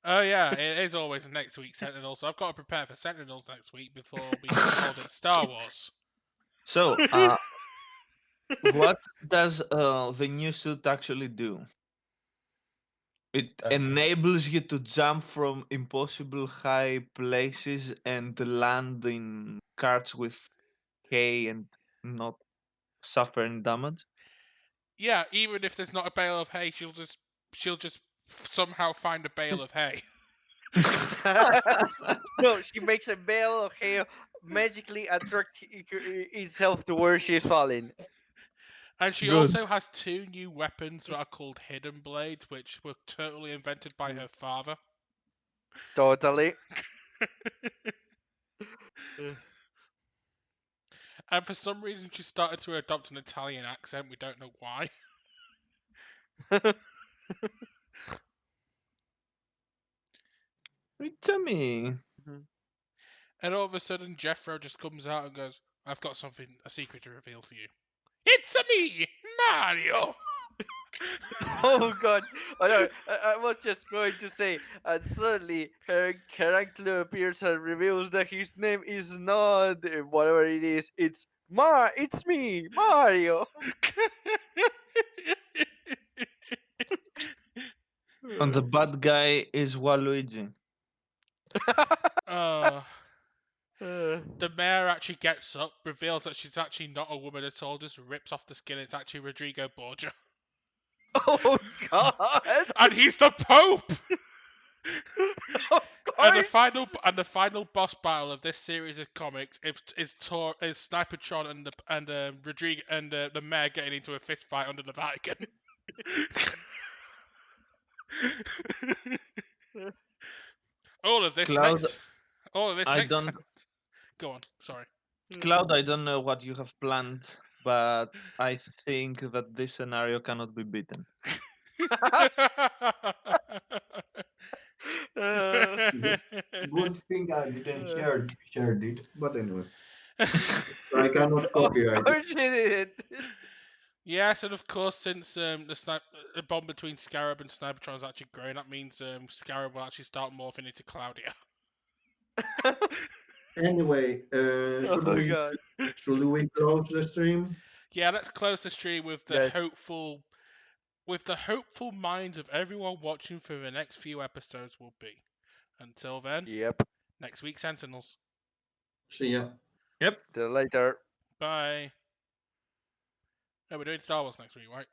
Oh yeah, it is always next week Sentinels. So I've got to prepare for Sentinels next week before we get called in Star Wars. So, what does the new suit actually do? It Uh, enables you to jump from impossible high places and land in carts with hay and not suffer any damage. Yeah, even if there's not a bale of hay, she'll just somehow find a bale of hay. No, she makes a bale of hair magically attract itself to where she's falling. And she Good. also has two new weapons that are called hidden blades, which were totally invented by her father. Totally. And for some reason, she started to adopt an Italian accent. We don't know why. It's a me. And all of a sudden, Jeffro just comes out and goes, "I've got a secret to reveal to you. It's a me, Mario." Oh god. Oh, no, I was just going to say, and suddenly her uncle appears and reveals that his name is not whatever it is. It's me, Mario. And the bad guy is Waluigi. uh, Uh, the mayor actually gets up, reveals that she's actually not a woman at all, just rips off the skin. It's actually Rodrigo Borgia. oh god. And he's the Pope! Of And the course. final boss battle of this series of comics is Snipertron and Rodrigo and the mayor getting into a fist fight under the Vatican. all of this Cloud, next I don't, time. Go on, sorry. Cloud, I don't know what you have planned, but I think that this scenario cannot be beaten. Uh, Good thing I didn't uh, shared it, but anyway, I cannot of copyright it. course she did. Yes, and of course, since the bond between Scarab and Cybertron is actually growing, that means Scarab will actually start morphing into Claudia. Anyway, Oh god. should we close the stream? Yeah, let's close the stream with the Yes. hopeful minds of everyone watching for the next few episodes will be. Until then, Yep. next week Sentinels. See ya. Yep. Till later. Bye. Oh, we're doing Star Wars next week, right?